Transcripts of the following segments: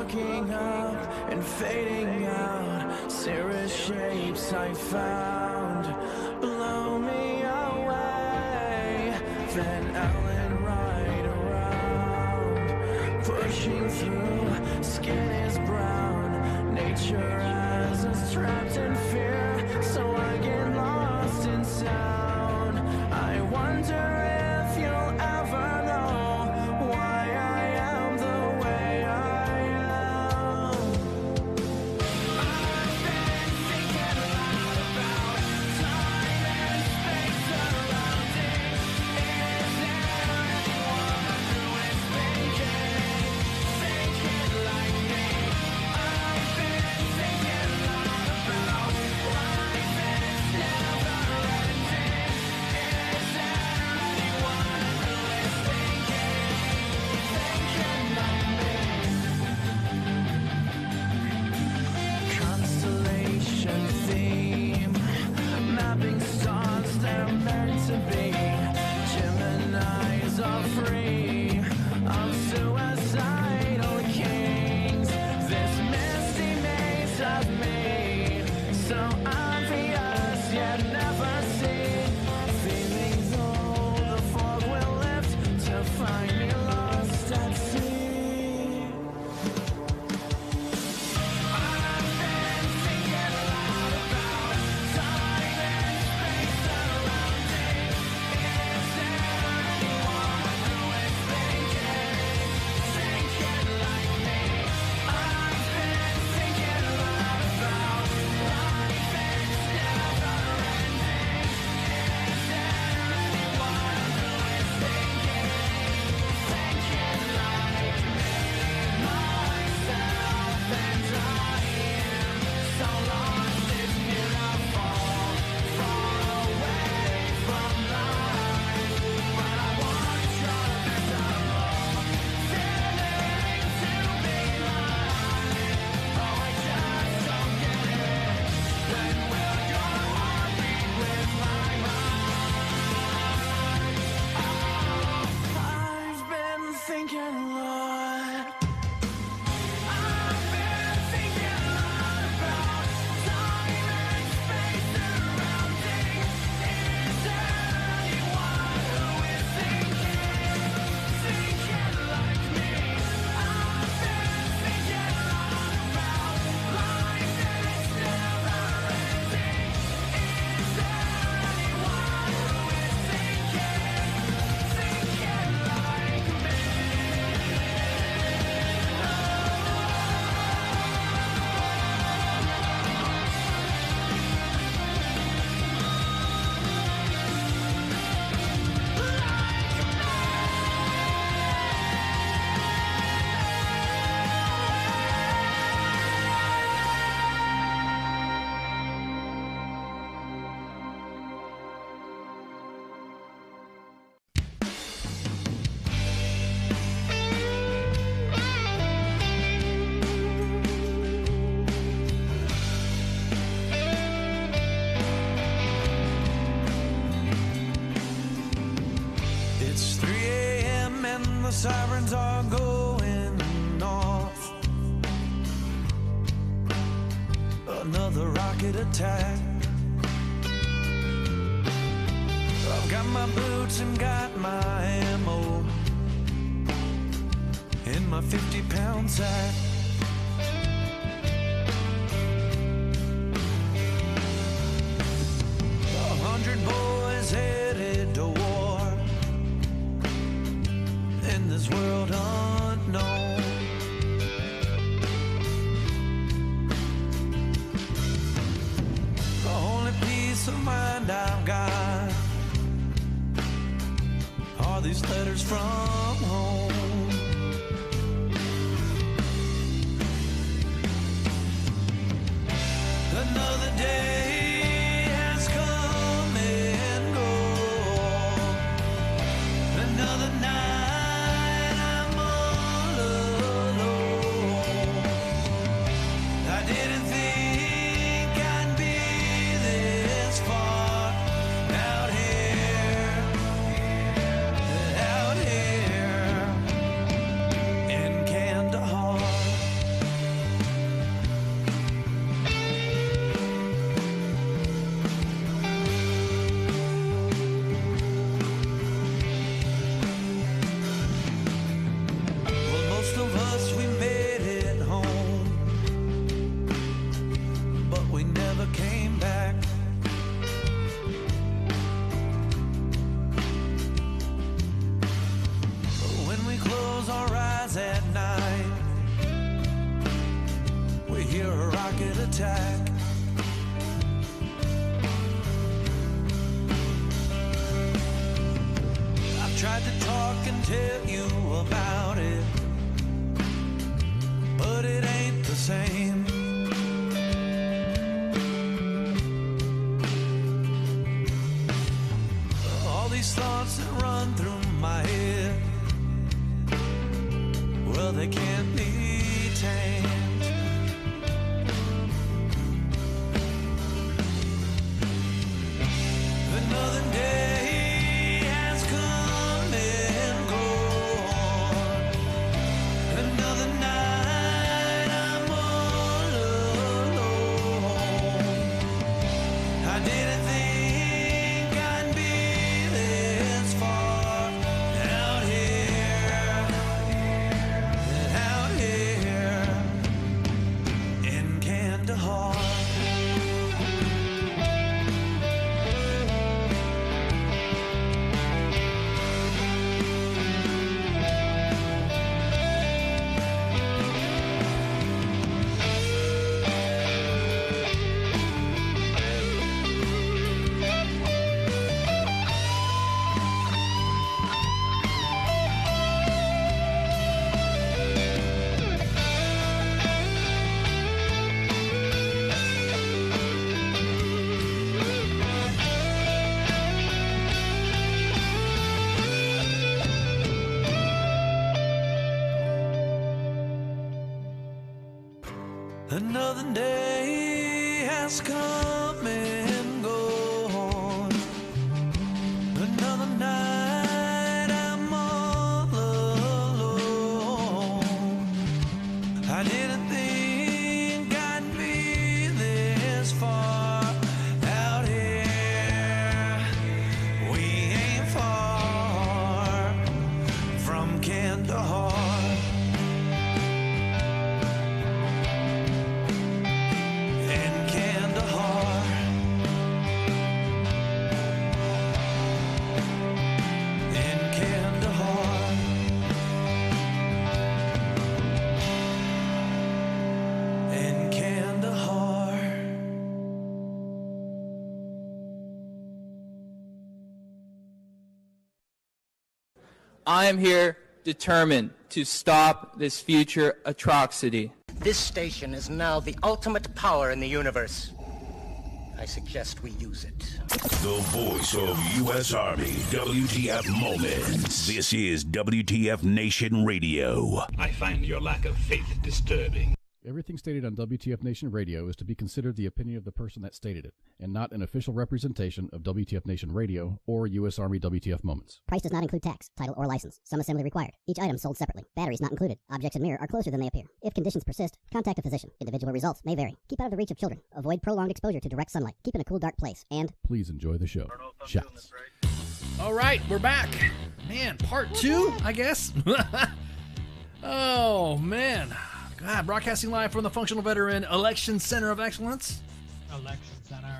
looking up and fading out. Cirrus shapes I found blow me away. Van Allen right around, pushing through. Skin is brown. Nature has us trapped in fear, so I get lost in sound. I wonder if you'll ever know why I am the way I am. I've been thinking a lot about time and space surrounding. Is there anyone who is thinking like me? I've been thinking a lot about life and it's never ending. Is there anyone who is thinking like me? Constellation theme, mapping stars they're meant to be. Geminis are free of suicidal kings. This misty maze of me, so obvious yet never seen. Feeling though the fog will lift to find me lost at sea. I've been thinking a lot about time and space surrounding. Is there anyone who is thinking like me? I've been thinking a lot about life and it's never ending. Is there anyone who is thinking like me? Myself and I am so lost, it's beautiful, far away from life. But I want to try feeling to be mine. Oh, I just don't get it. Then will your heart beat with my mind? Oh, I've been thinking a lot. I've been thinking a lot about time and space surrounding. Is there anyone who is thinking like me? I've been thinking a lot about life and it's never ending. Is there anyone who is thinking like me? It's 3 a.m. and the sirens are going off. Another rocket attack. I've got my boots and got my ammo in my 50-pound sack. A 100 boys headed to war in this world unknown. The only peace of mind I've got are these letters from home. Another day has come and gone. Another night I'm all alone. I didn't think I'd be this far out here. attack. I've tried to talk and tell you about it, but it ain't the same. All these thoughts that run through my head, well, they can't be tamed. Another day has come and gone. Another night I'm all alone. I didn't think I'd be this far out here in Kandahar. Another day has come and gone. Another night I'm all alone. I didn't think I'd be this far out here. We ain't far from Kandahar. I am here determined to stop this future atrocity. This station is now the ultimate power in the universe. I suggest we use it. The voice of U.S. Army, WTF Moments. This is WTF Nation Radio. I find your lack of faith disturbing. Everything stated on WTF Nation Radio is to be considered the opinion of the person that stated it, and not an official representation of WTF Nation Radio or U.S. Army WTF Moments. Price does not include tax, title, or license. Some assembly required. Each item sold separately. Batteries not included. Objects in mirror are closer than they appear. If conditions persist, contact a physician. Individual results may vary. Keep out of the reach of children. Avoid prolonged exposure to direct sunlight. Keep in a cool, dark place. And please enjoy the show. Shouts. All right, we're back. Man, part 2, I guess. Oh, man. God, broadcasting live from the Functional Veteran Election Center of Excellence.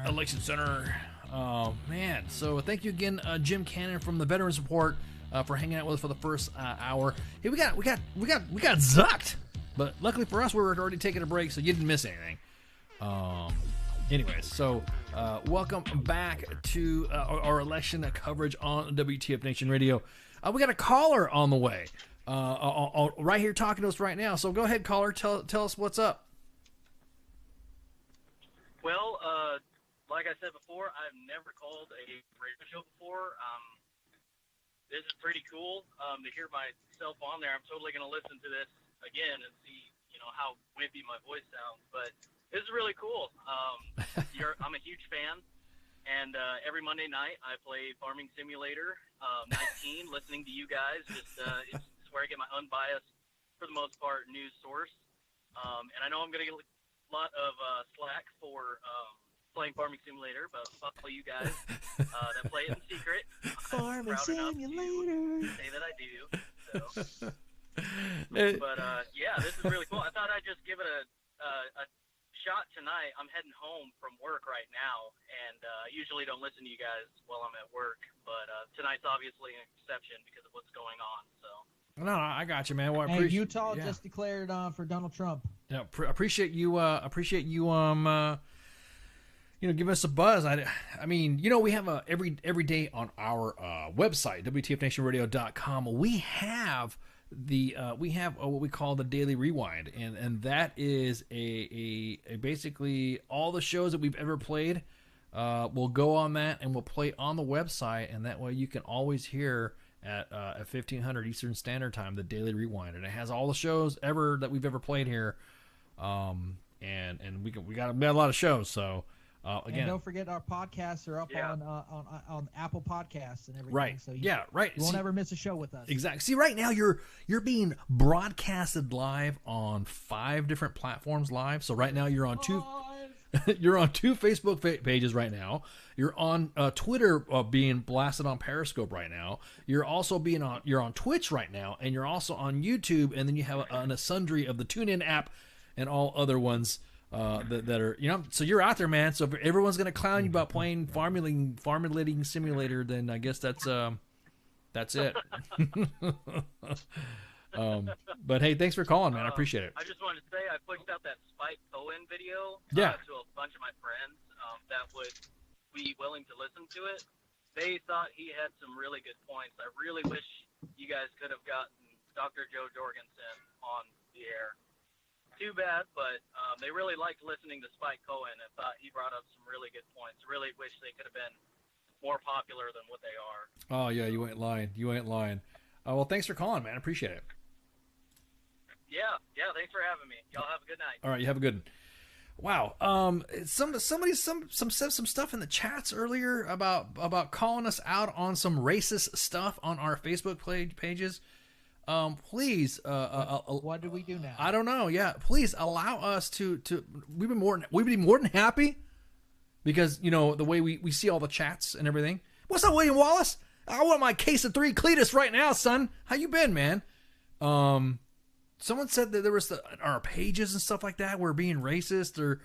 Election Center. Oh, man. So thank you again, Jim Cannon from the Veterans Report, for hanging out with us for the first hour. Hey, we got zucked, but luckily for us, we were already taking a break, so you didn't miss anything. Anyways, so welcome back to our election coverage on WTF Nation Radio. We got a caller on the way. Right here talking to us right now. So go ahead, caller. Tell us what's up. Well, like I said before, I've never called a radio show before. This is pretty cool to hear myself on there. I'm totally going to listen to this again and see, how wimpy my voice sounds. But this is really cool. I'm a huge fan. And every Monday night, I play Farming Simulator 19, listening to you guys. It's where I get my unbiased, for the most part, news source. And I know I'm going to get a lot of slack for playing Farming Simulator, but fuck all you guys that play it in secret. Farming Simulator. Say that I do. So. But yeah, this is really cool. I thought I'd just give it a shot tonight. I'm heading home from work right now, and I usually don't listen to you guys while I'm at work, but tonight's obviously an exception because of what's going on. So. No, I got you, man. Well, Utah just declared for Donald Trump. Yeah, appreciate you. Give us a buzz. I mean, we have every day on our website, WTFNationRadio.com. We have what we call the Daily Rewind, and that is a basically all the shows that we've ever played. We'll go on that and we'll play on the website, and that way you can always hear at 1500 Eastern Standard Time the Daily Rewind, and it has all the shows that we've ever played here. And we got a lot of shows, so. Again, and don't forget our podcasts are up on Apple Podcasts and everything. Right. So you won't ever miss a show with us. Exactly. See, right now you're being broadcasted live on 5 different platforms live. So right now you're on two Facebook pages right now. You're on Twitter being blasted on Periscope right now. You're also you're on Twitch right now, and you're also on YouTube, and then you have a sundry of the TuneIn app and all other ones. That are, so you're out there, man. So if everyone's going to clown you about playing farming simulator, then I guess that's it. But hey, thanks for calling, man. I appreciate it. I just wanted to say I pushed out that Spike Cohen video to a bunch of my friends that would be willing to listen to it. They thought he had some really good points. I really wish you guys could have gotten Dr. Joe Jorgensen on the air. Too bad, but they really liked listening to Spike Cohen and thought he brought up some really good points. Really wish they could have been more popular than what they are. Oh, yeah, you ain't lying. Well, thanks for calling, man. I appreciate it. Yeah, thanks for having me. Y'all have a good night. All right, you have a good one. Wow. Somebody said some stuff in the chats earlier about calling us out on some racist stuff on our Facebook pages. Please, what do we do now? I don't know. Yeah, please allow us to. We'd be more than happy, because the way we see all the chats and everything. What's up, William Wallace? I want my case of 3 Cletus right now, son. How you been, man? Someone said that there was our pages and stuff like that were being racist or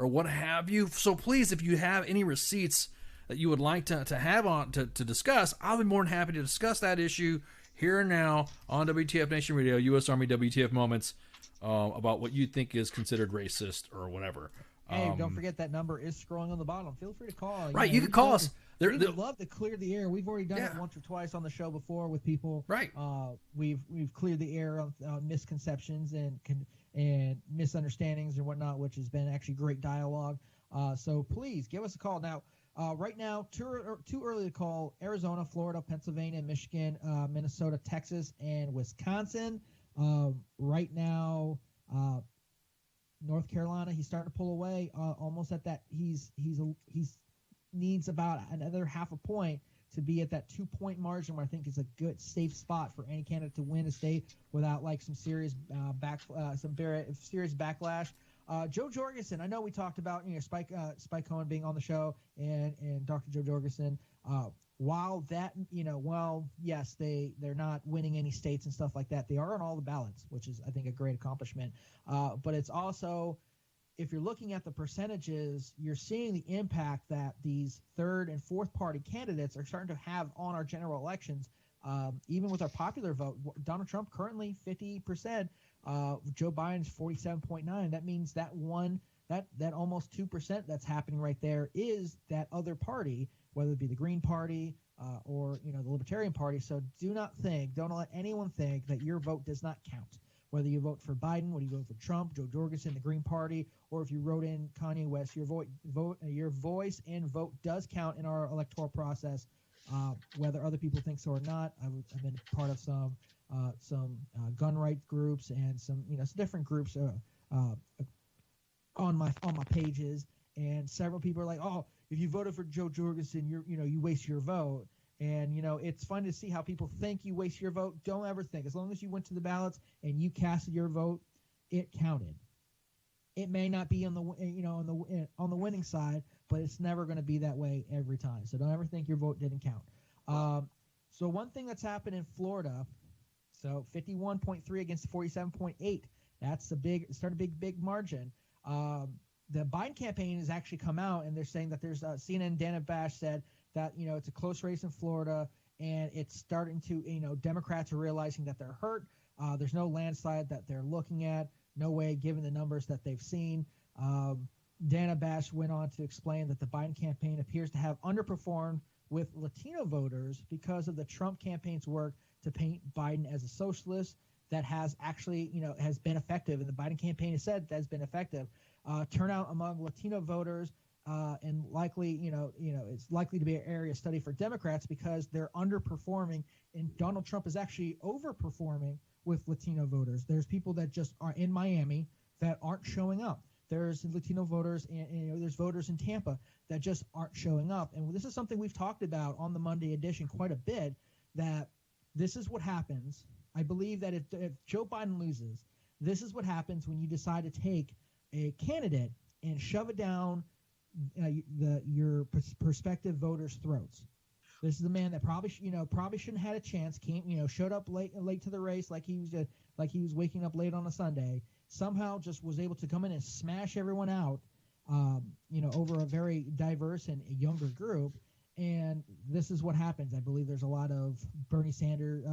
what have you. So please, if you have any receipts that you would like to have on to discuss, I'll be more than happy to discuss that issue here and now on WTF Nation Radio, U.S. Army WTF Moments, about what you think is considered racist or whatever. Hey, don't forget that number is scrolling on the bottom. Feel free to call. Right, you can call us. We'd love to clear the air. We've already done it once or twice on the show before with people. Right. We've cleared the air on misconceptions and misunderstandings and whatnot, which has been actually great dialogue. So please give us a call now. Right now, too early to call. Arizona, Florida, Pennsylvania, Michigan, Minnesota, Texas, and Wisconsin. Right now, North Carolina, he's starting to pull away. Almost at that, he's needs about another half a point to be at that 2-point margin, where I think is a good safe spot for any candidate to win a state without like some serious serious backlash. Joe Jorgensen, I know we talked about Spike Cohen being on the show and Dr. Joe Jorgensen. While that yes, they're not winning any states and stuff like that, they are on all the ballots, which is I think a great accomplishment. But it's also, if you're looking at the percentages, you're seeing the impact that these third and fourth party candidates are starting to have on our general elections. Even with our popular vote, Donald Trump currently 50%. Joe Biden's 47.9. That means that almost 2% that's happening right there is that other party, whether it be the Green Party or the Libertarian Party. So don't let anyone think that your vote does not count. Whether you vote for Biden, whether you vote for Trump, Joe Jorgensen, the Green Party, or if you wrote in Kanye West, your voice and vote does count in our electoral process. Whether other people think so or not, I've been part of some gun rights groups and some different groups on my pages, and several people are like, oh, if you voted for Joe Jorgensen, you waste your vote. And it's fun to see how people think you waste your vote. Don't ever think, as long as you went to the ballots and you casted your vote, it counted. It may not be on the winning side, but it's never going to be that way every time. So don't ever think your vote didn't count. So one thing that's happened in Florida, so 51.3 against 47.8. That's a big margin. The Biden campaign has actually come out, and they're saying that there's CNN Dana Bash said that it's a close race in Florida, and it's starting to Democrats are realizing that they're hurt. There's no landslide that they're looking at. no way, given the numbers that they've seen. Dana Bash went on to explain that the Biden campaign appears to have underperformed with Latino voters because of the Trump campaign's work to paint Biden as a socialist that has actually, has been effective. And the Biden campaign has said that has been effective. Turnout among Latino voters and likely, it's likely to be an area of study for Democrats because they're underperforming, and Donald Trump is actually overperforming with Latino voters. There's people that just are in Miami that aren't showing up. There's Latino voters, and there's voters in Tampa that just aren't showing up. And this is something we've talked about on the Monday edition quite a bit, that this is what happens. I believe that if Joe Biden loses, this is what happens when you decide to take a candidate and shove it down your prospective voters' throats. This is a man that probably shouldn't have had a chance. Showed up late to the race like he was waking up late on a Sunday. Somehow just was able to come in and smash everyone out, over a very diverse and younger group. And this is what happens. I believe there's a lot of Bernie Sanders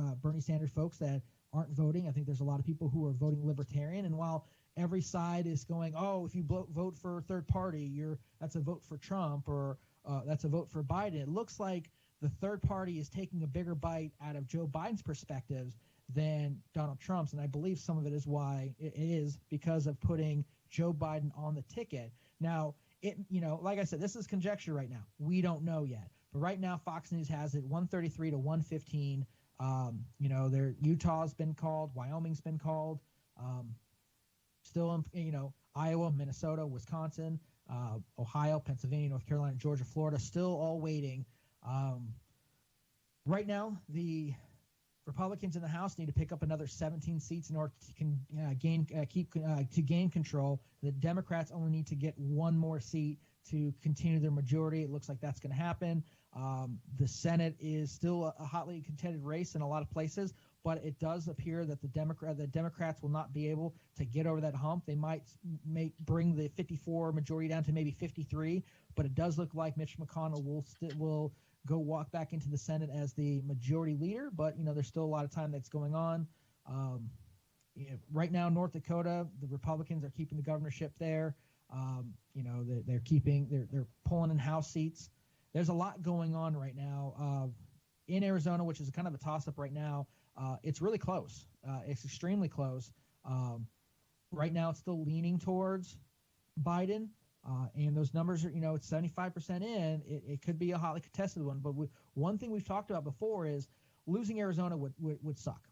folks that aren't voting. I think there's a lot of people who are voting libertarian. And while every side is going, oh, if you vote for a third party, that's a vote for Trump, or that's a vote for Biden, it looks like the third party is taking a bigger bite out of Joe Biden's perspectives than Donald Trump's. And I believe some of it is why it is because of putting Joe Biden on the ticket. Now, like I said, this is conjecture right now. We don't know yet. But right now, Fox News has it 133 to 115. Utah's been called. Wyoming's been called. Still, Iowa, Minnesota, Wisconsin, Ohio, Pennsylvania, North Carolina, Georgia, Florida, still all waiting. Right now, the Republicans in the House need to pick up another 17 seats in order to gain control. The Democrats only need to get one more seat to continue their majority. It looks like that's going to happen. The Senate is still a hotly contested race in a lot of places, but it does appear that the Democrats will not be able to get over that hump. They might bring the 54 majority down to maybe 53, but it does look like Mitch McConnell will go walk back into the Senate as the majority leader, but there's still a lot of time that's going on. Right now, North Dakota, the Republicans are keeping the governorship there. They're pulling in House seats. There's a lot going on right now. In Arizona, which is kind of a toss-up right now, it's really close. It's extremely close. Right now, it's still leaning towards Biden. And those numbers are, it's 75% in. It could be a hotly contested one. But one thing we've talked about before is losing Arizona would suck.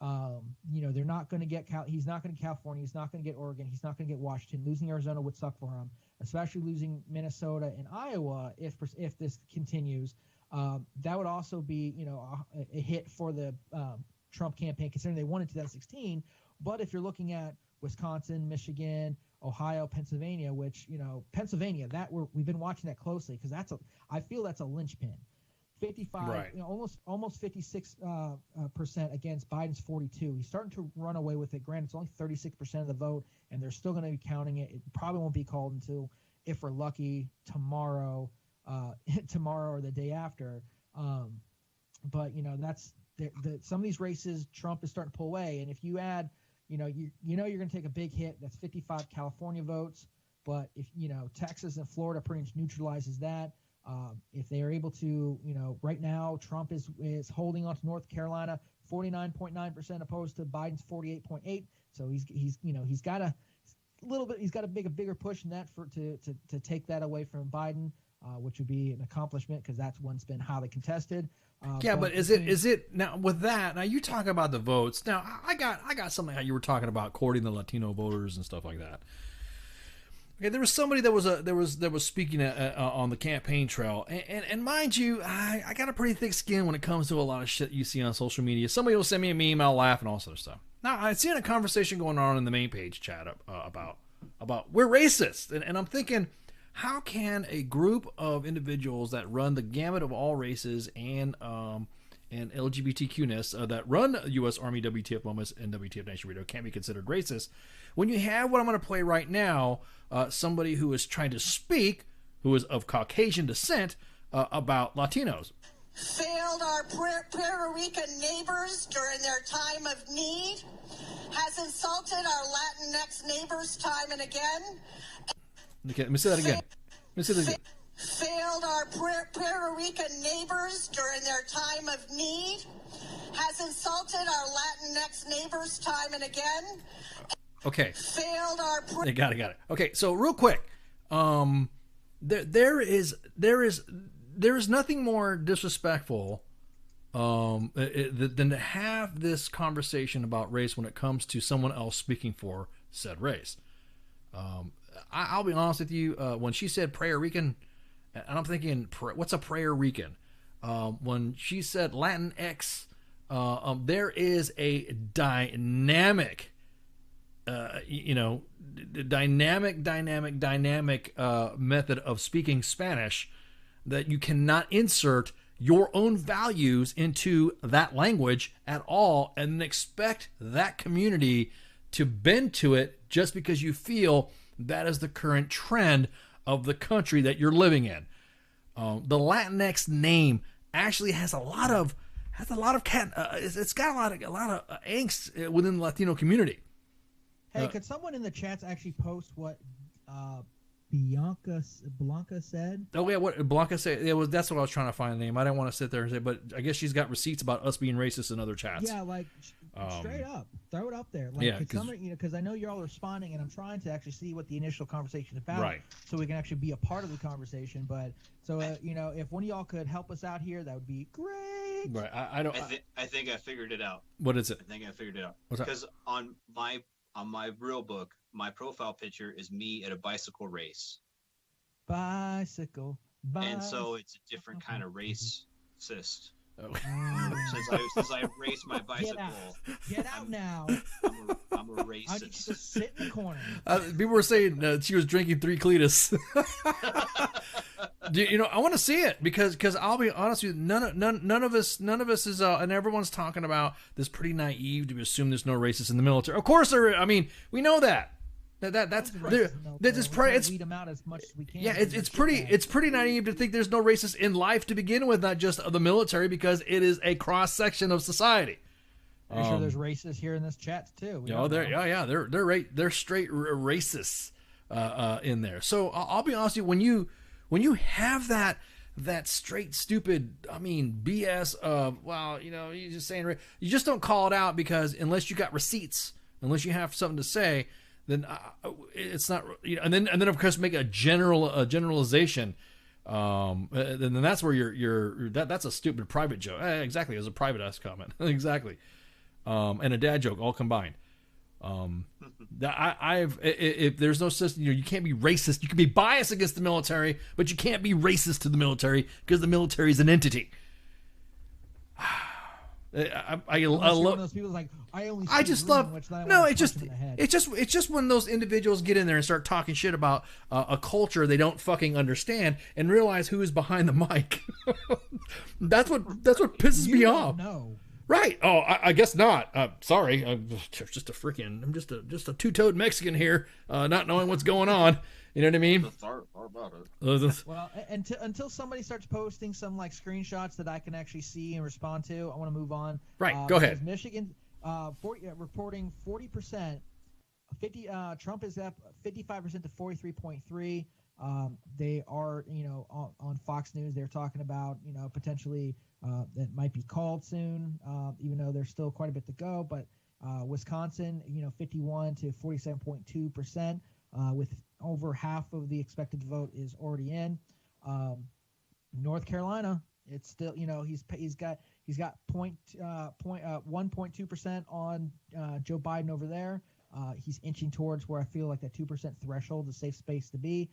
They're not going to get he's not going to get California. He's not going to get Oregon. He's not going to get Washington. Losing Arizona would suck for him, especially losing Minnesota and Iowa if this continues. That would also be, a hit for the Trump campaign, considering they won in 2016. But if you're looking at Wisconsin, Michigan, Ohio, Pennsylvania, which, Pennsylvania, we've been watching that closely because I feel that's a linchpin. 55, right. Almost 56% against Biden's 42. He's starting to run away with it. Granted, it's only 36% of the vote, and they're still going to be counting it. It probably won't be called until, if we're lucky, tomorrow or the day after. But that's some of these races Trump is starting to pull away, and if you add. You're going to take a big hit. That's 55 California votes. But if, Texas and Florida pretty much neutralizes that. If they are able to, right now Trump is holding on to North Carolina 49.9% opposed to Biden's 48.8. So he's got a bigger push in that to take that away from Biden, which would be an accomplishment because that's one's been highly contested. But is it now with that? Now you talk about the votes. Now I got something how you were talking about courting the Latino voters and stuff like that. Okay, there was somebody that was speaking on the campaign trail, and mind you, I got a pretty thick skin when it comes to a lot of shit you see on social media. Somebody will send me a meme, I'll laugh, and all sort of stuff. Now I seen a conversation going on in the main page chat about we're racist, and I'm thinking, how can a group of individuals that run the gamut of all races and LGBTQ-ness that run U.S. Army WTF Moments and WTF Nation Radio can't be considered racist when you have what I'm going to play right now, somebody who is trying to speak, who is of Caucasian descent, about Latinos? failed our Puerto Rican neighbors during their time of need, has insulted our Latinx neighbors time and again. Okay, let me say that again. Failed our Puerto Rican neighbors during their time of need, has insulted our Latinx neighbors time and again. Okay. Failed our. Got it. Okay, so real quick, there is nothing more disrespectful than to have this conversation about race when it comes to someone else speaking for said race. I'll be honest with you. When she said Puerto Rican, and I'm thinking, what's a Puerto Rican? When she said Latinx, there is a dynamic, dynamic method of speaking Spanish that you cannot insert your own values into that language at all and expect that community to bend to it just because you feel that is the current trend of the country that you're living in. The Latinx name actually has a lot of it's got a lot of angst within the Latino community. Hey, could someone in the chats actually post what Blanca said? Oh yeah, what Blanca said? That's what I was trying to find the name. I didn't want to sit there and say, but I guess she's got receipts about us being racist in other chats. Yeah, like straight up, throw it up there. Like, yeah, because I know you're all responding, and I'm trying to actually see what the initial conversation is about, right? So we can actually be a part of the conversation. But so if one of y'all could help us out here, that would be great. Right. I don't. I think I figured it out. What is it? I think I figured it out. What's that? Because on my real book, my profile picture is me at a bicycle race. Bicycle. And so it's a different kind of racist. Oh. Since I raced my bicycle. Get out now. I'm a racist. I just sit in the corner. People were saying she was drinking 3 Cletus. I want to see it because I'll be honest with you, none of us is and everyone's talking about this pretty naive to assume there's no racists in the military. Of course there. I mean, we know that. That's it's weed them out as much as we can. Yeah, it's pretty naive to think there's no racists in life to begin with, not just of the military, because it is a cross section of society. I'm sure there's racists here in this chat too. They're straight racists in there. So I'll be honest with you, when you have that straight stupid, BS of, you're just saying, you just don't call it out, because unless you got receipts, unless you have something to say, then it's not, and then of course make a generalization. Then that's where that's a stupid private joke. Exactly, it was a private ass comment. Exactly, and a dad joke all combined. If there's no system, you can't be racist. You can be biased against the military, but you can't be racist to the military because the military is an entity. I love those people like it's just when those individuals get in there and start talking shit about a culture they don't fucking understand and realize who is behind the mic. that's what pisses me off. No. Right. Oh, I guess not. Sorry. I'm just a two-toed Mexican here, not knowing what's going on. You know what I mean? Far about it. Well, until somebody starts posting some screenshots that I can actually see and respond to, I want to move on. Right. Go ahead. Michigan reporting 40%. Trump is up 55% to 43.3. They are, on Fox News, they're talking about, potentially that might be called soon, even though there's still quite a bit to go. But Wisconsin, 51 to 47.2%, with over half of the expected vote is already in. North Carolina, it's still, he's got 1.2% on Joe Biden over there. He's inching towards where I feel like that 2% threshold is a safe space to be.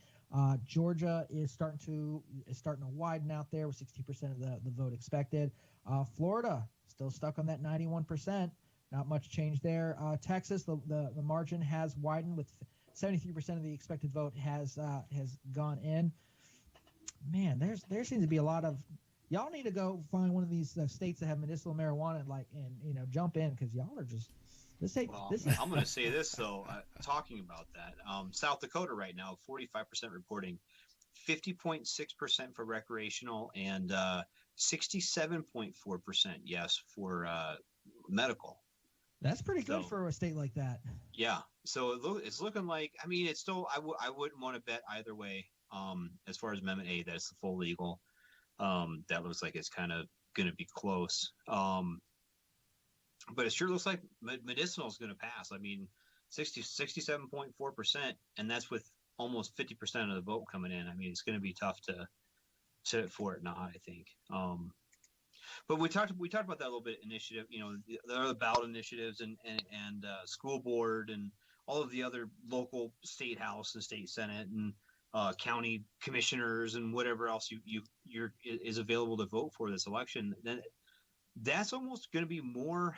Georgia is starting to widen out there with 60% of the vote expected. Florida still stuck on that 91%. Not much change there. Texas, the margin has widened with 73% of the expected vote has gone in. Man, there seems to be a lot of. Y'all need to go find one of these states that have medicinal marijuana and jump in, because y'all are just. I'm going to say this though. Talking about that, South Dakota right now, 45% reporting, 50.6% for recreational, and 67.4% yes for medical. That's pretty good for a state like that. Yeah. So it's looking like, I mean, it's still, I wouldn't want to bet either way. As far as Amendment A, that it's the full legal. That looks like it's kind of going to be close. But it sure looks like medicinal is going to pass. I mean, 67.4%, and that's with almost 50% of the vote coming in. I mean, it's going to be tough for it not, I think. But we talked about that a little bit. Initiative, the other ballot initiatives and school board and all of the other local state house and state senate and county commissioners and whatever else is available to vote for this election. Then that's almost going to be more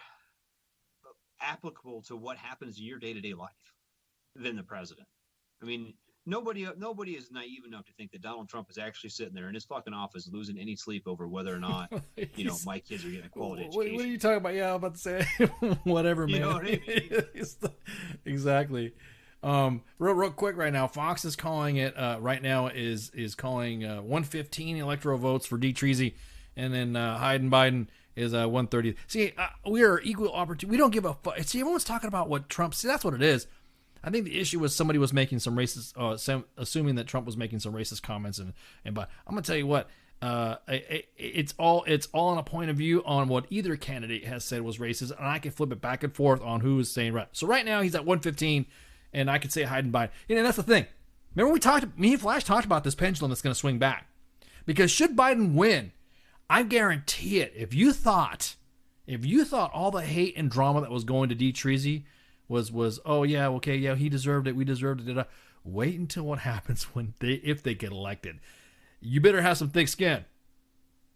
applicable to what happens in your day-to-day life than the president. I mean, nobody is naive enough to think that Donald Trump is actually sitting there in his fucking office losing any sleep over whether or not my kids are getting a quality education. What are you talking about? Yeah, I'm about to say whatever, man. You know what I mean? Exactly. Real quick right now, Fox is calling it right now is calling 115 electoral votes for D. Treasy, and then Biden is 130. See, we are equal opportunity. We don't give a fuck. See, everyone's talking about what Trump. See, that's what it is. I think the issue was somebody was making some racist, assuming that Trump was making some racist comments, but I'm gonna tell you what, it's all on a point of view on what either candidate has said was racist, and I can flip it back and forth on who is saying right. So right now he's at 115, and I could say Biden. That's the thing. Remember me and Flash talked about this pendulum that's going to swing back, because should Biden win, I guarantee it. If you thought all the hate and drama that was going to D. Treasy was oh yeah, okay, yeah, he deserved it, we deserved it. Wait until what happens if they get elected. You better have some thick skin.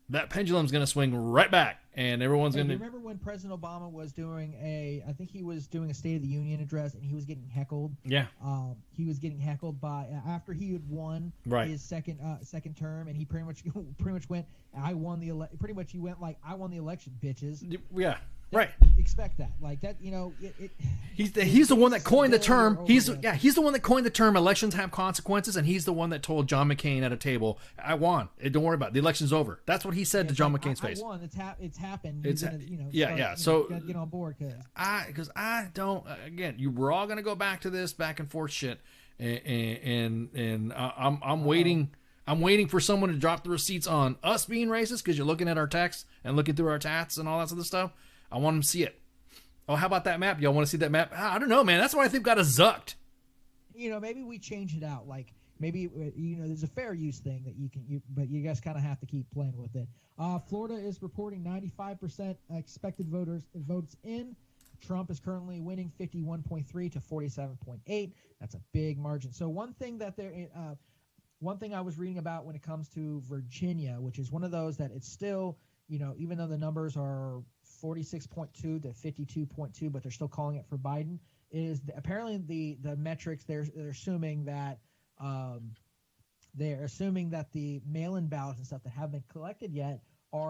That pendulum's going to swing right back, and everyone's going to. Remember when President Obama was doing I think he was doing a State of the Union address, and he was getting heckled. Yeah. He was getting heckled after he had won his second term, and he pretty much went, I won the pretty much he went like, I won the election, bitches. Yeah. Right. Expect that. Like that, He's the one that coined the term. He's the one that coined the term elections have consequences, and he's the one that told John McCain at a table, I won. Don't worry about it. The election's over. That's what he said to John McCain's face. I won. It's happened. So get on board because I don't. Again, we're all gonna go back to this back and forth shit, and I'm waiting. I'm waiting for someone to drop the receipts on us being racist, because you're looking at our texts and looking through our tats and all that sort of stuff. I want them to see it. Oh, how about that map? Y'all want to see that map? I don't know, man. That's what I think got us zucked. Maybe we change it out. Like maybe there's a fair use thing that but you guys kind of have to keep playing with it. Florida is reporting 95% expected votes in. Trump is currently winning 51.3 to 47.8. That's a big margin. So one thing I was reading about when it comes to Virginia, which is one of those that it's still, even though the numbers are 46.2 to 52.2, but they're still calling it for Biden, is apparently the metrics they're assuming that the mail-in ballots and stuff that haven't been collected yet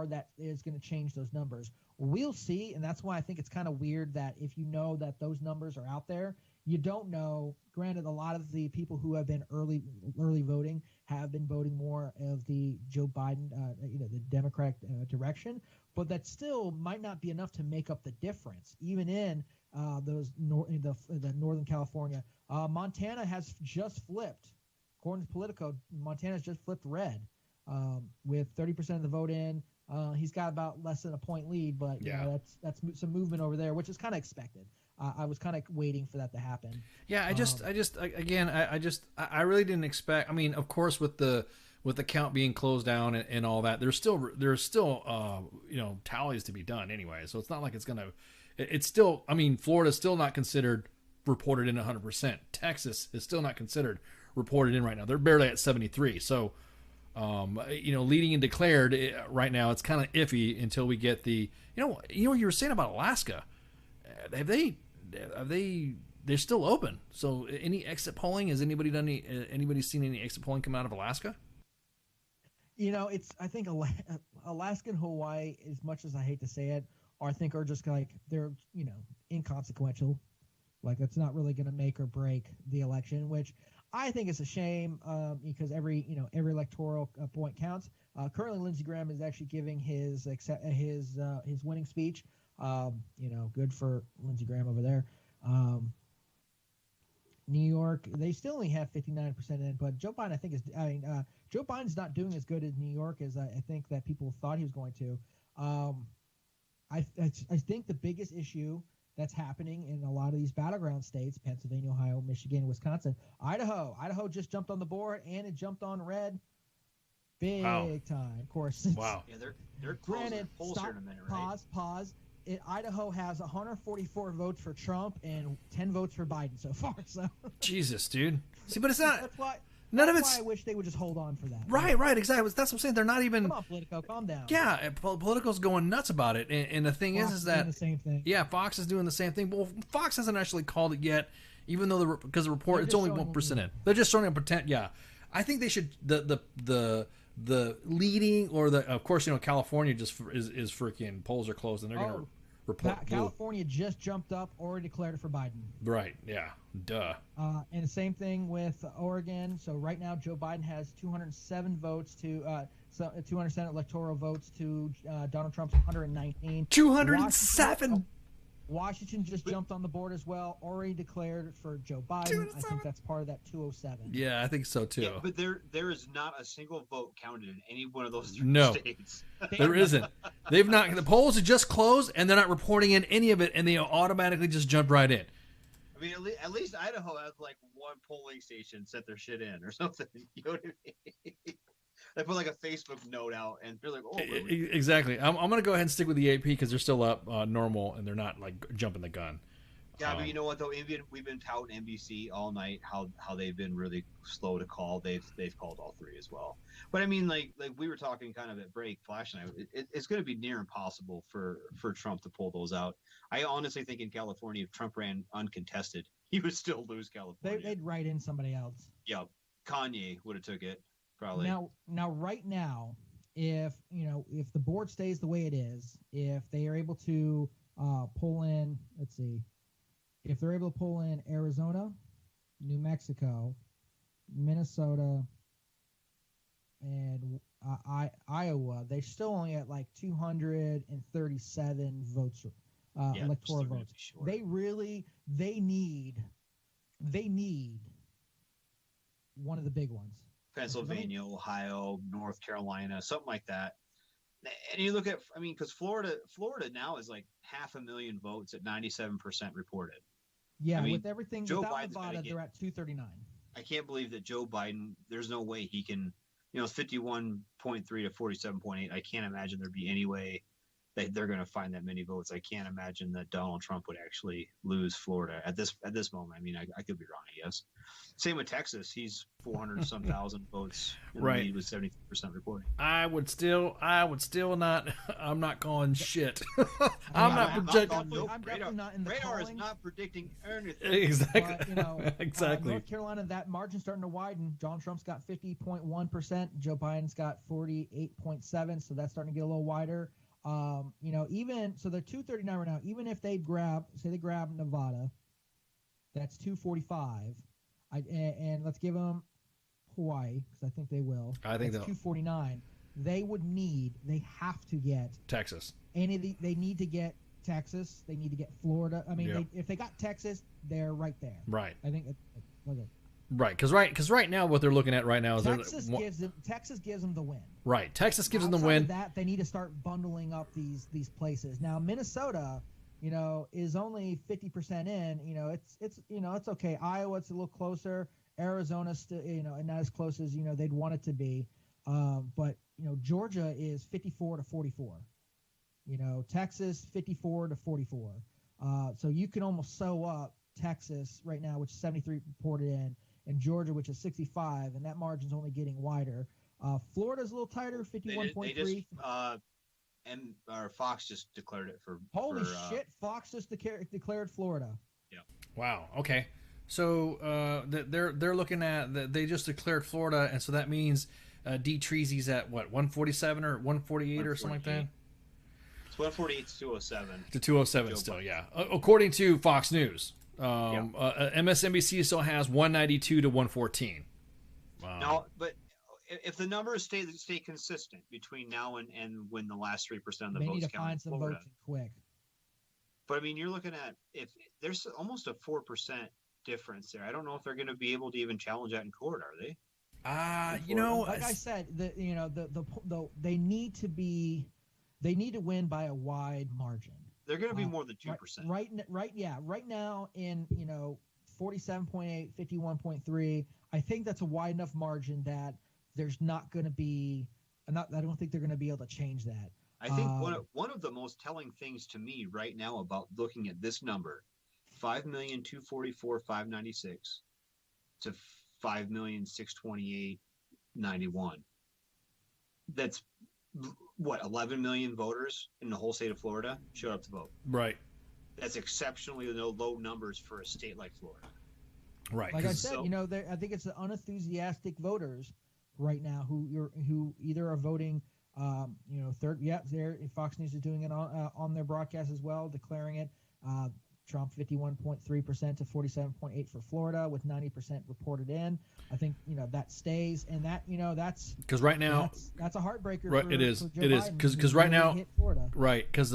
that is going to change those numbers. We'll see, and that's why I think it's kind of weird that if you know that those numbers are out there, you don't know. Granted, a lot of the people who have been early voting have been voting more of the Joe Biden, the Democratic direction, but that still might not be enough to make up the difference, even in the Northern California. Montana has just flipped. According to Politico, Montana's just flipped red with 30% of the vote in. He's got about less than a point lead, but that's some movement over there, which is kind of expected. I was kind of waiting for that to happen. Yeah, I really didn't expect. I mean, of course, with the count being closed down and all that, there's still tallies to be done anyway. So it's not like it's gonna. It's still. I mean, Florida's still not considered reported in 100%. Texas is still not considered reported in right now. They're barely at 73. So, leading and declared right now, it's kind of iffy until we get the. You were saying about Alaska. They're still open. So any exit polling, has anybody seen any exit polling come out of Alaska? I think Alaska and Hawaii, as much as I hate to say it, are just like, they're, inconsequential. Like, that's not really going to make or break the election, which I think is a shame because every electoral point counts. Currently, Lindsey Graham is actually giving his winning speech. Good for Lindsey Graham over there. New York, they still only have 59% in, but Joe Biden, Joe Biden's not doing as good in New York as I think that people thought he was going to. I think the biggest issue that's happening in a lot of these battleground states, Pennsylvania, Ohio, Michigan, Wisconsin, Idaho just jumped on the board, and it jumped on red big time. Of course. Wow. Yeah, they're closing polls here in a minute, right? Pause. Idaho has 144 votes for Trump and 10 votes for Biden so far. So Jesus, dude. See, but it's not. That's why. None of That's it's why I wish they would just hold on for that. right, exactly. That's what I'm saying. They're not even. Come on, Politico, calm down. Yeah, Politico's going nuts about it, and the thing Fox is that doing the same thing. Yeah, Fox is doing the same thing. Well, Fox hasn't actually called it yet, even though because the report it's only 1% in. They're just showing a pretend. Yeah, I think they should the leading or the of course California just is freaking polls are closed and they're going to report. California just jumped up, already declared it for Biden. Right. Yeah. Duh. And the same thing with Oregon. So right now, Joe Biden has 207 votes to 207 electoral votes to Donald Trump's 119. 207. Washington just jumped on the board as well, already declared for Joe Biden. I think that's part of that 207. Yeah, I think so too. Yeah, but there is not a single vote counted in any one of those three states. There isn't. They've not. The polls are just closed, and they're not reporting in any of it, and they automatically just jump right in. I mean, at least Idaho has like one polling station set their shit in or something. You know what I mean? They put like a Facebook note out, and they're like, "Oh, really?" Exactly." I'm going to go ahead and stick with the AP because they're still up normal, and they're not like jumping the gun. Yeah, but you know what though? We've been touting NBC all night how they've been really slow to call. They've called all three as well. But I mean, like we were talking kind of at break, Flash and I. It's going to be near impossible for Trump to pull those out. I honestly think in California, if Trump ran uncontested, he would still lose California. They'd write in somebody else. Yeah, Kanye would have took it probably. Now, right now, if the board stays the way it is, if they are able to pull in, let's see. If they're able to pull in Arizona, New Mexico, Minnesota, and Iowa, they're still only at like 237 votes, electoral votes. They need one of the big ones. Pennsylvania, Ohio, North Carolina, something like that. And you look at, I mean, because Florida now is like 500,000 votes at 97% reported. Yeah, I mean, with everything, Joe without Biden's Nevada, they're at 239. I can't believe that Joe Biden, there's no way he can, 51.3 to 47.8. I can't imagine there'd be any way that they're going to find that many votes. I can't imagine that Donald Trump would actually lose Florida at this moment. I mean, I could be wrong, I guess. Same with Texas. He's 400 some thousand votes. Right. He was 73% reporting. I would still not. I'm not calling shit. I'm not projecting. I'm definitely not in the Radar calling. is not predicting anything. Exactly. But, exactly. North Carolina, that margin's starting to widen. Donald Trump's got 50.1%. Joe Biden's got 48.7%. So that's starting to get a little wider. Even so, they're 239 right now. Even if they grab Nevada, that's 245. And let's give them Hawaii because I think they will. I think that's 249. They have to get Texas. They need to get Texas. They need to get Florida. I mean, if they got Texas, they're right there. Right. I think. Okay. Right, because right now what they're looking at right now is Texas gives them the win. Right, Texas gives them the Outside win. of that, they need to start bundling up these places. Now Minnesota, is only 50% in. It's okay. Iowa, it's a little closer. Arizona, still, and not as close as they'd want it to be. But Georgia is 54 to 44. Texas 54 to 44. So you can almost sew up Texas right now, which is 73 reported in. And Georgia, which is 65, and that margin's only getting wider. Florida's a little tighter, 51.3. Fox just declared it for. Holy shit! Fox just declared Florida. Yeah. Wow. Okay. So they're looking at they just declared Florida, and so that means D. Treasy's at what 147 or 148 or something like that. It's 148 to 207. To 207 still, yeah. According to Fox News. MSNBC still has 192 to 114. No, but if the numbers stay consistent between now and when the last 3% of the they votes need to count in find some Florida, votes quick. But I mean, you're looking at if there's almost a 4% difference there. I don't know if they're going to be able to even challenge that in court, are they? Like I said, they need to win by a wide margin. They're going to be more than 2%. Right now in 47.8, 51.3, I think that's a wide enough margin that there's not going to be. I don't think they're going to be able to change that. I think one of the most telling things to me right now about looking at this number, 5,244,596 to 5,628,91. That's what 11 million voters in the whole state of Florida showed up to vote. Right. That's exceptionally low numbers for a state like Florida. Right. Like I said, I think it's the unenthusiastic voters right now who either are voting. Fox News is doing it on their broadcast as well, declaring it. Trump 51.3% to 47.8% for Florida, with 90% reported in. I think that stays, and that's because right now that's a heartbreaker. Right, it is. It is because right now, right? Because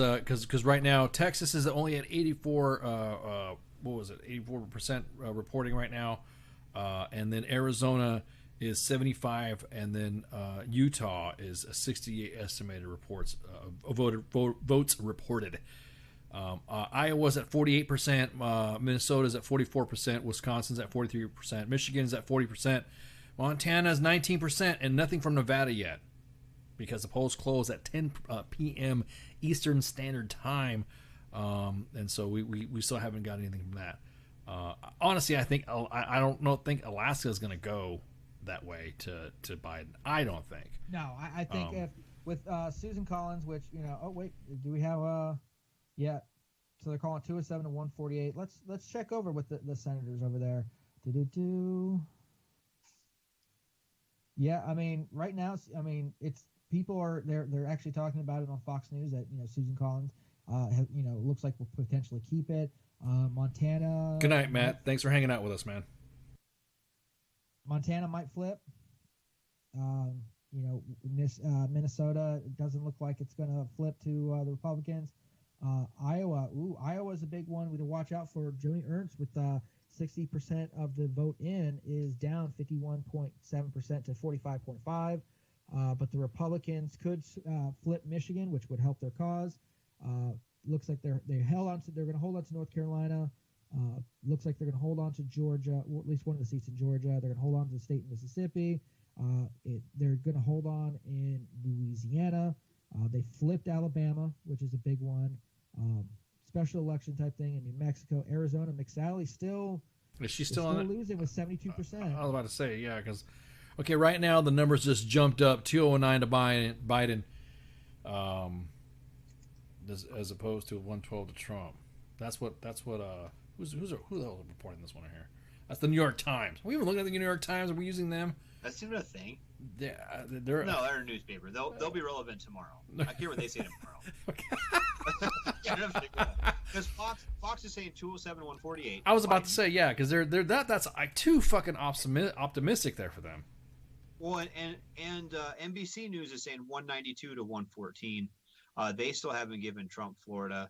right now Texas is only at 84. What was it? 84% reporting right now, and then Arizona is 75, and then Utah is 68 estimated reports votes reported. Iowa's at 48%, Minnesota's at 44%, Wisconsin's at 43%, Michigan's at 40%, Montana's 19%, and nothing from Nevada yet because the polls close at 10 p.m. Eastern Standard Time, and so we still haven't got anything from that. Honestly, I think I don't think Alaska's going to go that way to Biden. I don't think. No, I think if with Susan Collins, which oh wait, do we have yeah, so they're calling 207 to 148. Let's check over with the senators over there. Yeah, I mean, right now, it's people are they're actually talking about it on Fox News that Susan Collins, looks like will potentially keep it. Montana. Good night, Matt. Thanks for hanging out with us, man. Montana might flip. Minnesota doesn't look like it's going to flip to the Republicans. Iowa is a big one to watch out for. Joni Ernst with 60% of the vote in is down 51.7% to 45.5. But the Republicans could flip Michigan, which would help their cause. Looks like they're going to hold on to North Carolina. Looks like they're going to hold on to Georgia, or at least one of the seats in Georgia. They're going to hold on to the state in Mississippi. They're going to hold on in Louisiana. They flipped Alabama, which is a big one. Special election type thing in New Mexico. Arizona, McSally still losing with 72%. I was about to say, yeah, because right now the numbers just jumped up 209 to Biden, as opposed to 112 to Trump. That's what who the hell is reporting this one here? That's the New York Times. Are we even looking at the New York Times? Are we using them? That's even a thing. They're a newspaper. They'll be relevant tomorrow. I hear what they say tomorrow. Because Fox is saying 207 to 148. I was about to say, yeah, because that's too fucking optimistic there for them. Well, and NBC News is saying 192 to 114. They still haven't given Trump Florida,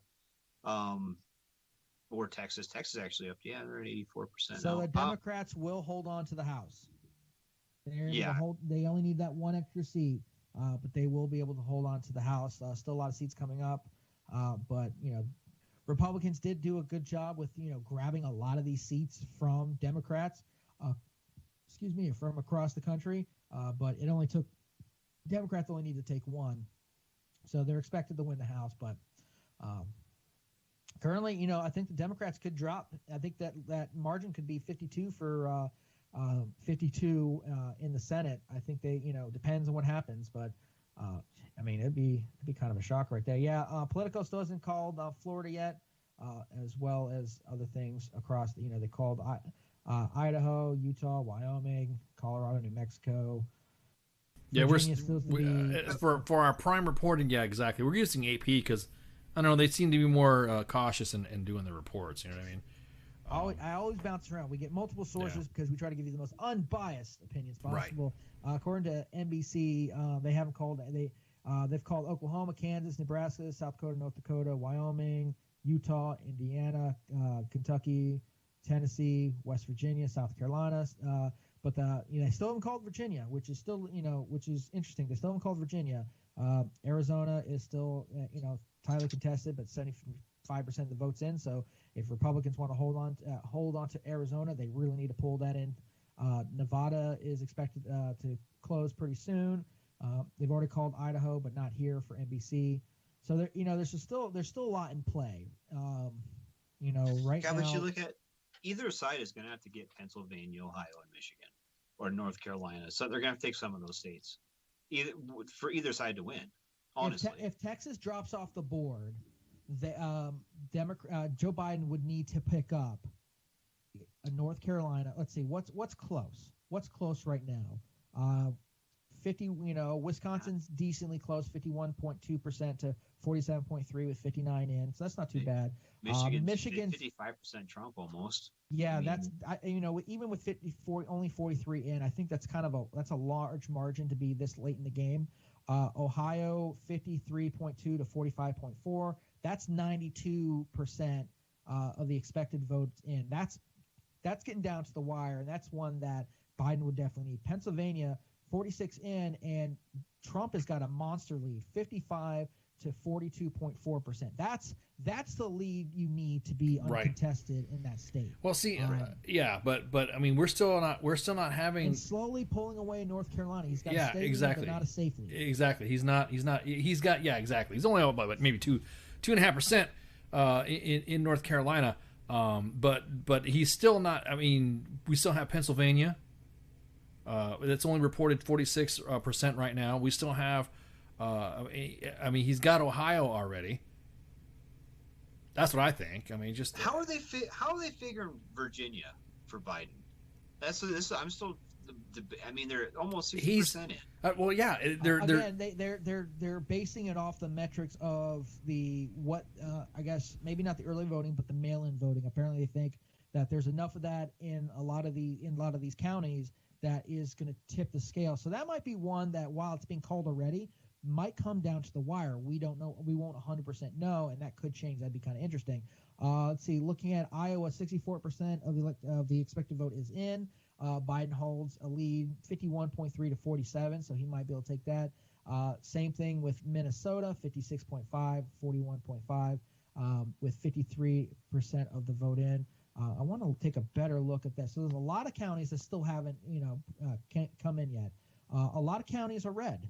or Texas. Texas actually up. Yeah, they're at 84%. So the Democrats will hold on to the House. They only need that one extra seat, but they will be able to hold on to the House. Still a lot of seats coming up, but Republicans did do a good job with grabbing a lot of these seats from Democrats, from across the country. But it only took Democrats only need to take one, so they're expected to win the House. But currently, I think the Democrats could drop. I think that margin could be 52 for. 52 in the Senate. I think they, depends on what happens, but it'd be kind of a shock right there. Yeah, Politico still hasn't called Florida yet, as well as other things across. They called Idaho, Utah, Wyoming, Colorado, New Mexico. Yeah, for our prime reporting. Yeah, exactly. We're using AP because I don't know. They seem to be more cautious in doing the reports. You know what I mean? I always bounce around. We get multiple sources because we try to give you the most unbiased opinions possible. Right. According to NBC, they haven't called they've called Oklahoma, Kansas, Nebraska, South Dakota, North Dakota, Wyoming, Utah, Indiana, Kentucky, Tennessee, West Virginia, South Carolina. But they still haven't called Virginia, which is still which is interesting. They still haven't called Virginia. Arizona is still tightly contested, but 75% of the votes in. So if Republicans want to hold on to Arizona, they really need to pull that in. Nevada is expected to close pretty soon. They've already called Idaho, but not here for NBC. So there's still a lot in play. Right now. But you look at either side is going to have to get Pennsylvania, Ohio, and Michigan, or North Carolina. So they're going to have to take some of those states, for either side to win. Honestly, if Texas drops off the board, Joe Biden would need to pick up a North Carolina. Let's see what's close. What's close right now? 50. Wisconsin's decently close, 51.2% to 47.3 with 59 in. So that's not too bad. Michigan's 55% Trump almost. Yeah, even with only 43 in, I think that's that's a large margin to be this late in the game. Ohio 53.2 to 45.4. That's 92% of the expected votes in. That's getting down to the wire, and that's one that Biden would definitely need. Pennsylvania 46 in, and Trump has got a monster lead, 55 to 42.4%. That's the lead you need to be uncontested in that state. Well, see, but I mean, we're still not having. And slowly pulling away North Carolina. He's got a state exactly. lead, but not a safe lead. Exactly. He's got exactly. He's only up by maybe 2.5% in North Carolina. But he's still not. I mean, we still have Pennsylvania. That's only reported 46% right now. We still have. I mean, he's got Ohio already. That's what I think. I mean, just how are they figuring Virginia for Biden? I'm still. I mean, they're almost 60% in. Well, yeah, they're basing it off the metrics of I guess maybe not the early voting, but the mail-in voting. Apparently, they think that there's enough of that in a lot of these counties that is going to tip the scale. So that might be one that, while it's being called already, might come down to the wire. We don't know. We won't 100% know, and that could change. That'd be kind of interesting. Let's see. Looking at Iowa, 64% of the expected vote is in. Biden holds a lead, 51.3 to 47, so he might be able to take that. Same thing with Minnesota, 56.5, 41.5, with 53% of the vote in. I want to take a better look at that. So there's a lot of counties that still haven't, can't come in yet. A lot of counties are red.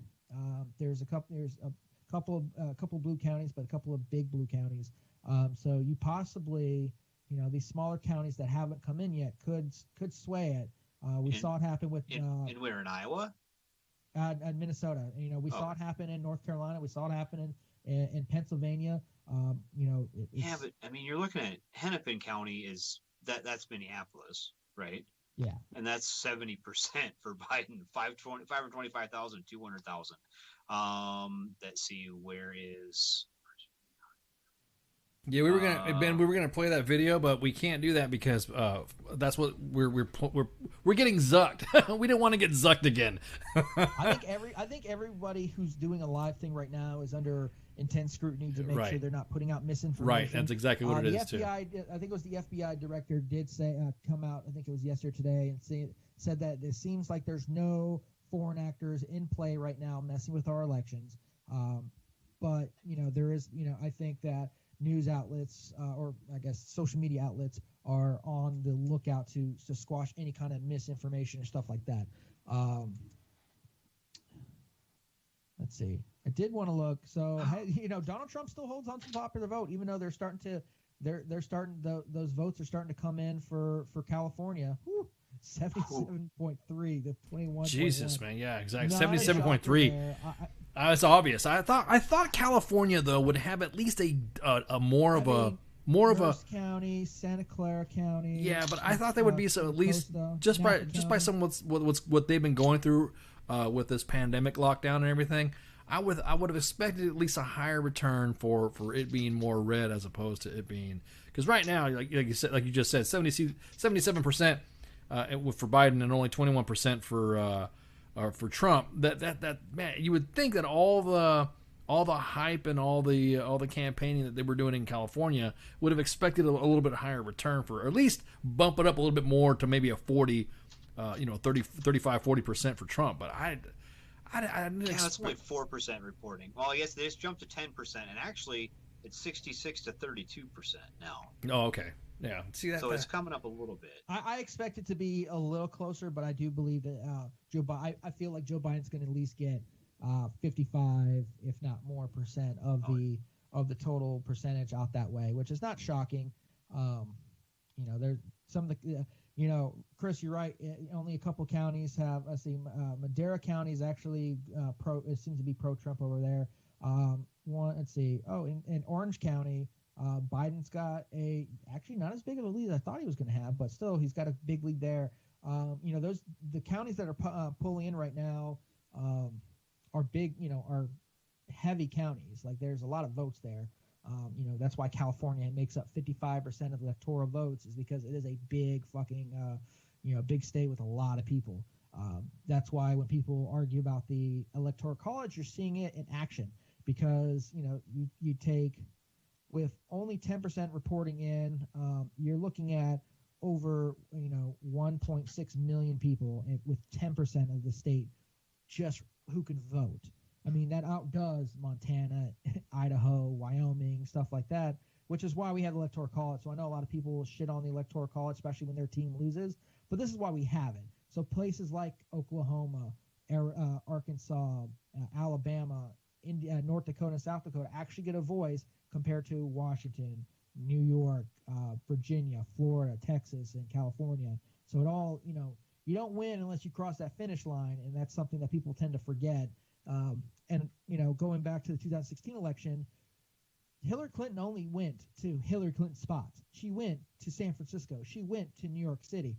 There's a couple of blue counties, but a couple of big blue counties. So you possibly, these smaller counties that haven't come in yet could sway it. We saw it happen with in where, in Iowa? And Minnesota. We saw it happen in North Carolina. We saw it happen in Pennsylvania. But I mean, you're looking at Hennepin County that's Minneapolis, right? Yeah, and that's 70% for Biden. 525,000, 200,000. Let's see, where is? Yeah, we were gonna play that video, but we can't do that because that's what we're getting zucked. We didn't want to get zucked again. I think everybody who's doing a live thing right now is under intense scrutiny to make sure they're not putting out misinformation. Right, that's exactly what it is too. I think it was the FBI director did say come out. I think it was yesterday or today and said that it seems like there's no foreign actors in play right now messing with our elections. But there is. I think that news outlets or I guess social media outlets are on the lookout to squash any kind of misinformation or stuff like that. Let's see. I did want to look. So Donald Trump still holds on to the popular vote, even though they're starting to those votes are starting to come in for California. 77.3 to 21. Jesus, man, yeah, exactly. 77.3. It's obvious. I thought California though would have at least a more of a County, Santa Clara County. Yeah, but I thought they would be so at least just by some what they've been going through with this pandemic lockdown and everything. I would have expected at least a higher return for it being more red as opposed to it being, because right now, like you said, like you just said, 77% for Biden and only 21% for Trump. That man, you would think that all the hype and all the campaigning that they were doing in California would have expected a little bit higher return, for, or at least bump it up a little bit more to maybe a 40, 35-40% for Trump. But I didn't it's only 4% reporting. Well, I guess they just jumped to 10%, and actually it's 66 to 32% now. Oh, okay. Yeah. See that? So it's coming up a little bit. I expect it to be a little closer, but I do believe that Joe Biden. I feel like Joe Biden's going to at least get 55, if not more, percent of the total percentage out that way, which is not shocking. There's some of the. Chris, you're right. Only a couple counties have. I see Madera County is actually it seems to be pro-Trump over there. Let's see. Oh, in Orange County, Biden's got actually not as big of a lead as I thought he was going to have, but still he's got a big lead there. The counties that are pulling in right now are big. Are heavy counties. Like there's a lot of votes there. That's why California makes up 55% of the electoral votes, is because it is a big fucking, big state with a lot of people. That's why when people argue about the electoral college, you're seeing it in action, because, you take, with only 10% reporting in, you're looking at over, 1.6 million people with 10% of the state just who can vote. I mean, that outdoes Montana, Idaho, Wyoming, stuff like that, which is why we have the Electoral College. So I know a lot of people shit on the Electoral College, especially when their team loses, but this is why we have it. So places like Oklahoma, Arkansas, Alabama, North Dakota, South Dakota actually get a voice compared to Washington, New York, Virginia, Florida, Texas, and California. So it all, you don't win unless you cross that finish line, and that's something that people tend to forget. Going back to the 2016 election, Hillary Clinton only went to Hillary Clinton spots. She went to San Francisco. She went to New York City.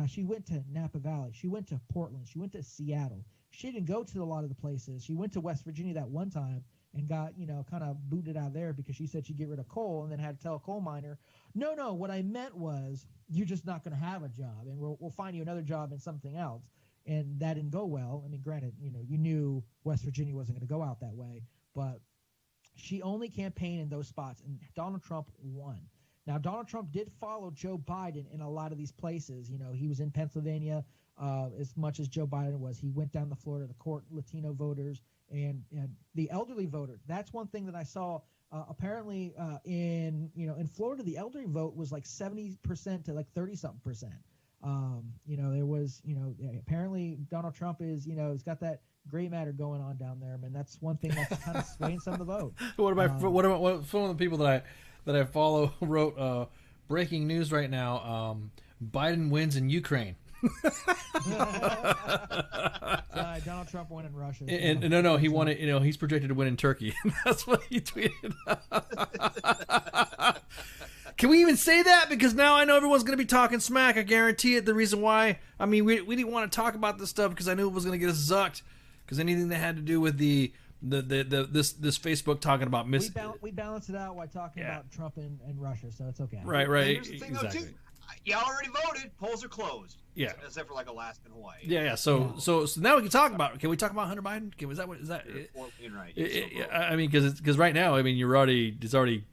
She went to Napa Valley. She went to Portland. She went to Seattle. She didn't go to a lot of the places. She went to West Virginia that one time and got, kind of booted out of there because she said she'd get rid of coal, and then had to tell a coal miner, no, what I meant was you're just not going to have a job, and we'll find you another job in something else. And that didn't go well. I mean, granted, you knew West Virginia wasn't going to go out that way, but she only campaigned in those spots, and Donald Trump won. Now, Donald Trump did follow Joe Biden in a lot of these places. He was in Pennsylvania as much as Joe Biden was. He went down to Florida to court Latino voters and the elderly voter. That's one thing that I saw. Apparently, in Florida, the elderly vote was like 70% to like 30-something%. There was, apparently Donald Trump is, he's got that gray matter going on down there, man. That's one thing that's kind of swaying some of the vote. What about some of the people that I follow wrote breaking news right now? Biden wins in Ukraine. Donald Trump won in Russia. No, he won it. He's projected to win in Turkey. That's what he tweeted. Can we even say that? Because now I know everyone's going to be talking smack. I guarantee it. The reason why, I mean, we didn't want to talk about this stuff because I knew it was going to get us zucked. Because anything that had to do with this Facebook talking about we balance it out while talking about Trump and Russia, so it's okay. Right. Here's the thing, exactly. Though, too. Y'all already voted. Polls are closed. Yeah, except for like Alaska and Hawaii. Yeah. So now we can talk about. Can we talk about Hunter Biden? Is that? Right. I mean, because right now, I mean, it's already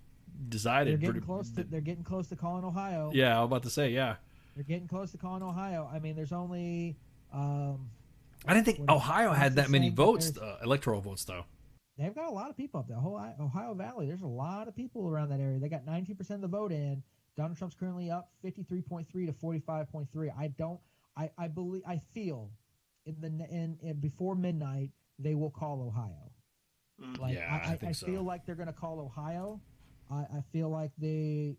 decided. They're getting close to calling Ohio. Yeah, I was about to say, yeah. They're getting close to calling Ohio. I mean, there's only. I didn't think Ohio had that many votes, electoral votes, though. They've got a lot of people up there. Ohio Valley, there's a lot of people around that area. They got 19% of the vote in. Donald Trump's currently up 53.3 to 45.3. I feel before midnight they will call Ohio. I think so. I feel like they're going to call Ohio. I feel like I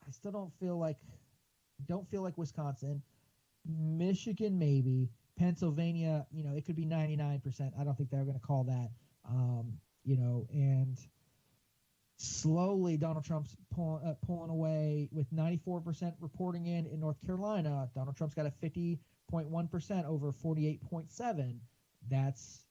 still don't feel like Wisconsin, Michigan maybe, Pennsylvania. It could be 99%. I don't think they're going to call that. And slowly Donald Trump's pulling away with 94% reporting in North Carolina. Donald Trump's got a 50.1% over 48.7. That's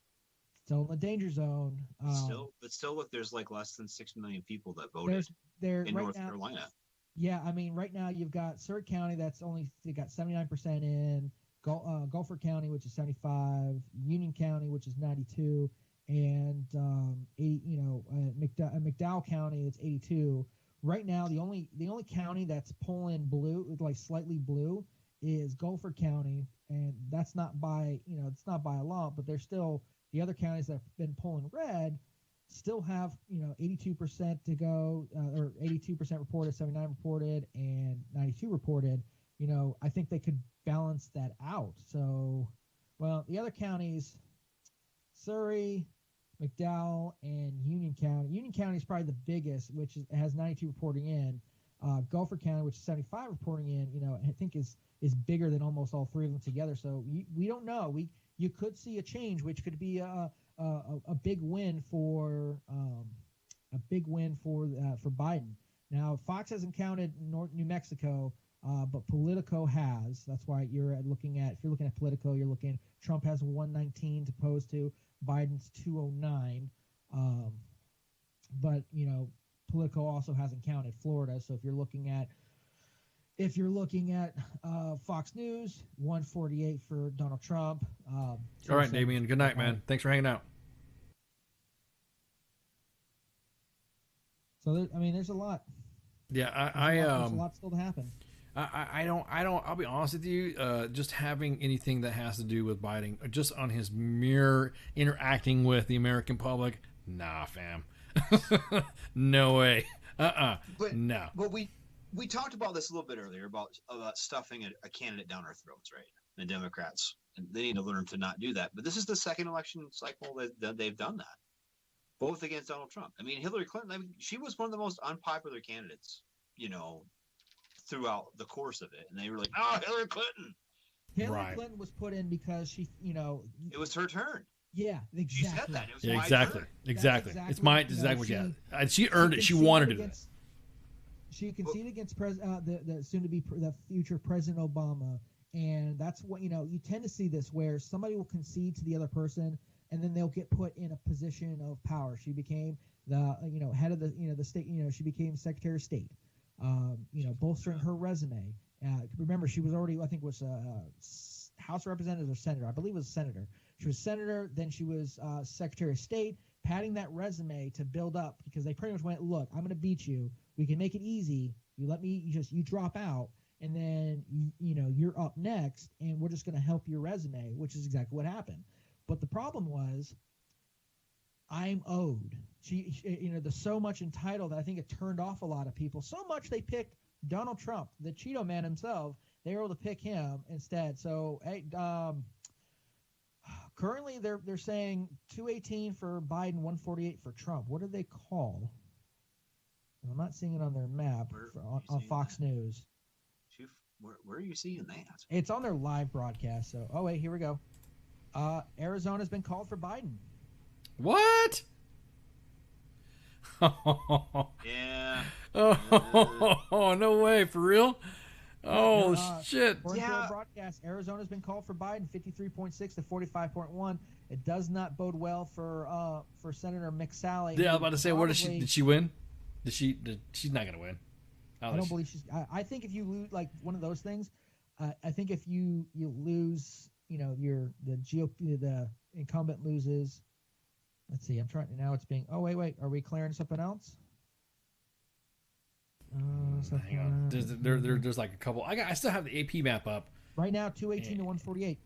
still in the danger zone. Still, look, there's like less than 6 million people that voted in right North now, Carolina. Yeah, I mean, right now you've got Surrey County they got 79% in, Gulfport County, which is 75, Union County, which is 92, and McDowell County, it's 82. Right now, the only county that's pulling blue, like slightly blue, is Gulfport County, and that's not by it's not by a lot, but there's still the other counties that have been pulling red still have 82% to go, or 82% reported, 79 reported, and 92 reported. I think they could balance that out. So, well, the other counties, Surrey, McDowell, and Union County. Union County is probably the biggest, which has 92 reporting in. Gulfport County, which is 75 reporting in, I think is bigger than almost all three of them together. So we don't know. You could see a change, which could be a big win for Biden. Now, Fox hasn't counted New Mexico, but Politico has. That's why if you're looking at Politico, Trump has 119 to opposed to Biden's 209. But Politico also hasn't counted Florida. So if you're looking at Fox News, 148 for Donald Trump. All right, Damien. Good night, man. Thanks for hanging out. So there's a lot. Yeah, there's a lot still to happen. I'll be honest with you, just having anything that has to do with Biden, just on his mere interacting with the American public, nah, fam. No way. No. But we talked about this a little bit earlier about stuffing a candidate down our throats, right? The Democrats, and they need to learn to not do that. But this is the second election cycle that they've done that, both against Donald Trump. I mean, Hillary Clinton, she was one of the most unpopular candidates, throughout the course of it. And they were like, oh, Hillary Clinton. Hillary Clinton was put in because she, it was her turn. Yeah, exactly. She said that. It was yeah, my exactly. turn. Exactly. It's exactly. She earned it. She wanted to do that. She conceded against the soon-to-be the future President Obama, and that's what you tend to see this where somebody will concede to the other person, and then they'll get put in a position of power. She became the head of the state. She became Secretary of State. Bolstering her resume. Remember, she was already, I think, was House Representative or Senator. I believe it was Senator. She was Senator, then she was Secretary of State, padding that resume to build up because they pretty much went, look, I'm going to beat you. We can make it easy. You drop out, and then you're up next, and we're just going to help your resume, which is exactly what happened. But the problem was, I'm owed. She there's so much entitled that I think it turned off a lot of people. So much they picked Donald Trump, the Cheeto man himself. They were able to pick him instead. So, hey, currently they're saying 218 for Biden, 148 for Trump. What do they call? I'm not seeing it on their map on Fox News. Where are you seeing that? It's on their live broadcast. So, oh wait, here we go. Arizona's been called for Biden. What? Yeah. Oh, no way. For real? Oh, shit. Yeah. Broadcast, Arizona's been called for Biden, 53.6 to 45.1. It does not bode well for Senator McSally. Yeah, I was about to say, what did she win? She's not going to win. I don't believe she's. I think if you lose like one of those things, I think if you lose, the incumbent loses. Let's see. I'm trying now. It's being. Oh wait. Are we clearing something else? Hang on. There's like a couple. I still have the AP map up. Right now, 218 to 148.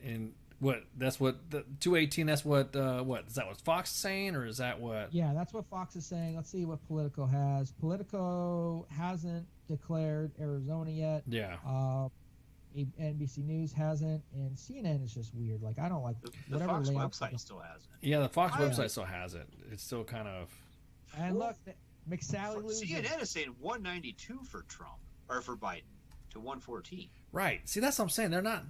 And what? That's what the 218. That's what. What is that? What Fox is saying, or is that what? Yeah, that's what Fox is saying. Let's see what Politico has. Politico hasn't declared Arizona yet. Yeah. NBC News hasn't, and CNN is just weird. Like I don't like the Fox website still has it. Yeah, the Fox website still has it. It's still kind of. And look, McSally loses. CNN is saying 192 for Trump or for Biden to 114. Right. See, that's what I'm saying. They're not.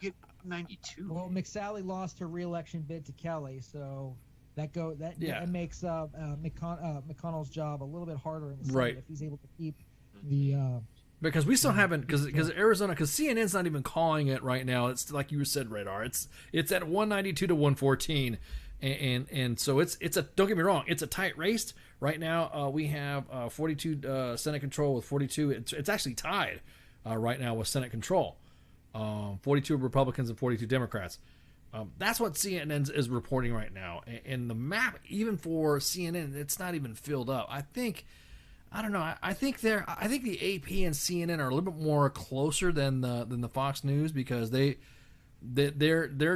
Get 92. Well, McSally lost her re-election bid to Kelly, so that makes McConnell's job a little bit harder in the Senate if he's able to keep the Because we still haven't, because Arizona, because CNN's not even calling it right now. It's like you said, Radar. It's at 192 to 114, and so it's a, don't get me wrong, it's a tight race right now. We have 42 Senate control with 42. It's actually tied right now with Senate control. 42 Republicans and 42 Democrats. That's what CNN is reporting right now, and the map, even for CNN, it's not even filled up. I don't know. I think the AP and CNN are a little bit more closer than the Fox News, because they're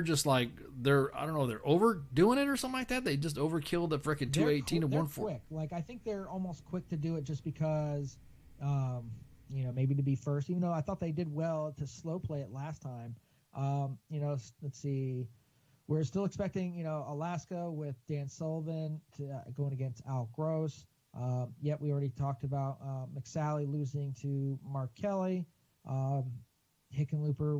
just like, I don't know, they're overdoing it or something like that. They just overkilled the frickin' 218 to 140. Quick. Like, I think they're almost quick to do it just because, maybe to be first. Even though I thought they did well to slow play it last time. Let's see. We're still expecting, Alaska with Dan Sullivan going against Al Gross. We already talked about McSally losing to Mark Kelly, Hickenlooper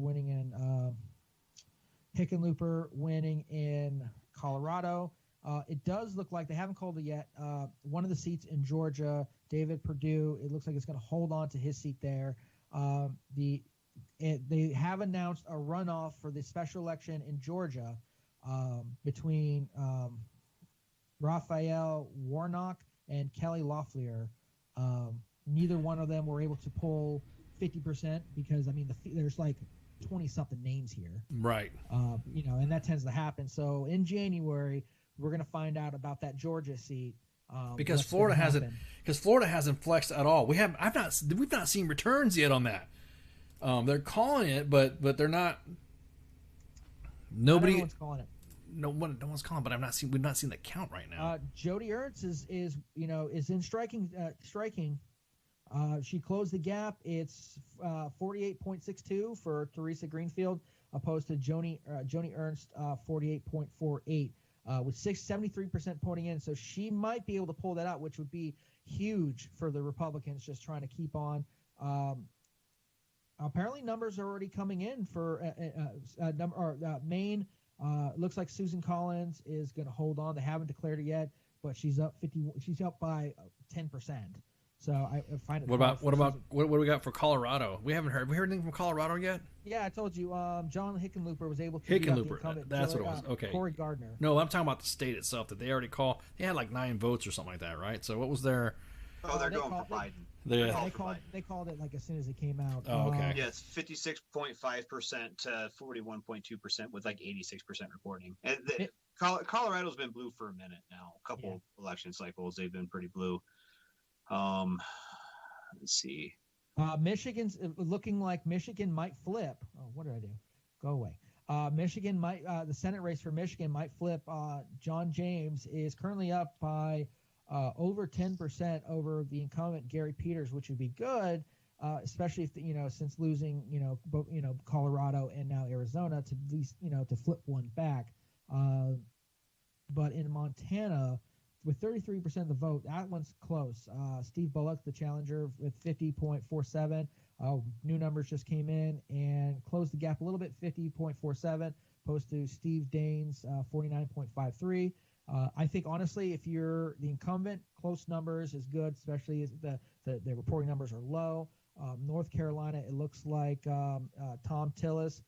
winning in Colorado. It does look like they haven't called it yet. One of the seats in Georgia, David Perdue, it looks like it's going to hold on to his seat there. They have announced a runoff for the special election in Georgia between Raphael Warnock and Kelly Loeffler. Neither one of them were able to pull 50% because, there's like 20-something names here. Right. And that tends to happen. So in January, we're going to find out about that Georgia seat. Because Florida hasn't flexed at all. We've not seen returns yet on that. They're calling it, but they're not. Everyone's calling it. No one's calling, but we've not seen the count right now. Jody Ernst is in striking. She closed the gap. It's 48.62 for Teresa Greenfield, opposed to Joni Ernst 48.48 with 73% voting in. So she might be able to pull that out, which would be huge for the Republicans just trying to keep on. Apparently, numbers are already coming in for Maine. Looks like Susan Collins is going to hold on. They haven't declared it yet, but she's up 50. She's up by 10%. So I find it. What do we got for Colorado? We haven't heard. Have we heard anything from Colorado yet? Yeah, I told you. John Hickenlooper was able to. Hickenlooper. That's what it was. Okay. Corey Gardner. No, I'm talking about the state itself. That they already call. They had like 9 votes or something like that, right? So what was their? They're going for Biden. They called it like as soon as it came out. Oh, okay. Yeah, it's 56.5% to 41.2% with like 86% reporting. And Colorado's been blue for a minute now. A couple election cycles, they've been pretty blue. Let's see. Michigan's looking like Michigan might flip. Oh, what did I do? Go away. Michigan might. The Senate race for Michigan might flip. John James is currently up by over 10% over the incumbent Gary Peters, which would be good, especially if since losing both Colorado and now Arizona to at least to flip one back. But in Montana, with 33% of the vote, that one's close. Steve Bullock, the challenger, with 50.47. New numbers just came in and closed the gap a little bit, 50.47, opposed to Steve Daines, 49.53. I think, honestly, if you're the incumbent, close numbers is good, especially as the reporting numbers are low. North Carolina, it looks like Tom Tillis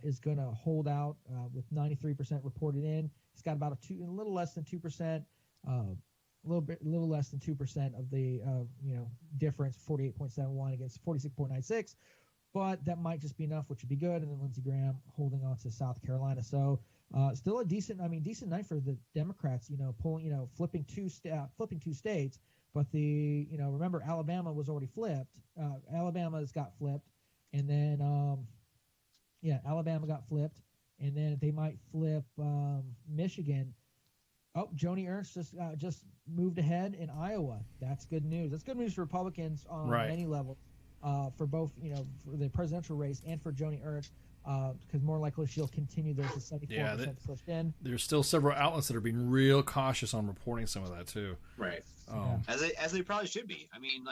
is going to hold out with 93% reported in. He's got about a little less than 2%, a little less than 2% of the difference, 48.71 against 46.96. But that might just be enough, which would be good. And then Lindsey Graham holding on to South Carolina. So still a decent night for the Democrats. Pulling, flipping two states. But remember, Alabama was already flipped. Alabama's got flipped, and then Alabama got flipped, and then they might flip Michigan. Oh, Joni Ernst just moved ahead in Iowa. That's good news. That's good news for Republicans on many levels. For both, for the presidential race and for Joni Ernst, because more likely she'll continue those 74% pushed in. There's still several outlets that are being real cautious on reporting some of that too. Right. As they probably should be. I mean,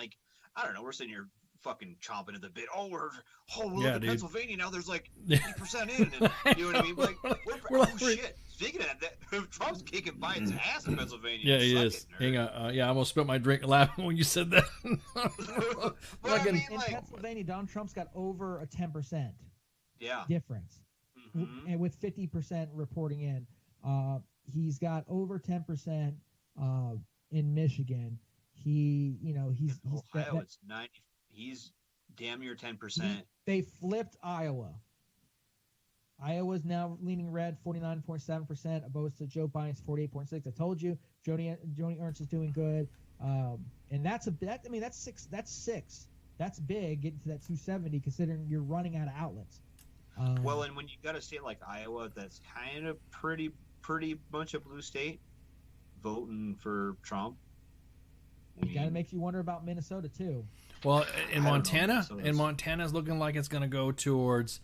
I don't know. We're sitting here fucking chomping at the bit. Oh, we're Yeah, in dude. Pennsylvania now. There's like 50% in, and you know what I mean? Like, shit. Speaking of that, Trump's kicking Biden's ass in Pennsylvania. Yeah, he is. Hang on. Yeah, I almost spilled my drink laughing when you said that. In Pennsylvania, Donald Trump's got over a 10% difference, and with 50% reporting in. He's got over 10% in Michigan. He's Ohio, it's 90. He's damn near 10%. They flipped Iowa. Iowa's now leaning red, 49.7%, opposed to Joe Biden's 48.6%. I told you, Joni Ernst is doing good, and that's six. That's big, getting to that 270, considering you're running out of outlets. Well, and when you got a state like Iowa, that's kind of pretty much a blue state, voting for Trump. It kind of makes you wonder about Minnesota too. Well, in Montana's looking like it's going to go towards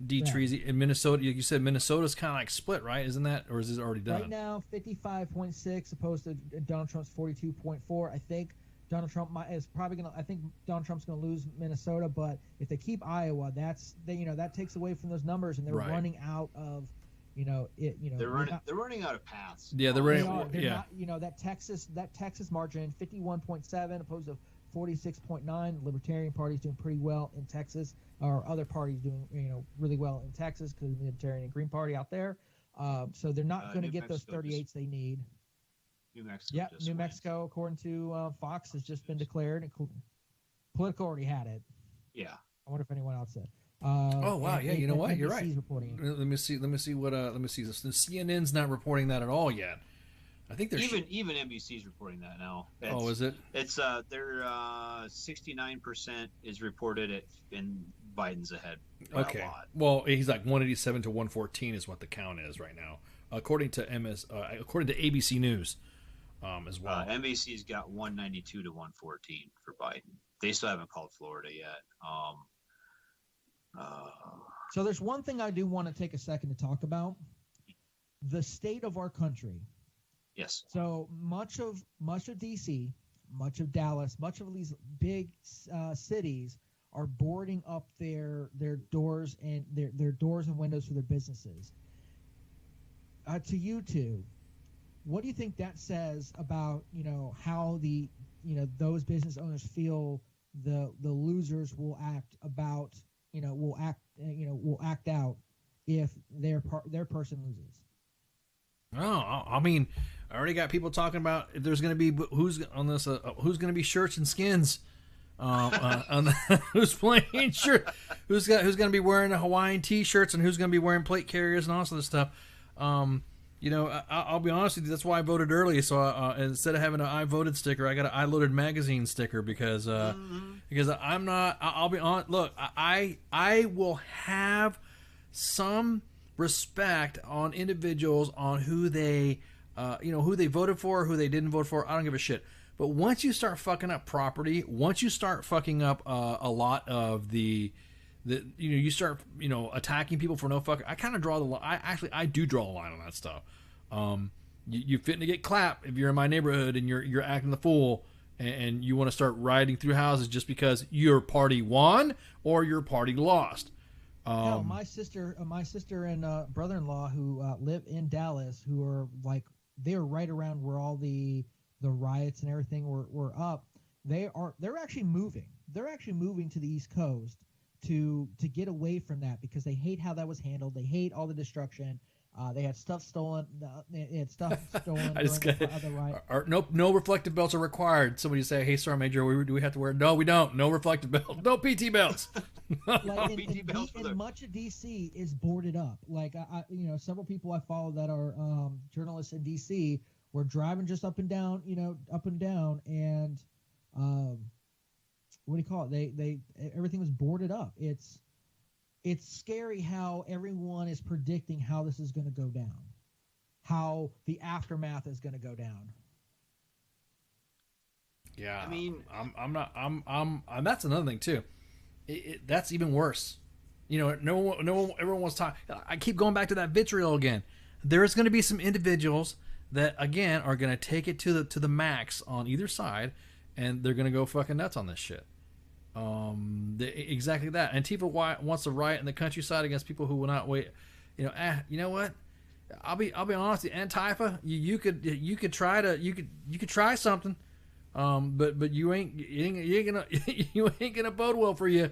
D-Trees. In Minnesota, you said Minnesota's kind of like split, right? Isn't that, or is this already done? Right now, 55.6 opposed to Donald Trump's 42.4. I think Donald Trump is probably going to. I think Donald Trump's going to lose Minnesota, but if they keep Iowa, that takes away from those numbers, and they're running out of. They're running out of paths. Yeah, they're running. They're not, that Texas margin 51.7 opposed to 46.9. Libertarian Party's doing pretty well in Texas, or other parties doing really well in Texas because of the Libertarian and Green Party out there. So they're not going to get those 38s they need. New Mexico. Yeah, New Mexico, according to Fox, has just been declared. Politico already had it. Yeah. I wonder if anyone else did. Oh wow! Yeah, you know what? You're right. Reporting it. Let me see what. Let me see this. The CNN's not reporting that at all yet. I think they're even NBC's reporting that now. Is it? It's their 69% is reported in Biden's ahead. Okay. A lot. Well, he's like 187 to 114 is what the count is right now, according to according to ABC News, as well. NBC's got 192 to 114 for Biden. They still haven't called Florida yet. So there's one thing I do want to take a second to talk about: the state of our country. Yes. So much of DC, much of Dallas, much of these big cities are boarding up their doors and their doors and windows for their businesses. To you two, what do you think that says about how the those business owners feel the losers will act about will act out if their person loses? Oh, I mean, I already got people talking about if there's going to be who's going to be shirts and skins, who's playing shirt, who's going to be wearing the Hawaiian T-shirts, and who's going to be wearing plate carriers and all this stuff. I'll be honest with you. That's why I voted early. So instead of having an I voted sticker, I got an I loaded magazine sticker because I'm not. I'll be honest. Look, I will have some respect on individuals on who they voted for, who they didn't vote for. I don't give a shit. But once you start fucking up property, once you start fucking up a lot of you start attacking people for no fuck. I kind of draw the line. I do draw a line on that stuff. You fitting to get clapped if you're in my neighborhood and you're acting the fool and you want to start riding through houses just because your party won or your party lost. No, my sister and brother-in-law who live in Dallas, who are they're right around where all the riots and everything were up. They're actually moving. They're actually moving to the East Coast to get away from that because they hate how that was handled. They hate all the destruction. They had stuff stolen. They had stuff stolen. No reflective belts are required. Somebody say, "Hey, Sergeant Major, do we have to wear?" No, we don't. No reflective belts. No PT belts. Much of DC is boarded up. Several people I follow that are journalists in DC were driving just up and down, and what do you call it? They everything was boarded up. It's scary how everyone is predicting how this is going to go down, how the aftermath is going to go down. Yeah, I mean, I'm that's another thing too. That's even worse. Everyone wants to talk. I keep going back to that vitriol again. There is going to be some individuals that again are going to take it to the max on either side, and they're going to go fucking nuts on this shit. Exactly that. Antifa wants to riot in the countryside against people who will not wait. You know what? I'll be honest. The Antifa, you could try something, but you ain't gonna bode well for you.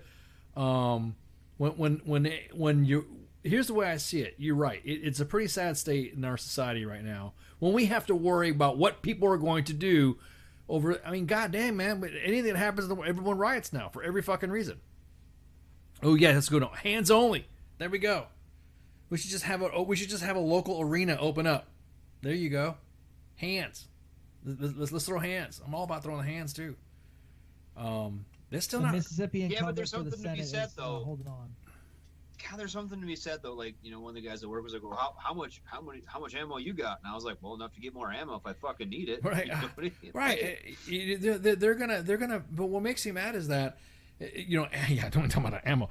When you here's the way I see it. You're right. It's a pretty sad state in our society right now when we have to worry about what people are going to do over. I mean, goddamn, man. But anything that happens, everyone riots now for every fucking reason. Oh yeah, let's go. Hands only. There we go. We should just have a local arena open up. There you go. Hands. Let's throw hands. I'm all about throwing the hands too. They're still not Mississippi incumbent but there's for the something to be Senate said is, though. holding on. God, there's something to be said though. Like, one of the guys at work was like, "Well, how much ammo you got?" And I was like, "Well, enough to get more ammo if I fucking need it." Right, right. They're gonna. But what makes me mad is that, yeah, don't talk about ammo.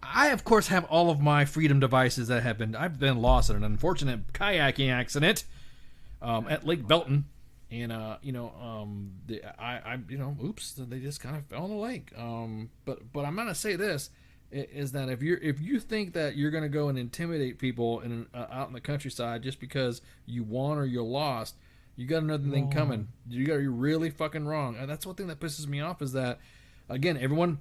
I of course have all of my freedom devices that I've been lost in an unfortunate kayaking accident at Lake Belton, and oops, they just kind of fell in the lake. But I'm gonna say this. Is that if you think that you're going to go and intimidate people out in the countryside just because you won or you're lost, you got another thing coming. You're really fucking wrong. And that's one thing that pisses me off is that, again, everyone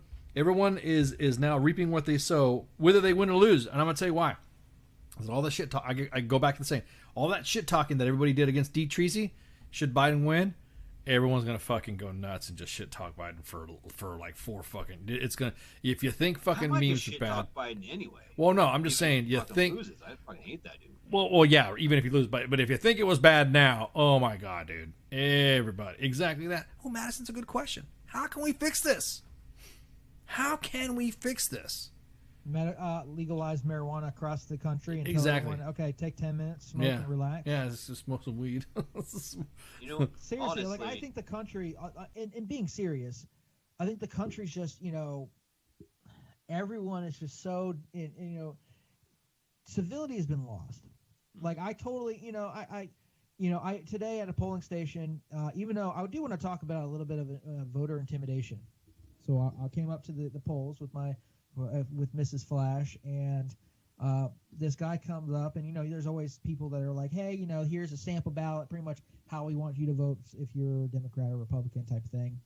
is now reaping what they sow, whether they win or lose. And I'm going to tell you why. All the shit talk. I go back to the saying, all that shit talking that everybody did against D. Treacy, should Biden win, everyone's gonna fucking go nuts and just shit talk Biden for like 4 fucking. It's gonna, if you think fucking memes are bad. Talk Biden anyway. Well, no, I'm just saying you think. Loses. I fucking hate that dude. Well, yeah. Even if you lose, but if you think it was bad now, oh my god, dude, everybody, exactly that. Oh, Madison's a good question. How can we fix this? How can we fix this? Legalize marijuana across the country. And exactly. Okay, take 10 minutes, smoke and relax. Yeah, just smoke some weed. Seriously, honestly, like I think the country, and being serious, I think the country's just, everyone is just so, civility has been lost. Like I totally, I today at a polling station, even though I do want to talk about a little bit of voter intimidation. So I came up to the polls with Mrs. Flash, and this guy comes up, and there's always people that are like, hey, here's a sample ballot, pretty much how we want you to vote if you're a Democrat or Republican type thing.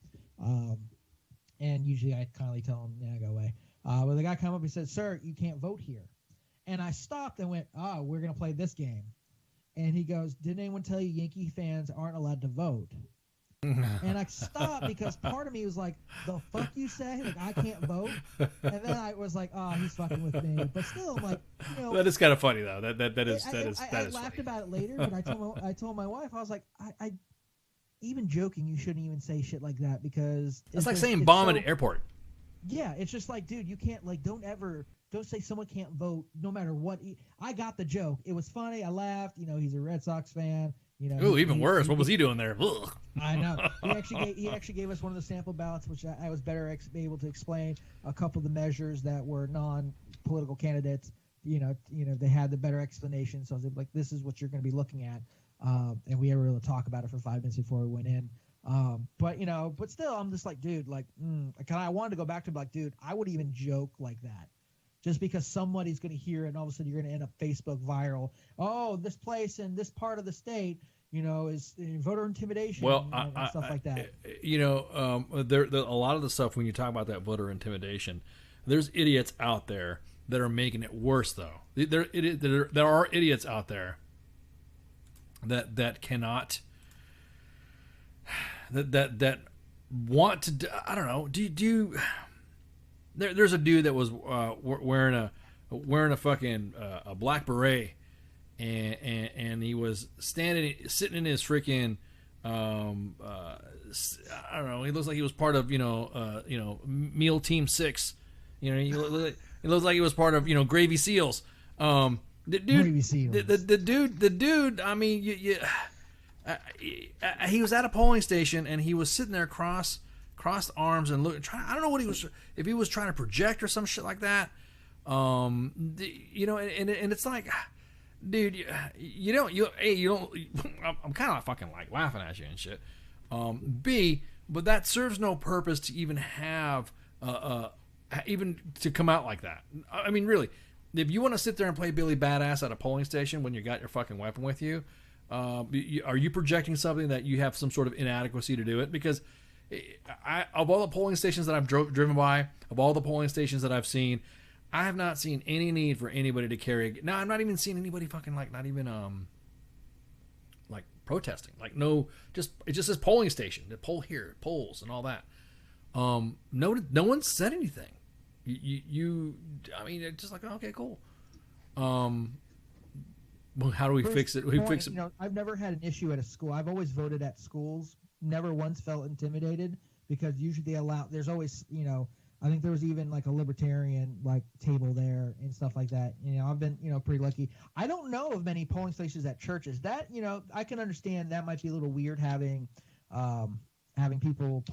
And usually I kindly tell him, yeah, go away. But the guy come up and said, sir, you can't vote here. And I stopped and went, we're going to play this game. And he goes, didn't anyone tell you Yankee fans aren't allowed to vote? And I stopped because part of me was like, the fuck you say? Like, I can't vote? And then I was like, he's fucking with me. But still, I'm like, That is kind of funny, though. That is I laughed funny. about it later, but I told my wife, I was like, I even joking, you shouldn't even say shit like that because... It's like saying bomb in an airport. Yeah, it's just like, dude, you can't, don't say someone can't vote no matter what. I got the joke. It was funny. I laughed. He's a Red Sox fan. Ooh, even worse. What was he doing there? Ugh. I know. He actually gave us one of the sample ballots, which I was better able to explain a couple of the measures that were non-political candidates. They had the better explanation. So I was like, this is what you're going to be looking at. And we were able to talk about it for 5 minutes before we went in. But still, I'm just like, dude, I wanted to go back to like, dude, I would even joke like that. Just because somebody's going to hear it and all of a sudden you're going to end up Facebook viral. Oh, this place in this part of the state, is voter intimidation and stuff like that. There a lot of the stuff when you talk about that voter intimidation, there's idiots out there that are making it worse, though. There are idiots out there that cannot, that want to, I don't know, do you... There's a dude that was wearing a fucking a black beret, and he was sitting in his freaking I don't know. He looks like he was part of Meal Team 6. He looks like he was part of Gravy Seals. The dude, Gravy Seals. The dude. I mean, he was at a polling station and he was sitting there crossed arms and looking. I don't know what he was. If he was trying to project or some shit like that. And it's like, dude, you don't. I'm kind of fucking like laughing at you and shit. But that serves no purpose to even have even to come out like that. I mean, really, if you want to sit there and play Billy Badass at a polling station when you got your fucking weapon with you, are you projecting something that you have some sort of inadequacy to do it? Because of all the polling stations that I've driven by, of all the polling stations that I've seen, I have not seen any need for anybody to carry. No, I'm not even seeing anybody fucking like, not even like protesting. Like no, it just says polling station. The poll here, polls and all that. No one said anything. I mean, it's just like, okay, cool. Well, how do we fix it? We fix it. You know, I've never had an issue at a school. I've always voted at schools. Never once felt intimidated because usually they allow. There's always, you know, I think there was even like a libertarian like table there and stuff like that. You know, I've been, you know, pretty lucky. I don't know of many polling stations at churches. That, you know, I can understand that might be a little weird having people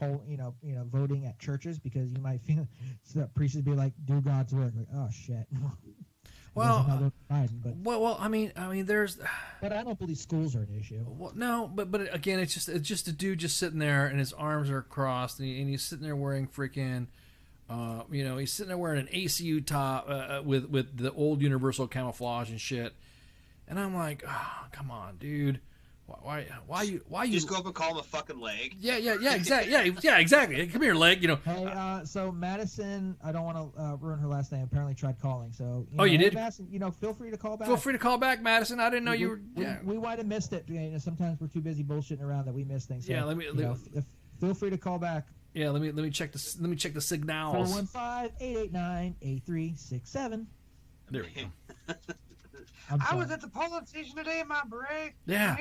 voting at churches because you might feel so priests would be like, do God's work. Like, oh shit. Well, I mean, there's. But I don't believe schools are an issue. Well, no, but again, it's just a dude just sitting there and his arms are crossed and he's sitting there wearing freaking, he's sitting there wearing an ACU top with the old universal camouflage and shit, and I'm like, oh, come on, dude. Why you just go up and call him a fucking leg? Yeah, exactly. Come here, leg. You know. Hey, so Madison, I don't want to ruin her last name. Apparently tried calling. So you did. Madison, feel free to call back. Feel free to call back, Madison. I didn't know you were. Yeah. We might have missed it. You know, sometimes we're too busy bullshitting around that we miss things. So, yeah, feel free to call back. Yeah, let me check the signals. 415-889-8367. There we go. I was at the polling station today in my beret. Yeah.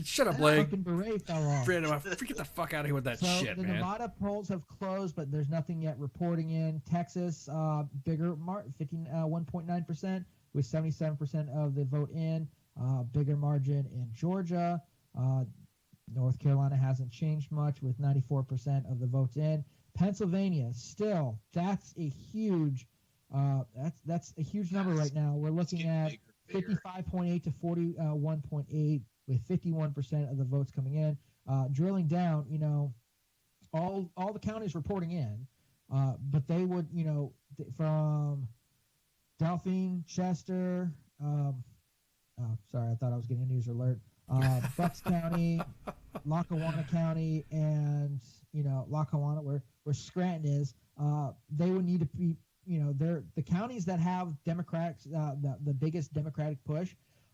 Shut up, leg. Fucking beret fell off. Get the fuck out of here with that shit, the man. The Nevada polls have closed, but there's nothing yet reporting in. Texas, bigger 1.9% with 77% of the vote in. Bigger margin in Georgia. North Carolina hasn't changed much with 94% of the votes in. Pennsylvania, still, that's a huge that's a huge number right now. We're looking at 55.8 to 41.8 with 51% of the votes coming in. Drilling down, all the counties reporting in, but they would, from Delphine, Chester, sorry, I thought I was getting a news alert. Bucks County, Lackawanna County, and Lackawanna, where Scranton is, they would need to be. They're the counties that have Democrats, the biggest Democratic push,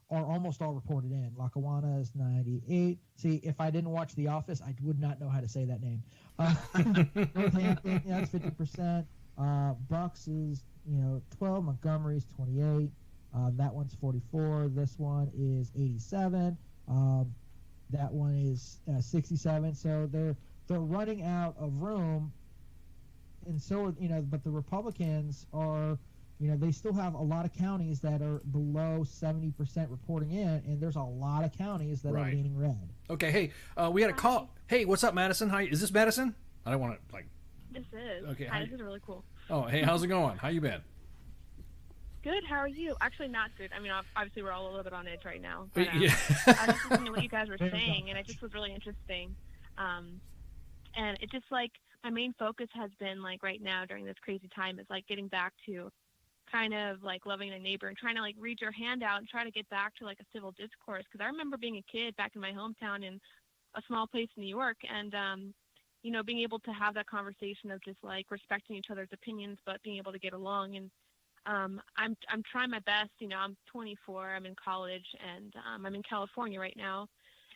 are almost all reported in. Lackawanna is 98. See, if I didn't watch The Office, I would not know how to say that name. Northampton, that's 50%. Bucks is 12. Montgomery's 28. That one's 44. This one is 87. That one is 67. So they're running out of room. And so, but the Republicans are, they still have a lot of counties that are below 70% reporting in, and there's a lot of counties that are leaning red. Okay, hey, we had a call. Hey, what's up, Madison? Hi, is this Madison? I don't want to, This is. Okay. Hi, this is really cool. Oh, hey, how's it going? How you been? Good, how are you? Actually, not good. I mean, obviously, we're all a little bit on edge right now. But, Yeah. I was listening to what you guys were saying, and it just was really interesting. And it's just my main focus has been right now during this crazy time is getting back to kind of loving a neighbor and trying to read your hand out and try to get back to a civil discourse. Because I remember being a kid back in my hometown in a small place in New York and, being able to have that conversation of just respecting each other's opinions, but being able to get along. And I'm trying my best. I'm 24, I'm in college, and I'm in California right now.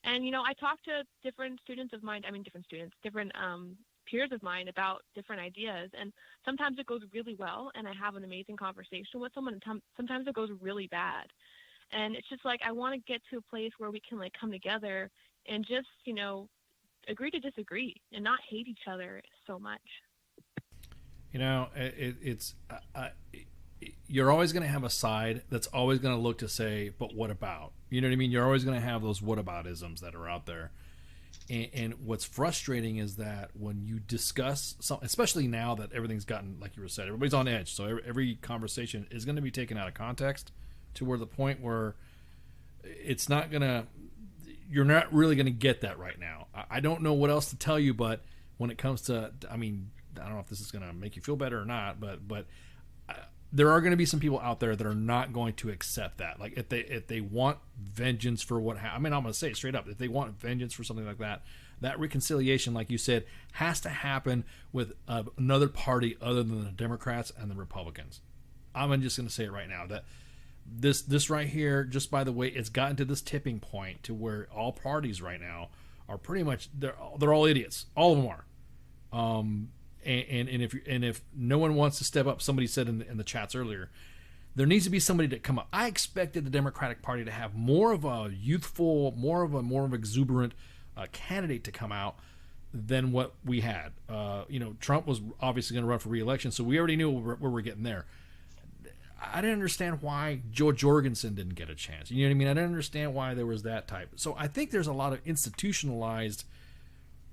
And, I talk to different students of mine, different peers of mine about different ideas. And sometimes it goes really well, and I have an amazing conversation with someone, and sometimes it goes really bad. And it's just I want to get to a place where we can come together and just, agree to disagree and not hate each other so much. You're always going to have a side that's always going to look to say, but what about? You know what I mean? You're always going to have those whataboutisms that are out there. And what's frustrating is that when you discuss something, especially now that everything's gotten, like you were said, everybody's on edge. So every conversation is going to be taken out of context to where the point where it's not going to, you're not really going to get that right now. I don't know what else to tell you, but when it comes to, I don't know if this is going to make you feel better or not, but there are going to be some people out there that are not going to accept that. Like if they want vengeance for what happened, I mean, I'm going to say it straight up. If they want vengeance for something like that, that reconciliation, like you said, has to happen with another party other than the Democrats and the Republicans. I'm just going to say it right now that this right here, just by the way, it's gotten to this tipping point to where all parties right now are pretty much they're all idiots. All of them are. And if no one wants to step up, somebody said in the chats earlier, there needs to be somebody to come up. I expected the Democratic Party to have more of a youthful, more of an exuberant candidate to come out than what we had. Trump was obviously going to run for re-election, so we already knew where we're getting there. I didn't understand why Joe Jorgensen didn't get a chance. You know what I mean? I didn't understand why there was that type. So I think there's a lot of institutionalized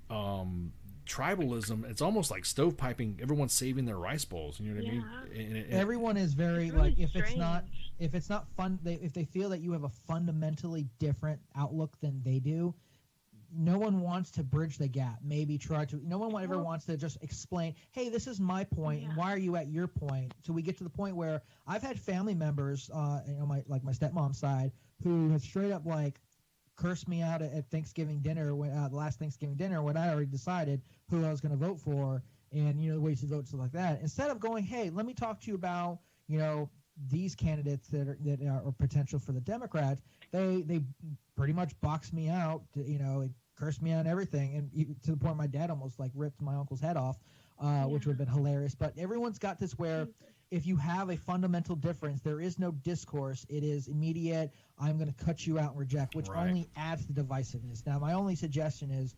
tribalism. It's almost like stovepiping. Everyone's saving their rice bowls. You know what I mean? Everyone is very really like if strange. it's not fun. If they feel that you have a fundamentally different outlook than they do, no one wants to bridge the gap. Maybe try to. No one ever wants to just explain, hey, this is my point, and why are you at your point? So we get to the point where I've had family members, my stepmom's side, who have straight up like cursed me out at Thanksgiving dinner, the last Thanksgiving dinner, when I already decided who I was going to vote for, and the ways to vote, stuff like that. Instead of going, hey, let me talk to you about these candidates that are potential for the Democrats, they pretty much boxed me out. It cursed me out and everything, and to the point my dad almost like ripped my uncle's head off, which would have been hilarious. But everyone's got this where if you have a fundamental difference, there is no discourse. It is immediate. I'm going to cut you out and reject, which only adds to divisiveness. Now, my only suggestion is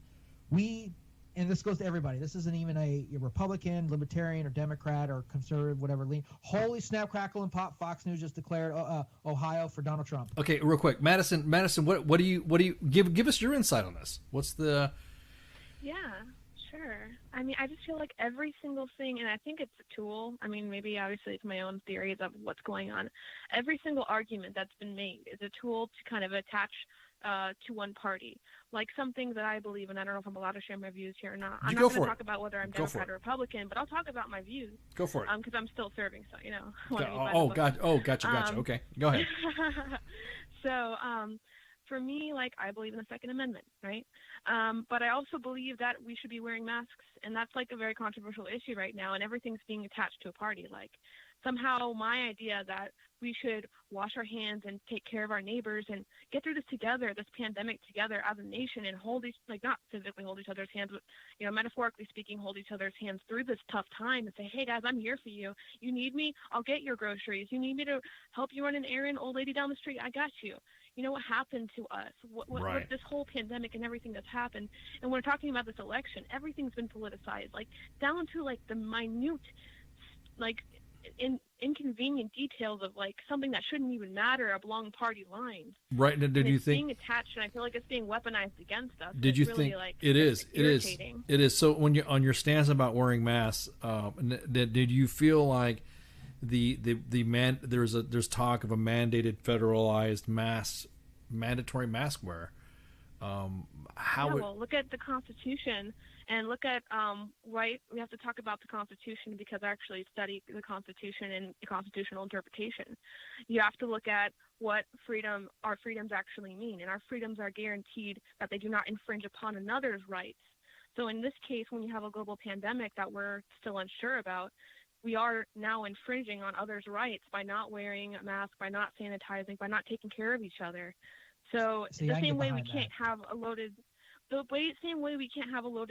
and this goes to everybody. This isn't even a Republican, Libertarian, or Democrat, or conservative, whatever. Holy snap, crackle, and pop! Fox News just declared Ohio for Donald Trump. Okay, real quick, Madison, what do you give us your insight on this? What's the? Yeah, sure. I mean, I just feel like every single thing, and I think it's a tool. I mean, maybe obviously it's my own theories of what's going on. Every single argument that's been made is a tool to kind of attach to one party. Like some things that I believe, and I don't know if I'm allowed to share my views here or not. I'm not going to talk about whether I'm Democrat or Republican, but I'll talk about my views. Go for it. Because I'm still serving, so Gotcha. Okay, go ahead. So, for me, like, I believe in the Second Amendment, right? But I also believe that we should be wearing masks, and that's like a very controversial issue right now, and everything's being attached to a party. Like, somehow my idea that we should wash our hands and take care of our neighbors and get through this together, this pandemic together as a nation, and not physically hold each other's hands, but, metaphorically speaking, hold each other's hands through this tough time and say, hey guys, I'm here for you. You need me? I'll get your groceries. You need me to help you run an errand, old lady down the street? I got you. You know what happened to us? What this whole pandemic and everything that's happened, and we're talking about this election, everything's been politicized, like down to like the minute, like inconvenient details of like something that shouldn't even matter along party lines. Right. Did you think being attached, and I feel like it's being weaponized against us? Did you really, think like, it is? Irritating. It is. So when you on your stance about wearing masks, did you feel like there's talk of a mandated federalized mandatory mask wear? Look at the Constitution and look at we have to talk about the Constitution because I actually study the Constitution and constitutional interpretation. You have to look at what our freedoms actually mean, and our freedoms are guaranteed that they do not infringe upon another's rights. So in this case, when you have a global pandemic that we're still unsure about, we are now infringing on others' rights by not wearing a mask, by not sanitizing, by not taking care of each other. So the same way we can't have a loaded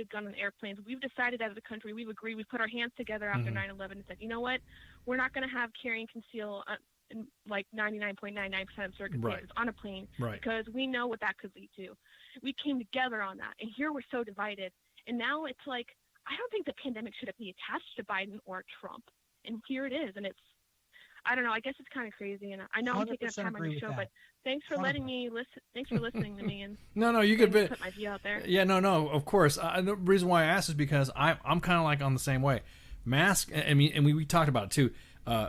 gun on airplanes. We've decided as a country, we've agreed, we put our hands together after 9/11 and said, you know what, we're not going to have carry and conceal in like 99.99% of circumstances on a plane because we know what that could lead to. We came together on that, and here we're so divided. And now it's like, I don't think the pandemic should be attached to Biden or Trump. And here it is, and I don't know. I guess it's kind of crazy, and I know I'm taking up time on your show, but thanks for letting me listen. Thanks for listening to me. And no, you could put my view out there. Yeah, no, of course. The reason why I asked is because I'm kind of like on the same way. Mask. I mean, and we talked about it too.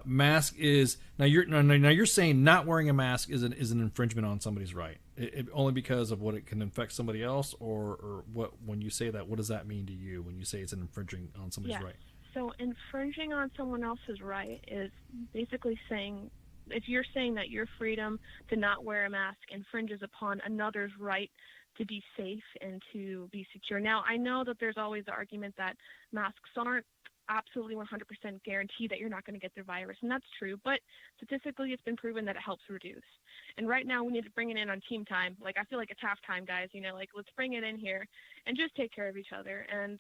Mask is now you're saying not wearing a mask is an infringement on somebody's right, only because of what it can infect somebody else, or what? When you say that, what does that mean to you when you say it's an infringing on somebody's right? So infringing on someone else's right is basically saying, if you're saying that your freedom to not wear a mask infringes upon another's right to be safe and to be secure. Now, I know that there's always the argument that masks aren't absolutely 100% guarantee that you're not going to get the virus, and that's true, but statistically it's been proven that it helps reduce. And right now we need to bring it in on team time. Like, I feel like it's halftime, guys, like, let's bring it in here and just take care of each other. And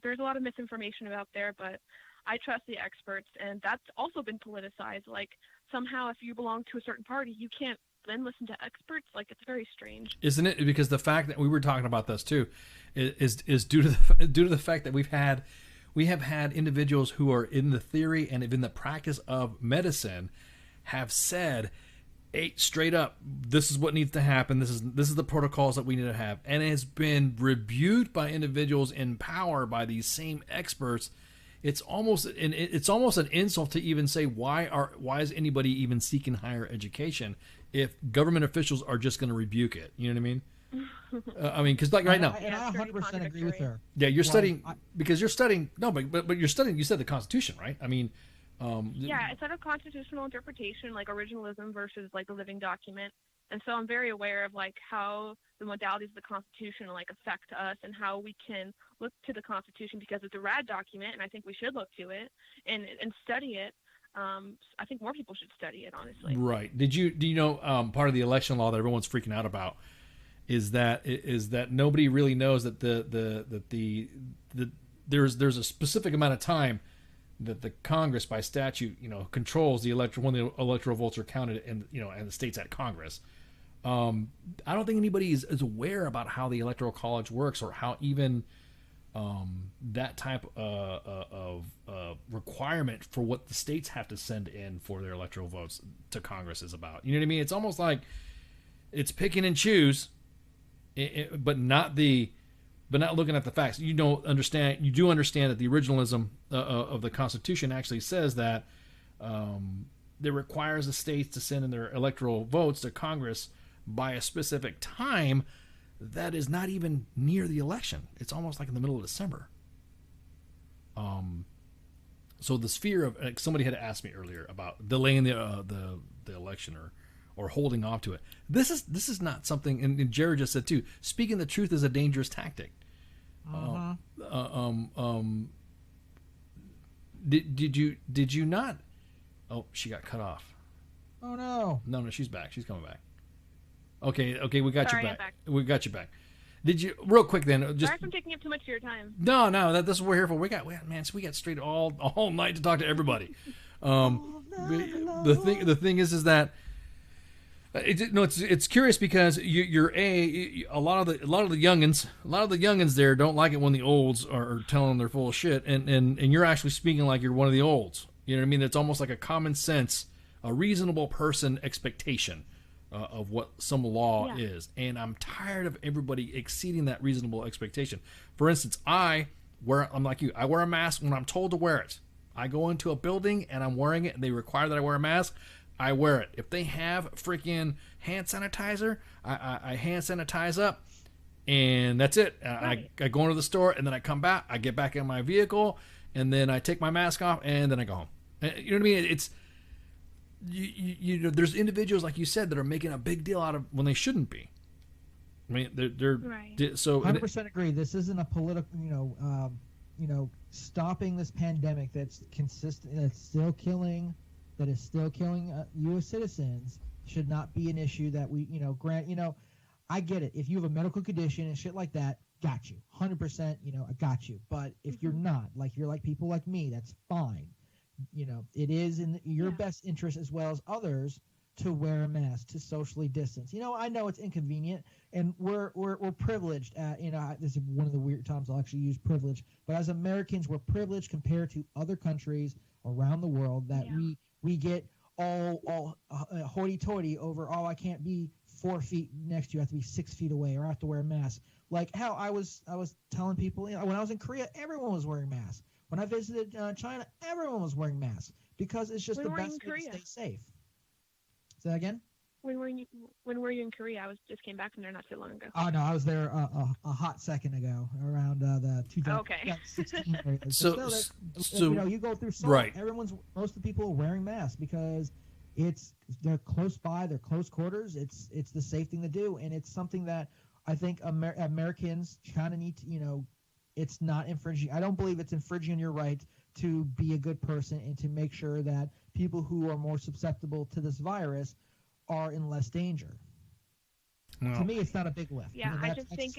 there's a lot of misinformation out there, but I trust the experts, and that's also been politicized. Like, somehow if you belong to a certain party, you can't then listen to experts. Like, it's very strange, isn't it? Because the fact that we were talking about this too is due to the fact that we have had individuals who are in the theory and in the practice of medicine have said, hey, straight up, this is what needs to happen. This is the protocols that we need to have, and it has been rebuked by individuals in power by these same experts. It's almost an insult to even say why is anybody even seeking higher education if government officials are just going to rebuke it. You know what I mean? I mean, because like right now, and I 100% agree with her. Yeah, you're studying because you're studying. No, but you're studying. You said the Constitution, right? I mean, yeah, it's a constitutional interpretation, like originalism versus like the living document. And so I'm very aware of like how the modalities of the Constitution like affect us and how we can look to the Constitution because it's a rad document, and I think we should look to it and study it. I think more people should study it, honestly. Right. Do you know part of the election law that everyone's freaking out about is that nobody really knows that there's a specific amount of time that the Congress by statute controls the when the electoral votes are counted and the states at Congress. I don't think anybody is aware about how the Electoral College works or how even that type of requirement for what the states have to send in for their electoral votes to Congress is about. You know what I mean? It's almost like it's picking and choose, but not looking at the facts. You do understand that the originalism of the Constitution actually says that it requires the states to send in their electoral votes to Congress by a specific time that is not even near the election. It's almost like in the middle of December. So the sphere of somebody had asked me earlier about delaying the election or holding off to it. This is not something, and Jared just said too, speaking the truth is a dangerous tactic. Did you not? Oh, she got cut off. Oh no. No, she's back. She's coming back. Okay, we got Sorry, you I'm back. back. We got you back. Did you real quick then? Just Sorry if I'm taking up too much of your time. no, this is what we're here for. We got straight all night to talk to everybody. The thing is that it's curious because you're a lot of the youngins there don't like it when the olds are telling them they're full of shit, and you're actually speaking like you're one of the olds. You know what I mean? It's almost like a common sense, a reasonable person expectation of what some law is, and I'm tired of everybody exceeding that reasonable expectation. For instance, I'm like you. I wear a mask when I'm told to wear it. I go into a building and I'm wearing it, and they require that I wear a mask. I wear it. If they have freaking hand sanitizer, I hand sanitize up, and that's it. Right. I go into the store, and then I come back. I get back in my vehicle, and then I take my mask off, and then I go home. You know what I mean? It's you know, there's individuals like you said that are making a big deal out of when they shouldn't be. I mean, they're right. So 100% agree. This isn't a political, stopping this pandemic that's consistent, that is still killing U.S. citizens should not be an issue that we, grant. I get it. If you have a medical condition and shit like that, got you. 100%, I got you. But if you're not, like you're like people like me, that's fine. It is in your best interest as well as others to wear a mask, to socially distance. I know it's inconvenient, and we're privileged. This is one of the weird times I'll actually use privilege. But as Americans, we're privileged compared to other countries around the world that we get all hoity-toity over. Oh, I can't be 4 feet next to you. I have to be 6 feet away, or I have to wear a mask. Like how I was telling people when I was in Korea, everyone was wearing masks. When I visited China, everyone was wearing masks because it's just the best way to stay safe. Say that again? When were you in Korea? I just came back from there not too long ago. Oh no, I was there a hot second ago, around the 2016 area. So you know, you go through Seoul, right. Most of the people are wearing masks because they're close by, they're close quarters. It's the safe thing to do, and it's something that I think Americans kind of need to, you know, it's not infringing. I don't believe it's infringing on your right to be a good person and to make sure that people who are more susceptible to this virus are in less danger. Well, to me, it's not a big lift. Yeah, I mean, I just think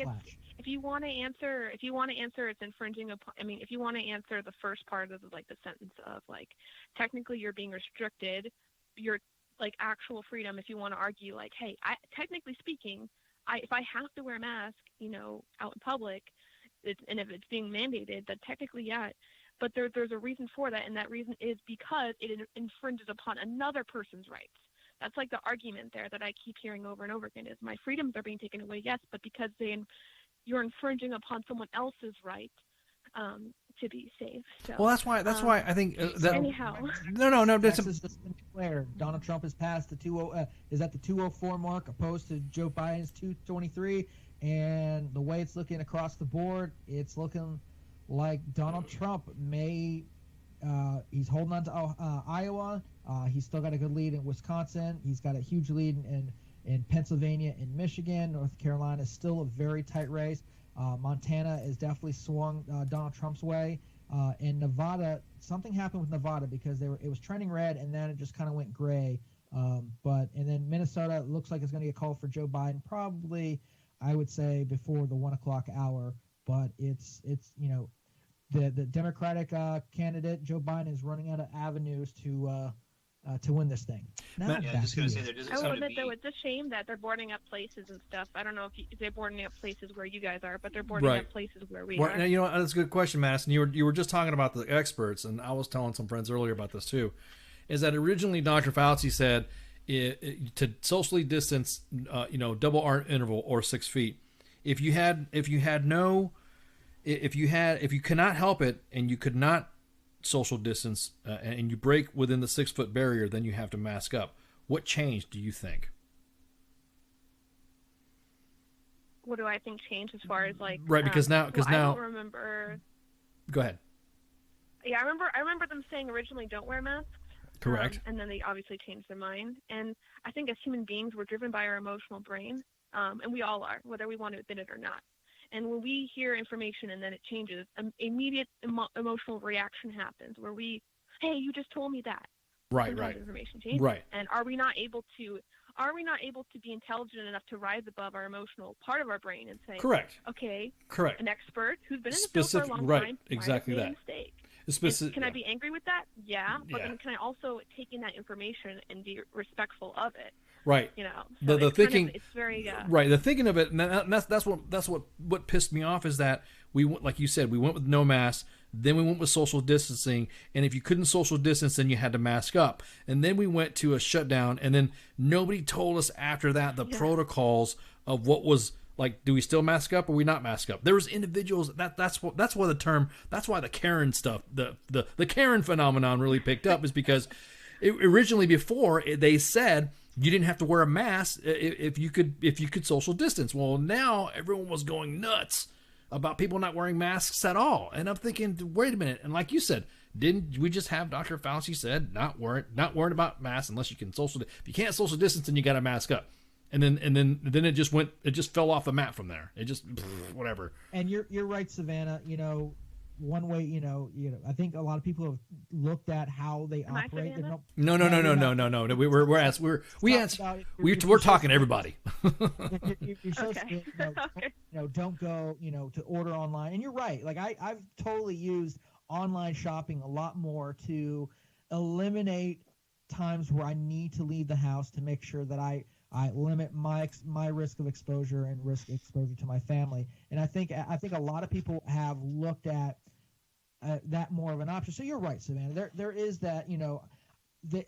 if you want to answer, it's infringing upon. I mean, if you want to answer the first part of like the sentence of like, technically you're being restricted, your like actual freedom. If you want to argue like, hey, technically speaking, if I have to wear a mask, you know, out in public, and if it's being mandated, then technically, yeah. But there's a reason for that, and that reason is because it infringes upon another person's rights. That's like the argument there that I keep hearing over and over again is my freedoms are being taken away, yes, but because you're infringing upon someone else's right to be safe. So, well, that's why I think that. Anyhow, no. Texas has been declared. Donald Trump has passed the is at the 204 mark, opposed to Joe Biden's 223, and the way it's looking across the board, it's looking like Donald Trump may. He's holding on to Iowa. He's still got a good lead in Wisconsin. He's got a huge lead in Pennsylvania and Michigan. North Carolina is still a very tight race. Montana is definitely swung Donald Trump's way. In Nevada, something happened with Nevada because it was trending red and then it just kind of went gray. And then Minnesota looks like it's going to get called for Joe Biden probably, I would say, before the 1 o'clock hour. But it's you know. The Democratic candidate Joe Biden is running out of avenues to win this thing. I was just going to say there doesn't I will seem to admit be. though, it's a shame that they're boarding up places and stuff. I don't know if they're boarding up places where you guys are, but they're boarding up places where we are. Now, you know, that's a good question, Madison. You were just talking about the experts, and I was telling some friends earlier about this too. Is that originally Dr. Fauci said to socially distance, double arm interval or 6 feet. If you cannot help it and you could not social distance and you break within the 6 foot barrier, then you have to mask up. What changed, do you think? What do I think changed as far as like? Right, because now, I don't remember. Go ahead. Yeah, I remember them saying originally don't wear masks. Correct. And then they obviously changed their mind. And I think as human beings, we're driven by our emotional brain, and we all are, whether we want to admit it or not. And when we hear information and then it changes, an immediate emotional reaction happens where hey, you just told me that. Right, Sometimes right. Information changes. Right. And are we not able to be intelligent enough to rise above our emotional part of our brain and say, correct. Okay, correct. An expert who's been in the field for a long right. time, Exactly might that. have made a mistake. Can I be angry with that? Yeah. But then can I also take in that information and be respectful of it? Right. You know, so the thinking. It's very right. The thinking of it, and that's what pissed me off is that we went, like you said, we went with no mask. Then we went with social distancing, and if you couldn't social distance, then you had to mask up. And then we went to a shutdown, and then nobody told us after that the protocols of what was like. Do we still mask up or we not mask up? There was individuals that's why the Karen stuff, the Karen phenomenon really picked up is because originally before they said you didn't have to wear a mask if you could social distance. Well, now everyone was going nuts about people not wearing masks at all. And I'm thinking, wait a minute. And like you said, didn't we just have Dr. Fauci said not worrying about masks unless you can if you can't social distance, then you got to mask up. And then it just fell off the map from there. It just whatever. And you're right, Savannah. You know, one way, I think a lot of people have looked at how they operate. No. We're talking to everybody. You're so don't go, to order online. And you're right. Like I've totally used online shopping a lot more to eliminate times where I need to leave the house to make sure that I limit my risk of exposure and risk exposure to my family. And I think a lot of people have looked at that more of an option. So you're right, Savannah. There is that,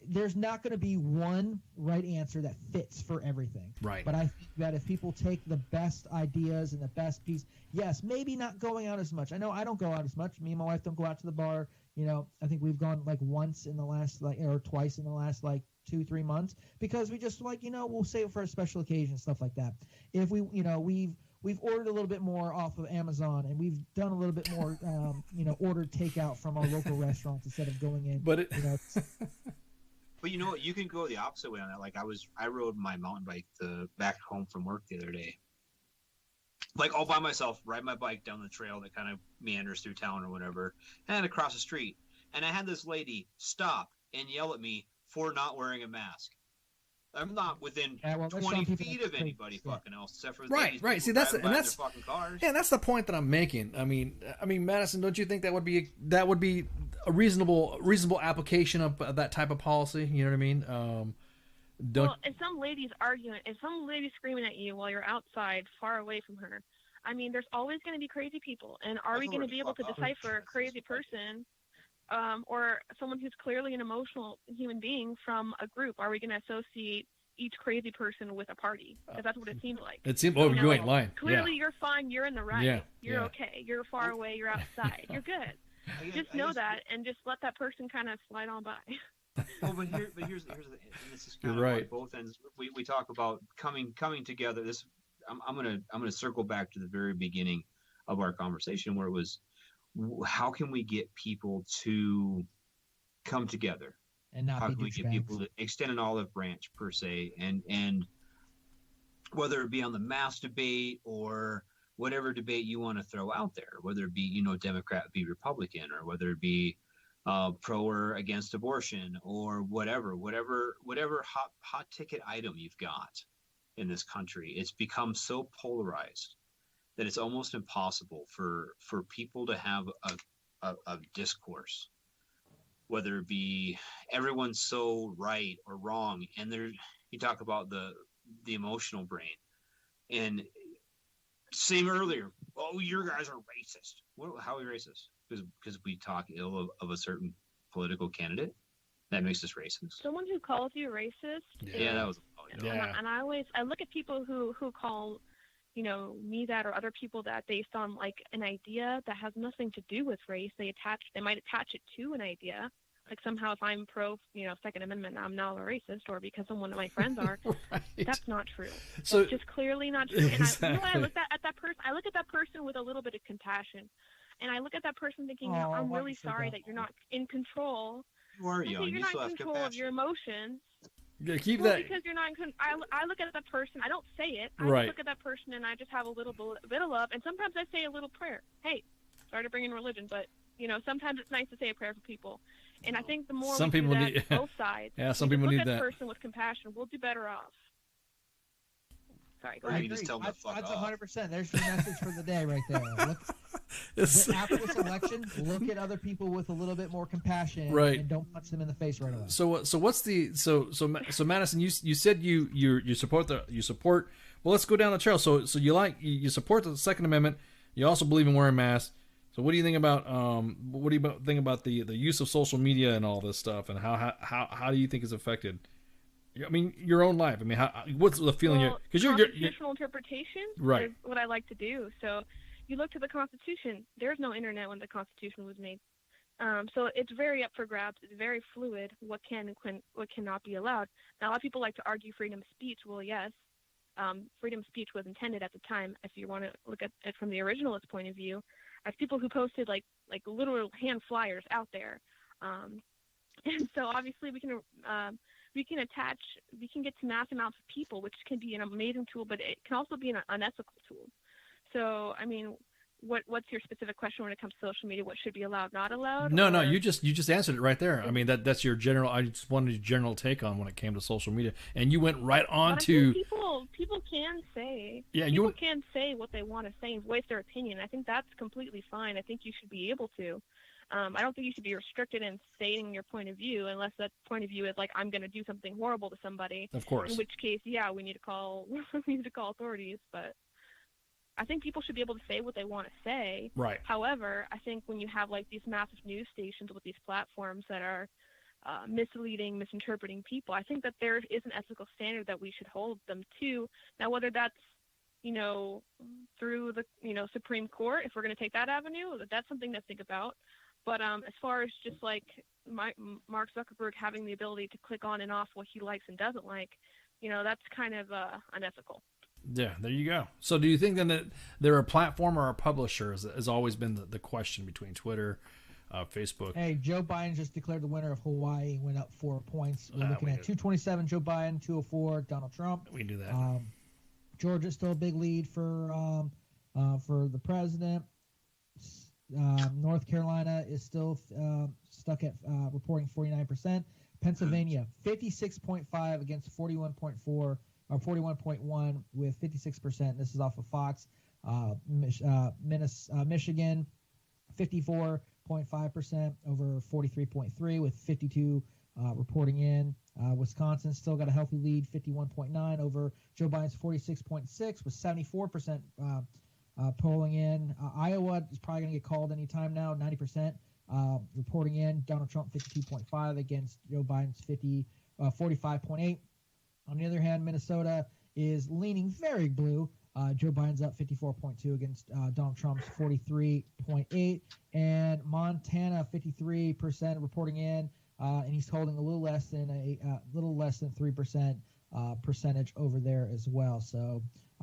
there's not going to be one right answer that fits for everything. Right. But I think that if people take the best ideas and the best piece, yes, maybe not going out as much. I know I don't go out as much. Me and my wife don't go out to the bar. I think we've gone like once in the last or twice in the last 2-3 months, because we just like, we'll save it for a special occasion, stuff like that. If we've ordered a little bit more off of Amazon, and we've done a little bit more, ordered takeout from our local restaurants instead of going in. But But you know what? You can go the opposite way on that. Like I rode my mountain bike back home from work the other day. Like all by myself, ride my bike down the trail that kind of meanders through town or whatever, and across the street. And I had this lady stop and yell at me for not wearing a mask. I'm not within 20 feet of anybody fucking else, except for right. See, that's their fucking cars. Yeah, that's the point that I'm making. I mean, Madison, don't you think that would be a reasonable application of that type of policy? You know what I mean? Well, if some lady's screaming at you while you're outside, far away from her, I mean, there's always going to be crazy people, and are we going to be able to decipher a crazy person? Or someone who's clearly an emotional human being from a group? Are we going to associate each crazy person with a party? Because that's what it seems like. It seems. Oh, you ain't lying. Clearly, you're fine. You're in the right. You're okay. You're far away. You're outside. You're good. Just know that, and just let that person kind of slide on by. Well, but here's the thing. This is kind You're of right. on both ends. We talk about coming together. I'm gonna circle back to the very beginning of our conversation, where it was, how can we get people to come together, and not how be can we get people to extend an olive branch per se, and whether it be on the mask debate or whatever debate you want to throw out there, whether it be Democrat be Republican, or whether it be pro or against abortion, or whatever hot ticket item you've got in this country, it's become so polarized that it's almost impossible for people to have a discourse, whether it be everyone's so right or wrong. And you talk about the emotional brain, and same earlier, your guys are racist. How are we racist? Because we talk ill of a certain political candidate, that makes us racist. Someone who calls you racist. Yeah, that was. And I look at people who call me that, or other people that, based on like an idea that has nothing to do with race. They might attach it to an idea. Like somehow if I'm pro, Second Amendment, I'm now a racist, or because one of my friends are. Right. That's not true. So, that's just clearly not true. And exactly. I look at that person. I look at that person with a little bit of compassion, and I look at that person thinking, I'm really sorry that you're not in control. You are young. You're not in control of your emotions. Yeah, keep well, that. Because you're not in control. I look at that person. I don't say it. I Right. just look at that person, and I just have a little bit of love. And sometimes I say a little prayer. Hey, sorry to bring in religion, but sometimes it's nice to say a prayer for people. And I think the more Some we people do that, need both sides, yeah, some people look need at that. the person with compassion, we'll do better off. Sorry, go I ahead. agree. Just tell them to fuck That's off. 100%. There's your message for the day right there. After this election, look at other people with a little bit more compassion, Right. and don't punch them in the face right away. So what's the so Madison? You said you support Well, let's go down the trail. So you support the Second Amendment. You also believe in wearing masks. So what do you think about the use of social media and all this stuff, and how do you think it's affected? I mean, your own life. I mean, what's the feeling? Because you're constitutional interpretation right. is what I like to do. So you look to the Constitution. There's no internet when the Constitution was made. So it's very up for grabs. It's very fluid. What can and what cannot be allowed. Now, a lot of people like to argue freedom of speech. Well, yes, freedom of speech was intended at the time. If you want to look at it from the originalist point of view, as people who posted like literal hand flyers out there, and so obviously we can get to mass amounts of people, which can be an amazing tool, but it can also be an unethical tool. So, I mean, what's your specific question when it comes to social media? What should be allowed, not allowed? No, you just answered it right there. I mean, that's your general. I just wanted your general take on when it came to social media, and you went right on to. People can say. Yeah, people can say what they want to say and voice their opinion. I think that's completely fine. I think you should be able to. I don't think you should be restricted in stating your point of view unless that point of view is like, I'm going to do something horrible to somebody. Of course. In which case, yeah, we need to call authorities. But I think people should be able to say what they want to say. Right. However, I think when you have like these massive news stations with these platforms that are misleading, misinterpreting people, I think that there is an ethical standard that we should hold them to. Now, whether that's through the Supreme Court, if we're going to take that avenue, that's something to think about. But as far as just like Mark Zuckerberg having the ability to click on and off what he likes and doesn't like, that's kind of unethical. Yeah, there you go. So do you think then that they're a platform or a publisher has always been the question between Twitter, Facebook? Hey, Joe Biden just declared the winner of Hawaii, went up 4 points. We're looking at 227 Joe Biden, 204 Donald Trump. We do that. Georgia's still a big lead for the president. North Carolina is still stuck at reporting 49%. Pennsylvania 56.5 against 41.4 or 41.1 with 56%. This is off of Fox. Michigan 54.5% over 43.3 with 52 reporting in. Wisconsin still got a healthy lead, 51.9 over Joe Biden's 46.6 with 74% polling in. Iowa is probably going to get called any time now, 90% reporting in. Donald Trump 52.5 against Joe Biden's 45.8. On the other hand, Minnesota is leaning very blue. Joe Biden's up 54.2 against Donald Trump's 43.8. And Montana 53% reporting in, and he's holding a little less than 3% percentage over there as well. So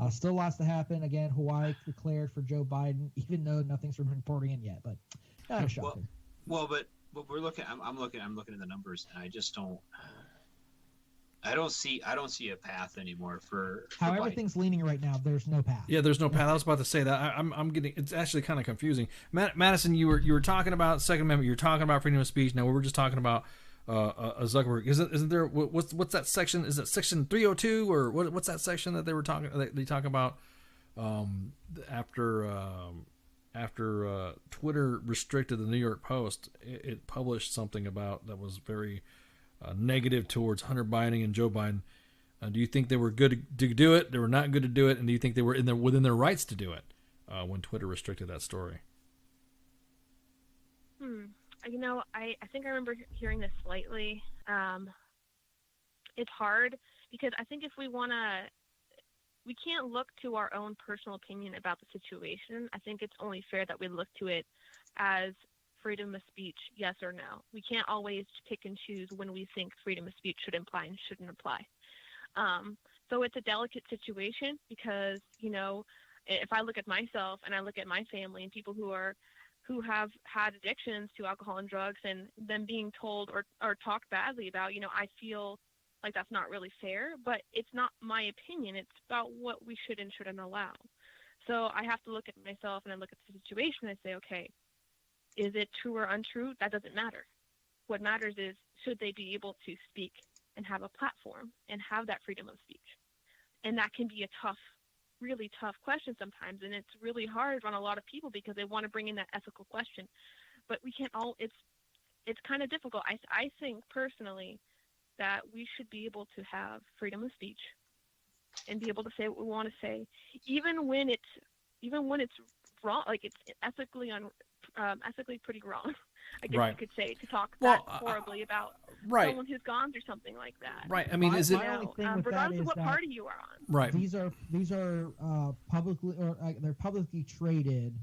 still lots to happen. Again, Hawaii declared for Joe Biden, even though nothing's reporting in yet. But not a shocker. Well, but we're looking. I'm looking at the numbers, and I just don't. I don't see a path anymore for how Biden. Everything's leaning right now. There's no path. Yeah, there's no path. I was about to say that. I'm getting. It's actually kind of confusing. Madison, you were talking about Second Amendment. You were talking about freedom of speech. Now we were just talking about Zuckerberg. Isn't there? What's that section? Is it section 302 or what's that section that they were talking? They talk about after Twitter restricted the New York Post, it published something about that was very negative towards Hunter Biden and Joe Biden. Do you think they were good to do it? They were not good to do it, and do you think they were within their rights to do it when Twitter restricted that story? I think I remember hearing this slightly. It's hard because I think if we can't look to our own personal opinion about the situation. I think it's only fair that we look to it as freedom of speech, yes or no. We can't always pick and choose when we think freedom of speech should apply and shouldn't apply. So it's a delicate situation because, if I look at myself and I look at my family and people who have had addictions to alcohol and drugs and them being told or talked badly about, I feel like that's not really fair, but it's not my opinion. It's about what we should and shouldn't allow. So I have to look at myself and I look at the situation and I say, okay, is it true or untrue? That doesn't matter. What matters is, should they be able to speak and have a platform and have that freedom of speech? And that can be a really tough question sometimes. And it's really hard on a lot of people because they want to bring in that ethical question. But we can't it's kind of difficult. I think personally that we should be able to have freedom of speech and be able to say what we want to say, even when it's wrong, like it's ethically pretty wrong. I guess you could say, to talk that horribly about someone who's gone through something like that. Right. I mean, regardless of what party you are on. Right. These are publicly traded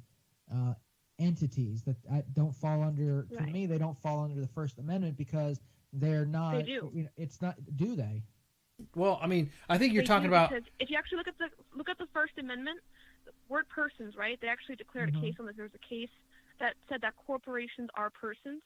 entities that don't fall under. To me, they don't fall under the First Amendment because they're not. They do. It's not. Do they? Well, I mean, I think you're talking about. Because if you actually look at the First Amendment, the word persons, right? They actually declared a case on this. There was a case that said that corporations are persons,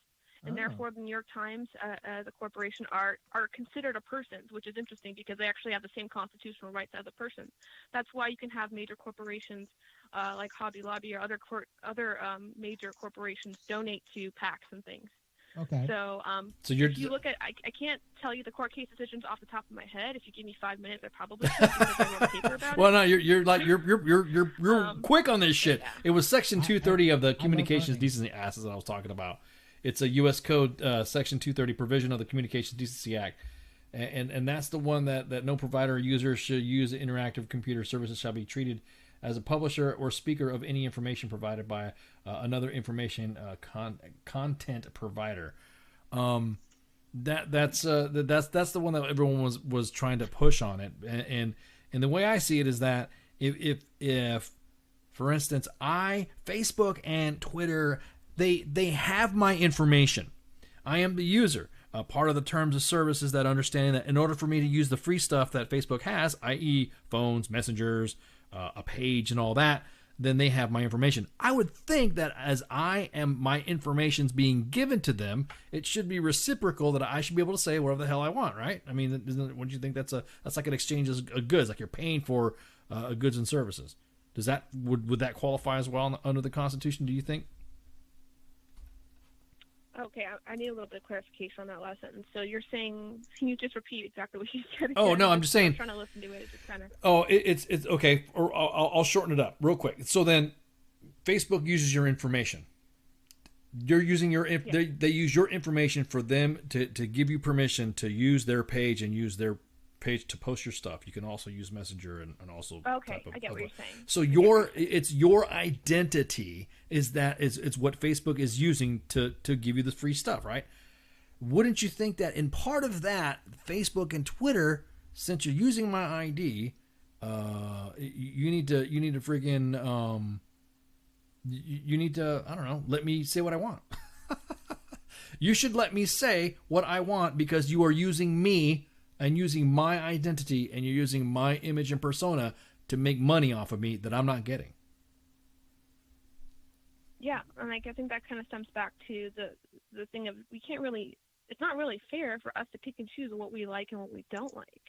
and therefore the New York Times, as a corporation, are considered a person, which is interesting because they actually have the same constitutional rights as a person. That's why you can have major corporations like Hobby Lobby or other major corporations donate to PACs and things. Okay. So, if you look at, I can't tell you the court case decisions off the top of my head. If you give me 5 minutes, I probably could because I wrote a paper about it. Well, no, you're quick on this shit. Yeah. It was Section 230 of the Communications Decency Act that I was talking about. It's a U.S. Code Section 230 provision of the Communications Decency Act, and that's the one that no provider or user should use interactive computer services shall be treated as a publisher or speaker of any information provided by another information content provider. That's the one that everyone was trying to push on it. And the way I see it is that if for instance, Facebook and Twitter They have my information. I am the user. Part of the terms of service is that understanding that in order for me to use the free stuff that Facebook has, i.e. phones, messengers, a page and all that, then they have my information. I would think that as my information's being given to them, it should be reciprocal, that I should be able to say whatever the hell I want, right? I mean, wouldn't you think that's like an exchange of goods, like you're paying for goods and services? Would that qualify as well under the Constitution, do you think? Okay, I need a little bit of clarification on that last sentence. So you're saying, can you just repeat exactly what you said? Oh, no, I'm just saying. I'm trying to listen to it. It's just kind of. Oh, it's okay. Or I'll shorten it up real quick. So then, Facebook uses your information. You're using they use your information for them to give you permission to use their page and use their page to post your stuff. You can also use Messenger and also. Okay, I get what you're saying. So it's your identity it's what Facebook is using to give you the free stuff, right? Wouldn't you think that in part of that, Facebook and Twitter, since you're using my ID, you need to freaking you need to, I don't know, let me say what I want. You should let me say what I want because you are using me and using my identity and you're using my image and persona to make money off of me that I'm not getting. Yeah, and I think that kind of stems back to the thing of it's not really fair for us to pick and choose what we like and what we don't like.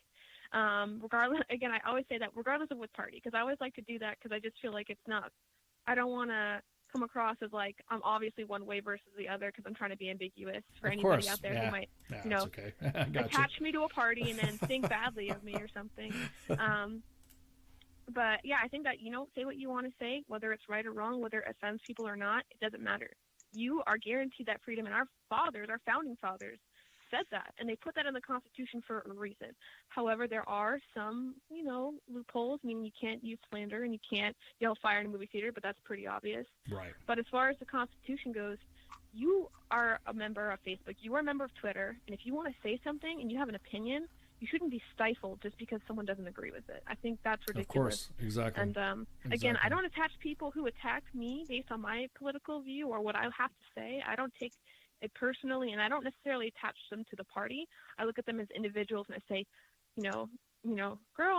Regardless, again, I always say that regardless of what party, because I always like to do that because I just feel like I don't want to come across as like I'm obviously one way versus the other because I'm trying to be ambiguous for anybody out there who might, okay. attach me to a party and then think badly of me or something. But yeah, I think that, say what you want to say, whether it's right or wrong, whether it offends people or not, it doesn't matter. You are guaranteed that freedom, and our founding fathers said that, and they put that in the Constitution for a reason. However, there are some, loopholes, meaning you can't use slander and you can't yell fire in a movie theater, but that's pretty obvious. Right. But as far as the Constitution goes, you are a member of Facebook, you are a member of Twitter, and if you want to say something and you have an opinion, you shouldn't be stifled just because someone doesn't agree with it. I think that's ridiculous. Of course, exactly. And again, I don't attach people who attack me based on my political view or what I have to say. I don't take it personally, and I don't necessarily attach them to the party. I look at them as individuals and I say, girl,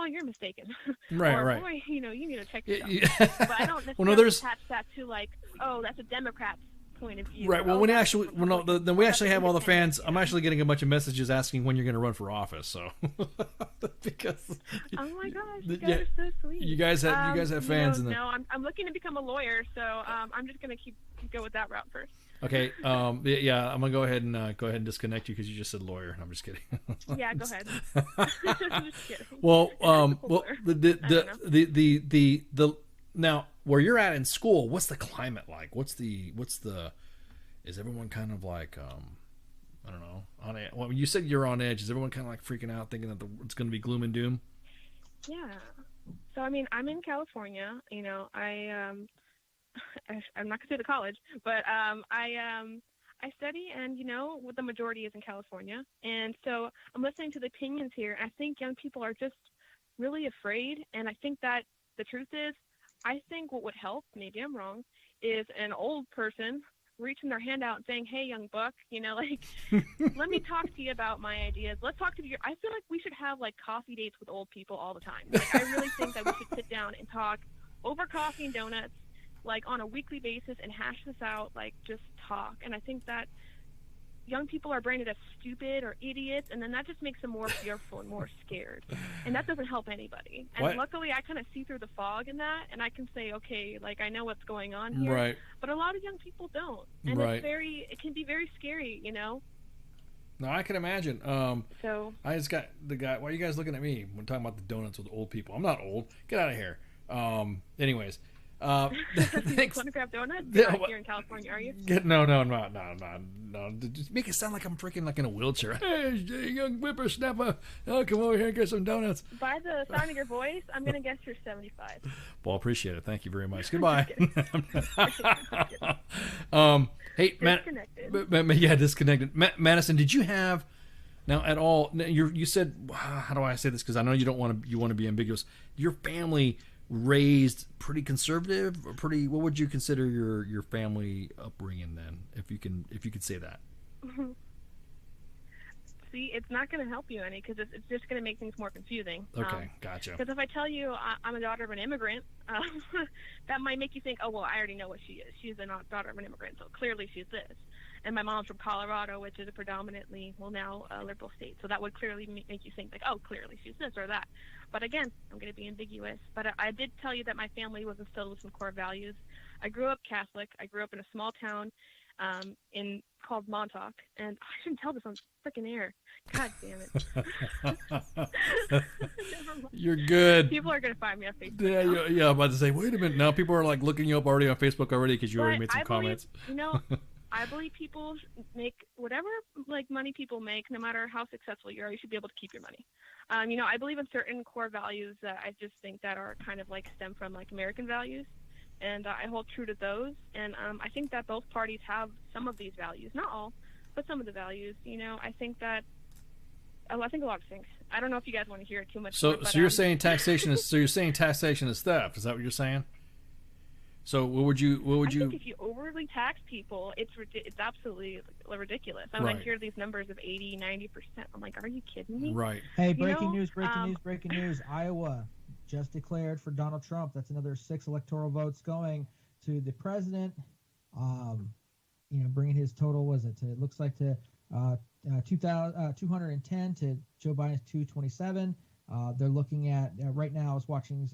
you're mistaken. Right, or, right. boy, you need to check yourself. But I don't necessarily attach that to like, oh, that's a Democrat's point of view. Right. Well, then we actually have all the fans. I'm actually getting a bunch of messages asking when you're going to run for office. So because oh my gosh, you guys are so sweet. You guys have fans. No, I'm looking to become a lawyer, so I'm just going to go with that route first. Okay. Yeah, I'm gonna go ahead and disconnect you because you just said lawyer. I'm just kidding. Yeah, go ahead. Just kidding. Well, the now where you're at in school, what's the climate like? Is everyone kind of like I don't know, on it? Well, you said you're on edge. Is everyone kind of like freaking out, thinking that it's going to be gloom and doom? Yeah. So I mean, I'm in California. I'm not gonna say the college, but I study, and what the majority is in California, and so I'm listening to the opinions here. And I think young people are just really afraid, and I think that the truth is, I think what would help, maybe I'm wrong, is an old person reaching their hand out and saying, "Hey, young buck, let me talk to you about my ideas. Let's talk to you." I feel like we should have like coffee dates with old people all the time. Like, I really think that we should sit down and talk over coffee and donuts, like on a weekly basis, and hash this out, like just talk. And I think that young people are branded as stupid or idiots, and then that just makes them more fearful and more scared, and that doesn't help anybody. And luckily I kind of see through the fog in that, and I can say, okay, like I know what's going on here, right? But a lot of young people don't, and right. it can be very scary, No, I can imagine. So I just got the guy. Why are you guys looking at me when talking about the donuts with old people? I'm not old. Get out of here. Anyways. Thanks. Want to grab donuts? You're not here in California, are you? No. Just make it sound like I'm freaking like in a wheelchair. Hey, young whippersnapper, come over here and get some donuts. By the sound of your voice, I'm gonna guess you're 75. Well, appreciate it. Thank you very much. Goodbye. Hey, disconnected. Madison, did you have now at all? You said, how do I say this? Because I know you want to be ambiguous. Your family. raised pretty conservative, or pretty? What would you consider your family upbringing then, if you could say that? See, it's not going to help you any, because it's just going to make things more confusing. Okay, gotcha. Because if I tell you I'm a daughter of an immigrant, that might make you think, oh, well, I already know what she is. She's a daughter of an immigrant, so clearly she's this. And my mom's from Colorado, which is a predominantly, well, now a liberal state. So that would clearly make you think, like, oh, clearly she's this or that. But again, I'm going to be ambiguous. But I did tell you that my family was instilled with some core values. I grew up Catholic. I grew up in a small town called Montauk, and I shouldn't tell this on freaking air. God damn it! You're good. People are gonna find me on Facebook. Yeah. I'm about to say, wait a minute. Now people are like looking you up already on Facebook already because you already made some comments. I believe people make whatever money people make, no matter how successful you are. You should be able to keep your money. I believe in certain core values that I just think that are kind of stem from American values. And I hold true to those. And I think that both parties have some of these values. Not all, but some of the values. I think that a lot of things. I don't know if you guys want to hear it too much. So more, but, you're saying taxation is taxation is theft. Is that what you're saying? So what would you? I think if you overly tax people, it's absolutely ridiculous. I hear these numbers of 80, 90%. I'm like, are you kidding me? Right. Hey, breaking news. Iowa just declared for Donald Trump. That's another 6 electoral votes going to the president. Bringing his total, it looks like to 210 to Joe Biden's 227. They're looking at right now. I was watching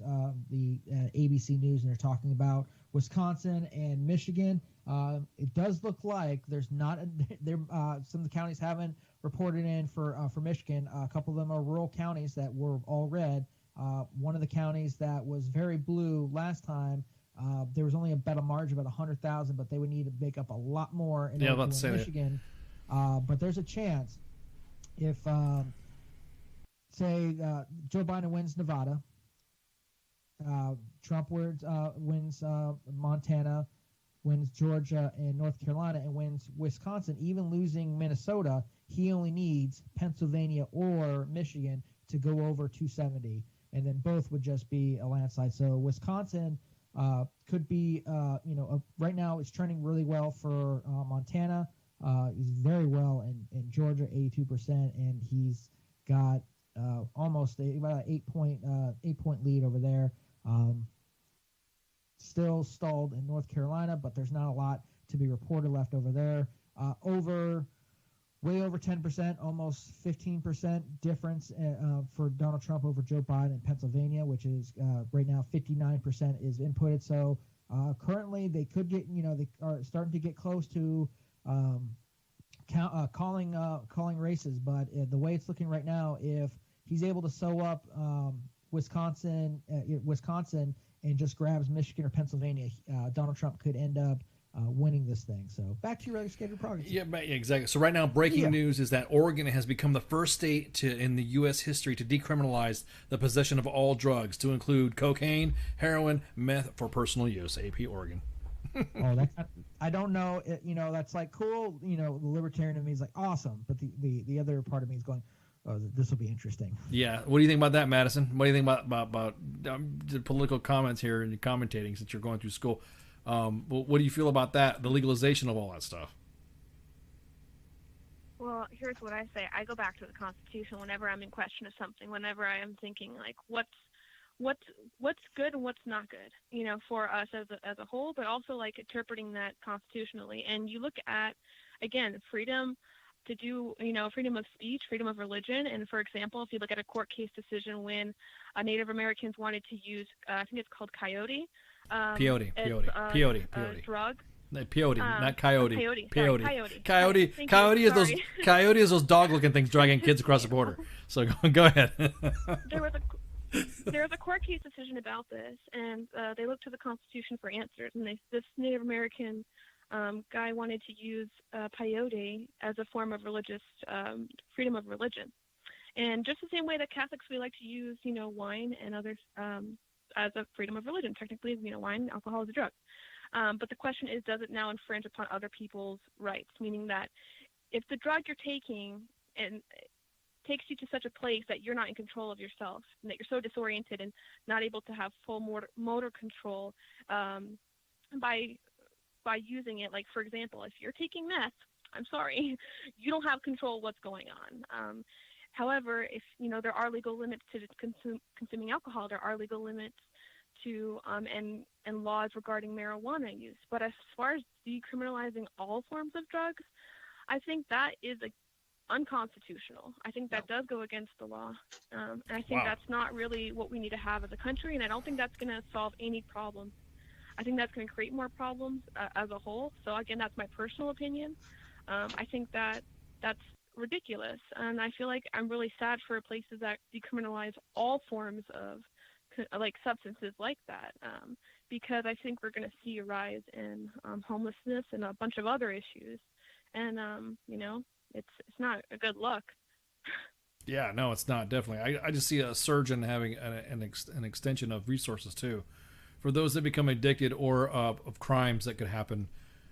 the ABC News, and they're talking about Wisconsin and Michigan. It does look like there's not some of the counties haven't reported in for Michigan. A couple of them are rural counties that were all red. One of the counties that was very blue last time, there was only about a margin of about 100,000, but they would need to make up a lot more in order to win Michigan. But there's a chance if, say, Joe Biden wins Nevada, Trump wins Montana, wins Georgia and North Carolina, and wins Wisconsin, even losing Minnesota, he only needs Pennsylvania or Michigan to go over 270. And then both would just be a landslide. So Wisconsin could be, right now it's trending really well for Montana. He's very well in Georgia, 82%, and he's got almost about an 8-point lead over there. Still stalled in North Carolina, but there's not a lot to be reported left over there. Way over 10%, almost 15% difference for Donald Trump over Joe Biden in Pennsylvania, which is right now 59% is inputted. So currently they could get, they are starting to get close to calling races. But the way it's looking right now, if he's able to sew up Wisconsin and just grabs Michigan or Pennsylvania, Donald Trump could end up winning this thing. So back to your regular scheduled progress. Yeah, exactly. So right now, breaking news is that Oregon has become the first state in the U.S. history to decriminalize the possession of all drugs, to include cocaine, heroin, meth for personal use. AP Oregon. I don't know. That's cool. The libertarian in me is awesome, but the other part of me is going, oh, this will be interesting. Yeah. What do you think about that, Madison? What do you think about the political comments here and commentating since you're going through school? What do you feel about that, the legalization of all that stuff? Well, here's what I say. I go back to the Constitution whenever I'm in question of something, whenever I am thinking what's good and what's not good, for us as a whole, but also interpreting that constitutionally. And you look at, again, freedom to do, freedom of speech, freedom of religion. And for example, if you look at a court case decision when Native Americans wanted to use, I think it's called peyote. Peyote. Drug. Peyote, not coyote. Peyote. Coyote is those dog-looking things dragging kids across the border. So go ahead. There was a court case decision about this, and they looked to the Constitution for answers. And this Native American guy wanted to use peyote as a form of religious freedom of religion, and just the same way that Catholics, we like to use wine and others as a freedom of religion. Technically, wine, alcohol is a drug. But the question is, does it now infringe upon other people's rights? Meaning that if the drug you're taking and takes you to such a place that you're not in control of yourself, and that you're so disoriented and not able to have full motor control by using it. Like, for example, if you're taking meth, I'm sorry, you don't have control of what's going on. However, if there are legal limits to consuming alcohol, there are legal limits to and laws regarding marijuana use. But as far as decriminalizing all forms of drugs, I think that is unconstitutional. I think that does go against the law, and I think that's not really what we need to have as a country. And I don't think that's going to solve any problems. I think that's going to create more problems as a whole. So again, that's my personal opinion. I think that's ridiculous, and I feel like I'm really sad for places that decriminalize all forms of substances like that, because I think we're going to see a rise in homelessness and a bunch of other issues, and it's not a good look. Yeah, no, it's not, definitely. I just see a surge in having an extension of resources too, for those that become addicted, or of crimes that could happen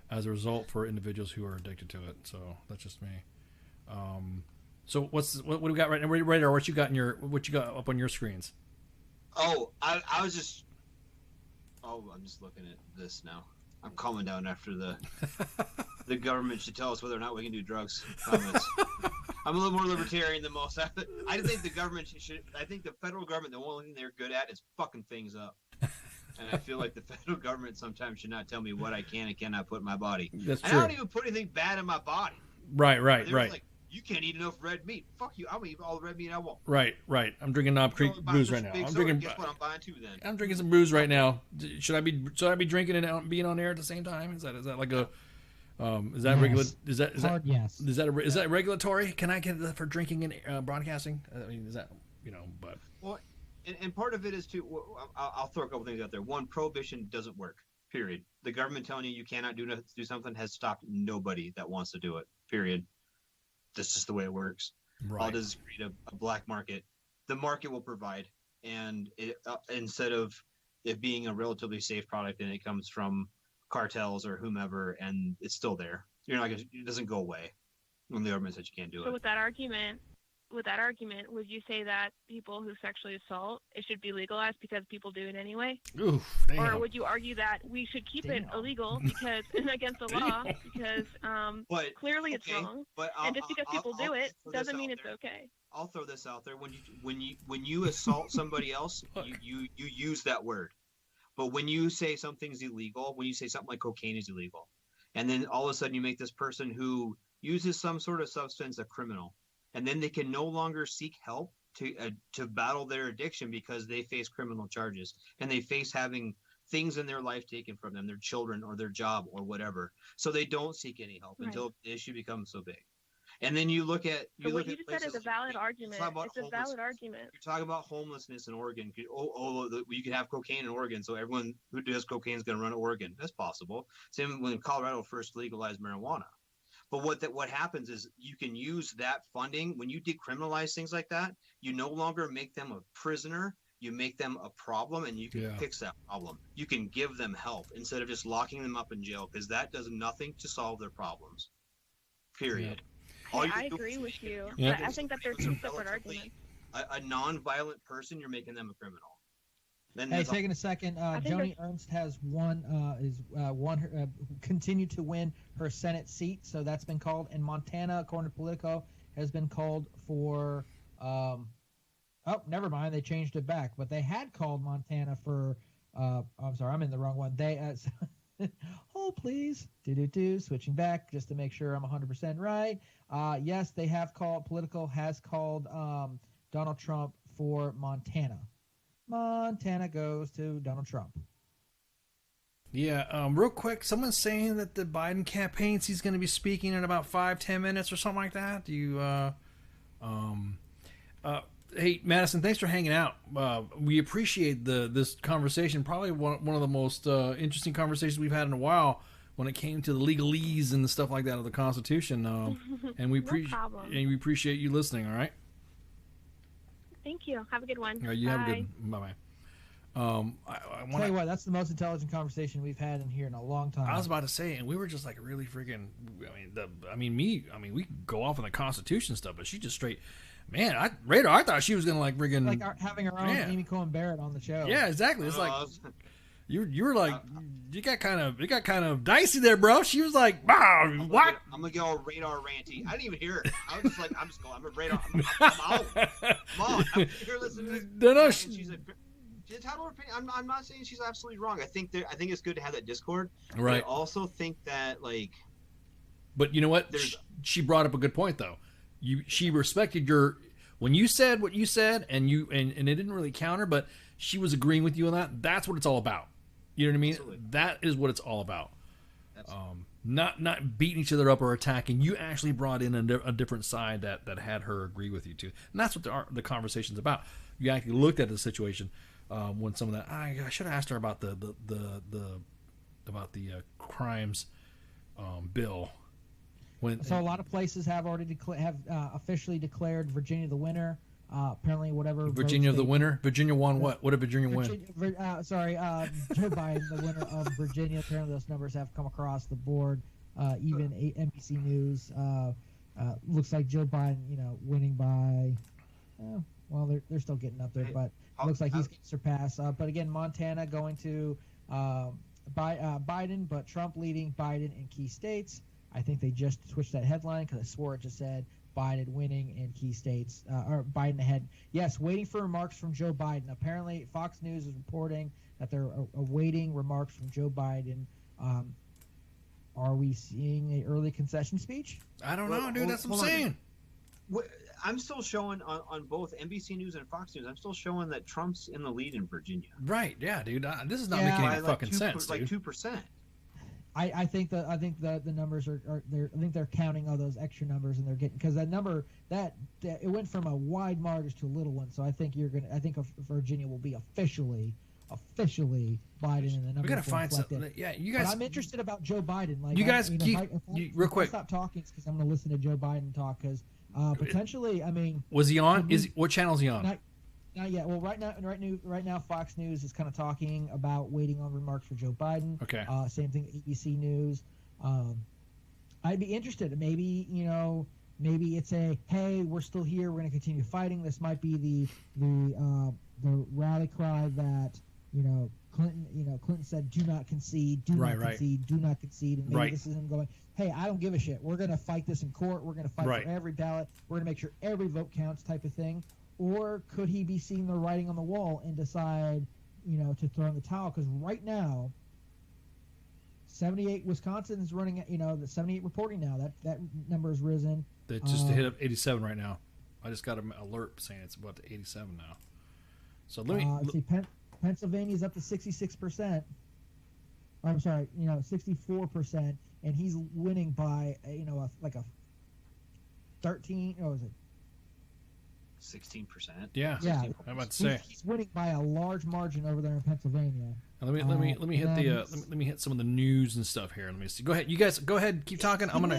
as a result for individuals who are addicted to it. So that's just me. So what do we got right now? Radar, what you got up on your screens? Oh, I'm just looking at this now. I'm calming down after the government should tell us whether or not we can do drugs. I'm a little more libertarian than most. I think the government I think the federal government, the only thing they're good at is fucking things up. And I feel like the federal government sometimes should not tell me what I can and cannot put in my body. That's and true. I don't even put anything bad in my body. Right. Like, you can't eat enough red meat. Fuck you. I'll eat all the red meat I want. Right. I'm drinking booze right now. Guess what? I'm buying two then. I'm drinking some booze right now. Should I be drinking and being on air at the same time? Is that like a is that regular? Is that regulatory? Can I get that for drinking and broadcasting? I mean, is that but well. And part of it is too. I'll throw a couple things out there. One, prohibition doesn't work. Period. The government telling you cannot do something has stopped nobody that wants to do it. Period. That's just the way it works. Right. All it does is create a black market. The market will provide, and instead of it being a relatively safe product, and it comes from cartels or whomever, and it's still there. It doesn't go away when the government says you can't do it. So with that argument, would you say that people who sexually assault, it should be legalized because people do it anyway? Oof, damn. Or would you argue that we should keep it illegal because against the law because clearly it's wrong, and just because people do it doesn't mean it's okay? I'll throw this out there. When you assault somebody else, you use that word. But when you say something's illegal, when you say something like cocaine is illegal, and then all of a sudden you make this person who uses some sort of substance a criminal, and then they can no longer seek help to battle their addiction because they face criminal charges and they face having things in their life taken from them, their children or their job or whatever. So they don't seek any help until the issue becomes so big. And then you look at what you just said is a valid argument. It's a valid argument. You're talking about homelessness in Oregon. You can have cocaine in Oregon, so everyone who does cocaine is going to run to Oregon. That's possible. Same when Colorado first legalized marijuana. But what happens is you can use that funding. When you decriminalize things like that, you no longer make them a prisoner. You make them a problem, and you can fix that problem. You can give them help instead of just locking them up in jail, because that does nothing to solve their problems. Period. I agree with you. Yeah. I think that there's two separate arguments. A non-violent person, you're making them a criminal. Hey, taking a second. Joni Ernst has continued to win her Senate seat, so that's been called. And Montana, according to Politico, has been called for. Never mind. They changed it back, but they had called Montana for. I'm sorry, I'm in the wrong one. They. Hold please. Switching back just to make sure I'm 100% right. Yes, they have called. Politico has called Donald Trump for Montana. Montana goes to Donald Trump. Yeah, real quick, someone's saying that the Biden campaign, he's going to be speaking in about 5-10 minutes or something like that. Do you, hey, Madison, thanks for hanging out. We appreciate this conversation. Probably one of the most interesting conversations we've had in a while when it came to the legalese and the stuff like that of the Constitution. And we appreciate you listening. All right. Thank you. Have a good one. All right, you have a good. Bye-bye. Tell you what, that's the most intelligent conversation we've had in here in a long time. I was about to say, and we were just like really freaking. We could go off on the Constitution stuff, but she just straight. Man, Radar, I thought she was gonna like friggin' like having her own Amy Cohen Barrett on the show. Yeah, exactly. It's like you were like it got kind of dicey there, bro. She was like, "Wow, what?" I'm gonna get all Radar ranty. I didn't even hear it. I was just like, I'm a Radar. I'm out. Come on, I'm here listening. No, she's entitled her opinion. I'm not saying she's absolutely wrong. I think it's good to have that discord. Right. I also think that But you know what? She brought up a good point though. She respected when you said what you said, and it didn't really counter, but she was agreeing with you on that. That's what it's all about. You know what I mean? Absolutely. That is what it's all about. Not beating each other up or attacking. You actually brought in a different side that had her agree with you too, and that's what the conversation's about. You actually looked at the situation when some of that. I should have asked her about the crimes bill. So a lot of places have already officially declared Virginia the winner. Apparently, whatever Virginia the winner. Virginia won what? What did Virginia win? Joe Biden the winner of Virginia. Apparently, those numbers have come across the board. Even NBC News looks like Joe Biden, winning by. Well, they're still getting up there, but it looks like he's getting surpassed. But again, Montana going to Biden, but Trump leading Biden in key states. I think they just switched that headline because I swore it just said Biden winning in key states, or Biden ahead. Yes, waiting for remarks from Joe Biden. Apparently, Fox News is reporting that they're awaiting remarks from Joe Biden. Are we seeing an early concession speech? I don't know, dude. That's what I'm saying. I'm still showing on both NBC News and Fox News. I'm still showing that Trump's in the lead in Virginia. Right? Yeah, dude. This is not making any fucking sense. Like 2%. I think the numbers are I think they're counting all those extra numbers, and they're getting, because that number that it went from a wide margin to a little one. So I think Virginia will be officially Biden, and the numbers. We gotta find something. Yeah, you guys. But I'm interested about Joe Biden. Like, you guys real quick. If I stop talking, it's because I'm going to listen to Joe Biden talk. Because potentially, I mean, was he on? What channel is he on? Not yet. Well, right now, Fox News is kind of talking about waiting on remarks for Joe Biden. Okay. Same thing, ABC News. I'd be interested. Maybe it's hey, we're still here. We're going to continue fighting. This might be the rally cry that Clinton said, do not concede, do not concede, and maybe this is him going, hey, I don't give a shit. We're going to fight this in court. We're going to fight for every ballot. We're going to make sure every vote counts, type of thing. Or could he be seeing the writing on the wall and decide, to throw in the towel? Because right now, 78 Wisconsin is running. The 78 reporting now. That number has risen. That just hit up 87 right now. I just got an alert saying it's about to 87 now. So let me see. Pennsylvania's up to 66%. I'm sorry, 64%, and he's winning by like a 13. Or was it? 16%. Yeah. I'm about to say he's winning by a large margin over there in Pennsylvania. Now let me hit let me hit some of the news and stuff here. Let me see. Go ahead, you guys. Go ahead, keep talking. I'm gonna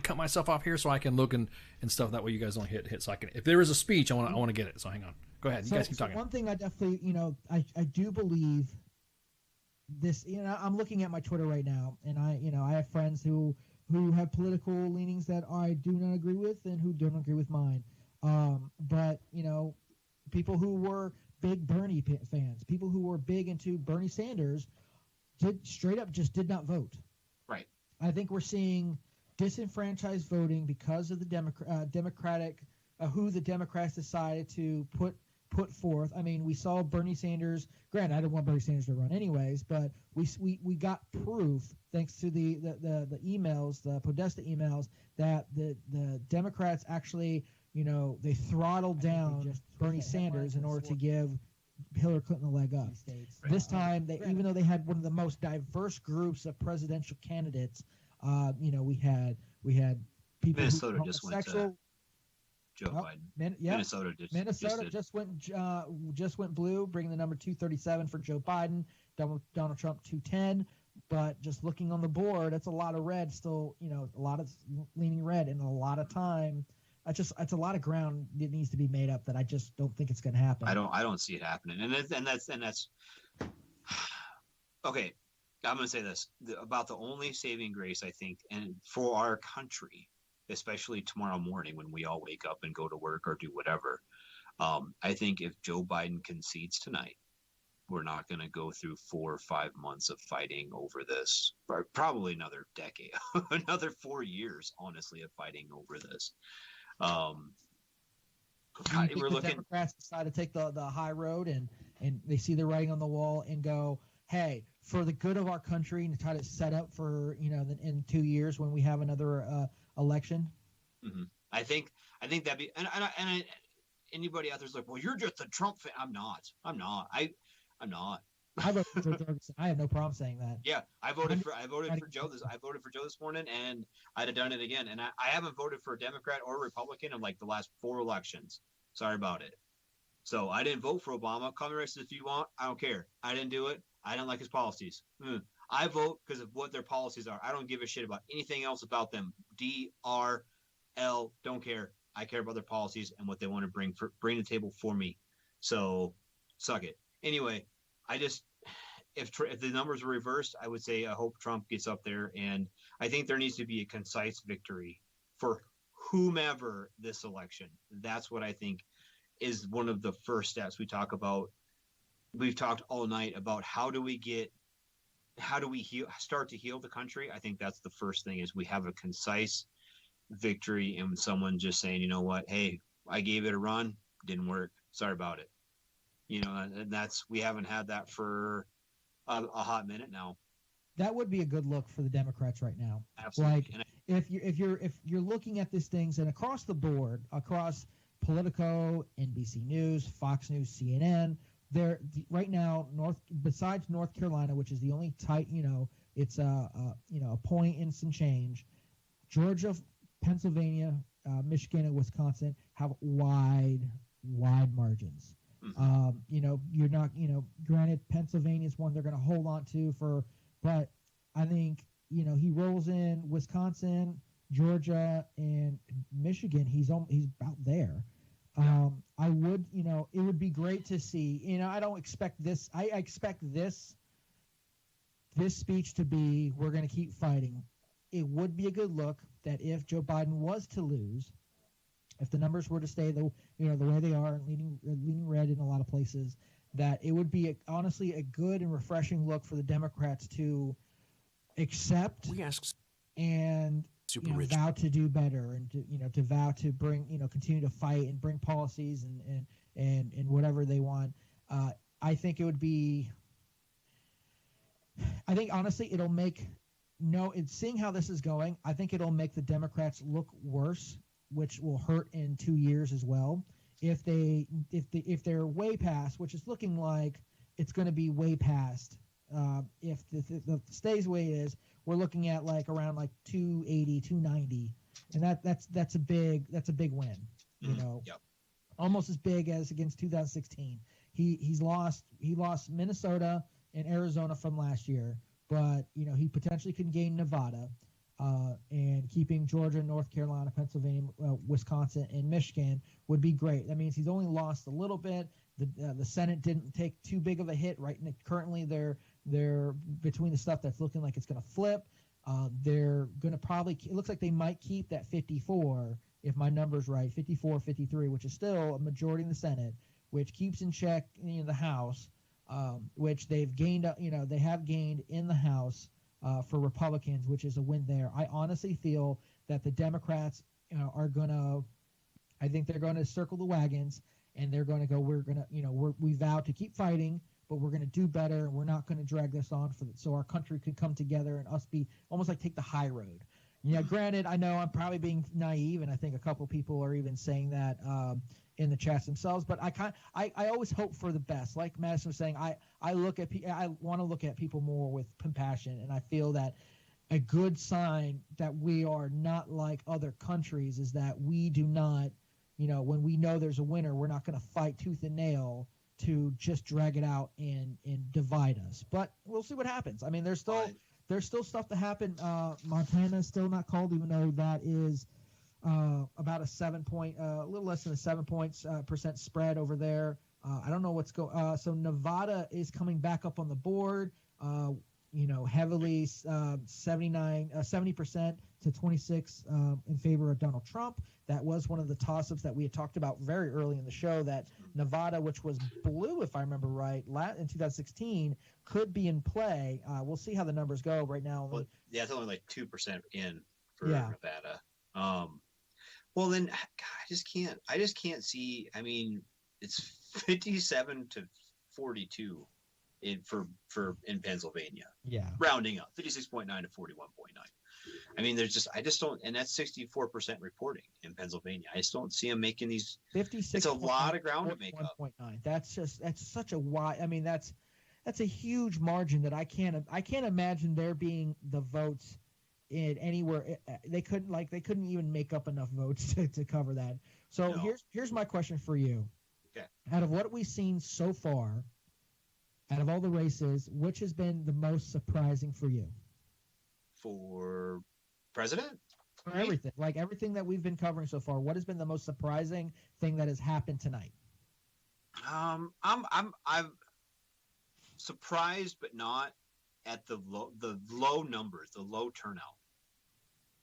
cut myself off here so I can look and stuff. That way you guys don't hit. So I can. If there is a speech, I want to get it. So hang on. Go ahead. You guys keep talking. One thing I definitely, I do believe this. I'm looking at my Twitter right now, and I have friends who have political leanings that I do not agree with and who don't agree with mine. But, people who were big Bernie fans, people who were big into Bernie Sanders, just did not vote. Right. I think we're seeing disenfranchised voting because of the Democratic, who the Democrats decided to put forth. I mean, we saw Bernie Sanders. Granted, I didn't want Bernie Sanders to run anyways, but we got proof thanks to the emails, the Podesta emails, that the Democrats actually, they throttled down Bernie Sanders in order to give Hillary Clinton a leg up. This time, even though they had one of the most diverse groups of presidential candidates, we had people Minnesota just went to Joe Biden. Minnesota just went blue, bringing the number 237 for Joe Biden. Donald Trump 210. But just looking on the board, it's a lot of red still. A lot of leaning red, and a lot of time. It's a lot of ground that needs to be made up that I just don't think it's going to happen. I don't see it happening, and that's okay. I'm going to say this about the only saving grace, I think, and for our country, especially tomorrow morning when we all wake up and go to work or do whatever. I think if Joe Biden concedes tonight, we're not going to go through 4 or 5 months of fighting over this, or probably another decade, another 4 years, honestly, of fighting over this. Do you think the Democrats decide to take the high road and they see the writing on the wall and go, hey, for the good of our country, and try to set up for, in 2 years when we have another election? Mm-hmm. I think that'd be, and anybody out there's like, well, you're just a Trump fan. I'm not. I'm not. I voted for Joe Jorgensen. I have no problem saying that. Yeah, I voted for Joe this morning, and I'd have done it again. And I haven't voted for a Democrat or a Republican in like the last 4 elections. Sorry about it. So I didn't vote for Obama. Call me racist if you want. I don't care. I didn't do it. I didn't like his policies. I vote because of what their policies are. I don't give a shit about anything else about them. DRL, don't care. I care about their policies and what they want to bring to the table for me. So suck it. Anyway, if the numbers were reversed, I would say I hope Trump gets up there, and I think there needs to be a concise victory for whomever this election. That's what I think is one of the first steps we talk about. We've talked all night about how do we start to heal the country. I think that's the first thing, is we have a concise victory and someone just saying, you know what, hey, I gave it a run, didn't work, sorry about it. And we haven't had that for a hot minute now. That would be a good look for the Democrats right now. Absolutely. Like, if you're looking at these things, and across the board, across Politico, NBC News, Fox News, CNN, they're right now besides North Carolina, which is the only tight, it's a point and some change. Georgia, Pennsylvania, Michigan, and Wisconsin have wide margins. Mm-hmm. You're not, granted, Pennsylvania is one they're going to hold on to but I think, he rolls in Wisconsin, Georgia, and Michigan. He's about there. I would, it would be great to see, I don't expect this. I expect this speech to be, we're going to keep fighting. It would be a good look that if Joe Biden was to lose, if the numbers were to stay the way they are, leaning red in a lot of places, that it would be honestly a good and refreshing look for the Democrats to accept and vow to do better, and to vow to bring, continue to fight and bring policies and whatever they want. I think it would be. I think honestly it'll make seeing how this is going, I think it'll make the Democrats look worse, which will hurt in 2 years as well. If they're way past, which is looking like it's going to be way past. If the stays the way it is, we're looking at like around like 280, 290, and that's a big win. Yep. Almost as big as against 2016. He lost Minnesota and Arizona from last year, but he potentially can gain Nevada. And keeping Georgia, North Carolina, Pennsylvania, Wisconsin, and Michigan would be great. That means he's only lost a little bit. The Senate didn't take too big of a hit. Right now, currently, they're between the stuff that's looking like it's going to flip. They're going to probably. It looks like they might keep that 54, if my number's right, 54, 53, which is still a majority in the Senate, which keeps in check the House, which they've gained. They have gained in the House. For Republicans, which is a win there. I honestly feel that the Democrats are going to, I think they're going to circle the wagons, and they're going to go, we're going to, we vow to keep fighting, but we're going to do better, and we're not going to drag this on so our country can come together and us be almost like take the high road. Granted, I know I'm probably being naive, and I think a couple people are even saying that in the chats themselves, but I always hope for the best. Like Madison was saying, I want to look at people more with compassion, and I feel that a good sign that we are not like other countries is that we do not, when we know there's a winner, we're not going to fight tooth and nail to just drag it out and divide us. But we'll see what happens. I mean, there's still stuff to happen. Montana is still not called, even though that is about a little less than a 7% spread over there. I don't know what's going. So Nevada is coming back up on the board. heavily 70% to 26 in favor of Donald Trump. That was one of the toss-ups that we had talked about very early in the show, that Nevada, which was blue, if I remember right, in 2016, could be in play. We'll see how the numbers go right now. Well, yeah, it's only like 2% in for Nevada. Well, then, God, I just can't see. I mean, it's 57 to 42 in Pennsylvania. Yeah. Rounding up, 56.9 to 41.9. I mean, I just don't, and that's 64% reporting in Pennsylvania. I just don't see them making these. 56. It's a lot of ground to make up. 1.9. That's such a wide. I mean, that's a huge margin that I can't imagine there being the votes in anywhere. They couldn't even make up enough votes to cover that. So here's my question for you. Okay. Out of what we've seen so far, out of all the races, which has been the most surprising for you? For president? For everything. Like everything that we've been covering so far, what has been the most surprising thing that has happened tonight? I'm surprised, but not at the low numbers, the low turnout.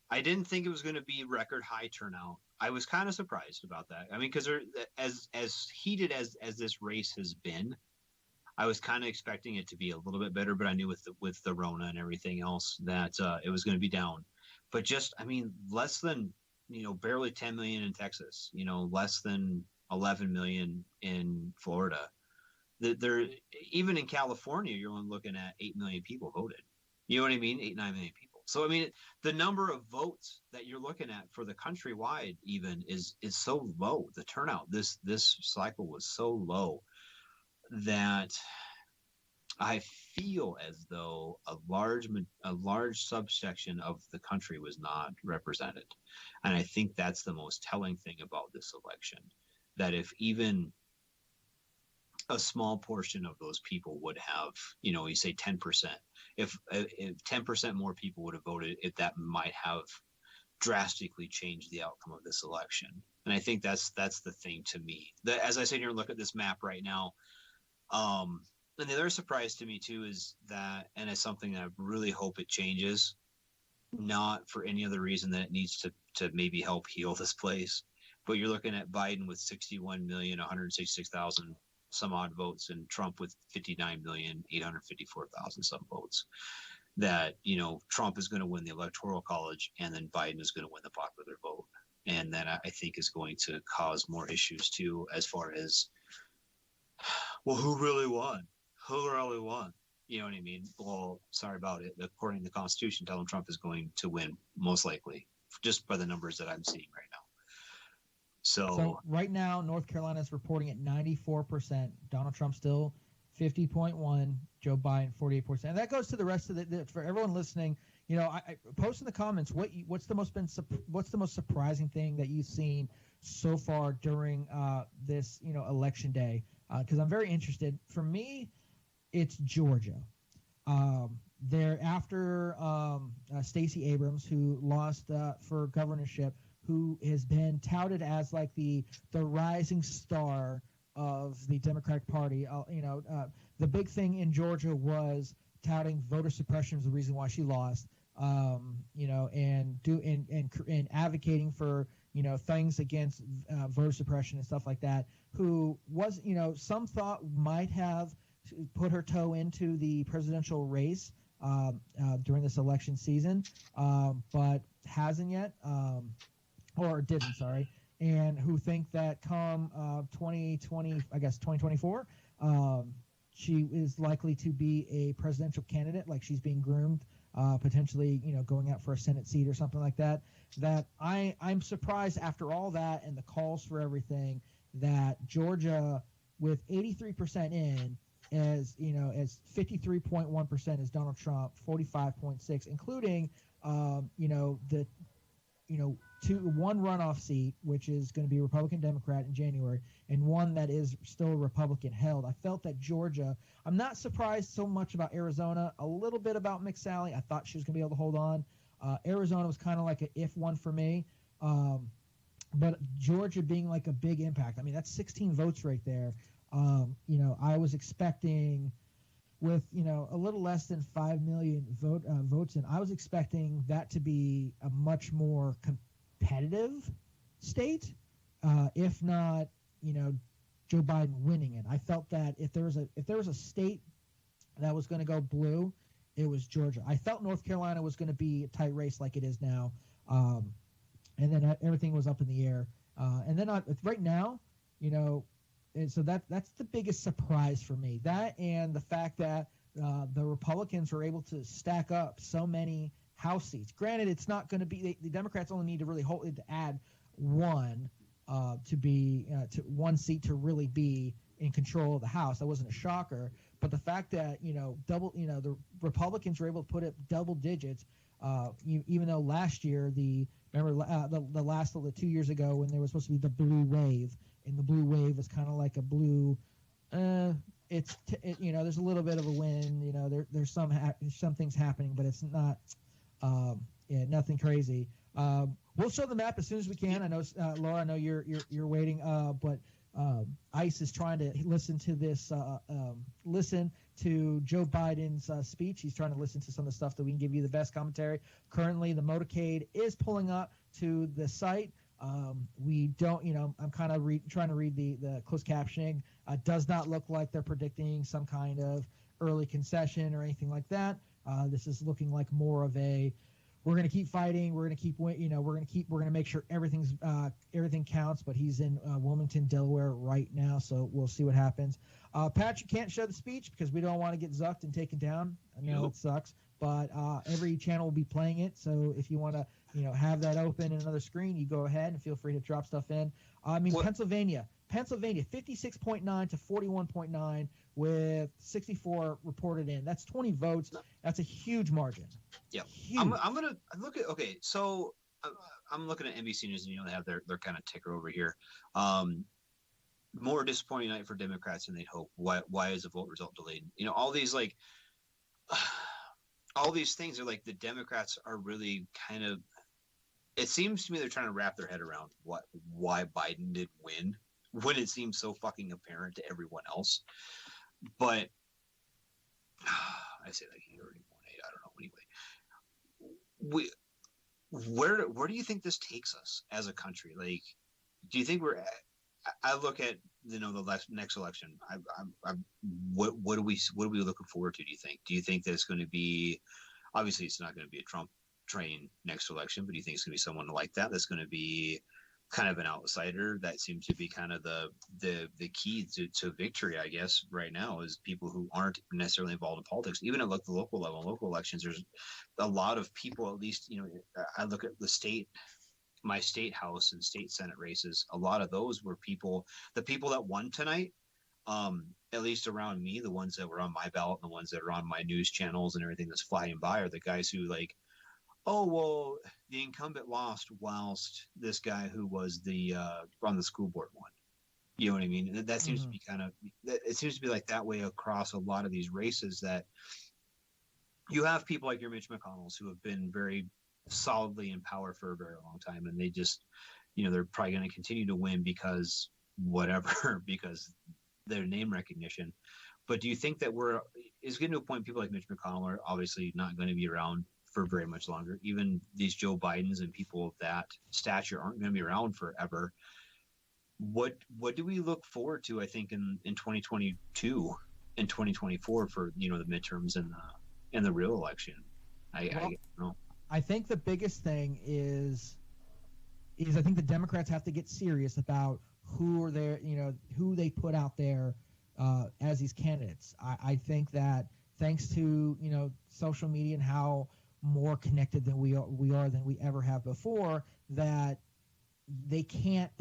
I didn't think it was going to be record high turnout. I was kind of surprised about that. I mean, because as heated as this race has been, I was kind of expecting it to be a little bit better, but I knew with the Rona and everything else that it was going to be down. But less than, barely 10 million in Texas, less than 11 million in Florida. Even in California, you're only looking at 8 million people voted. You know what I mean? 8-9 million people. So, I mean, the number of votes that you're looking at for the countrywide even is so low. The turnout this cycle was so low that I feel as though a large subsection of the country was not represented. And I think that's the most telling thing about this election, that if even a small portion of those people would have, you say 10%, if 10% more people would have voted, that might have drastically changed the outcome of this election. And I think that's the thing to me. As I sit here and look at this map right now, and the other surprise to me too is that, and it's something that I really hope it changes, not for any other reason than it needs to maybe help heal this place, but you're looking at Biden with 61,166,000 some odd votes and Trump with 59,854,000 some votes. That, Trump is going to win the Electoral College and then Biden is going to win the popular vote. And that I think is going to cause more issues too, as far as, well, who really won? Who really won? You know what I mean? Well, sorry about it. According to the Constitution, Donald Trump is going to win, most likely, just by the numbers that I'm seeing right now. So right now, North Carolina is reporting at 94%. Donald Trump still 50.1%. Joe Biden 48%. And that goes to the rest of for everyone listening. I post in the comments what's the most surprising thing that you've seen so far during this election day, because I'm very interested. For me, it's Georgia. There after Stacey Abrams, who lost for governorship, who has been touted as like the rising star of the Democratic Party. The big thing in Georgia was touting voter suppression as the reason why she lost. And advocating for things against voter suppression and stuff like that. Who was some thought might have put her toe into the presidential race during this election season, but hasn't yet. Or didn't, sorry, and who think that come 2024, she is likely to be a presidential candidate, like she's being groomed, potentially, going out for a Senate seat or something like that. That I'm surprised after all that and the calls for everything that Georgia, with 83% in, as 53.1% is Donald Trump, 45.6%, including one runoff seat, which is going to be Republican Democrat in January, and one that is still Republican held. I felt that Georgia, I'm not surprised so much about Arizona, a little bit about McSally. I thought she was going to be able to hold on. Arizona was kind of like an if one for me. But Georgia being like a big impact. I mean, that's 16 votes right there. I was expecting with a little less than 5 million votes in, I was expecting that to be a much more competitive state, if not Joe Biden winning it. I felt that if there was a state that was going to go blue, it was Georgia. I felt North Carolina was going to be a tight race like it is now, and then everything was up in the air. And then right now, and so that's the biggest surprise for me. That and the fact that the Republicans were able to stack up so many House seats. Granted, it's not going to be the Democrats only need to really to add one to one seat to really be in control of the House. That wasn't a shocker. But the fact that the Republicans were able to put up double digits, even though last year the last of the 2 years ago when there was supposed to be the blue wave, and the blue wave was kind of like a blue. There's a little bit of a win. There's some things happening, but it's not nothing crazy. We'll show the map as soon as we can. I know, Laura, I know you're waiting, but ICE is trying to listen to Joe Biden's speech. He's trying to listen to some of the stuff that we can give you the best commentary. Currently, the motorcade is pulling up to the site. We don't, I'm kind of trying to read the closed captioning. Does not look like they're predicting some kind of early concession or anything like that. This is looking like more of a, we're going to keep fighting. We're going to keep, we're going to make sure everything counts. But he's in Wilmington, Delaware right now, so we'll see what happens. Pat, you can't show the speech because we don't want to get zucked and taken down. I know it sucks, but every channel will be playing it. So if you want to, have that open in another screen, you go ahead and feel free to drop stuff in. Pennsylvania, 56.9 to 41.9 with 64 reported in. That's 20 votes. That's a huge margin. Yeah. Huge. I'm going to look at, okay, so I'm looking at NBC News, and they have their kind of ticker over here. More disappointing night for Democrats than they'd hope. Why is the vote result delayed? All these all these things are like the Democrats are really kind of, it seems to me they're trying to wrap their head around why Biden did win when it seems so fucking apparent to everyone else. But I say like he already won 8. I don't know. Anyway, where do you think this takes us as a country? Like, do you think I look at the next election. What are we looking forward to? Do you think that it's going to be? Obviously, it's not going to be a Trump train next election, but do you think it's going to be someone like that that's going to be kind of an outsider? That seems to be kind of the key to victory, I guess, right now, is people who aren't necessarily involved in politics. Even at the local level, local elections, there's a lot of people. At least I look at my state house and state senate races. A lot of those were the people that won tonight, at least around me, the ones that were on my ballot, and the ones that are on my news channels and everything that's flying by, are the guys who oh, well, the incumbent lost whilst this guy who was on the school board won. You know what I mean? That seems to be it seems to be like that way across a lot of these races, that you have people like your Mitch McConnells who have been very solidly in power for a very long time, and they just, they're probably going to continue to win because their name recognition. But do you think that it's getting to a point, people like Mitch McConnell are obviously not going to be around for very much longer. Even these Joe Bidens and people of that stature aren't going to be around forever. What do we look forward to, I think, in 2022 and 2024 for, the midterms and the real election? I don't know. I think the biggest thing is I think the Democrats have to get serious about who they put out there as these candidates. I think that thanks to social media and how more connected than we are than we ever have before, that they can't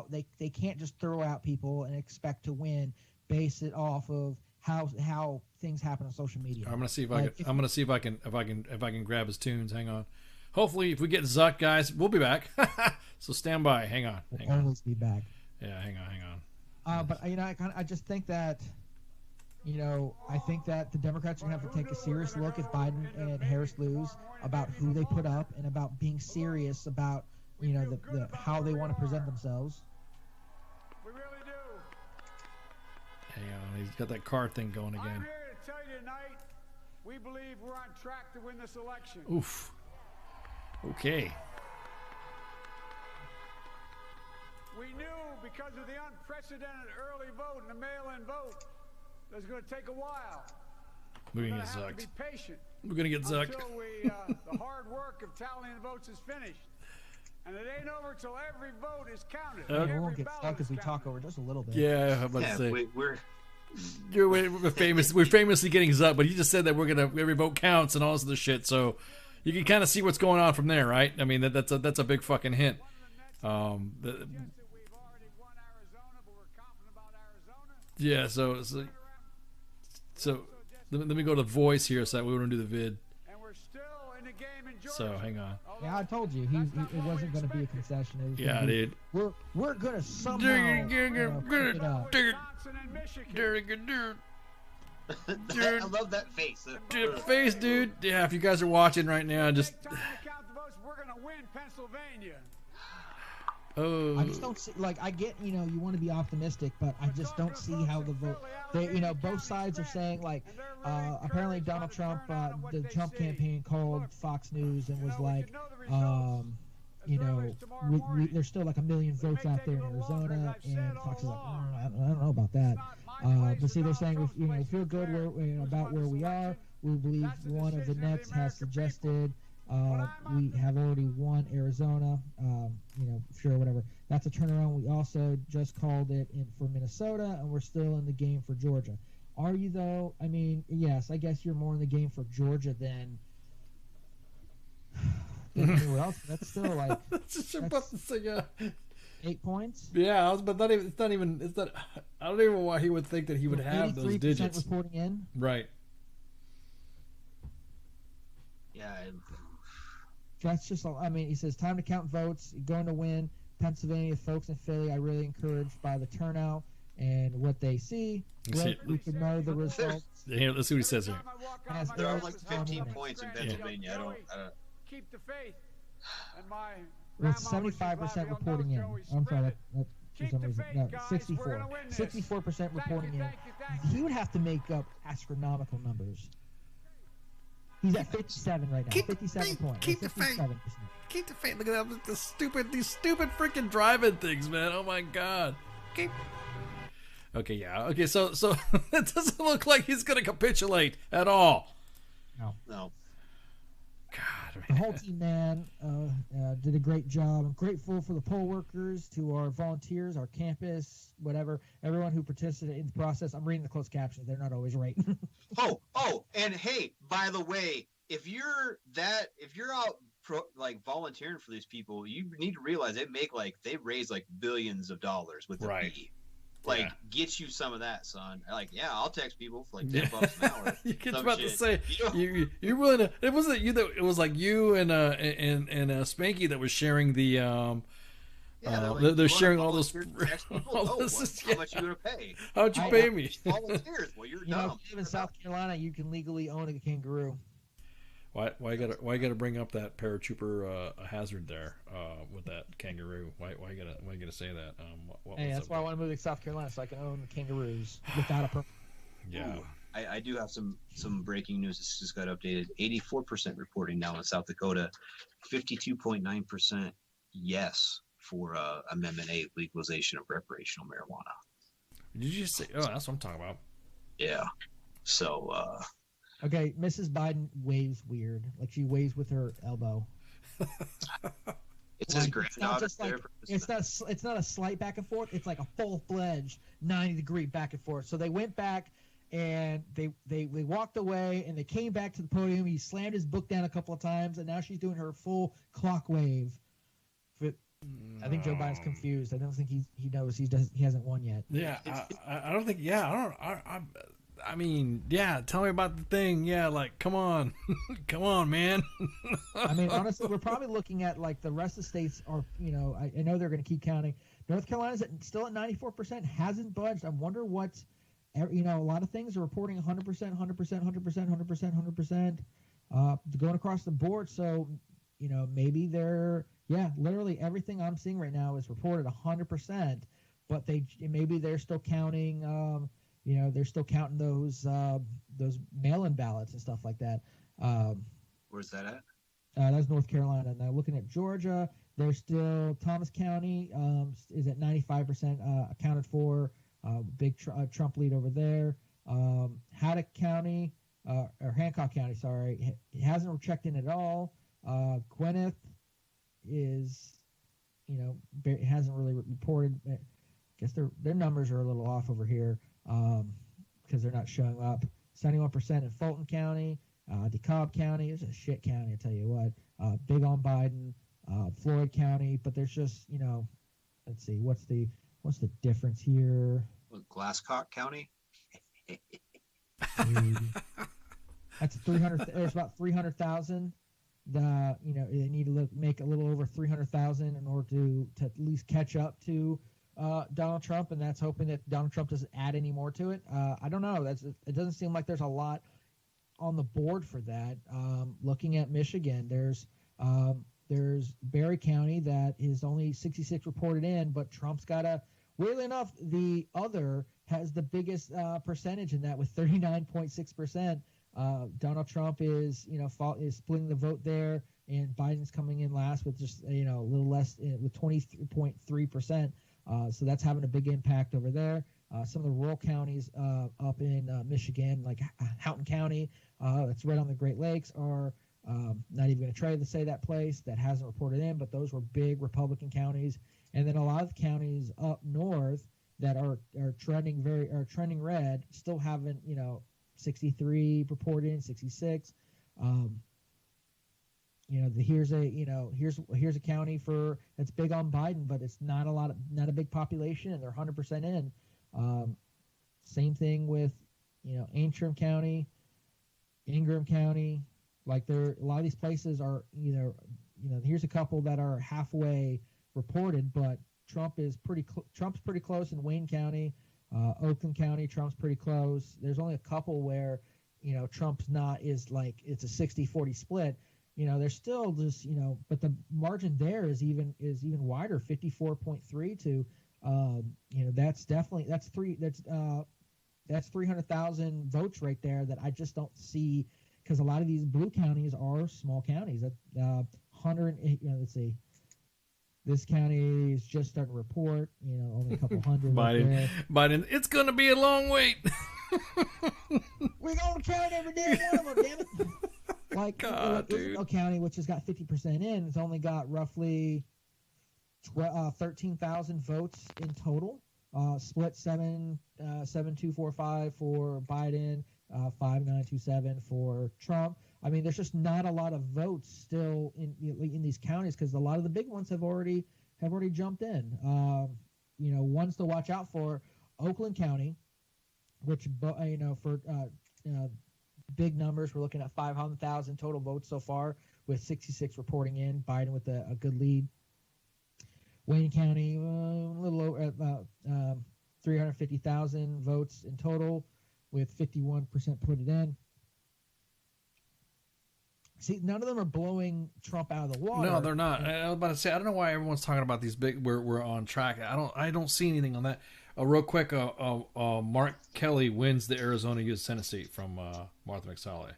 they can't just throw out people and expect to win, base it off of how things happen on social media. I'm gonna see if I can grab his tunes. Hang on. Hopefully, if we get zucked, guys, we'll be back. So stand by. Hang on. We'll always be back. Yeah, hang on. But I just think that I think that the Democrats are going to have to take a serious look if Biden and Harris lose, about who they put up and about being serious about, the how they want to present themselves. We really do. Hang on, he's got that car thing going again. tell you tonight, we believe we're on track to win this election. Oof. Okay. We knew because of the unprecedented early vote and the mail-in vote that was going to take a while. We're gonna have get to be zucked. patient. We're gonna get zucked. Until the hard work of tallying the votes is finished. And it ain't over till every vote is counted. We won't get stuck if we talk over just a little bit. Yeah, I'm about to say. We're famously getting zucked, but you just said that every vote counts and all this other shit, so you can kind of see what's going on from there, right? I mean, that's a big fucking hint. Yeah, so let me go to voice here so that we don't do the vid. So hang on. Yeah, I told you it wasn't going to be a concession. Yeah, dude. We're gonna somehow pick it up. I love that face. Dude, face, dude. Yeah, if you guys are watching right now, just. We're gonna win Pennsylvania. Oh. I just don't see, I get, you want to be optimistic, but I just don't see how the vote, both sides are saying, apparently Donald Trump, the Trump campaign called Fox News and was like, there's still like 1 million votes out there in Arizona, and Fox is like, I don't know about that. But see, they're saying, we feel good about where we are. We believe one of the Nets has suggested we have already won Arizona, sure, whatever. That's a turnaround. We also just called it for Minnesota, and we're still in the game for Georgia. Are you, though? I mean, yes, I guess you're more in the game for Georgia than anywhere else. That's still like Just about to say, 8 points. Yeah, but I don't even know why he would think that he would have those 83% digits. reporting in. Right. Yeah. That's just, he says, time to count votes. You're going to win. Pennsylvania, folks in Philly, I really encouraged by the turnout and what they see. We can know the results. Here, let's see what he says here. There are like 15 points in Pennsylvania. I don't. Keep the faith. And my It's 75% reporting in. I'm sorry, that for some reason. No, 64. 64% reporting in. He would have to make up astronomical numbers. He's at 57 right now. 57 points. Keep the faith. Keep the faith. Look at that. These stupid freaking driving things, man. Oh my god. Okay, yeah. Okay, so it doesn't look like he's gonna capitulate at all. No. God, the whole team, man, did a great job. I'm grateful for the poll workers, to our volunteers, our campus, whatever, everyone who participated in the process. I'm reading the closed captions. They're not always right. And hey, by the way, if you're out volunteering for these people, you need to realize they raise billions of dollars with the fee. Get you some of that, son. I'll text people for $10 an hour. You're about to say you're willing to. It wasn't you that. It was like you and Spanky that was sharing the. They're sharing all those. How much you gonna pay? How'd you pay me? Volunteers. Well, you're dumb. If you live in South Carolina, you can legally own a kangaroo. Why you gotta bring up that paratrooper hazard there with that kangaroo? Why you gotta say that? That's why I want to move to South Carolina so I can own the kangaroos without a permit. Yeah. I do have some breaking news. This just got updated. 84% reporting now in South Dakota. 52.9% yes for Amendment 8, legalization of recreational marijuana. Did you just say? Oh, that's what I'm talking about. Yeah. So. Okay, Mrs. Biden waves weird. Like she waves with her elbow. It's his granddaughter. It's not a slight back and forth. It's like a full-fledged 90-degree back and forth. So they went back and they walked away and they came back to the podium. He slammed his book down a couple of times and now she's doing her full clock wave. I think Joe Biden's confused. I don't think he knows he hasn't won yet. Yeah, I don't think. Yeah, I mean, yeah, tell me about the thing. Yeah, come on. Come on, man. I mean, honestly, we're probably looking at the rest of the states are, I know they're going to keep counting. North Carolina's still at 94%, hasn't budged. I wonder what, a lot of things are reporting 100%, 100%, 100%, 100%, going across the board. So, maybe literally everything I'm seeing right now is reported 100%, but maybe they're still counting, they're still counting those mail-in ballots and stuff like that. Where's that at? That's North Carolina. Now looking at Georgia, there's still Thomas County is at 95% accounted for. Big Trump lead over there. Hancock County, sorry, it hasn't checked in at all. Gwyneth is, it hasn't really reported. I guess their numbers are a little off over here because they're not showing up. 71% in Fulton County. DeKalb County is a shit county, I tell you what. Big on Biden. Floyd County, but there's just, let's see, what's the difference here? Glasscock County. That's 300. There's about 300,000. They need to make a little over 300,000 in order to at least catch up to Donald Trump, and that's hoping that Donald Trump doesn't add any more to it. I don't know. It doesn't seem like there's a lot on the board for that. Looking at Michigan, there's Berry County that is only 66 reported in, but Trump's got weirdly enough, the other has the biggest percentage in that with 39.6%. Donald Trump is splitting the vote there, and Biden's coming in last with just a little less with 20.3%. So that's having a big impact over there. Some of the rural counties up in Michigan, like Houghton County, that's right on the Great Lakes, are not even going to try to say that place that hasn't reported in, but those were big Republican counties. And then a lot of the counties up north that are trending red still haven't 63 reported in, 66. Here's a county that's big on Biden, but it's not a big population, and they're 100% in. Same thing with Antrim County, Ingham County. Like a lot of these places are either here's a couple that are halfway reported, but Trump's pretty close in Wayne County, Oakland County. Trump's pretty close. There's only a couple where Trump's not is like it's a 60-40 split. They're still just but the margin there is even wider, 54.3 to that's 300,000 votes right there that I just don't see, because a lot of these blue counties are small counties. 100, let's see. This county is just starting to report, only a couple hundred. Biden, it's going to be a long wait. We're going to count every day one of them, damn it. Like, Isabel County, which has got 50% in, has only got roughly 13,000 votes in total. Split 7,245 for Biden, 5,927 for Trump. I mean, there's just not a lot of votes still in these counties because a lot of the big ones have already jumped in. Ones to watch out for: Oakland County, which for big numbers, we're looking at 500,000 total votes so far, with 66 reporting in. Biden with a good lead. Wayne County, a little over 350,000 votes in total, with 51% put it in. See, none of them are blowing Trump out of the water. No, they're not. I was about to say, I don't know why everyone's talking about these big. We're on track. I don't see anything on that. Real quick, Mark Kelly wins the Arizona U.S. Senate seat from Martha McSally.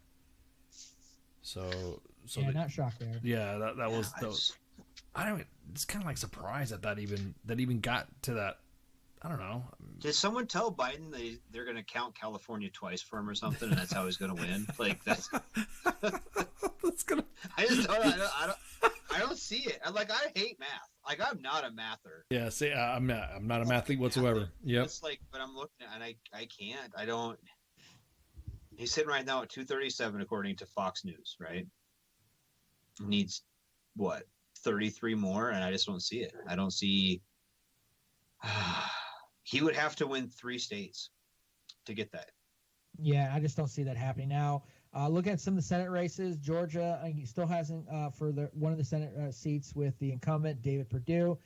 So yeah, not shocked there. Yeah, that was. It's kind of like surprised that even got to that. I don't know. Did someone tell Biden they're going to count California twice for him or something, and that's how he's going to win? Like that's. That's gonna. I just don't. I don't see it. I hate math. Like, I'm not a mather. Yeah. See, I'm not a mathlete whatsoever. Yep. It's like, but I'm looking at, and I can't. I don't. He's sitting right now at 237 according to Fox News. Right. Needs what? 33 more, and I just don't see it. I don't see. He would have to win 3 states to get that. Yeah, I just don't see that happening now. Looking at some of the Senate races, Georgia he still hasn't for one of the Senate seats with the incumbent David Perdue.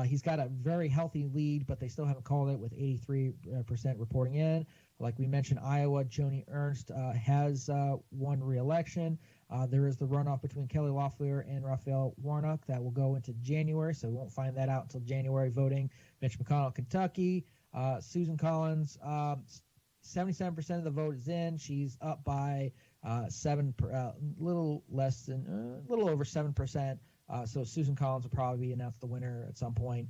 He's got a very healthy lead, but they still haven't called it with 83% reporting in. Like we mentioned, Iowa, Joni Ernst has won re-election. There is the runoff between Kelly Loeffler and Raphael Warnock that will go into January, so we won't find that out until January voting. Mitch McConnell, Kentucky. Susan Collins 77% of the vote is in. She's up by little over 7%. So Susan Collins will probably be announced the winner at some point.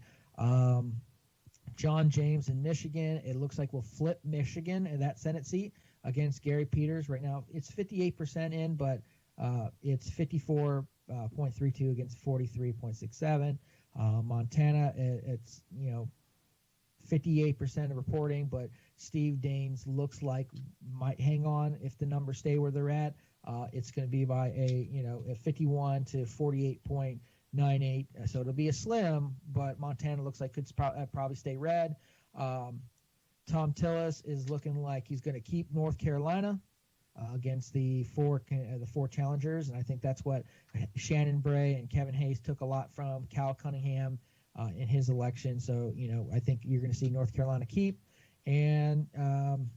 John James in Michigan, it looks like we'll flip Michigan in that Senate seat against Gary Peters. Right now it's 58% in, but it's 54.32 against 43.67. Montana, it's 58% of reporting, but Steve Daines looks like might hang on if the numbers stay where they're at. It's going to be by a 51 to 48.98. So it'll be a slim, but Montana looks like could probably stay red. Tom Tillis is looking like he's going to keep North Carolina against the four challengers, and I think that's what Shannon Bray and Kevin Hayes took a lot from Cal Cunningham in his election. So I think you're going to see North Carolina keep, and and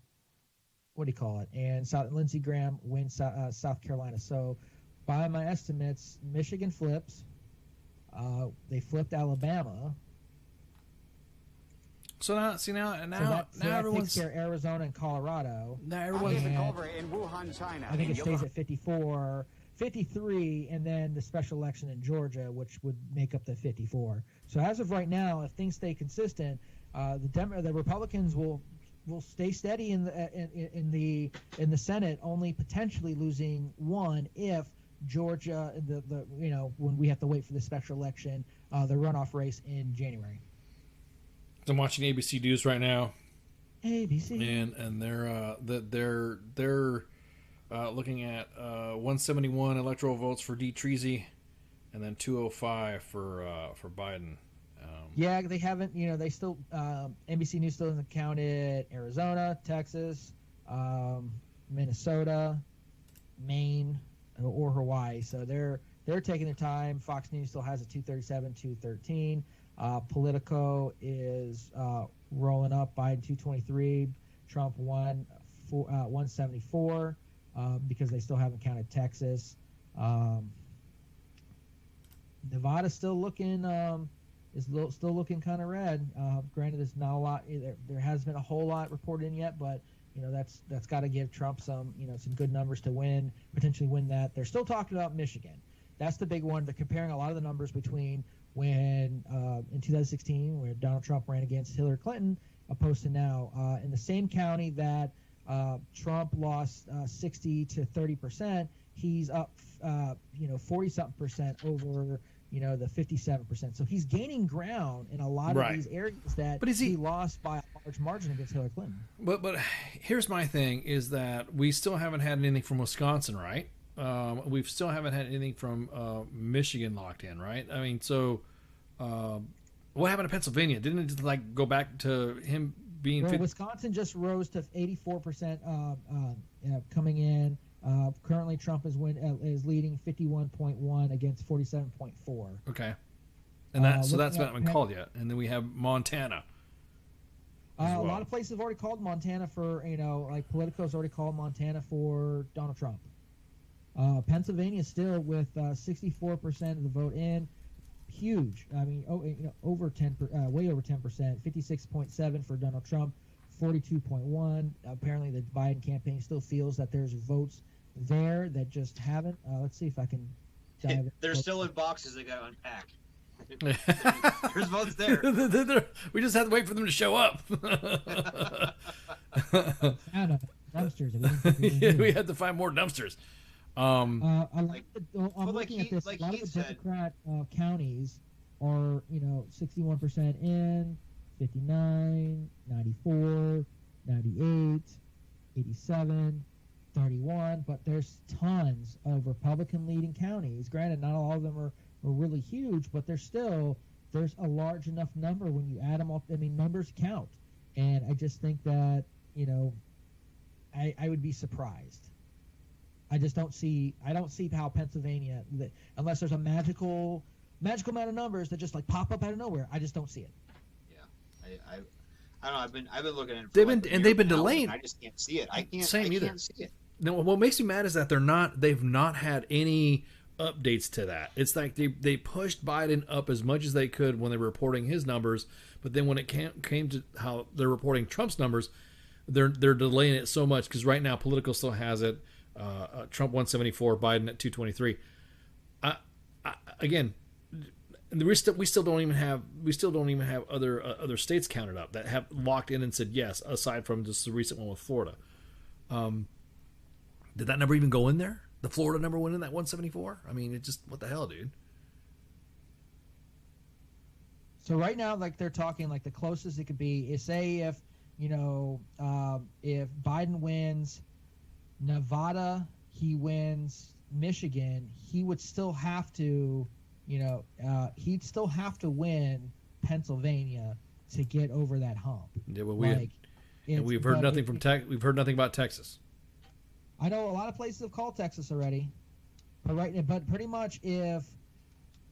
Lindsey Graham wins South Carolina. So by my estimates, Michigan flips. They flipped Alabama. So now that everyone's takes care of Arizona and Colorado. Now everyone's in Wuhan, China. I think it stays at 54, 53, and then the special election in Georgia, which would make up the 54. So as of right now, if things stay consistent, the Republicans will stay steady in the Senate, only potentially losing one if Georgia, when we have to wait for the special election, the runoff race in January. I'm watching ABC News right now. ABC. And they're looking at 171 electoral votes for D. Treasy, and then 205 for Biden. Yeah, they haven't. They still NBC News still hasn't counted Arizona, Texas, Minnesota, Maine, or Hawaii. So they're taking their time. Fox News still has a 237, 213. Politico is rolling up. Biden 223, Trump 174 because they still haven't counted Texas. Nevada's still looking still looking kind of red. Granted, there's not a lot. There hasn't been a whole lot reported in yet, but that's got to give Trump some good numbers to potentially win that. They're still talking about Michigan. That's the big one. They're comparing a lot of the numbers between when in 2016, where Donald Trump ran against Hillary Clinton, opposed to now. In the same county that Trump lost 60 to 30%, he's up 40-something% over the 57%. So he's gaining ground in a lot of these areas that he lost by a large margin against Hillary Clinton. But here's my thing is that we still haven't had anything from Wisconsin, right? We still haven't had anything from Michigan locked in, right? I mean, so what happened to Pennsylvania? Didn't it just go back to him being? Wisconsin just rose to 84% coming in. Currently, Trump is leading 51.1 against 47.4. Okay, and that's not been called yet. And then we have Montana. A lot of places have already called Montana for Politico's already called Montana for Donald Trump. Pennsylvania still with 64% of the vote in, huge. I mean, over 10, way over 10%, 56.7 for Donald Trump, 42.1. Apparently, the Biden campaign still feels that there's votes there that just haven't. Let's see if I can dive. They're still in boxes they got to unpack. There's votes there. We just have to wait for them to show up. Dumpsters. We had to find more dumpsters. I'm looking at this. A lot of the Democrat counties are, 61% in, 59, 94, 98, 87, 31. But there's tons of Republican-leading counties. Granted, not all of them are really huge, but there's a large enough number when you add them all. I mean, numbers count, and I just think that I would be surprised. I don't see how Pennsylvania, unless there's a magical amount of numbers that just pop up out of nowhere. I just don't see it. Yeah, I don't know. I've been looking at it. They've been delaying. I just can't see it. I can't see it. No, what makes me mad is that they've not had any updates to that. It's like they pushed Biden up as much as they could when they were reporting his numbers, but then when it came to how they're reporting Trump's numbers, they're delaying it so much because right now Politico still has it. Trump 174, Biden at 223. Again, we still don't even have other states counted up that have locked in and said yes, aside from just the recent one with Florida. Did that number even go in there? The Florida number went in that 174? I mean, it just, what the hell, dude? So right now, like they're talking, like the closest it could be is, say, if if Biden wins Nevada, he wins Michigan, he would still have to, he'd still have to win Pennsylvania to get over that hump. Yeah, well, we've heard nothing from We've heard nothing about Texas. I know a lot of places have called Texas already, but pretty much if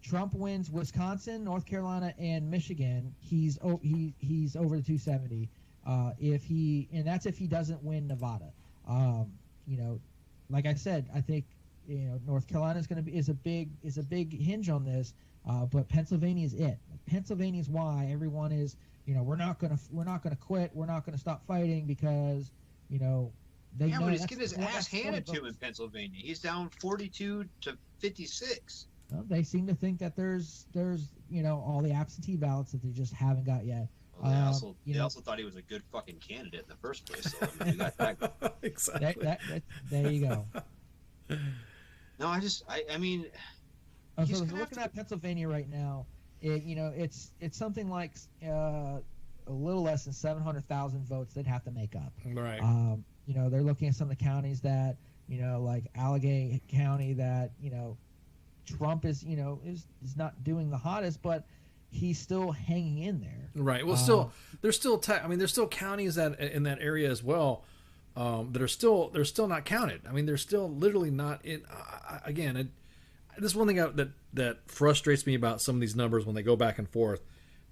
Trump wins Wisconsin, North Carolina, and Michigan, he's over the 270. That's if he doesn't win Nevada. Like I said, I think North Carolina is a big hinge on this, but Pennsylvania is it. Pennsylvania is why everyone is we're not gonna quit. We're not gonna stop fighting because they know. But he's getting his ass handed to him in Pennsylvania. He's down 42 to 56. Well, they seem to think that there's all the absentee ballots that they just haven't got yet. Well, they also thought he was a good fucking candidate in the first place. So I mean, we got that. Exactly. There you go. No, I mean. So looking at Pennsylvania right now, it's something like a little less than 700,000 votes they'd have to make up. Right. They're looking at some of the counties that like Allegheny County that Trump is not doing the hottest, but he's still hanging in there. Right. Well, there's still counties that in that area as well that are still not counted. I mean, they're still literally not in. Again, this is one thing that frustrates me about some of these numbers when they go back and forth.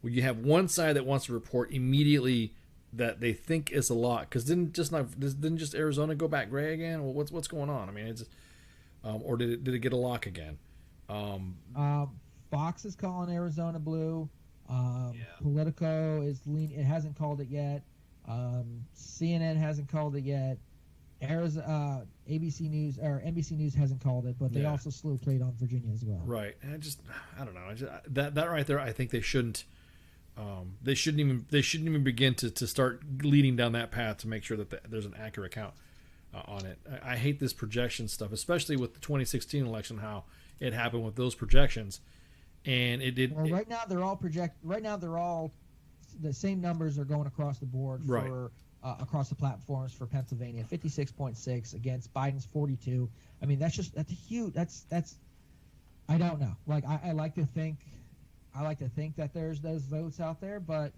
When you have one side that wants to report immediately that they think is a lot, because didn't just Arizona go back gray again? Well, what's going on? I mean, it's or did it get a lock again? Fox is calling Arizona blue. Politico is it hasn't called it yet. CNN hasn't called it yet. ABC News or NBC News hasn't called it, but they also slow played on Virginia as well. Right, and I don't know. That right there, I think they shouldn't. They shouldn't even begin to start leading down that path to make sure that there's an accurate count on it. I hate this projection stuff, especially with the 2016 election, how it happened with those projections, and it did. Well, right now they're all the same numbers are going across the board for across the platforms for Pennsylvania. 56.6 against Biden's 42. I mean, that's huge. That's I don't know. Like I like to think that there's those votes out there, but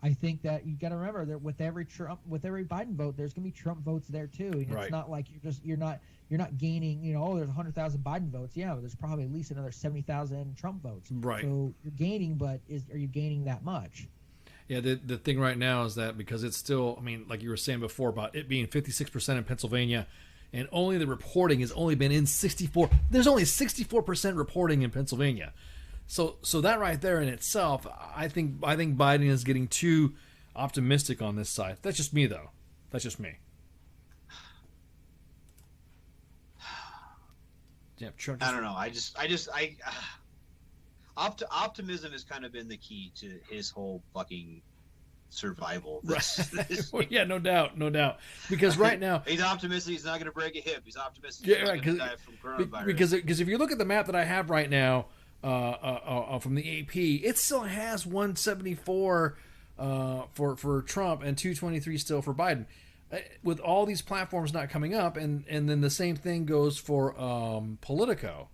I think that you got to remember that with every Biden vote, there's going to be Trump votes there too. And it's not like you're not gaining. There's 100,000 Biden votes. Yeah, but there's probably at least another 70,000 Trump votes. Right. So you're gaining, but are you gaining that much? Yeah. The thing right now is that because it's still, I mean, like you were saying before about it being 56% in Pennsylvania, and only the reporting has only been in 64. There's only 64% reporting in Pennsylvania. So that right there in itself, I think Biden is getting too optimistic on this side. That's just me, though. That's just me. Yeah, I don't know. Optimism has kind of been the key to his whole fucking survival. Well, yeah, no doubt. Because right now he's optimistic. He's not going to break a hip. He's optimistic. Yeah, right. He's not going to die from coronavirus. Because if you look at the map that I have right now. From the AP, it still has 174 for Trump and 223 still for Biden. With all these platforms not coming up, and then the same thing goes for Politico.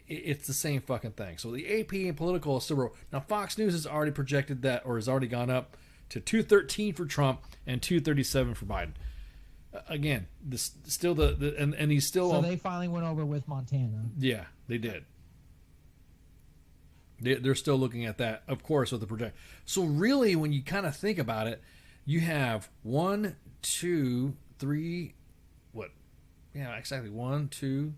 It's the same fucking thing. So the AP and Politico is still now. Fox News has already projected that, or has already gone up to 213 for Trump and 237 for Biden. Again, he's still. So they finally went over with Montana. Yeah, they did. They're still looking at that, of course, with the project. So really, when you kind of think about it, you have 1, 2, 3, what? Yeah, exactly. 1, 2,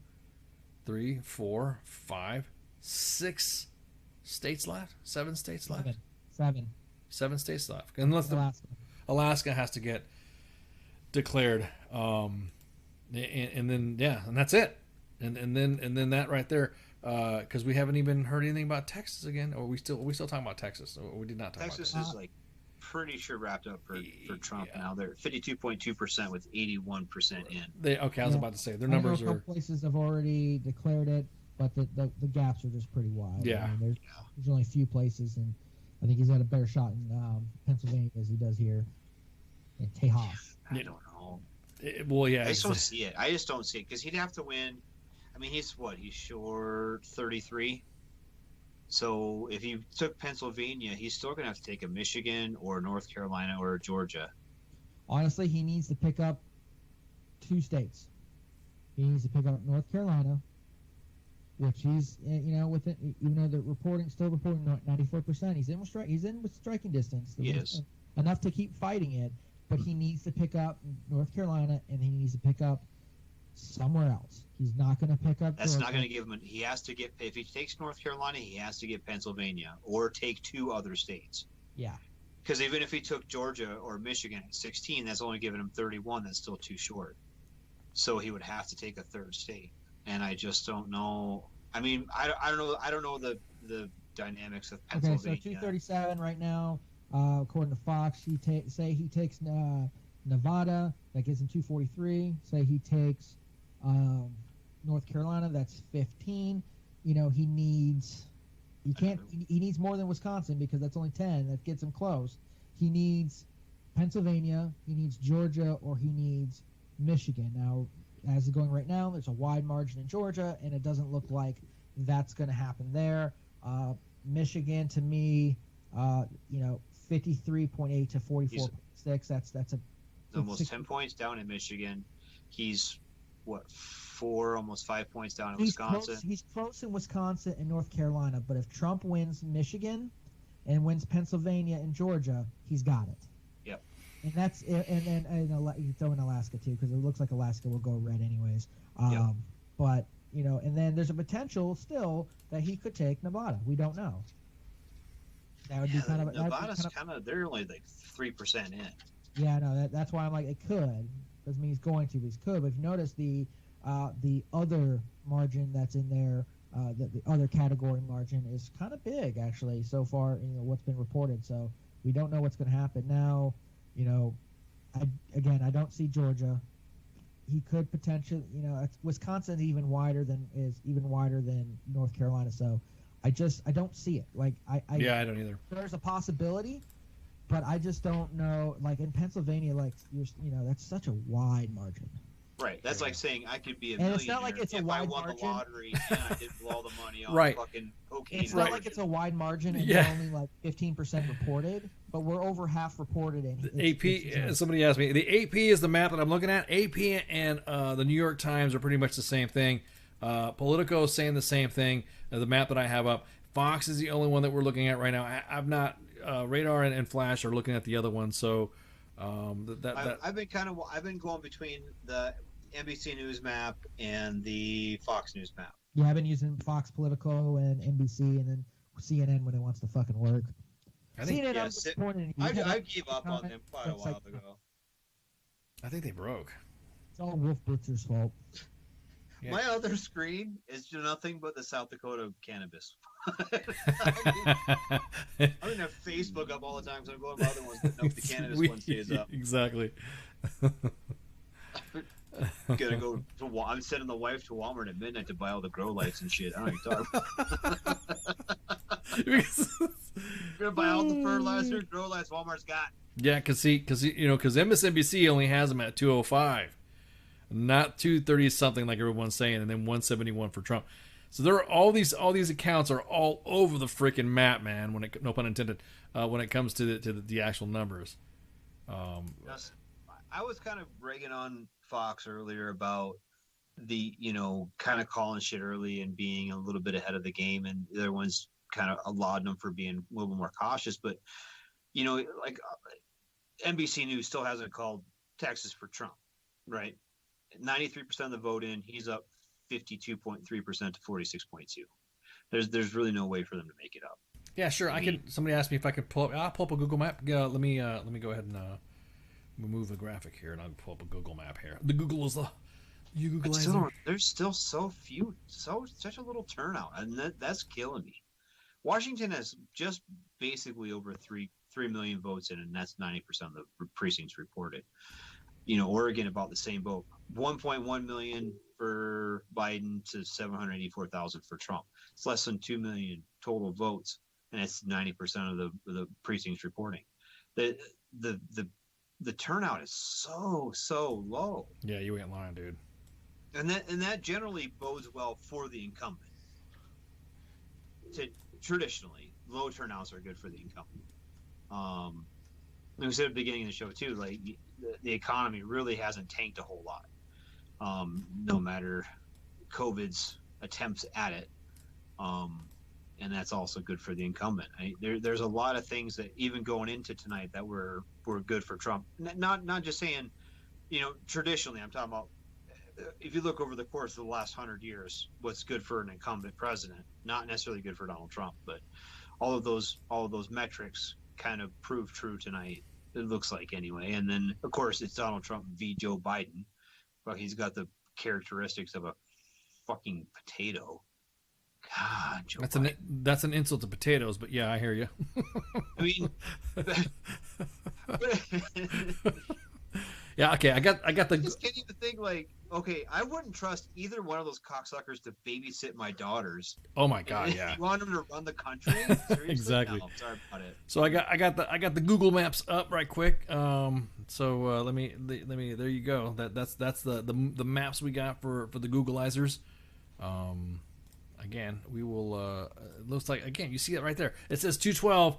3, 4, 5, 6 states left. 7 states left. 7. 7 states left. Unless Alaska has to get declared, and then and that's it, and then that right there, because we haven't even heard anything about Texas again, or we still talking about Texas? Or we did not talk Texas about Texas. Is like pretty sure wrapped up for Trump now. They're 52.2% with 81% in. I was about to say their numbers are. Places have already declared it, but the gaps are just pretty wide. Yeah. I mean, there's only a few places, and I think he's had a better shot in Pennsylvania as he does here in Tejas. I don't know. I just don't see it. I just don't see it because he'd have to win. I mean, he's short 33. So if he took Pennsylvania, he's still going to have to take a Michigan or North Carolina or Georgia. Honestly, he needs to pick up 2 states. He needs to pick up North Carolina, which he's, with it, even though they're still reporting 94%. He's in with striking distance. Yes. Enough to keep fighting it, but he needs to pick up North Carolina, and he needs to pick up somewhere else. He's not going to pick up. That's not going to give him. He has to get. If he takes North Carolina, he has to get Pennsylvania or take 2 other states. Yeah. Because even if he took Georgia or Michigan at 16, that's only giving him 31. That's still too short. So he would have to take a 3rd state, and I just don't know. I mean, I don't know. I don't know the dynamics of Pennsylvania. Okay, so 237 right now, according to Fox. He takes Nevada, that gives him 243. Say he takes North Carolina, that's 15. He needs more than Wisconsin because that's only 10. That gets him close. He needs Pennsylvania, he needs Georgia, or he needs Michigan. Now, as it's going right now, there's a wide margin in Georgia, and it doesn't look like that's going to happen there. Michigan, to me, 53.8 to 44.6. That's almost 10 points down in Michigan. He's 4, almost 5 points down in Wisconsin. He's close in Wisconsin and North Carolina, but if Trump wins Michigan and wins Pennsylvania and Georgia, he's got it. Yep. And that's and you throw in Alaska too, because it looks like Alaska will go red anyways. Yep. But and then there's a potential still that he could take Nevada. We don't know. That would be kind of Nevada's kind of they're only like 3% in. Yeah, no, that's why I'm like it could. Doesn't mean he's going to, but he could. But if you notice the other margin that's in there, the other category margin is kind of big actually so far. What's been reported. So we don't know what's going to happen now. I don't see Georgia. He could potentially, Wisconsin's even wider than North Carolina. So I don't see it. Like I don't either. There's a possibility. But I just don't know. Like in Pennsylvania, that's such a wide margin. Right. That's like saying I could be a and millionaire it's not like it's a if wide I won margin. the lottery and I didn't blow all the money on Right. fucking cocaine. It's not like it's a wide margin and they're only like 15% reported, but we're over half reported. And AP. Somebody asked me. The AP is the map that I'm looking at. AP and the New York Times are pretty much the same thing. Politico is saying the same thing. The map that I have up. Fox is the only one that we're looking at right now. I've not. Radar and Flash are looking at the other one, so I've been going between the NBC News map and the Fox News map. Yeah, I've been using Fox Politico and NBC and then CNN when it wants to fucking work. CNN, I'm disappointed. I gave up on them quite a while ago. I think they broke. It's all Wolf Blitzer's fault. Yeah. My other screen is nothing but the South Dakota cannabis. I don't have Facebook up all the time, so I'm going by other ones, but nope, the cannabis one stays up. Exactly. Gotta go to. I'm sending the wife to Walmart at midnight to buy all the grow lights and shit. I don't know what you're talking about. Gonna buy all the fertilizer, grow lights Walmart's got. Yeah, because MSNBC only has them at 205. Not 230 something like everyone's saying, and then 171 for Trump. So there are all these accounts are all over the freaking map, man. No pun intended. When it comes to the actual numbers. I was kind of ragging on Fox earlier about the kind of calling shit early and being a little bit ahead of the game, and the other ones kind of lauding them for being a little bit more cautious. But like NBC News still hasn't called Texas for Trump, right? 93% of the vote in, he's up 52.3% to 46.2. There's really no way for them to make it up. Yeah, sure. Somebody asked me if I could pull up. I'll pull up a Google map. Let me go ahead and We'll move the graphic here, and I'll pull up a Google map here. The Google is the There's still so few, such a little turnout, and that's killing me. Washington has just basically over 3 million votes in, and that's 90% of the precincts reported. Oregon about the same vote, 1.1 million for Biden to 784,000 for Trump. It's less than 2 million total votes, and it's 90% of the precincts reporting. The turnout is so low. Yeah, you ain't lying, dude. And that generally bodes well for the incumbent. Traditionally, low turnouts are good for the incumbent. Like we said at the beginning of the show too, like the economy really hasn't tanked a whole lot, no matter COVID's attempts at it, and that's also good for the incumbent. There's a lot of things that even going into tonight that were good for Trump. Not just saying, traditionally, I'm talking about. If you look over the course of the last 100 years, what's good for an incumbent president, not necessarily good for Donald Trump, but all of those metrics kind of prove true tonight. It looks like anyway. And then of course it's Donald Trump v. Joe Biden. But he's got the characteristics of a fucking potato. God, Joe Biden. That's an insult to potatoes, but yeah, I hear you. I mean, yeah, okay, I got the. I just can't even think like, okay, I wouldn't trust either one of those cocksuckers to babysit my daughters. Oh my God, yeah. You want them to run the country? Seriously? Exactly. No, sorry about it. So I got the Google Maps up right quick. So let me there you go. That's the maps we got for the Googleizers. Again, we will. It looks like again you see it right there. It says 212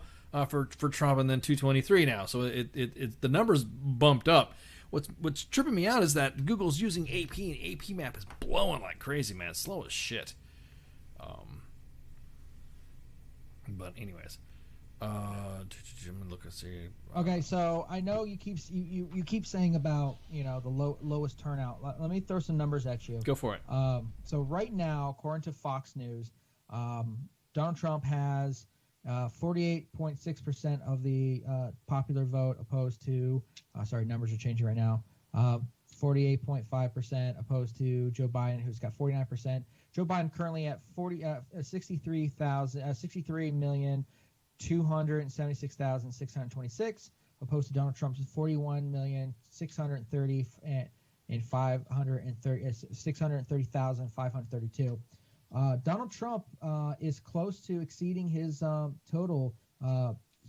for Trump and then 223 now. So it the numbers bumped up. What's tripping me out is that Google's using AP, and AP map is blowing like crazy, man. It's slow as shit. But anyways, I'm gonna look and see. Okay, so I know you keep saying about the lowest turnout. Let me throw some numbers at you. Go for it. So right now, according to Fox News, Donald Trump has 48.6% of the popular vote, opposed to numbers are changing right now. 48.5% opposed to Joe Biden, who's got 49%. Joe Biden currently at 63,276,626, opposed to Donald Trump's 41,630,532. Donald Trump is close to exceeding his total.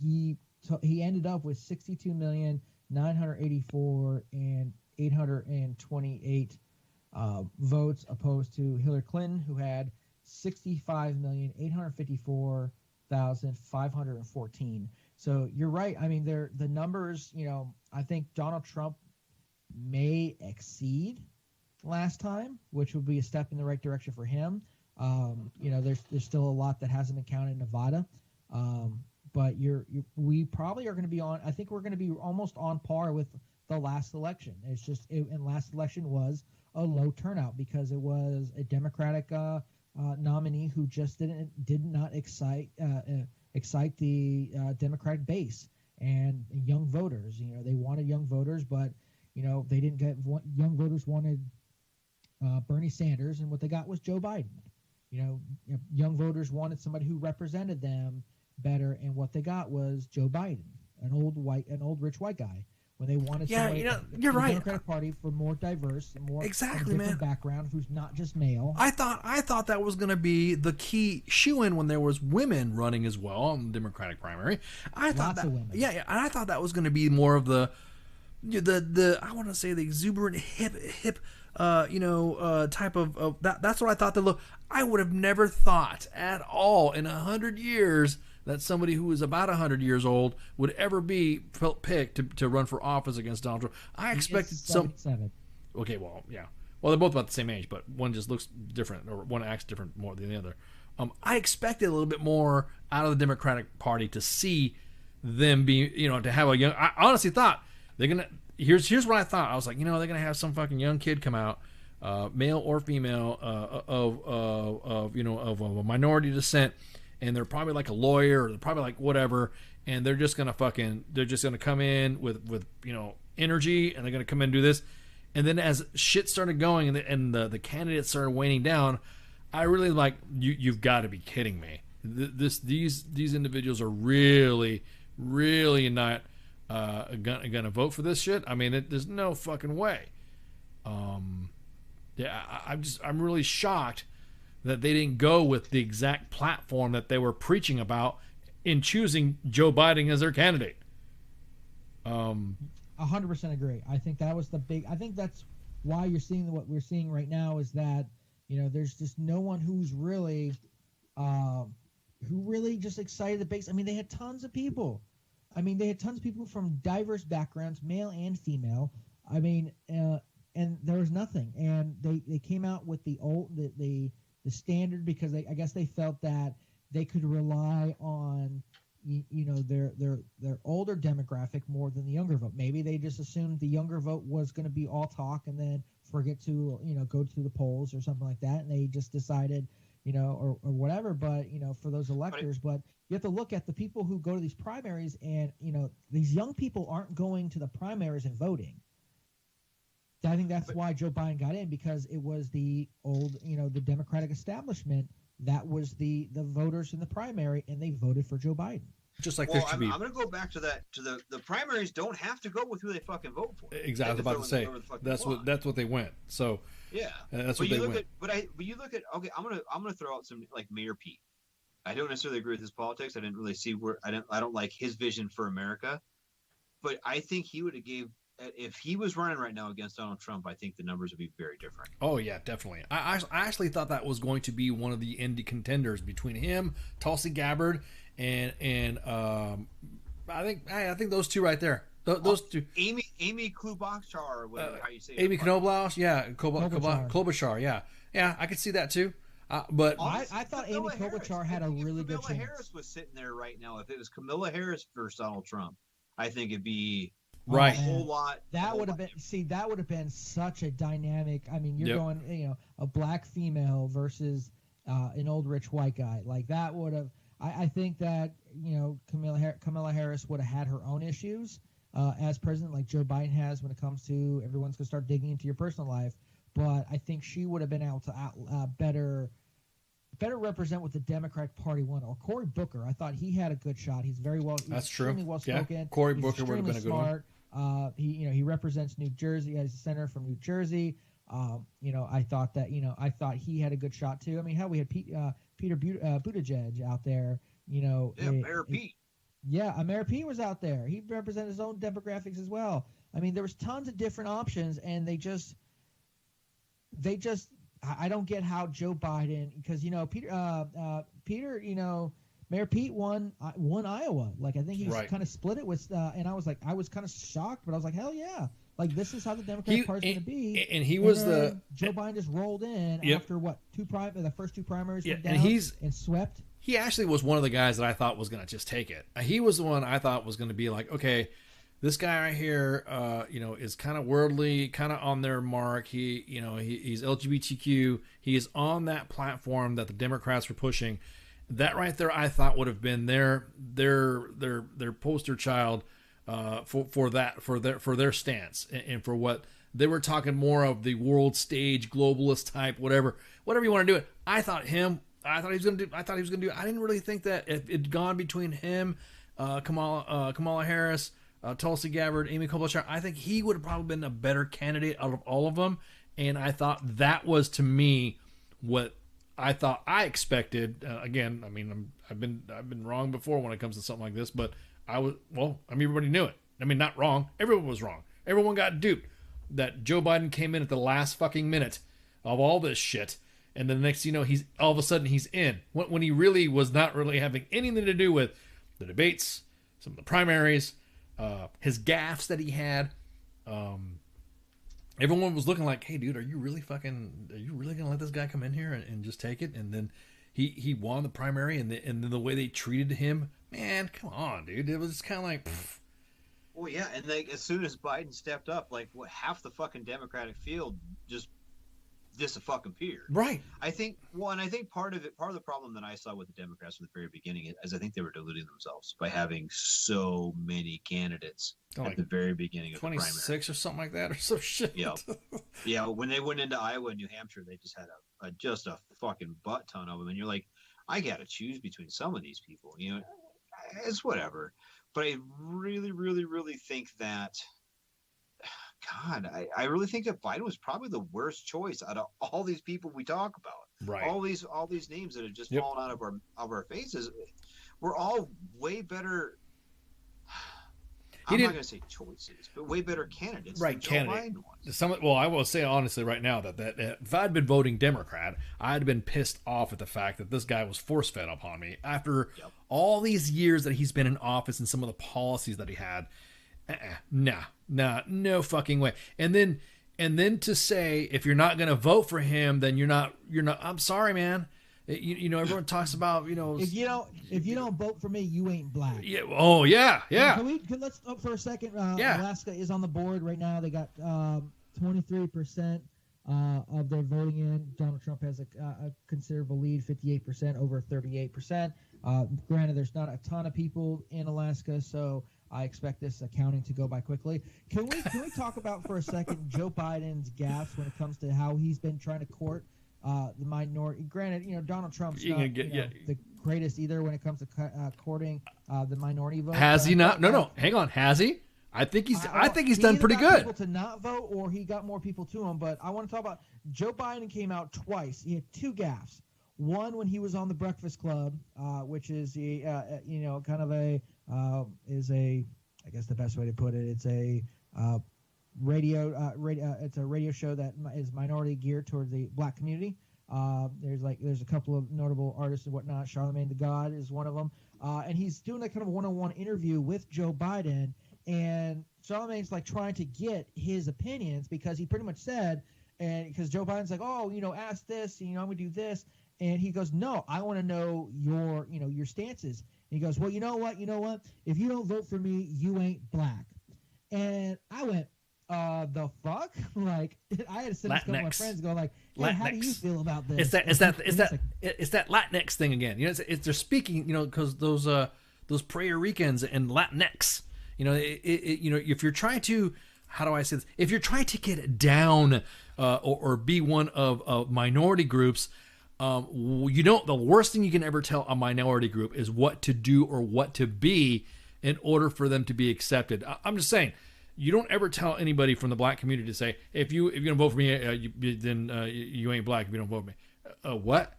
He ended up with 62,984,828 votes, opposed to Hillary Clinton, who had 65,854,514. So you're right. I mean, the numbers. I think Donald Trump may exceed last time, which would be a step in the right direction for him. There's still a lot that hasn't been counted in Nevada, but we probably are going to be on. I think we're going to be almost on par with the last election. It's just, and last election was a low turnout because it was a Democratic nominee who just did not excite the Democratic base and young voters. They wanted young voters, but they didn't get young voters wanted Bernie Sanders, and what they got was Joe Biden. Young voters wanted somebody who represented them better, and what they got was Joe Biden, an old rich white guy. When they wanted somebody, you're right. The Democratic Party for more diverse, more exactly, different man. background, who's not just male. I thought that was going to be the key shoo-in when there was women running as well in the Democratic primary. Lots of women. Yeah, and I thought that was going to be more of the I want to say the exuberant hip type of that. That's what I thought. I would have never thought at all in 100 years that somebody who is about 100 years old would ever be picked to run for office against Donald Trump. I expected some. Okay, well, yeah. Well, they're both about the same age, but one just looks different, or one acts different more than the other. I expected a little bit more out of the Democratic Party to see them be, to have a young. I honestly thought they're gonna. Here's what I thought. I was like, they're gonna have some fucking young kid come out, male or female, of a minority descent, and they're probably like a lawyer, or they're probably like whatever, and they're just gonna come in with energy, and they're going to come in and do this. And then as shit started going and the candidates started waning down, I really like, you've got to be kidding me. These individuals are really, really not gonna vote for this shit. I mean, there's no fucking way. Yeah, I'm really shocked that they didn't go with the exact platform that they were preaching about in choosing Joe Biden as their candidate. 100% agree. I think that was I think that's why you're seeing what we're seeing right now is that, there's just no one who's really, who really just excited the base. I mean, they had tons of people. They had tons of people from diverse backgrounds, male and female. And there was nothing. And they came out with the standard because I guess they felt that they could rely on their older demographic more than the younger vote. Maybe they just assumed the younger vote was going to be all talk and then forget to go to the polls or something like that, and they just decided or whatever. But for those electors, but you have to look at the people who go to these primaries, and these young people aren't going to the primaries and voting. I think that's why Joe Biden got in, because it was the old, the Democratic establishment that was the voters in the primary, and they voted for Joe Biden. Just like I'm going to go back to that. The primaries don't have to go with who they fucking vote for. Exactly, I was about to say that's what they went. So yeah, that's what they went. But you look at okay. I'm gonna throw out some like Mayor Pete. I don't necessarily agree with his politics. I didn't really see where I don't like his vision for America. But I think he would have gave. If he was running right now against Donald Trump, I think the numbers would be very different. Oh yeah, definitely. I actually thought that was going to be one of the indie contenders between him, Tulsi Gabbard, and I think those two right there. Those two. Amy Klobuchar, or whatever how you say it. Amy Knoblauch, yeah, Klobuchar, yeah, I could see that too. But I thought Amy Klobuchar had a really good chance. Kamala Harris was sitting there right now. If it was Kamala Harris versus Donald Trump, I think it'd be. Right, a whole lot. That would have been. See, that would have been such a dynamic. I mean, you're going, a black female versus an old rich white guy. Like that would have. I think that Kamala Harris would have had her own issues as president, like Joe Biden has when it comes to everyone's gonna start digging into your personal life. But I think she would have been able to better represent what the Democratic Party wanted. Or Cory Booker, I thought he had a good shot. He's very well. He's extremely well spoken. Yeah. Cory Booker would have been a good one. He represents New Jersey as a senator from New Jersey. I thought he had a good shot too. I mean, we had Peter Buttigieg out there. Mayor Pete. Yeah, Mayor Pete was out there. He represented his own demographics as well. I mean, there was tons of different options, and they just. I don't get how Joe Biden, because Peter, Mayor Pete won Iowa. Like I think he kind of split it with, and I was kind of shocked, but I was like, hell yeah, like this is how the Democratic Party's going to be. And he was Joe Biden just rolled in after what the first two primaries went down and swept. He actually was one of the guys that I thought was going to just take it. He was the one I thought was going to be like, okay, this guy right here, is kind of worldly, kind of on their mark. He's LGBTQ. He is on that platform that the Democrats were pushing. That right there, I thought would have been their poster child for their stance and for what they were talking more of, the world stage globalist type, whatever you want to do it. I thought he was going to do. I didn't really think that it'd gone between him, Kamala Harris. Tulsi Gabbard, Amy Klobuchar. I think he would have probably been a better candidate out of all of them, and I thought that was to me what I thought I expected. Again, I mean, I've been wrong before when it comes to something like this, but everybody knew it. I mean, not wrong. Everyone was wrong. Everyone got duped. That Joe Biden came in at the last fucking minute of all this shit, and then the next he's all of a sudden he's in when he really was not really having anything to do with the debates, some of the primaries. His gaffes that he had, everyone was looking like, hey dude, are you really gonna let this guy come in here and just take it? And then he won the primary, and then the way they treated him, man, come on dude, it was kind of like pfft. Well, yeah, and like as soon as Biden stepped up, like half the fucking Democratic field just fucking period. Right. I think part of the problem that I saw with the Democrats from the very beginning is I think they were deluding themselves by having so many candidates at the very beginning of the primary. 26 or something like that, or some shit. Yeah. Yeah. When they went into Iowa and New Hampshire, they just had just a fucking butt ton of them. And you're like, I got to choose between some of these people. You know, it's whatever. But I really, really, really think that, God, I really think that Biden was probably the worst choice out of all these people we talk about. Right. All these names that have just fallen out of our faces were all way better. I'm not going to say choices, but way better candidates. Right, than Joe Biden was. Well, I will say honestly right now that if I'd been voting Democrat, I'd been pissed off at the fact that this guy was force-fed upon me after all these years that he's been in office and some of the policies that he had. No fucking way. And then to say if you're not going to vote for him, then you're not. I'm sorry, man. You know, everyone talks about, you know, if you don't vote for me, you ain't black. Yeah. Oh yeah. Let's up for a second. Alaska is on the board right now. They got 23% of their voting in. Donald Trump has a considerable lead, 58% over 38%. Granted, there's not a ton of people in Alaska, so I expect this accounting to go by quickly. Can we talk about for a second Joe Biden's gaffes when it comes to how he's been trying to court the minority? Granted, you know, Donald Trump's not the greatest either when it comes to courting the minority vote. Has he not? No. Hang on. Has he? I think he's done pretty good. People to not vote, or he got more people to him. But I want to talk about Joe Biden came out twice. He had two gaffes. One when he was on the Breakfast Club, which is I guess the best way to put it, it's a it's a radio show that is minority geared toward the black community. There's a couple of notable artists and whatnot. Charlamagne the God is one of them, and he's doing a kind of one-on-one interview with Joe Biden, and Charlamagne's like trying to get his opinions because he pretty much said, and because Joe Biden's like, oh, you know, ask this, you know, I'm gonna do this, and he goes, no, I want to know your stances. And he goes, well, you know what, if you don't vote for me, you ain't black. And I went, the fuck? Like, I had to sit with a couple of my friends and go like, hey, how do you feel about this? It's that Latinx thing again. You know, they're speaking, you know, because those Puerto Ricans and Latinx, you know, you know, if you're trying to, how do I say this? If you're trying to get down or be one of minority groups, you know, the worst thing you can ever tell a minority group is what to do or what to be in order for them to be accepted. I'm just saying, you don't ever tell anybody from the black community to say, if you're going to vote for me, then you ain't black if you don't vote for me. What?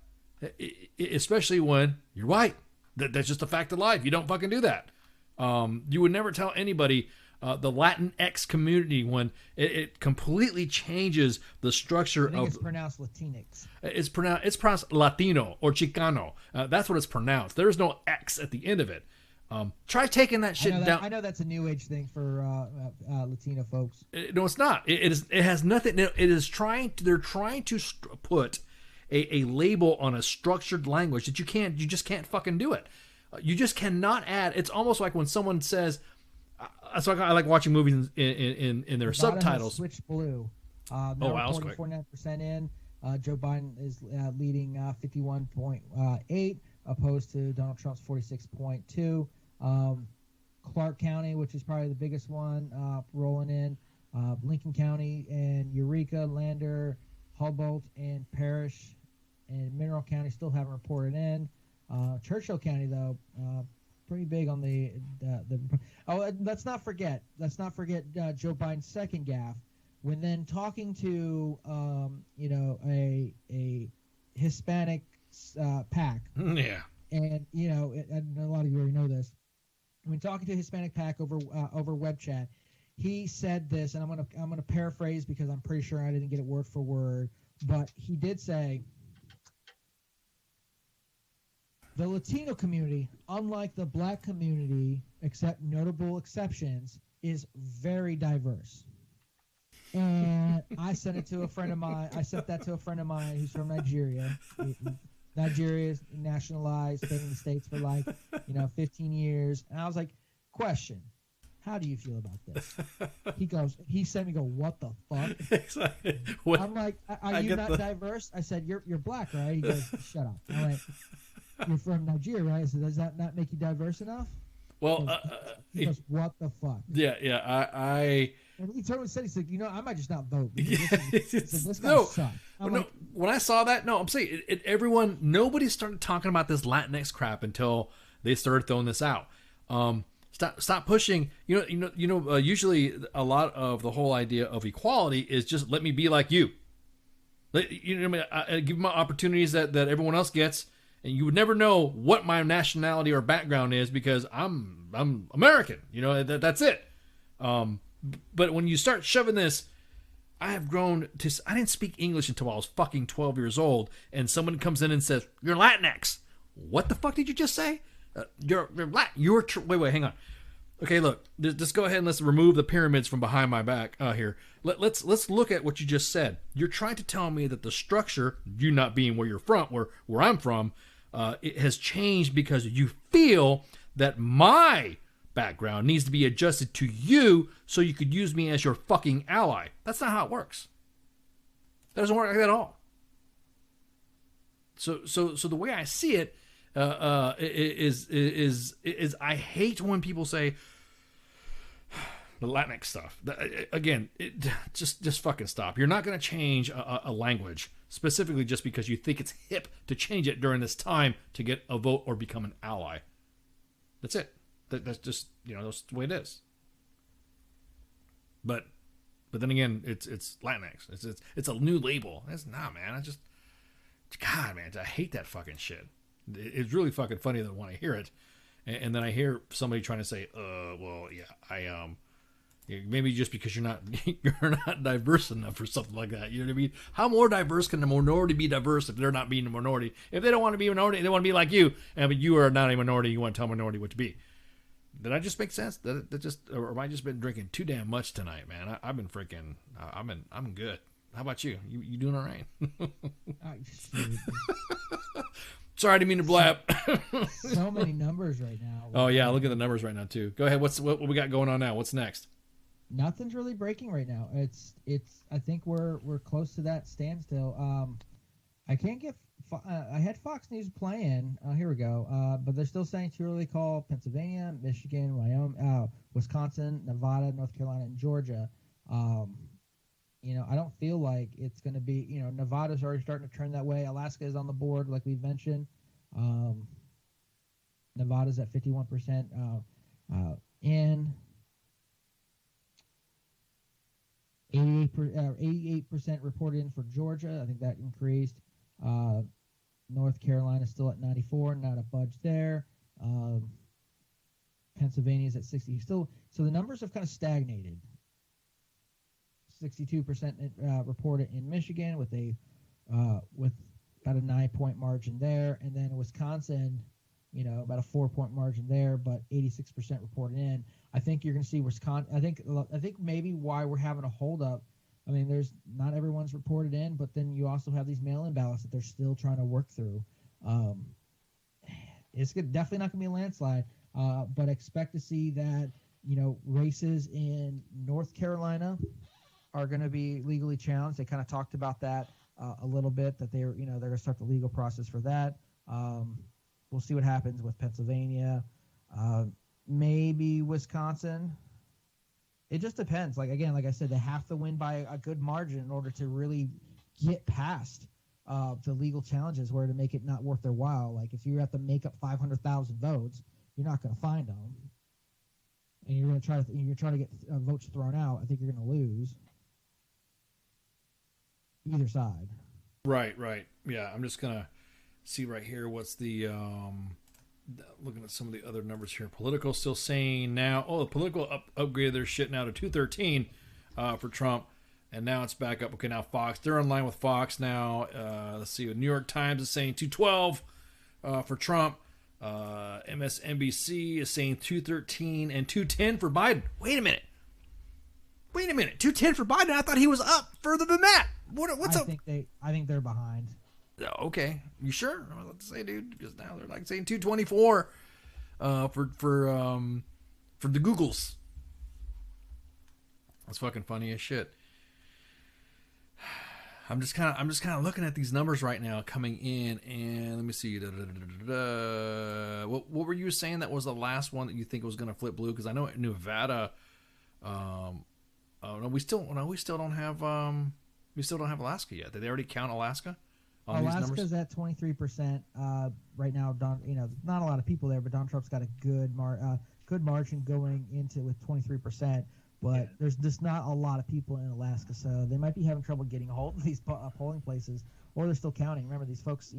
Especially when you're white. That's just a fact of life. You don't fucking do that. You would never tell anybody, the Latinx community, when it completely changes the structure of. It's pronounced Latinx. It's pronounced Latino or Chicano. That's what it's pronounced. There's no X at the end of it. Try taking that shit down. I know that's a new age thing for Latino folks. No, it's not. It has nothing. It is trying to. They're trying to put a label on a structured language that you just can't fucking do it. You just cannot add. It's almost like when someone says. So I like watching movies in their subtitles. Switch blue. They're 49% in. Joe Biden is leading 51.8, opposed to Donald Trump's 46.2. Clark County, which is probably the biggest one, rolling in. Lincoln County and Eureka, Lander, Humboldt, and Parrish, and Mineral County still haven't reported in. Churchill County, though, pretty big on the let's not forget Joe Biden's second gaffe when then talking to a Hispanic PAC. Yeah. And and a lot of you already know this. When talking to a Hispanic PAC over web chat, he said this, and I'm gonna paraphrase because I'm pretty sure I didn't get it word for word, but he did say, the Latino community, unlike the black community, except notable exceptions, is very diverse. And I sent it to a friend of mine. I sent that to a friend of mine who's from Nigeria. Nigeria is nationalized, been in the States for 15 years. And I was like, question, how do you feel about this? He sent me, what the fuck? Exactly. What? I'm like, are you not diverse? I said, you're black, right? He goes, shut up. I went, you're from Nigeria, right? I said, does that not make you diverse enough? Well, he goes, what the fuck? Yeah. And he totally said, he said, I might just not vote. This guy No, sucks. when I saw that, I'm saying nobody started talking about this Latinx crap until they started throwing this out. Stop pushing. Usually a lot of the whole idea of equality is just let me be like you. I give them opportunities that everyone else gets, and you would never know what my nationality or background is because I'm American. That's it. But when you start shoving this, I have grown to. I didn't speak English until I was fucking 12 years old, and someone comes in and says, "You're Latinx." What the fuck did you just say? You're Latin. Wait, hang on. Okay, look. Just go ahead and let's remove the pyramids from behind my back here. Let's look at what you just said. You're trying to tell me that the structure, you not being where you're from, where I'm from, it has changed because you feel that my background needs to be adjusted to you so you could use me as your fucking ally. That's not how it works. That doesn't work like that at all. So the way I see it is I hate when people say the Latinx stuff. Again, just fucking stop. You're not going to change a language specifically just because you think it's hip to change it during this time to get a vote or become an ally. That's it. That's just, that's the way it is. But then again, it's Latinx. It's a new label. It's not, man. God, man, I hate that fucking shit. It's really fucking funny that when I hear it, and then I hear somebody trying to say, well, yeah, maybe just because you're not diverse enough or something like that. You know what I mean? How more diverse can the minority be diverse if they're not being a minority? If they don't want to be a minority, they want to be like you, but you are not a minority. You want to tell a minority what to be. Did I just make sense? Or have I just been drinking too damn much tonight, man? I've been freaking. I'm good. How about you? You doing all right? Sorry, I didn't mean to blab. So many numbers right now. Oh yeah, look at the numbers right now too. Go ahead. What we got going on now? What's next? Nothing's really breaking right now. It's. I think we're close to that standstill. I can't get. I had Fox News playing. Here we go. But they're still saying too early call Pennsylvania, Michigan, Wyoming, Wisconsin, Nevada, North Carolina, and Georgia. I don't feel like it's going to be. Nevada's already starting to turn that way. Alaska is on the board, like we've mentioned. Nevada's at 51%. And 88% reported in for Georgia. I think that increased. North Carolina still at 94, not a budge there. Pennsylvania's at 60. Still, so the numbers have kind of stagnated. 62% reported in Michigan with about a 9-point margin there, and then Wisconsin, about a 4-point margin there, but 86% reported in. I think you're going to see Wisconsin. I think maybe why we're having a holdup. I mean, there's not everyone's reported in, but then you also have these mail-in ballots that they're still trying to work through. It's definitely not going to be a landslide, but expect to see that, races in North Carolina are going to be legally challenged. They kind of talked about that a little bit, that they're going to start the legal process for that. We'll see what happens with Pennsylvania, maybe Wisconsin. It just depends. Like I said, they have to win by a good margin in order to really get past the legal challenges where to make it not worth their while. Like if you have to make up 500,000 votes, you're not going to find them, and you're going to try to get votes thrown out. I think you're going to lose either side. Right. Yeah, I'm just gonna see right here. What's the looking at some of the other numbers here. Politico still saying now, the Politico upgraded their shit now to 213 for Trump, and now it's back up. Okay, now Fox, they're in line with Fox now. Let's see, New York Times is saying 212 for Trump. MSNBC is saying 213 and 210 for Biden. Wait a minute, 210 for Biden? I thought he was up further than that. What's up? I think they're behind. Okay, you sure? I was about to say, dude, because now they're like saying 224 for the Googles. That's fucking funny as shit. I'm just kind of looking at these numbers right now coming in, and let me see. What were you saying that was the last one that you think was going to flip blue? Because I know Nevada. No, we still don't have Alaska yet. Did they already count Alaska? Alaska's at 23% right now. Not a lot of people there, but Donald Trump's got a good margin going into with 23%. But there's just not a lot of people in Alaska, so they might be having trouble getting a hold of these polling places, or they're still counting. Remember, these folks,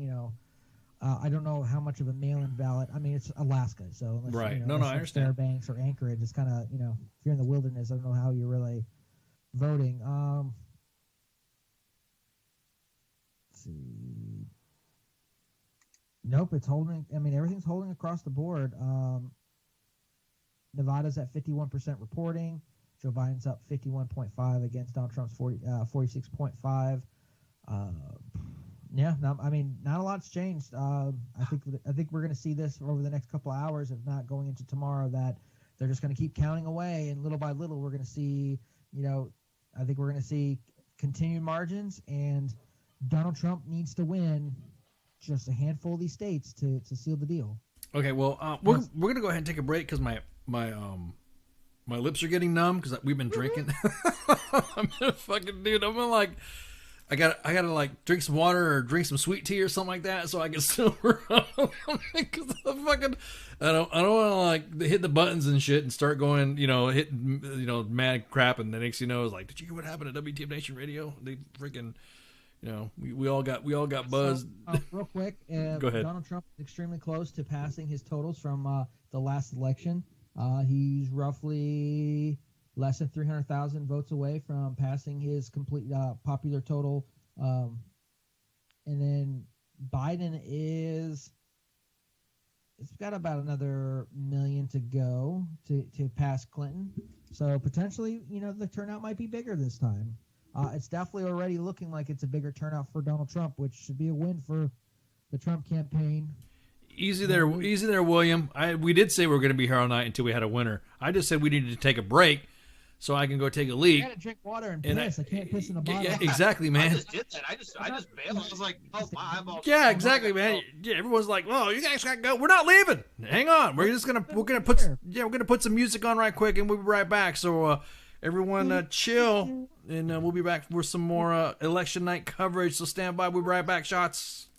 I don't know how much of a mail-in ballot. I mean, it's Alaska, so unless, right. Unless I understand. Fairbanks or Anchorage, it's kind of, if you're in the wilderness, I don't know how you're really voting. Let's see. Nope, it's holding. I mean, everything's holding across the board. Nevada's at 51% reporting. Joe Biden's up 51.5 against Donald Trump's 46.5. Not a lot's changed. I think we're going to see this over the next couple of hours, if not going into tomorrow, that they're just going to keep counting away, and little by little we're going to see, I think we're going to see continued margins, and Donald Trump needs to win just a handful of these states to seal the deal. Okay, well, we're going to go ahead and take a break because my lips are getting numb because we've been drinking. I'm gonna fucking dude. I'm gonna I gotta like drink some water or drink some sweet tea or something like that so I can sober up. Because I don't want to like hit the buttons and shit and start going, hitting, mad crap. And the next it's like, did you hear what happened at WTF Nation Radio? They freaking, we all got buzzed. So, real quick, go ahead. Donald Trump is extremely close to passing his totals from the last election. He's roughly less than 300,000 votes away from passing his complete popular total. And then Biden it's got about another million to go to pass Clinton. So potentially, the turnout might be bigger this time. It's definitely already looking like it's a bigger turnout for Donald Trump, which should be a win for the Trump campaign. Easy there, William. We did say we were going to be here all night until we had a winner. I just said we needed to take a break so I can go take a leak. I gotta drink water and piss. I can't piss in a bottle. Yeah, exactly, man. I just did that. I just bailed. I was like, oh, my eyeballs. Yeah, exactly, man. Yeah, everyone's like, "Well, you guys gotta go." We're not leaving. Hang on. We're gonna put some music on right quick, and we'll be right back. So everyone, chill, and we'll be back for some more election night coverage. So stand by. We'll be right back. Shots.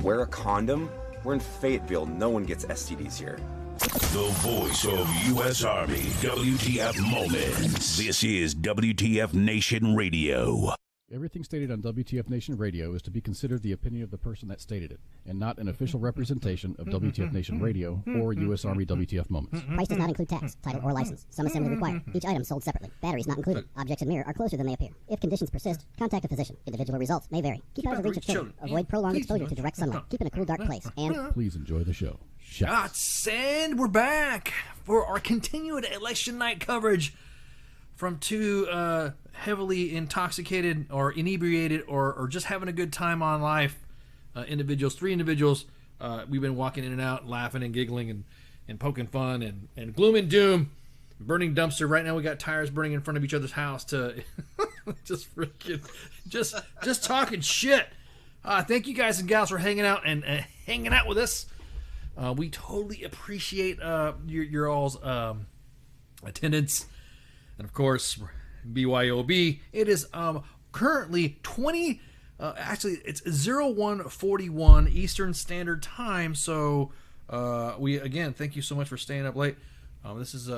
wear a condom. We're in Fayetteville. No one gets STDs here. The voice of U.S. Army, WTF Moments. This is WTF Nation Radio. Everything stated on WTF Nation Radio is to be considered the opinion of the person that stated it, and not an official representation of WTF Nation Radio or U.S. Army WTF Moments. Price does not include tax, title, or license. Some assembly required. Each item sold separately. Batteries not included. Objects in mirror are closer than they appear. If conditions persist, contact a physician. Individual results may vary. Keep out of the reach of children. Avoid prolonged exposure to direct sunlight. Keep in a cool, dark place. And please enjoy the show. Shots. And we're back for our continued election night coverage from two heavily intoxicated or inebriated or just having a good time on life individuals, three individuals. We've been walking in and out, laughing and giggling and poking fun and gloom and doom, burning dumpster. Right now we got tires burning in front of each other's house to just freaking just talking shit. Thank you guys and gals for hanging out and hanging out with us. We totally appreciate your all's attendance. And of course, BYOB, it is currently 20, actually it's 0141 Eastern Standard Time. So we, again, thank you so much for staying up late. This is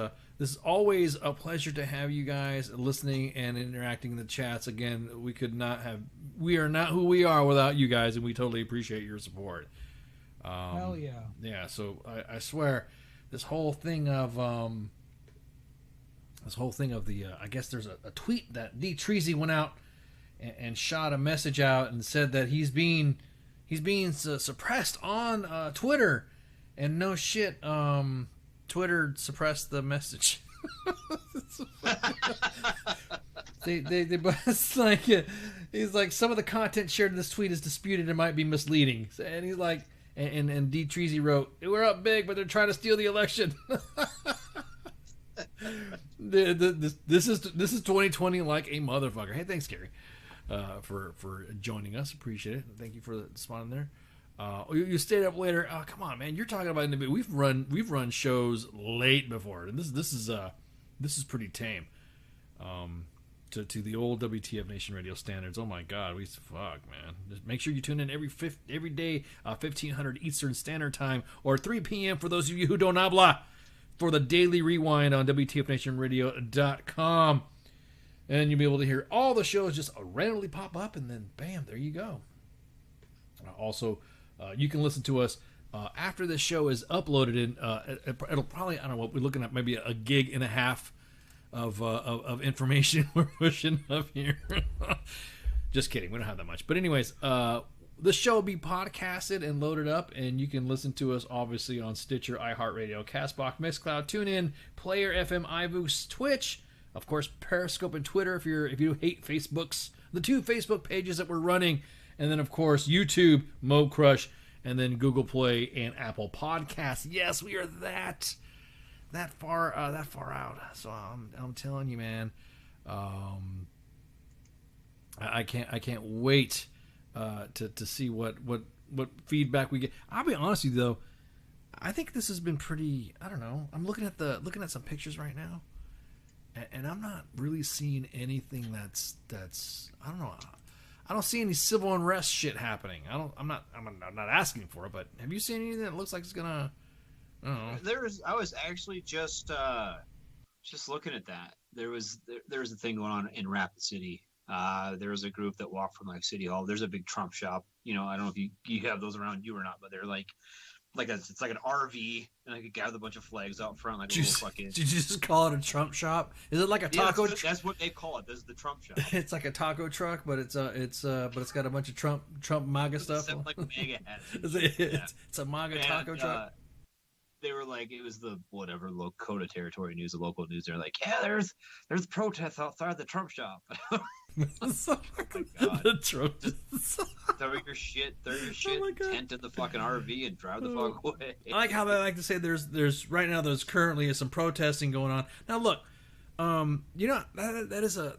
always a pleasure to have you guys listening and interacting in the chats. Again, we are not who we are without you guys, and we totally appreciate your support. Hell yeah. Yeah, so I swear, this whole thing of the I guess there's a tweet that D. Treasy went out and shot a message out and said that he's being suppressed on Twitter, and no shit, Twitter suppressed the message. It's like he's like, some of the content shared in this tweet is disputed and might be misleading, and he's like, and D. Treasy wrote, "We're up big, but they're trying to steal the election." This is 2020 like a motherfucker. Hey, thanks, Gary, for joining us. Appreciate it. Thank you for spawning there. You stayed up later. Oh, come on, man. You're talking about we've run shows late before, and this is pretty tame. To the old WTF Nation Radio standards. Oh my God, fuck, man. Just make sure you tune in every day, 1500 Eastern Standard Time, or 3 p.m. for those of you who don't habla, for the daily rewind on WTFNationRadio.com. And you'll be able to hear all the shows just randomly pop up, and then bam, there you go. Also, you can listen to us after this show is uploaded. It'll probably, I don't know what we're looking at, maybe a gig and a half of information we're pushing up here. Just kidding, we don't have that much. But anyways, the show will be podcasted and loaded up, and you can listen to us obviously on Stitcher, iHeartRadio, CastBox, Mixcloud, TuneIn, Player FM, iVoox, Twitch, of course Periscope and Twitter if you hate Facebooks, the 2 Facebook pages that we're running, and then of course YouTube, Mo Crush, and then Google Play and Apple Podcasts. Yes, we are that far out. So I'm telling you, man, I can't wait to see what feedback we get. I'll be honest with you though, I think this has been pretty. I don't know. I'm looking at some pictures right now, and I'm not really seeing anything that's I don't know. I don't see any civil unrest shit happening. I'm not asking for it, but have you seen anything that looks like it's gonna? I was actually just looking at that. There was a thing going on in Rapid City. There was a group that walked from like City Hall. There's a big Trump shop. You know, I don't know if you have those around you or not, but they're it's like an RV, and like a guy with a bunch of flags out front, like a little fucking. Did you just call it a Trump shop? Is it like a taco? That's what they call it. This is the Trump shop. It's like a taco truck, but it's got a bunch of Trump MAGA stuff. Like MAGA hats. It's a MAGA taco truck. They were like, it was the whatever Lakota Territory News, the local news. They're like, yeah, there's protests outside the Trump shop. The Trump. Throw your shit, tent in the fucking RV and drive the fuck away. I like how they like to say there's right now there's currently some protesting going on. Now look, you know that is a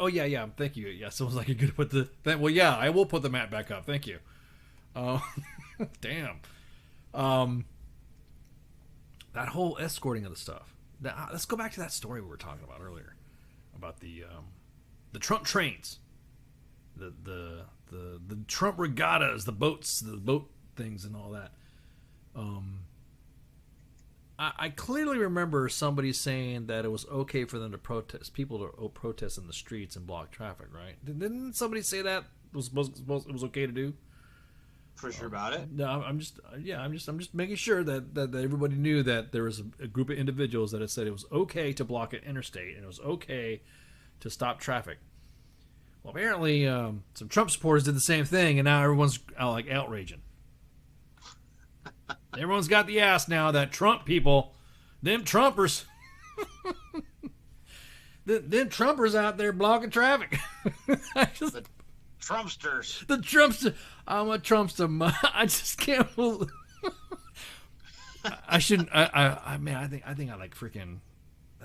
oh yeah thank you, yeah, someone's like, you're gonna put the well, yeah, I will put the mat back up, thank you. Damn. That whole escorting of the stuff. Let's go back to that story we were talking about earlier about the Trump trains, the Trump regattas, the boats, the boat things and all that. I clearly remember somebody saying that it was okay for them to protest, people to protest in the streets and block traffic, right? Didn't somebody say that it was okay to do? For sure about it. No, I'm just making sure that everybody knew that there was a group of individuals that had said it was okay to block an interstate and it was okay to stop traffic. Well, apparently, some Trump supporters did the same thing, and now everyone's outraging. Everyone's got the ass now that Trump people, them Trumpers, them Trumpers out there blocking traffic. The Trumpsters. The Trumpster. I'm a Trumpster. I just can't believe. I shouldn't. I mean, I think I like freaking.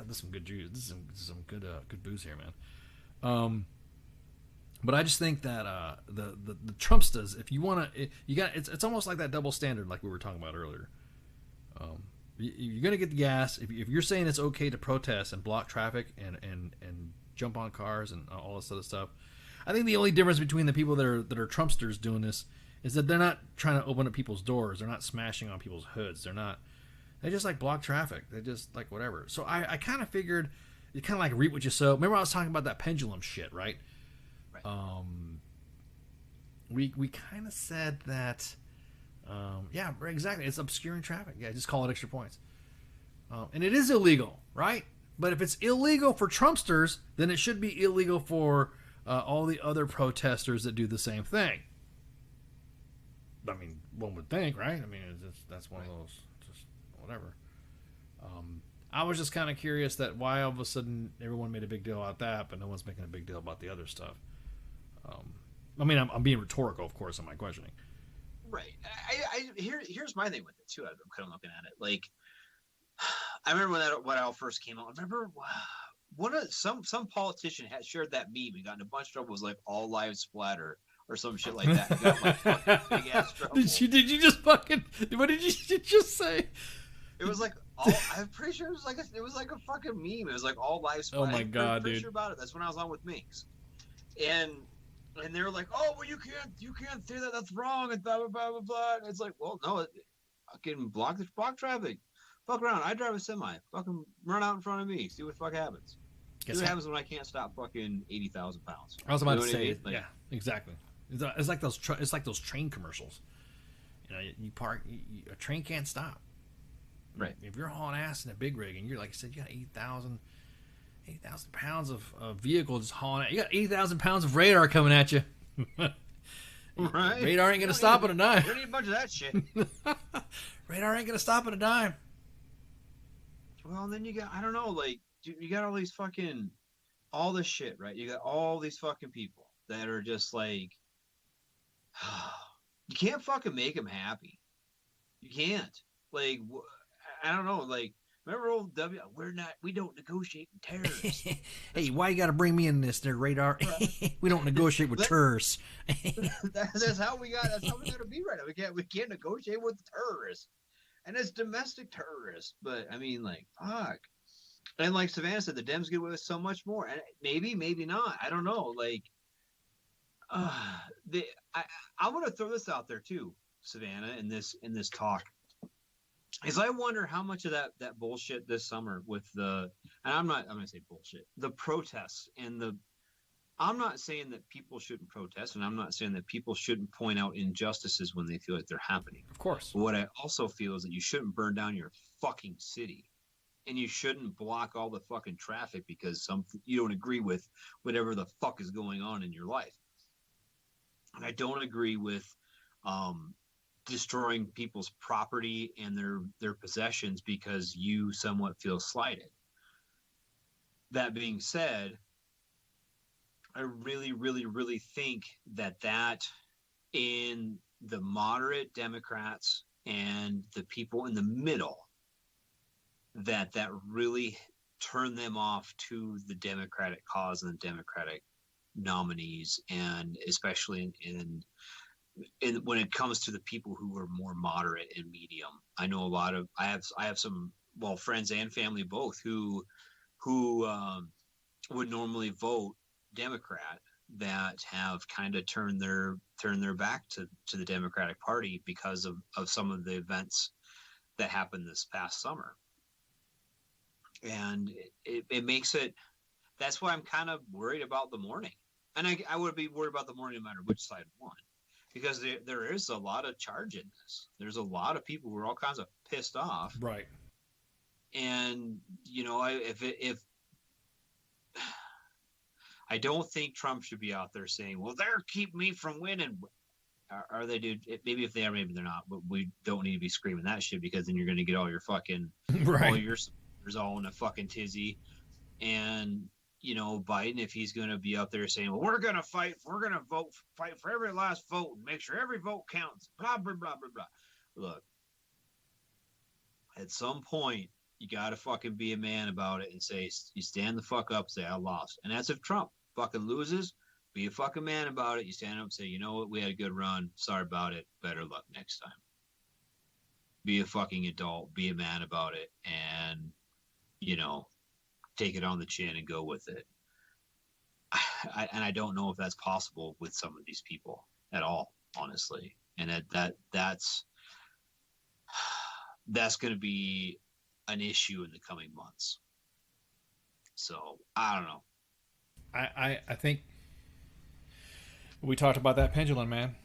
This is some good juice. This is some good booze here, man. But I just think that the Trumpsters, if you want to, you got it's almost like that double standard, like we were talking about earlier. You're gonna get the gas if you're saying it's okay to protest and block traffic and jump on cars and all this other stuff. I think the only difference between the people that are Trumpsters doing this is that they're not trying to open up people's doors. They're not smashing on people's hoods. They just like block traffic. They just like whatever. So I kind of figured you kind of like reap what you sow. Remember I was talking about that pendulum shit, right? We kind of said that, yeah, exactly. It's obscuring traffic. Yeah, just call it extra points. And it is illegal, right? But if it's illegal for Trumpsters, then it should be illegal for all the other protesters that do the same thing. I mean, one would think, right? I mean, that's one of those, just whatever. I was just kind of curious that why all of a sudden everyone made a big deal about that, but no one's making a big deal about the other stuff. I mean, I'm being rhetorical, of course, in my questioning. Right. Here's my thing with it too. I'm kind of looking at it. Like, I remember when that all first came out. I remember some politician had shared that meme and got in a bunch of trouble. It was like all lives splatter or some shit like that. And got like fucking big ass trouble. Did you just fucking? What did you just say? It was like I'm pretty sure it was like a fucking meme. It was like all lives splatter. Oh my god, I'm pretty dude. sure about it. That's when I was on with Minx, and they were like, "Oh, well, you can't say that. That's wrong." And blah blah blah blah blah. And it's like, well, no, fucking block traffic. Fuck around. I drive a semi. Fucking run out in front of me. See what the fuck happens. See what happens when I can't stop fucking 80,000 pounds. I was about to say, I mean? Like, yeah, exactly. It's like those train commercials. You know, you park, a train can't stop. Right. If you're hauling ass in a big rig and you're like I said, you got 8,000 pounds of vehicle just hauling out. You got 8,000 pounds of radar coming at you. Right. Radar ain't gonna stop at a dime. You don't need a bunch of that shit. Radar ain't gonna stop at a dime. Well, and then you got, I don't know, like, you got all this shit, right? You got all these fucking people that are just like, you can't fucking make them happy. You can't. Like, I don't know, like, remember old we don't negotiate with terrorists. Hey, why you gotta bring me in this there, Radar? We don't negotiate with terrorists. That's how we gotta be right now. We can't negotiate with terrorists. And it's domestic terrorists. But I mean, like, fuck. And like Savannah said, the Dems get away with so much more. And maybe not. I don't know. Like, I want to throw this out there too, Savannah, in this talk. Is I wonder how much of that bullshit this summer with and I'm going to say bullshit, the protests and I'm not saying that people shouldn't protest, and I'm not saying that people shouldn't point out injustices when they feel like they're happening. Of course. But what I also feel is that you shouldn't burn down your fucking city, and you shouldn't block all the fucking traffic because you don't agree with whatever the fuck is going on in your life. And I don't agree with destroying people's property and their possessions because you somewhat feel slighted. That being said, I really, really, really think that in the moderate Democrats and the people in the middle, that really turned them off to the Democratic cause and the Democratic nominees, and especially in when it comes to the people who are more moderate and medium. I know I have some friends and family both who would normally vote Democrat, that have kind of turned their back to the Democratic Party because of some of the events that happened this past summer. And it makes it, that's why I'm kind of worried about the morning. And I would be worried about the morning no matter which side won, because there is a lot of charge in this. There's a lot of people who are all kinds of pissed off. Right. And, you know, if I don't think Trump should be out there saying, well, they're keeping me from winning. Are they, dude? Maybe if they are, maybe they're not. But we don't need to be screaming that shit, because then you're going to get all your fucking, right. all your supporters all in a fucking tizzy. And, you know, Biden, if he's going to be out there saying, well, we're going to fight for every last vote and make sure every vote counts, blah, blah, blah, blah, blah. Look, at some point, you got to fucking be a man about it and say, you stand the fuck up, say, I lost. And that's if Trump fucking loses, be a fucking man about it. You stand up and say, you know what, we had a good run. Sorry about it. Better luck next time. Be a fucking adult. Be a man about it. And, you know, take it on the chin and go with it. I don't know if that's possible with some of these people at all, honestly. And that's going to be an issue in the coming months. So I don't know. I think we talked about that pendulum, man.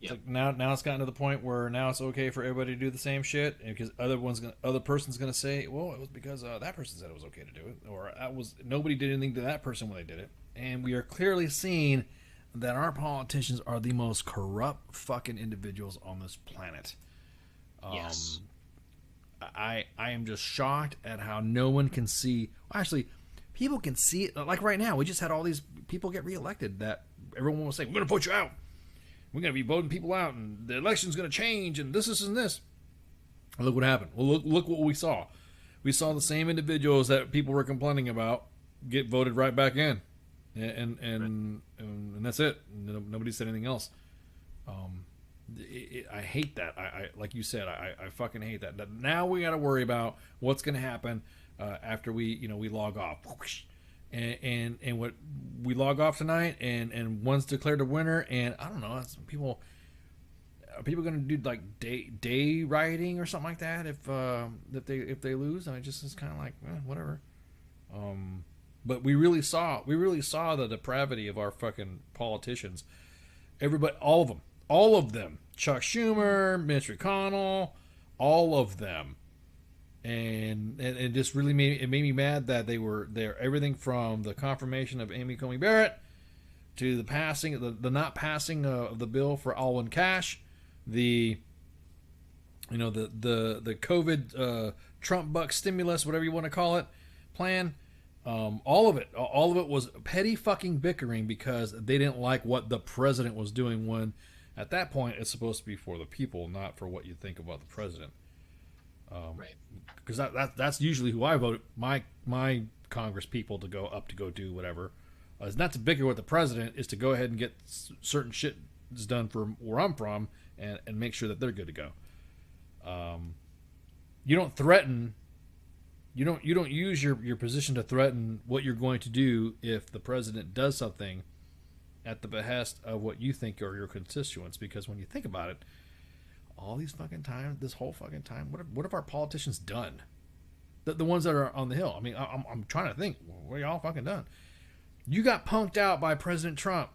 Yep. Like now it's gotten to the point where now it's okay for everybody to do the same shit, because other person's gonna say, well, it was because that person said it was okay to do it, or nobody did anything to that person when they did it. And we are clearly seeing that our politicians are the most corrupt fucking individuals on this planet. Yes. I am just shocked at how no one can see. Actually, people can see it. Like right now, we just had all these people get reelected that everyone was saying, we're going to vote you out. We're going to be voting people out, and the election's going to change, and this and this. And look what happened. Well, look what we saw. We saw the same individuals that people were complaining about get voted right back in. And that's it. Nobody said anything else. I hate that. I like you said, I fucking hate that. Now we got to worry about what's going to happen after we log off. And what we log off tonight, and one's declared a winner, and I don't know, people are people going to do like day rioting or something like that if they lose? I just it's kind of like whatever. But we really saw the depravity of our fucking politicians. Everybody, all of them, Chuck Schumer, Mitch McConnell, all of them. And it just really made me mad that they're everything from the confirmation of Amy Coney Barrett to the not passing of the bill for all-in cash, the COVID Trump buck stimulus, whatever you want to call it, plan. All of it was petty fucking bickering because they didn't like what the president was doing, when at that point it's supposed to be for the people, not for what you think about the president. Right. Because that's usually who I vote my Congress people to go do whatever. It's not to bicker with the president, is to go ahead and get certain shit done for where I'm from and make sure that they're good to go. You don't threaten. You don't use your position to threaten what you're going to do if the president does something at the behest of what you think are your constituents. Because when you think about it, all these fucking time, this whole fucking time, what have our politicians done? The ones that are on the Hill. I mean, I'm trying to think, what y'all fucking done? You got punked out by President Trump.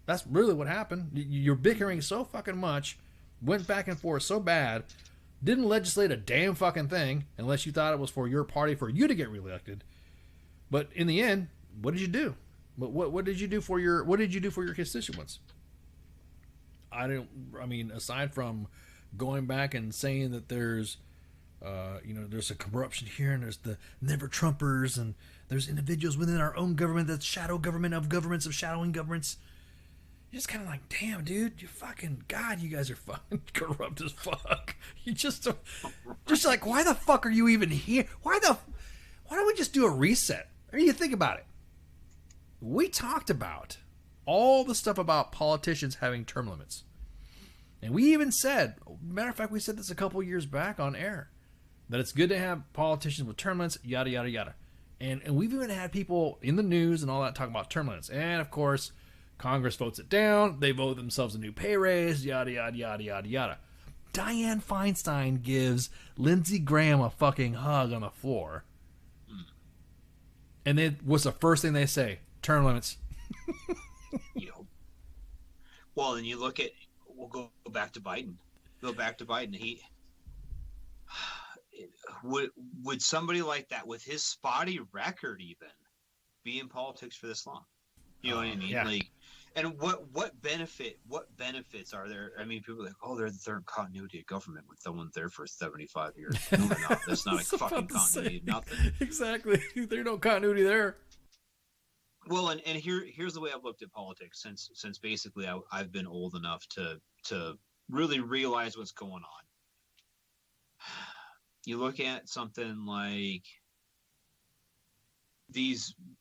That's really what happened. You're bickering so fucking much, went back and forth so bad, didn't legislate a damn fucking thing unless you thought it was for your party, for you to get reelected. But in the end, what did you do? What did you do for your constituents? Aside from going back and saying that there's a corruption here, and there's the never Trumpers, and there's individuals within our own government that's shadow government of governments of shadowing governments. You're just kind of like, damn, dude, you fucking God, you guys are fucking corrupt as fuck. You just like, why the fuck are you even here? Why don't we just do a reset? I mean, you think about it. We talked about all the stuff about politicians having term limits. And we even said, matter of fact, we said this a couple years back on air, that it's good to have politicians with term limits, yada, yada, yada. And we've even had people in the news and all that talk about term limits. And, of course, Congress votes it down. They vote themselves a new pay raise, yada, yada, yada, yada, yada. Dianne Feinstein gives Lindsey Graham a fucking hug on the floor. And then what's the first thing they say? Term limits. Well, and you look at, we'll go back to Biden. He would somebody like that with his spotty record even be in politics for this long? You know what I mean? Yeah. Like, and what benefits are there? I mean, people are like, oh, they're in continuity of government with someone there for 75 years. No, they're not. That's not a fucking continuity of nothing. Exactly. There's no continuity there. Well, and here's the way I've looked at politics since basically I've been old enough to really realize what's going on. You look at something like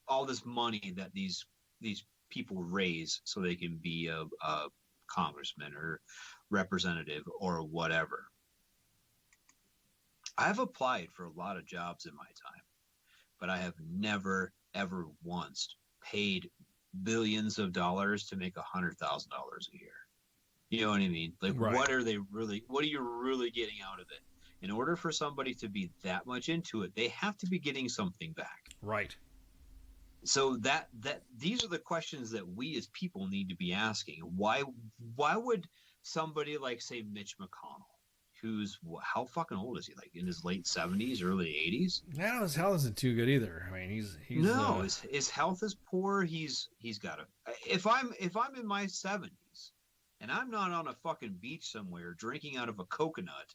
all this money that these people raise so they can be a congressman or representative or whatever. I've applied for a lot of jobs in my time, but I have never ever once paid billions of dollars to make $100,000 a year. You know what I mean? Like, right. what are you really getting out of it? In order for somebody to be that much into it, they have to be getting something back. Right. So that these are the questions that we as people need to be asking. Why would somebody like, say, Mitch McConnell, who's how fucking old is he? Like in his late 70s, early 80s? No, his health isn't too good either. I mean, he's no, his health is poor. He's got if I'm in my 70s and I'm not on a fucking beach somewhere drinking out of a coconut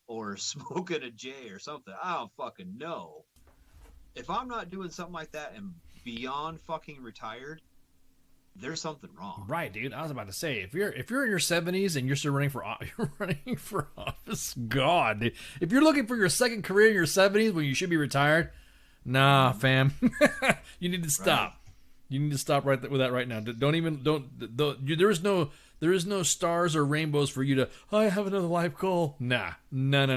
or smoking a J or something, I don't fucking know. If I'm not doing something like that and beyond fucking retired, there's something wrong. Right, dude. I was about to say, if you're in your 70s and you're still running for office, God, dude. If you're looking for your second career in your 70s when you should be retired, nah, fam. You need to stop. Right. You need to stop with that right now. There is no stars or rainbows for you to, I have another life goal. Nah. No.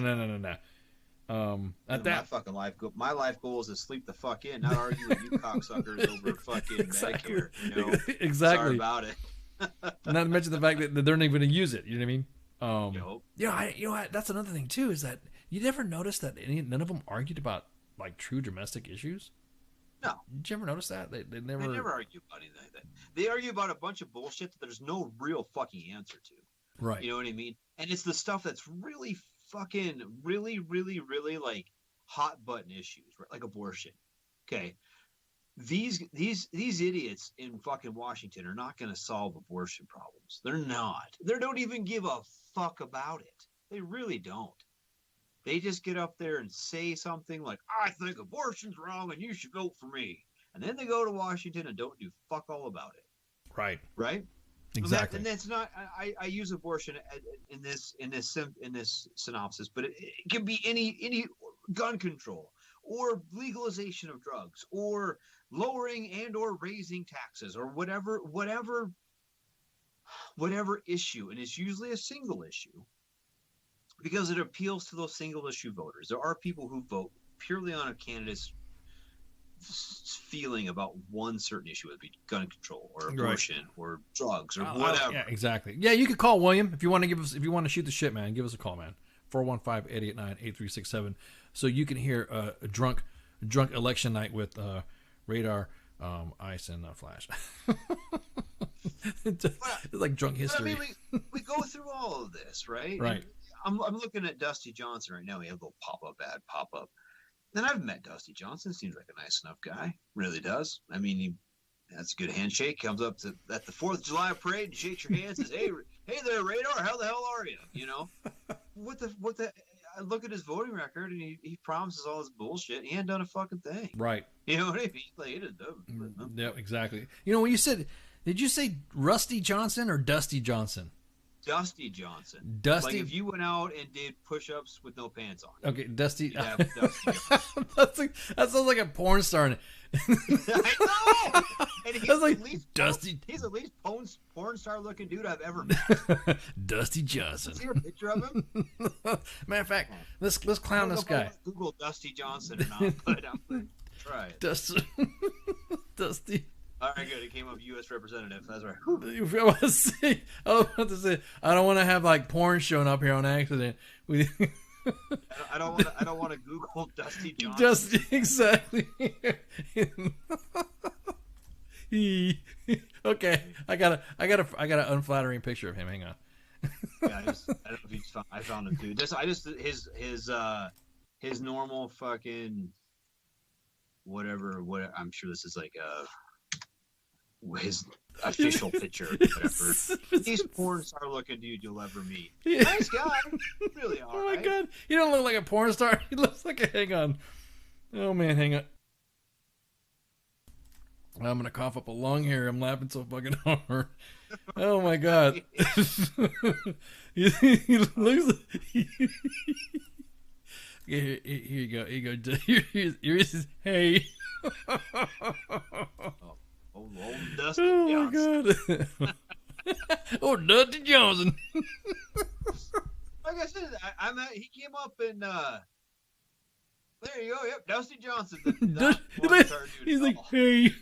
My life goal is to sleep the fuck in, not argue with you cocksuckers over fucking Medicare. You know? Exactly. Sorry about it. Not to mention the fact that they're not even going to use it. You know what I mean? That's another thing too. Is that you never noticed that none of them argued about like true domestic issues? No. Did you ever notice that? They never argue about anything like that. They argue about a bunch of bullshit that there's no real fucking answer to. Right. You know what I mean? And it's the stuff that's really fucking really like hot button issues, right? Like abortion. Okay. These idiots in fucking Washington are not going to solve abortion problems. They're not. They don't even give a fuck about it. They really don't. They just get up there and say something like, I think abortion's wrong and you should vote for me. And then they go to Washington and don't do fuck all about it. Right. Right? Exactly. And that's not. I use abortion in this synopsis, but it can be any gun control or legalization of drugs or lowering and or raising taxes or whatever issue, and it's usually a single issue because it appeals to those single issue voters. There are people who vote purely on a candidate's feeling about one certain issue, whether it be gun control or abortion or drugs or whatever. Yeah, exactly. Yeah, you could call William if you want to shoot the shit, man. Give us a call, man. 415-889-8367. So you can hear a drunk election night with Radar, Ice, and Flash. It's like drunk history. I mean, we go through all of this, right? Right. I'm looking at Dusty Johnson right now. We have a little pop-up ad pop up. And I've met Dusty Johnson. Seems like a nice enough guy. Really does. I mean, that's a good handshake. Comes up at the 4th of July parade and shakes your hand. Says, "Hey there, Radar. How the hell are you?" You know, what the? I look at his voting record and he promises all this bullshit. He ain't done a fucking thing. Right. You know what I mean? Like, he didn't do it. Yeah, exactly. You know, when you said, did you say Rusty Johnson or Dusty Johnson? Dusty Johnson. Dusty. Like if you went out and did push-ups with no pants on. Okay, Dusty. Yeah, Dusty Johnson. That sounds like a porn star. I know. And he's like at least Dusty. He's the least porn star looking dude I've ever met. Dusty Johnson. See a picture of him? Matter of fact, let's clown this guy. Google Dusty Johnson or not, but Try it. Dusty. All right, good. It came up U.S. representative. That's right. I was about to say, I don't want to have like porn showing up here on accident. I don't want to Google Dusty Johnson. Exactly. Okay, I got an unflattering picture of him. Hang on. Yeah, I don't know if he's found. I found him too. His normal fucking whatever. What I'm sure this is like his official picture, whatever. These porn star looking dude you'll ever meet. Yeah. Nice guy, really all right. Oh my god, you don't look like a porn star. He looks like a. Hang on. Oh man, hang on. I'm gonna cough up a lung here. I'm laughing so fucking hard. Oh my god. He looks. Here you go. Here you go. Here's hey. Old Dusty Johnson. My god. Oh, Dusty Johnson. Like I said, he came up and there you go. Yep, Dusty Johnson. He's like, hey,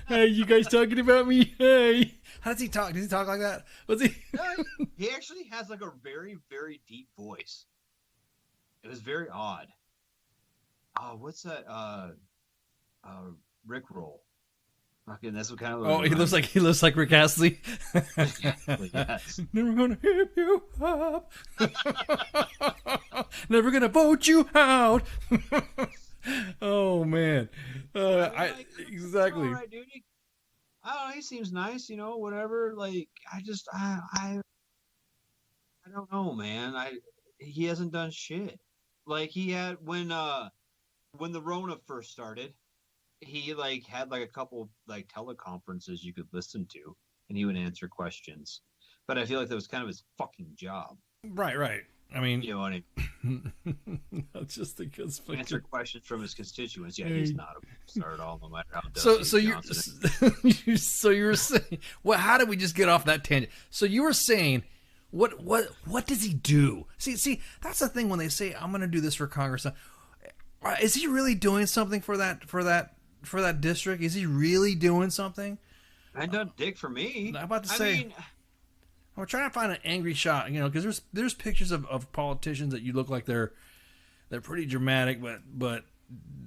hey, you guys talking about me? Hey, how does he talk? Does he talk like that? What's he? No, he actually has like a very, very deep voice. It was very odd. Oh, what's that? Rick Roll. Fucking, that's what kind of. Oh, he looks like Rick Astley. Yes. Never gonna hip you up. Never gonna vote you out. Oh man, exactly. All right, dude. I don't know. He seems nice, whatever. Like, I don't know, man. He hasn't done shit. Like he had when the Rona first started. He had a couple teleconferences you could listen to, and he would answer questions. But I feel like that was kind of his fucking job. Right. I mean, you know what I mean? Not just because answer questions from his constituents. Yeah, he's not a star at all, no matter how. So you were saying, well, how did we just get off that tangent? So you were saying, what does he do? See, that's the thing when they say I'm going to do this for Congress. Is he really doing something for that district? Is he really doing something? I done dick for me. I'm about to say. I'm trying to find an angry shot, because there's pictures of politicians that you look like they're pretty dramatic, but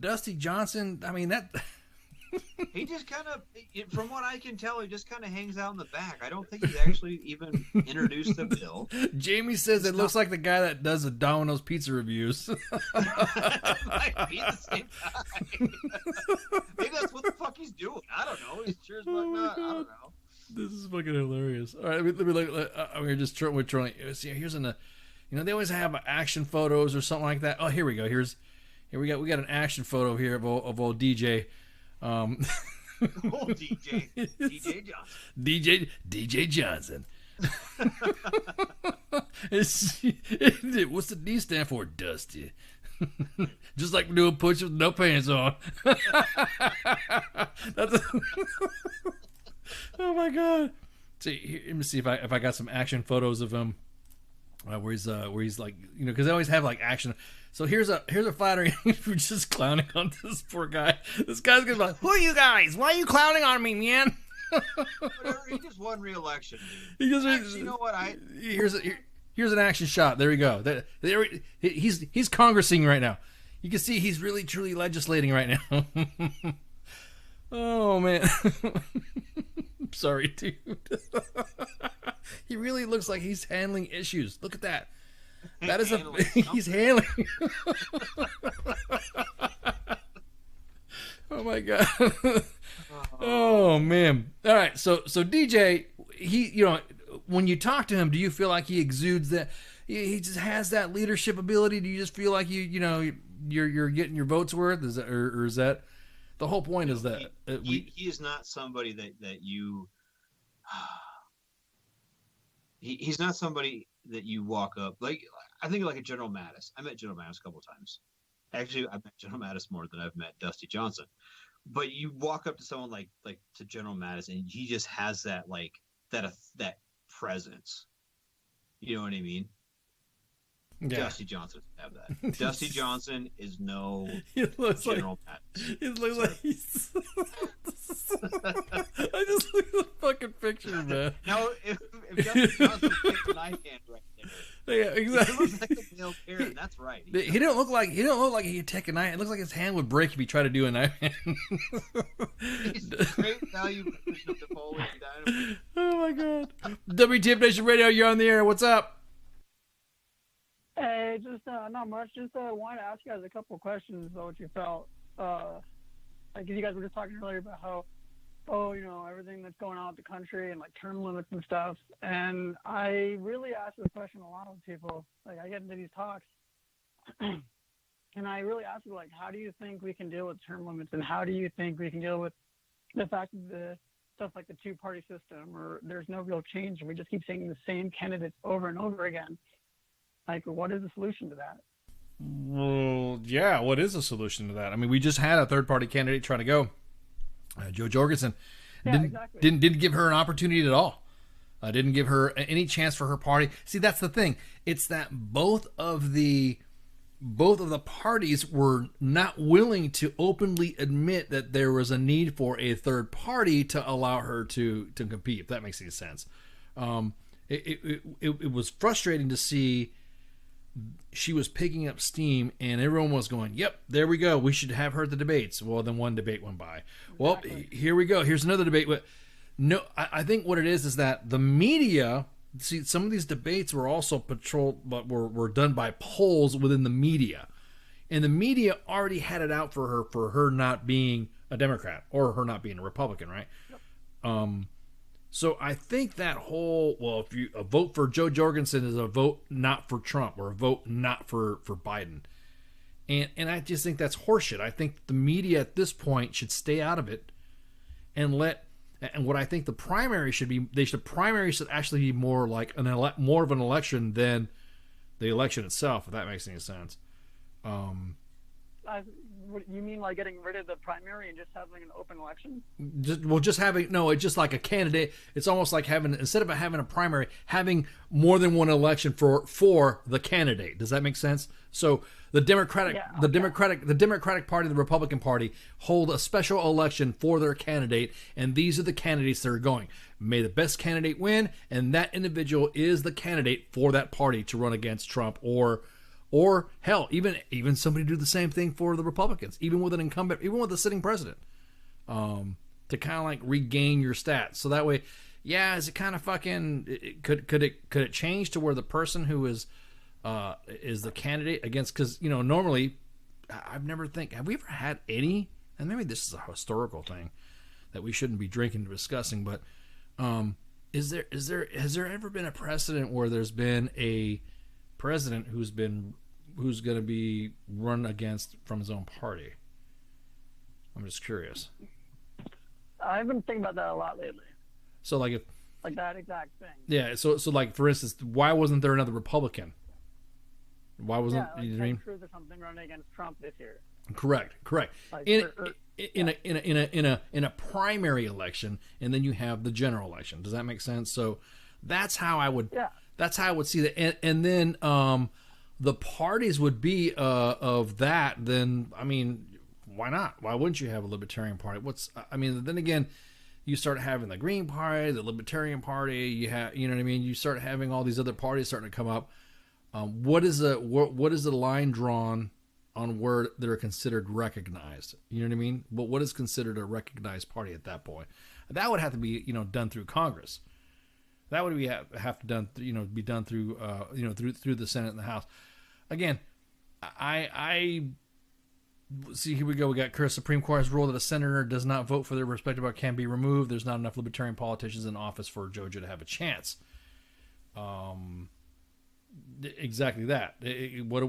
Dusty Johnson, I mean that. He just kind of, from what I can tell, he just kind of hangs out in the back. I don't think he's actually even introduced the bill. Jamie says it looks like the guy that does the Domino's pizza reviews. Might be the same guy. Maybe that's what the fuck he's doing. I don't know. He's sure as fuck not. I don't know. This is fucking hilarious. All right, let me look. We're just trying. See, here's they always have action photos or something like that. Oh, here we go. Here we got an action photo here of old DJ. Old DJ Johnson. DJ Johnson. What's the D stand for? Dusty. Just like doing push-ups with no pants on. Oh my god! See, let me see if I got some action photos of him, where he's like, because they always have like action. So here's a flattering for just clowning on this poor guy. This guy's gonna be like, "Who are you guys? Why are you clowning on me, man?" Whatever. He just won re-election, dude. Actually, you know what? Here's an action shot. There we go. He's congressing right now. You can see he's really truly legislating right now. Oh man. Sorry, dude. He really looks like he's handling issues. Look at that. That is he's handling. Oh my god. Oh man. All right. So DJ, he, when you talk to him, do you feel like he exudes that? He just has that leadership ability. Do you just feel like you're getting your vote's worth? Is that, or is that the whole point? Is that he is not somebody that you. He's not somebody that you walk up like. I think like a General Mattis. I met General Mattis a couple of times. Actually, I've met General Mattis more than I've met Dusty Johnson. But you walk up to someone like to General Mattis, and he just has that that presence. You know what I mean? Yeah. Dusty Johnson have that. Dusty Johnson is no general Patton. It looks like he's. I just look at the fucking picture, man. Now, if Dusty Johnson takes a knife hand right there, yeah, exactly. He looks like a male Karen. That's right. He don't look like he'd take a knife. It looks like his hand would break if he tried to do a knife hand. He's great value for Napoleon Dynamite. Oh my god! WTF Nation Radio, you're on the air. What's up? Hey, just not much. Just wanted to ask you guys a couple of questions about what you felt. Like you guys were just talking earlier about how, everything that's going on with the country and like term limits and stuff. And I really ask this question a lot of people. Like I get into these talks, and I really ask them like, how do you think we can deal with term limits, and how do you think we can deal with the fact that the stuff like the two-party system, or there's no real change, and we just keep seeing the same candidates over and over again. Like, what is the solution to that? Well, yeah, what is the solution to that? I mean, we just had a third-party candidate trying to go, Jo Jorgensen. Didn't give her an opportunity at all. Didn't give her any chance for her party. See, that's the thing. It's that both of the parties were not willing to openly admit that there was a need for a third party to allow her to compete, if that makes any sense. It was frustrating to see she was picking up steam and everyone was going, yep, there we go. We should have her at the debates. Well, then one debate went by. Well, here we go. Here's another debate. But no, I think what it is that the media, see, some of these debates were also patrolled, but were done by polls within the media. And the media already had it out for her not being a Democrat or her not being a Republican, right? Yep. So I think that whole, if you a vote for Jo Jorgensen is a vote not for Trump or a vote not for Biden. And I just think that's horseshit. I think the media at this point should stay out of it and what I think the primary should be, primaries should actually be more like more of an election than the election itself, if that makes any sense. You mean like getting rid of the primary and just having an open election? It's just like a candidate. It's almost like instead of having a primary, having more than one election for the candidate. Does that make sense? So the Democratic Party, the Republican Party hold a special election for their candidate, and these are the candidates that are going. May the best candidate win, and that individual is the candidate for that party to run against Trump or hell, even somebody do the same thing for the Republicans, even with an incumbent, even with a sitting president, to kind of like regain your stats. So that way, is it kind of fucking? Could it change to where the person who is the candidate against? Because normally, have we ever had any? And maybe this is a historical thing that we shouldn't be drinking and discussing, but has there ever been a precedent where there's been a president who's going to be run against from his own party? I'm just curious. I've been thinking about that a lot lately. So like that exact thing. Yeah. So like for instance, why wasn't there another Republican? Why wasn't Ted you know what I mean? Cruz or something running against Trump this year? Correct. Like, in a primary election, and then you have the general election. Does that make sense? So that's how I would. Yeah. That's how I would see that, and then the parties would be of that. Then I mean, why not? Why wouldn't you have a Libertarian Party? Then again, you start having the Green Party, the Libertarian Party. You have, you know what I mean. You start having all these other parties starting to come up. What is the line drawn on where they're considered recognized? You know what I mean. But what is considered a recognized party at that point? That would have to be done through Congress. That would be be done through through the Senate and the House. Again, I see. Here we go. We got Chris. Supreme Court has ruled that a senator does not vote for their respective party can be removed. There's not enough Libertarian politicians in office for Jojo to have a chance. Exactly that. What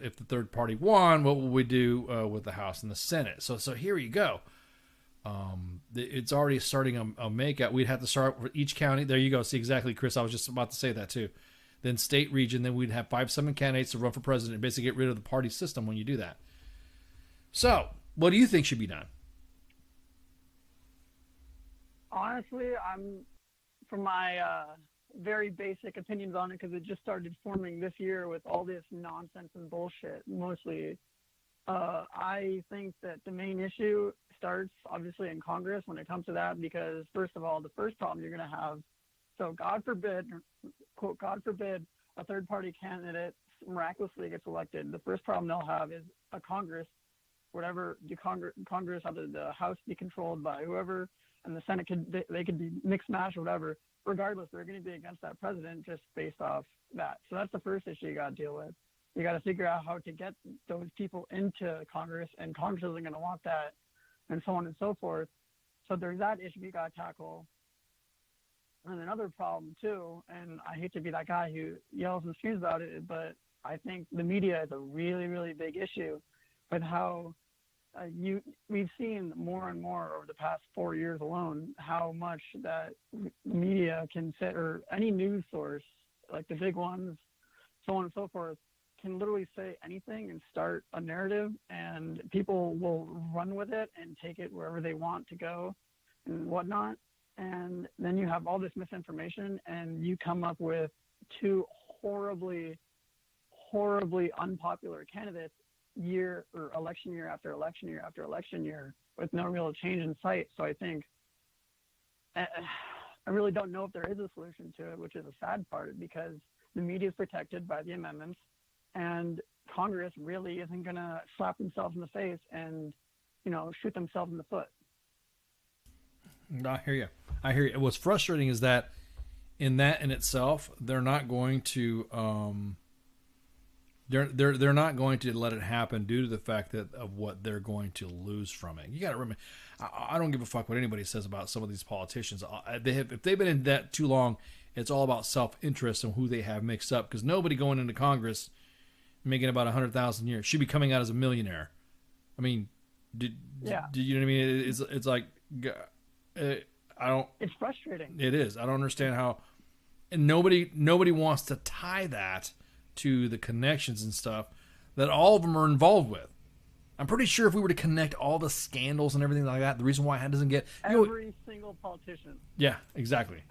if the third party won? What will we do with the House and the Senate? So here you go. It's already starting a makeout. We'd have to start with each county. There you go. See, exactly, Chris. I was just about to say that too. Then state, region. Then we'd have 5-7 candidates to run for president and basically get rid of the party system when you do that. So, what do you think should be done? Honestly, I'm from my very basic opinions on it because it just started forming this year with all this nonsense and bullshit. Mostly, I think that the main issue starts obviously in Congress when it comes to that, because first of all, the first problem you're going to have, so God forbid, quote, God forbid, a third party candidate miraculously gets elected. The first problem they'll have is a Congress, whatever the Congress, either the House be controlled by whoever, and the Senate they could be mixed match or whatever. Regardless, they're going to be against that president just based off that. So that's the first issue you got to deal with. You got to figure out how to get those people into Congress, and Congress isn't going to want that, and so on and so forth. So there's that issue you got to tackle. And another problem too, and I hate to be that guy who yells and screams about it, but I think the media is a really, really big issue with how we've seen more and more over the past 4 years alone how much that media can sit, or any news source, like the big ones, so on and so forth, can literally say anything and start a narrative, and people will run with it and take it wherever they want to go and whatnot. And then you have all this misinformation, and you come up with two horribly, horribly unpopular candidates election year after election year after election year with no real change in sight. So I think I really don't know if there is a solution to it, which is a sad part, because the media is protected by the amendments, and Congress really isn't going to slap themselves in the face and, shoot themselves in the foot. I hear you. What's frustrating is that in itself, they're not going to they're not going to let it happen due to the fact of what they're going to lose from it. You got to remember, I don't give a fuck what anybody says about some of these politicians. If they've been in debt too long, it's all about self-interest and who they have mixed up. Because nobody going into Congress making about $100,000 a year should be coming out as a millionaire. I mean, you know what I mean? It's like, It's frustrating. It is. I don't understand how, and nobody wants to tie that to the connections and stuff that all of them are involved with. I'm pretty sure if we were to connect all the scandals and everything like that, the reason why it doesn't get every single politician. Yeah, exactly.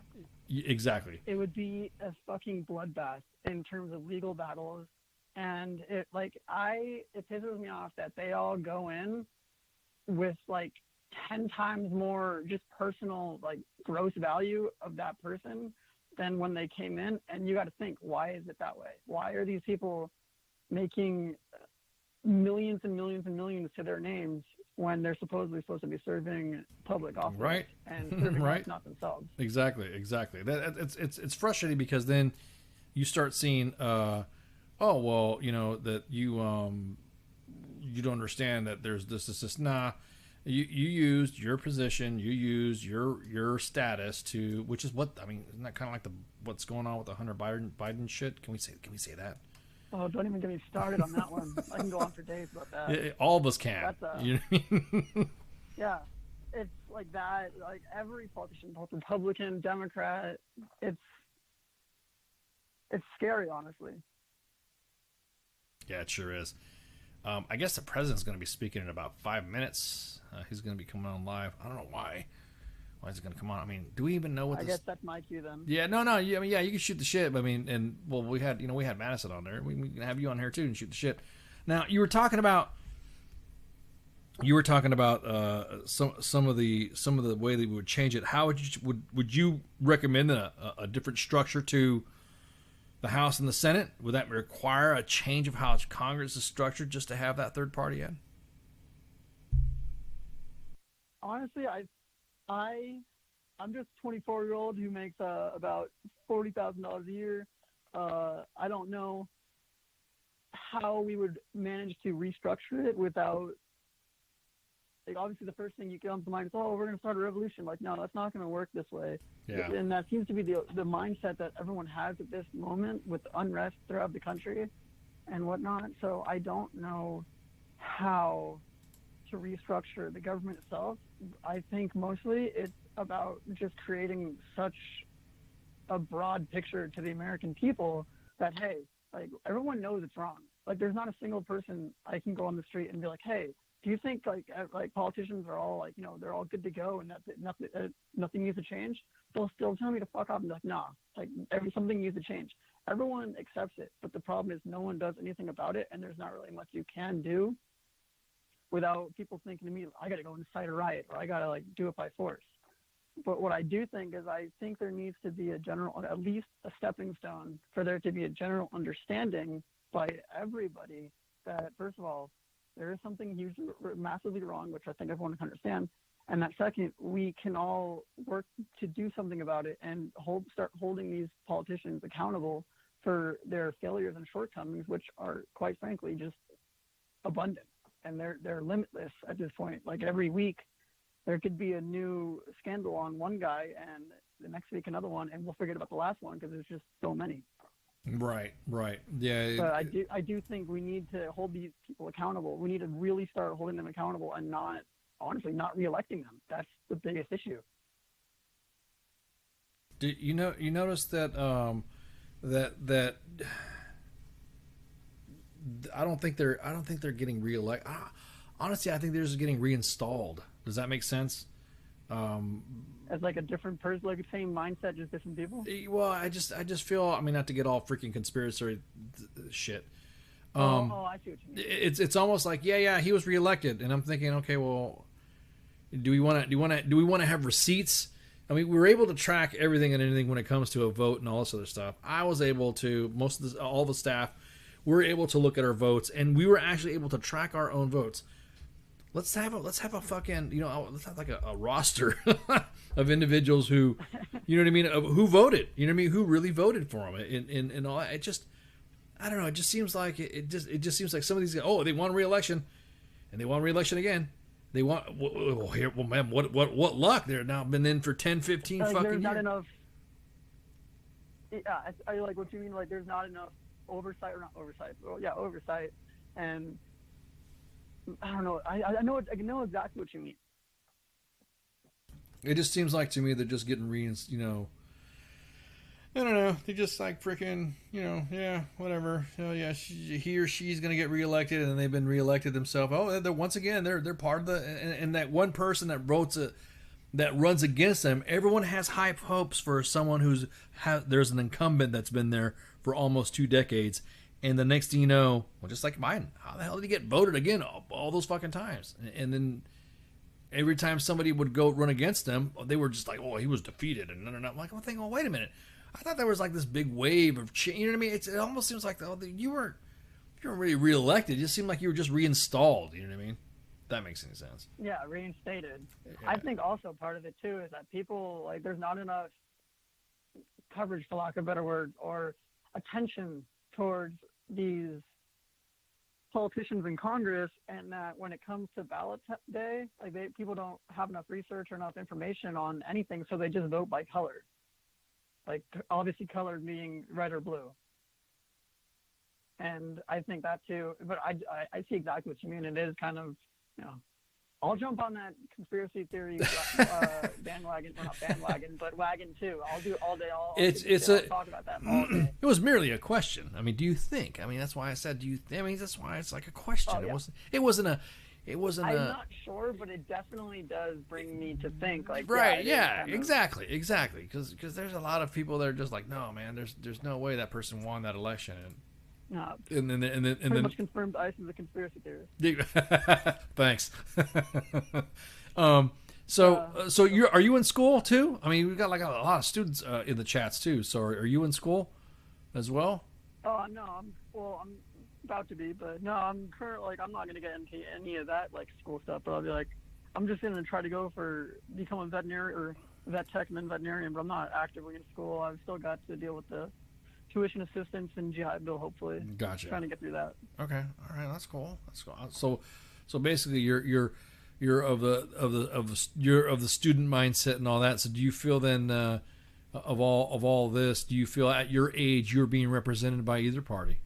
Exactly. It would be a fucking bloodbath in terms of legal battles, and it pisses me off that they all go in with like 10 times more just personal, like, gross value of that person than when they came in. And you got to think, why is it that way? Why are these people making millions and millions and millions to their names when they're supposedly supposed to be serving public office, right? And serving right, not themselves. Exactly. It's frustrating because then you start seeing, that you don't understand that there's this. Nah. You used your position, you used your status to, which is what, I mean, isn't that kind of like what's going on with the Hunter Biden shit? Can we say that? Oh, don't even get me started on that one. I can go on for days about that. All of us can. You know what I mean? Yeah, it's like that. Like every politician, both Republican, Democrat, it's scary, honestly. Yeah, it sure is. I guess the president's going to be speaking in about 5 minutes. He's going to be coming on live. I don't know why. Why is he going to come on? I mean, do we even know what? I guess that's my cue then. Yeah, no. I mean, yeah, you can shoot the shit. But I mean, we had Madison on there. We can have you on here too and shoot the shit. Now, you were talking about some of the way that we would change it. How would you recommend a different structure to the House and the Senate? Would that require a change of how Congress is structured just to have that third party in? Honestly, I'm just a 24-year-old who makes about $40,000 a year. I don't know how we would manage to restructure it without, like, obviously the first thing you comes to mind is, we're going to start a revolution. Like, no, that's not going to work this way. Yeah. And that seems to be the mindset that everyone has at this moment with unrest throughout the country and whatnot. So I don't know how to restructure the government itself. I think mostly it's about just creating such a broad picture to the American people that, hey, like, everyone knows it's wrong. Like, there's not a single person I can go on the street and be like, hey, do you think like politicians are all like, they're all good to go and that nothing needs to change? They'll still tell me to fuck off and be like, nah, like something needs to change. Everyone accepts it, but the problem is no one does anything about it, and there's not really much you can do without people thinking to me, I got to go incite a riot or I got to like do it by force. But what I do think is I think there needs to be at least a stepping stone for there to be a general understanding by everybody that, first of all, there is something hugely, massively wrong, which I think everyone can understand. And that second, we can all work to do something about it and start holding these politicians accountable for their failures and shortcomings, which are, quite frankly, just abundant. And they're limitless at this point. Like every week, there could be a new scandal on one guy, and the next week another one, and we'll forget about the last one because there's just so many. Right. Yeah. But I do think we need to hold these people accountable. We need to really start holding them accountable and not re-electing them. That's the biggest issue. Do you notice that that I don't think they're getting re-elected. Honestly, I think they're just getting reinstalled. Does that make sense? As like a different person, like the same mindset, just different people. Well, I just feel. I mean, not to get all freaking conspiracy shit. I see what you mean. It's almost like he was reelected, and I'm thinking, okay, well, do we want to have receipts? I mean, we were able to track everything and anything when it comes to a vote and all this other stuff. I was able to, all the staff were able to look at our votes, and we were actually able to track our own votes. Let's have a fucking, let's have like a roster of individuals who, you know what I mean, who voted, you know what I mean, who really voted for them, and all. It just, I don't know. It just seems like it just seems like some of these guys, they won re-election, and they won re-election again. They want, man, what luck? They're now been in for 10, 15 fucking years. There's not enough. Yeah, I like what you mean. Like, there's not enough oversight, and I don't know. I know exactly what you mean. It just seems like to me they're just getting I don't know. They just like freaking, whatever. So yeah, he or she's gonna get reelected, and they've been reelected themselves. They're once again they're part of the and that one person that that runs against them. Everyone has high hopes for someone there's an incumbent that's been there for almost 2 decades. And the next thing you know, well, just like Biden, how the hell did he get voted again all those fucking times? And then every time somebody would go run against them, they were just like, he was defeated. And I'm like, wait a minute. I thought there was like this big wave of change. You know what I mean? It almost seems like you weren't really reelected. It just seemed like you were just reinstalled. You know what I mean? If that makes any sense. Yeah, reinstated. Yeah. I think also part of it too is that people, like, there's not enough coverage, for lack of a better word, or attention towards these politicians in Congress, and that when it comes to ballot day, like people don't have enough research or enough information on anything, so they just vote by color. Like, obviously color being red or blue. And I think that too, but I see exactly what you mean. It is kind of, I'll jump on that conspiracy theory bandwagon, well, not bandwagon, but wagon too. I'll do it all day. I'll talk about that all day. It was merely a question. I mean, do you think? I mean, that's why I said, that's why it's like a question. Oh, yeah. It wasn't. I'm not sure, but it definitely does bring me to think. Like, right? Yeah, exactly. Because there's a lot of people that are just like, no, man, there's no way that person won that election. No, and then pretty much confirmed ICE is a conspiracy theorist. Thanks. So are you in school too? I mean, we've got like a lot of students in the chats too. So are you in school as well? Oh no, I'm about to be, but no, I'm currently I'm not gonna get into any of that like school stuff. But I'll be like, I'm just gonna try to become a veterinarian or vet tech and then veterinarian. But I'm not actively in school. I've still got to deal with the tuition assistance and GI Bill, hopefully. Gotcha. Trying to get through that. Okay. All right. That's cool. So basically, you're of the student mindset and all that. So do you feel then of all this? Do you feel at your age you're being represented by either party?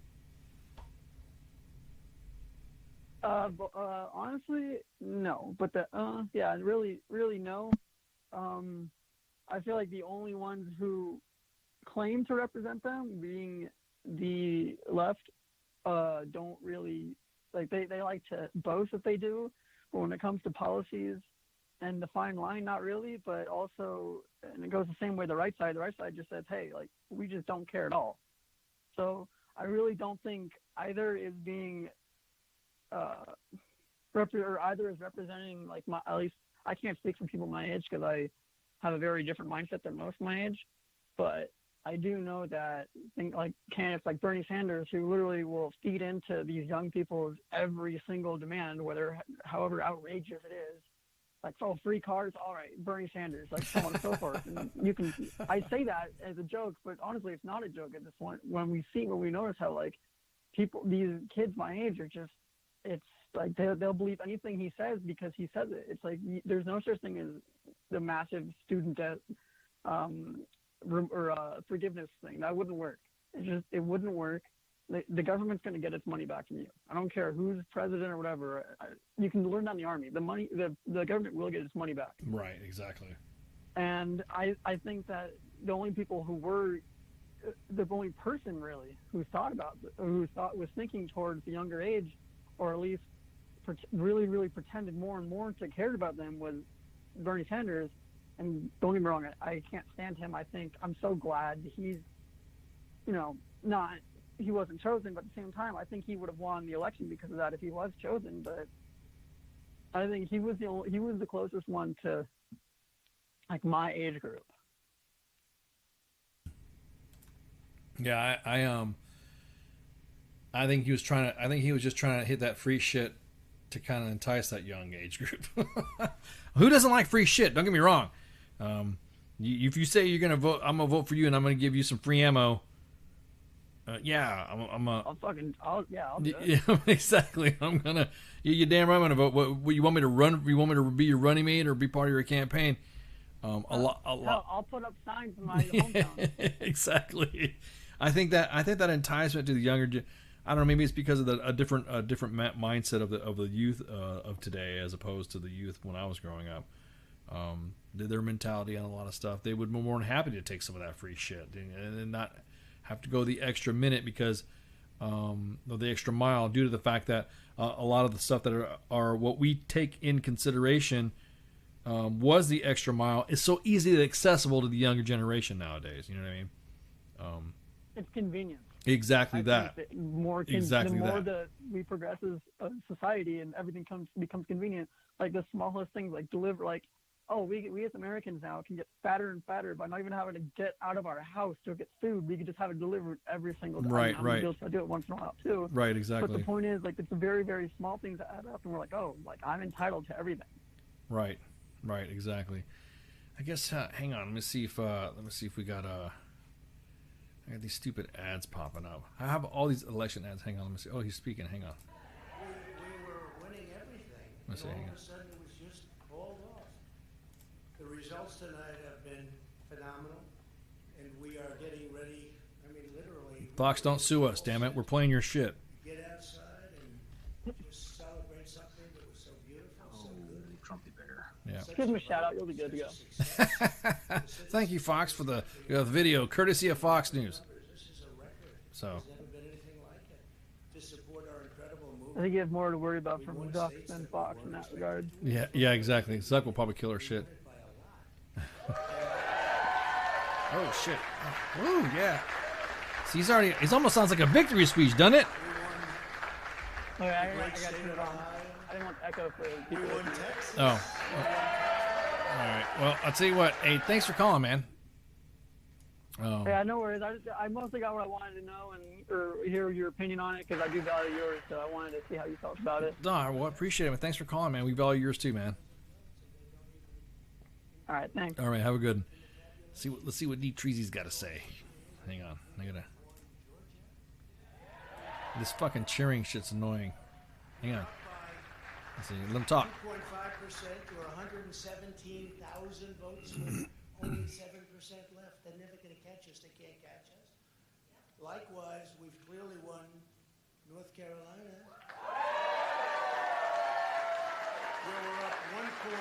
Honestly, no. But really no. I feel like the only ones who claim to represent them, being the left, don't really, like, they like to boast that they do, But when it comes to policies and the fine line, not really, but also, and it goes the same way the right side just says, hey, like, we just don't care at all. So I really don't think either is being, either is representing, like, at least I can't speak for people my age because I have a very different mindset than most my age, but I do know that like candidates like Bernie Sanders, who literally will feed into these young people's every single demand, however outrageous it is, like, oh, free cars, all right, Bernie Sanders, like, so on and so forth. And I say that as a joke, but honestly, it's not a joke at this point. When we notice how, like, these kids my age are just, it's like they'll believe anything he says because he says it. It's like there's no such thing as the massive student debt forgiveness thing. That wouldn't work. It wouldn't work. The government's going to get its money back from you. I don't care who's president or whatever. You can learn that in the army. The government will get its money back. Right, exactly. And I think that the only people the only person really who was thinking towards the younger age, or at least really, really pretended more and more to care about them, was Bernie Sanders. And don't get me wrong, I can't stand him. I'm so glad he's, he wasn't chosen, but at the same time, I think he would have won the election because of that if he was chosen. But I think he was the closest one to, like, my age group. Yeah, I think he was just trying to hit that free shit to kind of entice that young age group. Who doesn't like free shit? Don't get me wrong. If you say you're gonna vote, I'm gonna vote for you, and I'm gonna give you some free ammo. I'll do it. Yeah, exactly. You're damn right I'm gonna vote. What you want me to run? You want me to be your running mate or be part of your campaign? I'll put up signs in my hometown. Exactly. I think that enticement to the younger, I don't know, maybe it's because of a different mindset of the youth of today as opposed to the youth when I was growing up. Their mentality on a lot of stuff, they would be more than happy to take some of that free shit and not have to go the extra minute because of the extra mile, due to the fact that a lot of the stuff that are what we take in consideration was the extra mile is so easily accessible to the younger generation nowadays. You know what I mean? It's convenient. Exactly that. The more we progress as a society and everything becomes convenient, like the smallest things, like deliver, like, oh, we as Americans now can get fatter and fatter by not even having to get out of our house to get food. We can just have it delivered every single day. Right. I do it once in a while too. Right, exactly. But the point is, like, it's the very, very small things that add up, and we're like, oh, like, I'm entitled to everything. Right, exactly. I guess. Hang on. Let me see if we got I got these stupid ads popping up. I have all these election ads. Hang on. Let me see. Oh, he's speaking. Hang on. We were winning everything. Let's see. All of a sudden, it was just called off. The results tonight have been phenomenal, and we are getting ready. I mean, literally. Fox, don't sue us, damn it. We're playing your shit. Get outside and just celebrate something that was so beautiful, so good. Trumpy bear. Yeah. Give him a shout out. You'll be good to go. Thank you, Fox, for the video, courtesy of Fox News. So. I think you have more to worry about from Duck than Fox in that regard. Yeah, exactly. Zuck will probably kill her shit. Oh shit! Oh yeah. See, he's almost sounds like a victory speech, doesn't it? Okay, I got to turn it on. I didn't want to echo for people. Oh. All right. Well, I'll tell you what. Hey, thanks for calling, man. Yeah, no worries. I mostly got what I wanted to know or hear your opinion on it because I do value yours, so I wanted to see how you felt about it. No, well, appreciate it. Thanks for calling, man. We value yours too, man. All right, thanks. All right, have a good one. Let's see what Deep Treasy's got to say. Hang on. This fucking cheering shit's annoying. Hang on. Let's see. Let him talk. 2.5% or 117,000 votes with only 7% left. They're never going to catch us. They can't catch us. Likewise, we've clearly won North Carolina. We're up 1.4%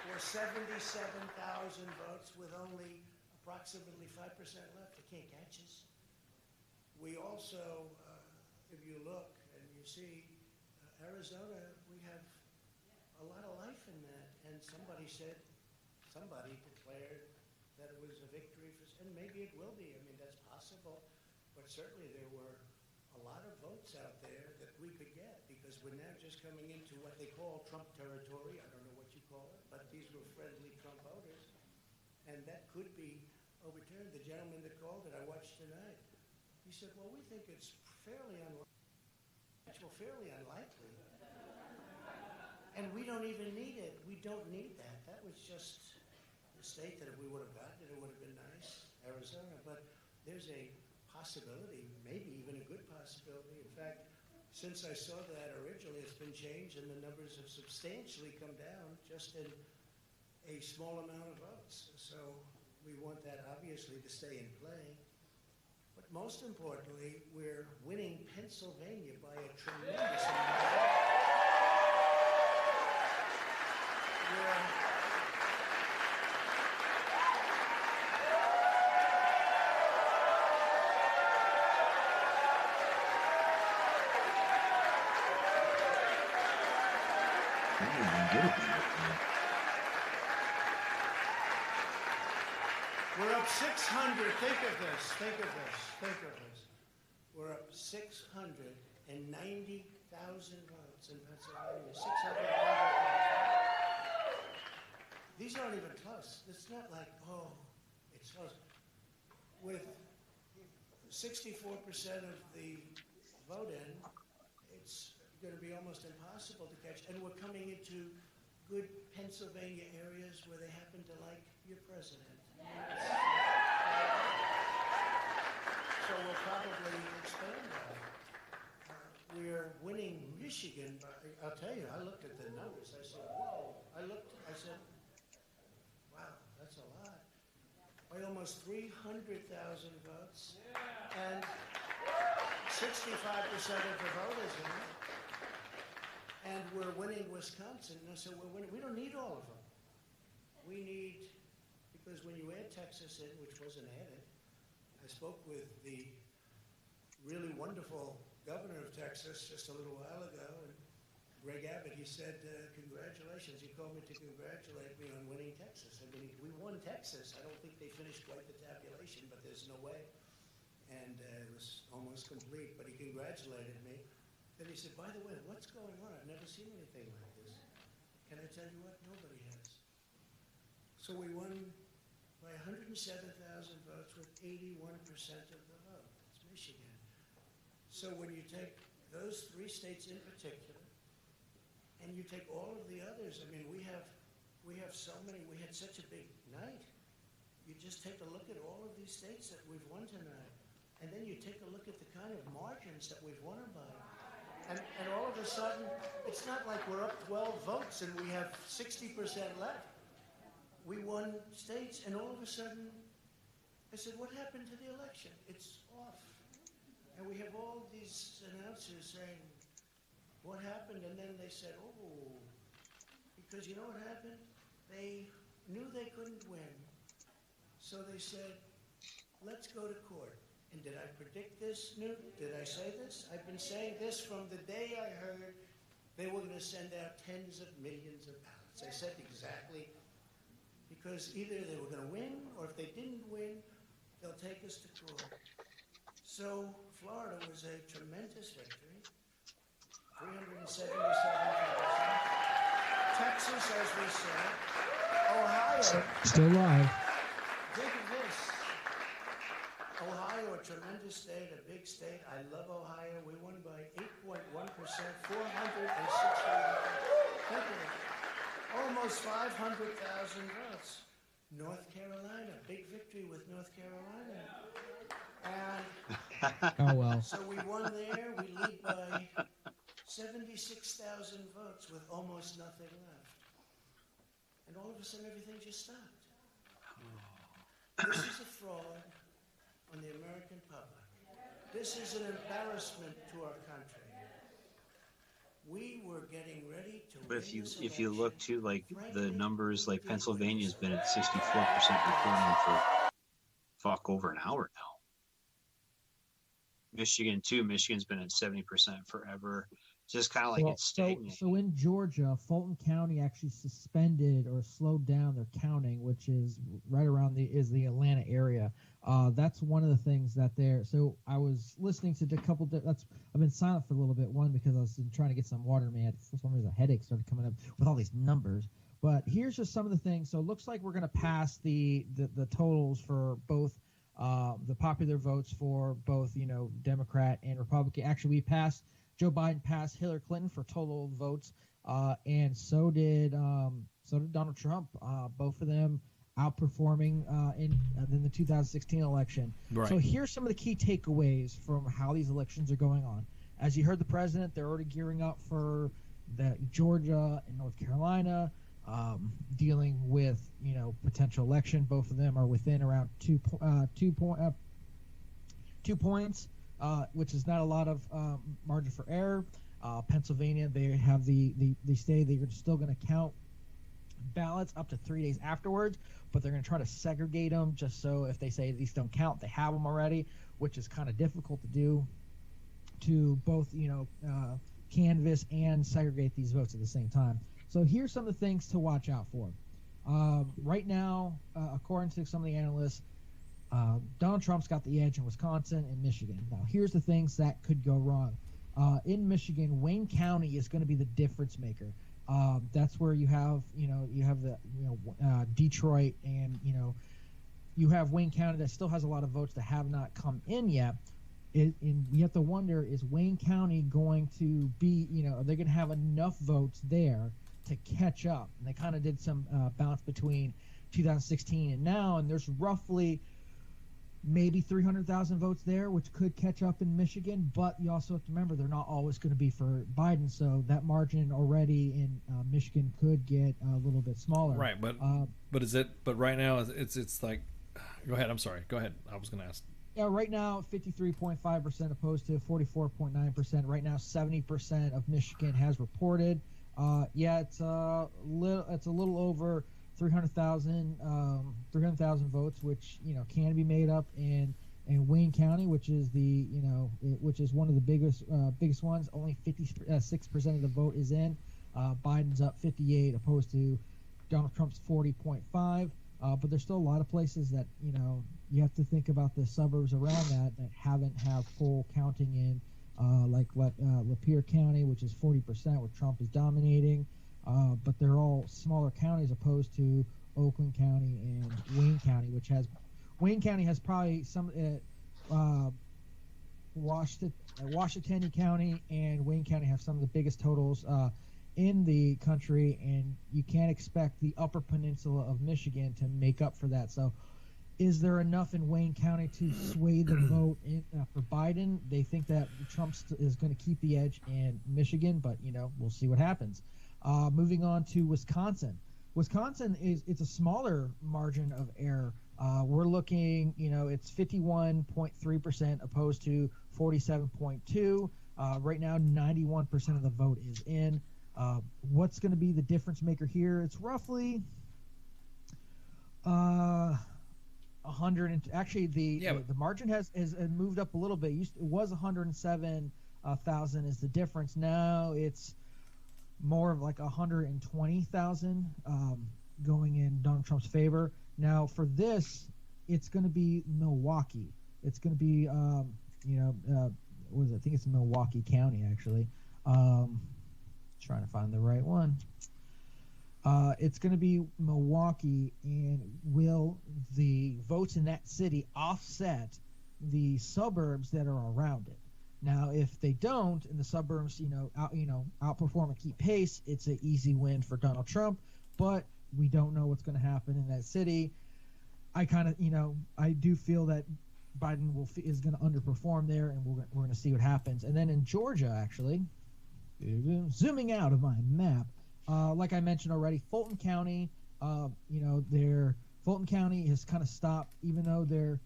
or 77,000 votes with only approximately 5% left. They can't catch us. We also, if you look and you see, Arizona, we have a lot of life in that. And somebody declared that it was a victory for, and maybe it will be. I mean, that's possible. But certainly there were a lot of votes out there that we could get because we're now just coming into what they call Trump territory. I don't know what you call it, but these were friendly Trump voters. And that could be overturned. The gentleman that called it, I watched tonight, he said, well, we think it's fairly unlikely. And we don't even need it. We don't need that. That was just a state that if we would have gotten it, it would have been nice, Arizona. But there's a possibility, maybe even a good possibility. In fact, since I saw that originally, it's been changed and the numbers have substantially come down just in a small amount of votes. So we want that obviously to stay in play. But most importantly, we're winning Pennsylvania by a tremendous amount. We're up 600. Think of this. We're up 690,000 votes in Pennsylvania. 690,000. These aren't even close. It's not like, oh, it's close. With 64% of the vote in, it's going to be almost impossible to catch. And we're coming into good Pennsylvania areas where they happen to like your president. So we'll probably expand that. We're winning Michigan. I'll tell you, I looked at the numbers. I said, whoa. I said, wow, that's a lot. By almost 300,000 votes. And 65% of the voters in it. And we're winning Wisconsin. So we're winning. We don't need all of them. We need, because when you add Texas in, which wasn't added, I spoke with the really wonderful governor of Texas just a little while ago, and Greg Abbott, he said, congratulations. He called me to congratulate me on winning Texas. I mean, we won Texas. I don't think they finished quite the tabulation, but there's no way. And it was almost complete, but he congratulated me. Then he said, by the way, what's going on? I've never seen anything like this. Can I tell you what? Nobody has. So we won by 107,000 votes with 81% of the vote. That's Michigan. So when you take those three states in particular, and you take all of the others, I mean, we have so many, we had such a big night. You just take a look at all of these states that we've won tonight, and then you take a look at the kind of margins that we've won them by. And all of a sudden, it's not like we're up 12 votes and we have 60% left. We won states, and all of a sudden, I said, what happened to the election? It's off. And we have all these announcers saying, what happened? And then they said, oh, because you know what happened? They knew they couldn't win. So they said, let's go to court. And did I predict this, Newt? Did I say this? I've been saying this from the day I heard they were going to send out tens of millions of ballots. I said exactly, because either they were going to win, or if they didn't win, they'll take us to court. So Florida was a tremendous victory, 377,000. Texas, as we said, Ohio. Still live. Think of this. Ohio, a tremendous state, a big state. I love Ohio. We won by 8.1%, 460. Think of it. Almost 500,000 votes. North Carolina, big victory with North Carolina. And oh, well. So we won there. We lead by 76,000 votes with almost nothing left. And all of a sudden, everything just stopped. This is a fraud on the American public. This is an embarrassment to our country. We were getting ready to. But if you look to like the numbers, like Pennsylvania's been at 64% recording for over an hour now. Michigan too. Michigan's been at 70% forever. just kind of like it's stagnant. So in Georgia, Fulton County actually suspended or slowed down their counting, which is right around the Atlanta area. That's one of the things that they're. So I was listening to a couple. I've been silent for a little bit. One, because I was trying to get some water. Man, for some reason a headache started coming up with all these numbers. But here's just some of the things. So it looks like we're going to pass the totals for both the popular votes for both Democrat and Republican. Actually, Joe Biden passed Hillary Clinton for total votes, and so did Donald Trump. Both of them outperforming in the 2016 election. Right. So here's some of the key takeaways from how these elections are going on. As you heard the president, they're already gearing up for the Georgia and North Carolina, dealing with potential election. Both of them are within around 2 points. Which is not a lot of margin for error. Pennsylvania, they have they say they're still going to count ballots up to 3 days afterwards, but they're going to try to segregate them just so if they say these don't count, they have them already, which is kind of difficult to do, to both canvass and segregate these votes at the same time. So here's some of the things to watch out for. Right now, according to some of the analysts, Donald Trump's got the edge in Wisconsin and Michigan. Now, here's the things that could go wrong. In Michigan, Wayne County is going to be the difference maker. That's where you have the Detroit, and you have Wayne County that still has a lot of votes that have not come in yet. And you have to wonder, is Wayne County going to be, are they going to have enough votes there to catch up? And they kind of did some bounce between 2016 and now, and there's roughly maybe 300,000 votes there, which could catch up in Michigan. But you also have to remember, they're not always going to be for Biden, so that margin already in Michigan could get a little bit smaller. Right, but right now it's like, go ahead. I'm sorry. Go ahead. I was going to ask. Yeah, right now 53.5% opposed to 44.9%. Right now 70% of Michigan has reported. It's a little over 300,000 votes, which can be made up in Wayne County, which is which is one of the biggest ones. Only 56% of the vote is in. Biden's up 58, opposed to Donald Trump's 40.5. But there's still a lot of places that you have to think about the suburbs around that haven't have full counting in, like Lapeer County, which is 40%, where Trump is dominating. But they're all smaller counties opposed to Oakland County and Wayne County, Wayne County has probably some Washington County and Wayne County have some of the biggest totals in the country, and you can't expect the Upper Peninsula of Michigan to make up for that. So is there enough in Wayne County to sway the vote for Biden? They think that Trump is going to keep the edge in Michigan, but we'll see what happens. Moving on to Wisconsin. Wisconsin it's a smaller margin of error. We're looking, it's 51.3% opposed to 47.2. Right now, 91% of the vote is in. What's going to be the difference maker here? It's roughly 100. Actually, the margin has moved up a little bit. It was 107,000 is the difference. Now it's more of like 120,000 going in Donald Trump's favor. Now for this, it's going to be Milwaukee. It's going to be what is it? I think it's Milwaukee County actually. Trying to find the right one. It's going to be Milwaukee, and will the votes in that city offset the suburbs that are around it? Now, if they don't, and the suburbs, outperform and keep pace, it's an easy win for Donald Trump. But we don't know what's going to happen in that city. I do feel that Biden is going to underperform there, and we're going to see what happens. And then in Georgia, actually, zooming out of my map, like I mentioned already, Fulton County, Fulton County has kind of stopped, even though they're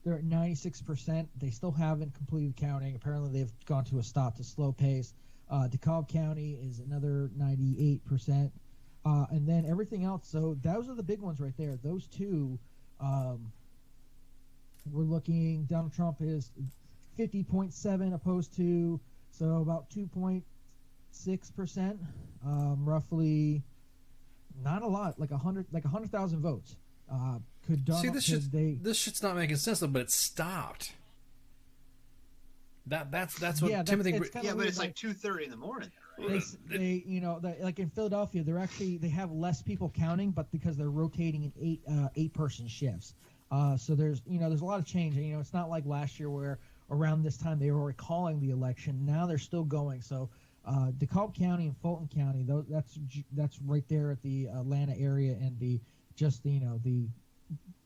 at 96%. They still haven't completed counting. Apparently, they've gone to a stop to slow pace. DeKalb County is another 98%. And then everything else. So those are the big ones right there. Those two, we're looking, Donald Trump is 50.7 opposed to, so about 2 6%, roughly. Not a lot, like 100,000 votes. Could Donald? See, this shit's not making sense though, but it stopped. That's what Timothy. But it's like 2:30 in the morning. Right? They like in Philadelphia, they have less people counting, but because they're rotating in eight-person shifts. So there's a lot of change. And, it's not like last year where around this time they were already calling the election. Now they're still going. So DeKalb County and Fulton County, that's right there at the Atlanta area and the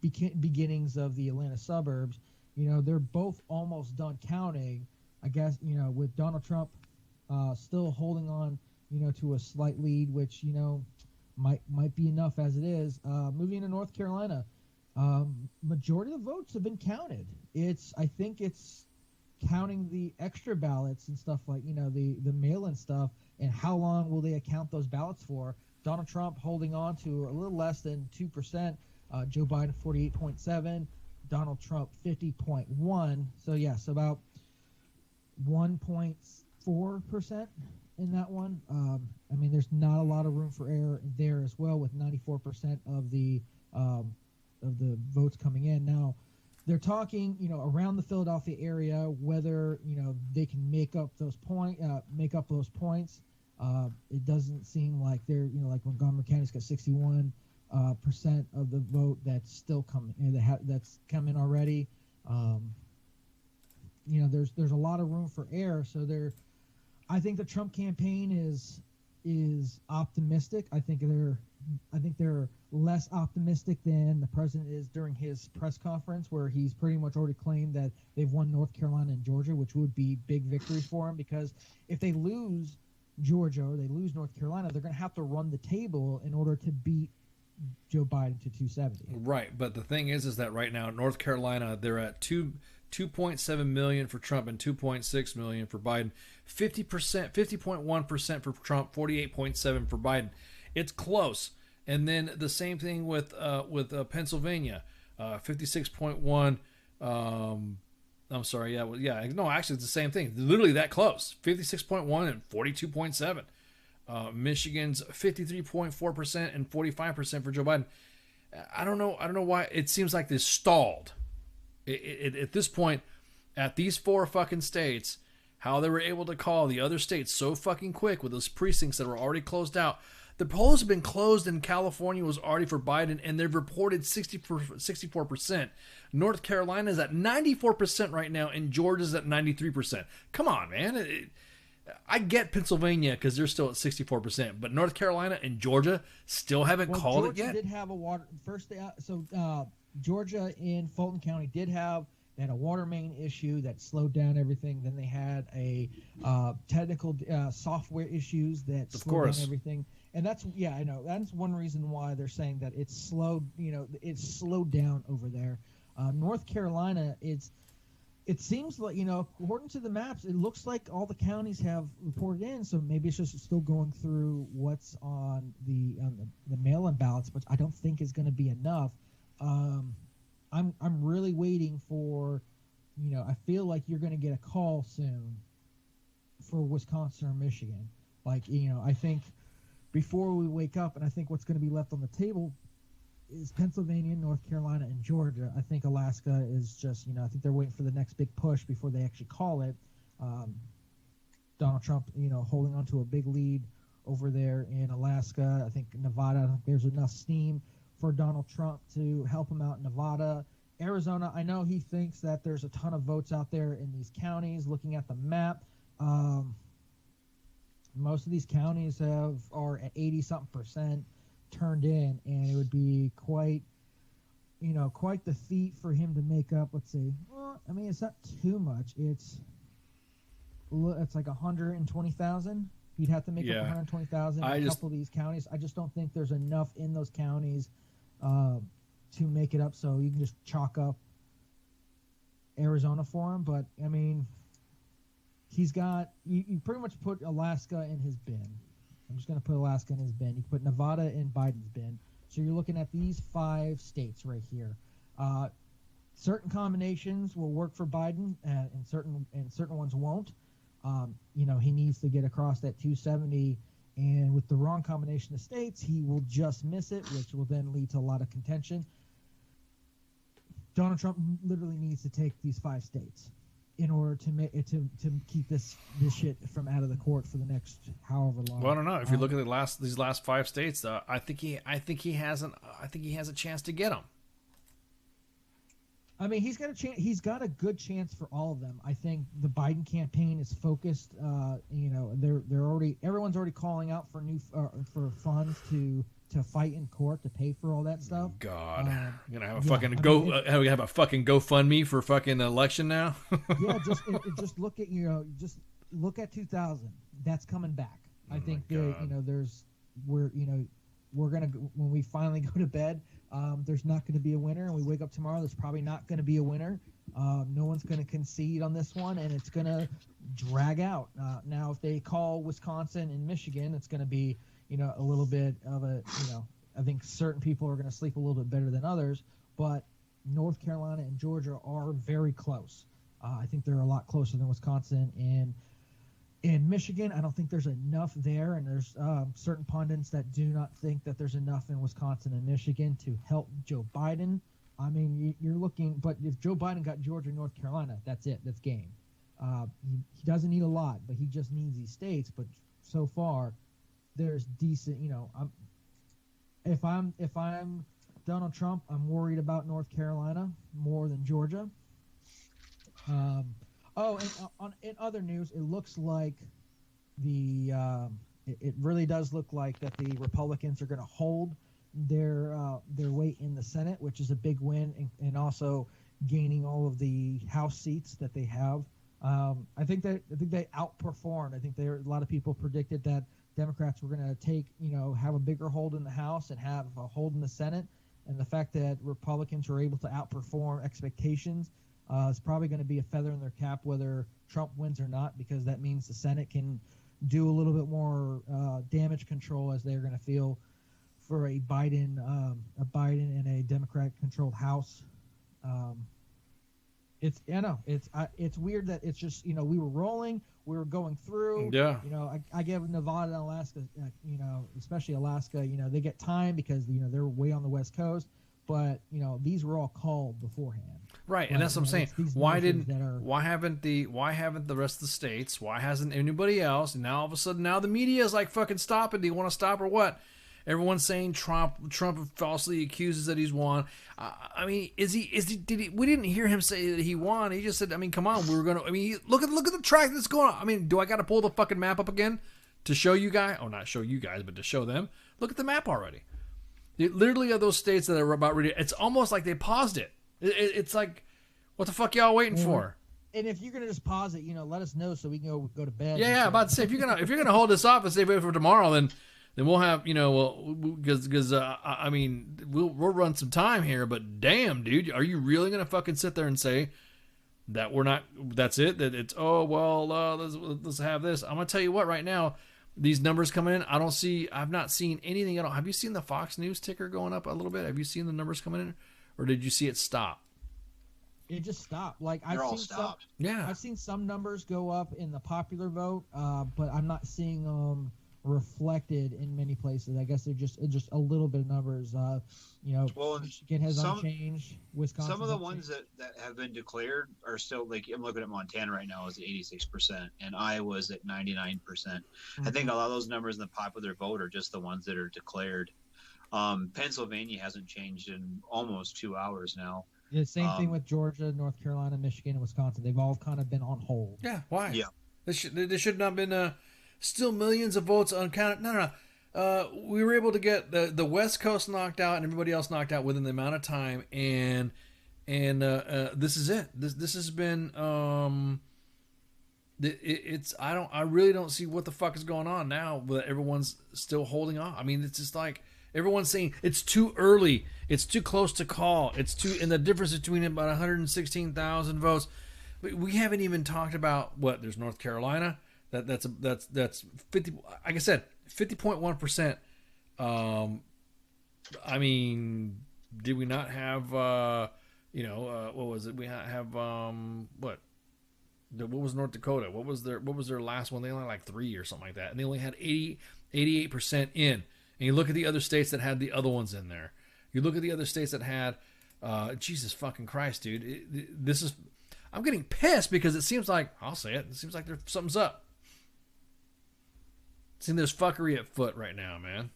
beginnings of the Atlanta suburbs. They're both almost done counting. I guess with Donald Trump still holding on, to a slight lead, which might be enough as it is. Moving to North Carolina, majority of the votes have been counted. I think it's counting the extra ballots and stuff like the mail-in stuff, and how long will they count those ballots for? Donald Trump holding on to a little less than 2%. Joe Biden 48.7%. Donald Trump 50.1%. So about 1.4% in that one. There's not a lot of room for error there as well, with 94% of the votes coming in. Now they're talking, around the Philadelphia area, whether they can make up those points. It doesn't seem like they're like Montgomery County's got 61% of the vote that's still coming. That's coming already. There's a lot of room for error. So I think the Trump campaign is optimistic. I think they're less optimistic than the president is during his press conference, where he's pretty much already claimed that they've won North Carolina and Georgia, which would be big victories for him, because if they lose Georgia or they lose North Carolina, they're going to have to run the table in order to beat Joe Biden to 270. Right, but the thing is that right now North Carolina, they're at 2.7 million for Trump and 2.6 million for Biden. 50.1% for Trump, 48.7% for Biden. It's close. And then the same thing with Pennsylvania, 56.1. I'm sorry, no, actually it's the same thing. Literally that close, 56.1 and 42.7. Michigan's 53.4% and 45% for Joe Biden. I don't know why it seems like this stalled. At this point, at these four fucking states, how they were able to call the other states so fucking quick with those precincts that were already closed out. The polls have been closed in California was already for Biden, and they've reported 64%. North Carolina is at 94% right now, and Georgia's at 93%. Come on, man. I get Pennsylvania because they're still at 64%, but North Carolina and Georgia still haven't called it yet. Georgia did have a water first. Georgia in Fulton County they had a water main issue that slowed down everything. Then they had a technical software issues that slowed down everything. And that's I know that's one reason why they're saying that it's slowed. It's slowed down over there. North Carolina, it seems like according to the maps, it looks like all the counties have reported in. So maybe it's just still going through what's on the mail-in ballots, which I don't think is going to be enough. I'm really waiting for, I feel like you're going to get a call soon for Wisconsin or Michigan. I think before we wake up, and I think what's going to be left on the table is Pennsylvania, North Carolina, and Georgia. I think Alaska is just, I think they're waiting for the next big push before they actually call it. Donald Trump, holding on to a big lead over there in Alaska. I think Nevada, there's enough steam for Donald Trump to help him out in Nevada. Arizona, I know he thinks that there's a ton of votes out there in these counties. Looking at the map, most of these counties are at 80-something% turned in, and it would be quite the feat for him to make up. Let's see. Well, it's not too much. It's like 120,000. He'd have to make up 120,000 in a couple of these counties. I just don't think there's enough in those counties to make it up. So you can just chalk up Arizona for him. But he's got you pretty much put Alaska in his bin. I'm just going to put Alaska in his bin. You can put Nevada in Biden's bin. So you're looking at these 5 states right here. Certain combinations will work for Biden, and certain ones won't. He needs to get across that 270, and with the wrong combination of states, he will just miss it, which will then lead to a lot of contention. Donald Trump literally needs to take these 5 states in order to make it to keep this shit from out of the court for the next however long. Well, I don't know. If you look at these last 5 states, I think he has a chance to get them. I mean, he's got a chance. He's got a good chance for all of them. I think the Biden campaign is focused. Everyone's already calling out for for funds to fight in court to pay for all that stuff. God, you're gonna have a we have a fucking GoFundMe for fucking election now. Yeah, just look at just look at 2000. That's coming back. I think we're gonna, when we finally go to bed, there's not going to be a winner, and we wake up tomorrow, there's probably not going to be a winner. No one's going to concede on this one, and it's going to drag out. Now, if they call Wisconsin and Michigan, it's going to be, a little bit of a, I think certain people are going to sleep a little bit better than others, but North Carolina and Georgia are very close. I think they're a lot closer than Wisconsin and in Michigan. I don't think there's enough there, and there's certain pundits that do not think that there's enough in Wisconsin and Michigan to help Joe Biden. I mean, you're looking, but if Joe Biden got Georgia and North Carolina, that's it. That's game. He doesn't need a lot, but he just needs these states. But so far, there's decent. If I'm Donald Trump, I'm worried about North Carolina more than Georgia. In other news, it looks like it really does look like that the Republicans are going to hold their weight in the Senate, which is a big win, and also gaining all of the House seats that they have. I think they outperformed. I think a lot of people predicted that Democrats were going to have a bigger hold in the House and have a hold in the Senate, and the fact that Republicans were able to outperform expectations is probably going to be a feather in their cap whether Trump wins or not, because that means the Senate can do a little bit more damage control, as they're going to feel for a Biden and a Democrat-controlled House. It's weird that it's just we were rolling, we were going through. Yeah. I give Nevada and Alaska, especially Alaska, they get time because they're way on the West Coast, but these were all called beforehand. Right, and that's what I'm saying. Why haven't the rest of the states? Why hasn't anybody else? And now all of a sudden, now the media is like, fucking stop it. Do you want to stop or what? Everyone's saying Trump falsely accuses that he's won. I mean, we didn't hear him say that he won. He just said, I mean, come on, look at the track that's going on. I mean, do I got to pull the fucking map up again to show you guys? Oh, not show you guys, but to show them. Look at the map already. It literally are those states that are about ready. It's almost like they paused it. It's like, what the fuck y'all waiting for? And if you're gonna just pause it, let us know so we can go to bed. Yeah, about to say, if you're gonna hold this off and save it for tomorrow, then we'll have because I mean we'll run some time here. But damn, dude, are you really gonna fucking sit there and say that we're not? That's it. That it's let's have this. I'm gonna tell you what right now. These numbers coming in, I've not seen anything at all. Have you seen the Fox News ticker going up a little bit? Have you seen the numbers coming in? Or did you see it stop? It just stopped. I've seen some numbers go up in the popular vote, but I'm not seeing them reflected in many places. I guess they're just a little bit of numbers. Michigan has unchanged. Wisconsin. Some of the ones that have been declared are still, like, I'm looking at Montana right now is at 86%, and Iowa's at 99%. I think a lot of those numbers in the popular vote are just the ones that are declared. Pennsylvania hasn't changed in almost 2 hours now. Yeah, same thing with Georgia, North Carolina, Michigan, and Wisconsin. They've all kind of been on hold. Yeah, why? Yeah. There should not have been still millions of votes uncounted. No. We were able to get the West Coast knocked out and everybody else knocked out within the amount of time, and this is it. This has been I really don't see what the fuck is going on now, but everyone's still holding on. I mean, it's just like everyone's saying it's too early, it's too close to call, and the difference between about 116,000 votes. We haven't even talked about what there's North Carolina. That's 50. Like I said, 50.1%. I mean, did we not have what was it? We have what? What was North Dakota? What was their last one? They only had like 3 or something like that, and they only had 88% in. And you look at the other states that had the other ones in there. You look at the other states that had, Jesus fucking Christ, dude. I'm getting pissed because it seems like, I'll say it seems like something's up. Seeing there's fuckery at foot right now, man.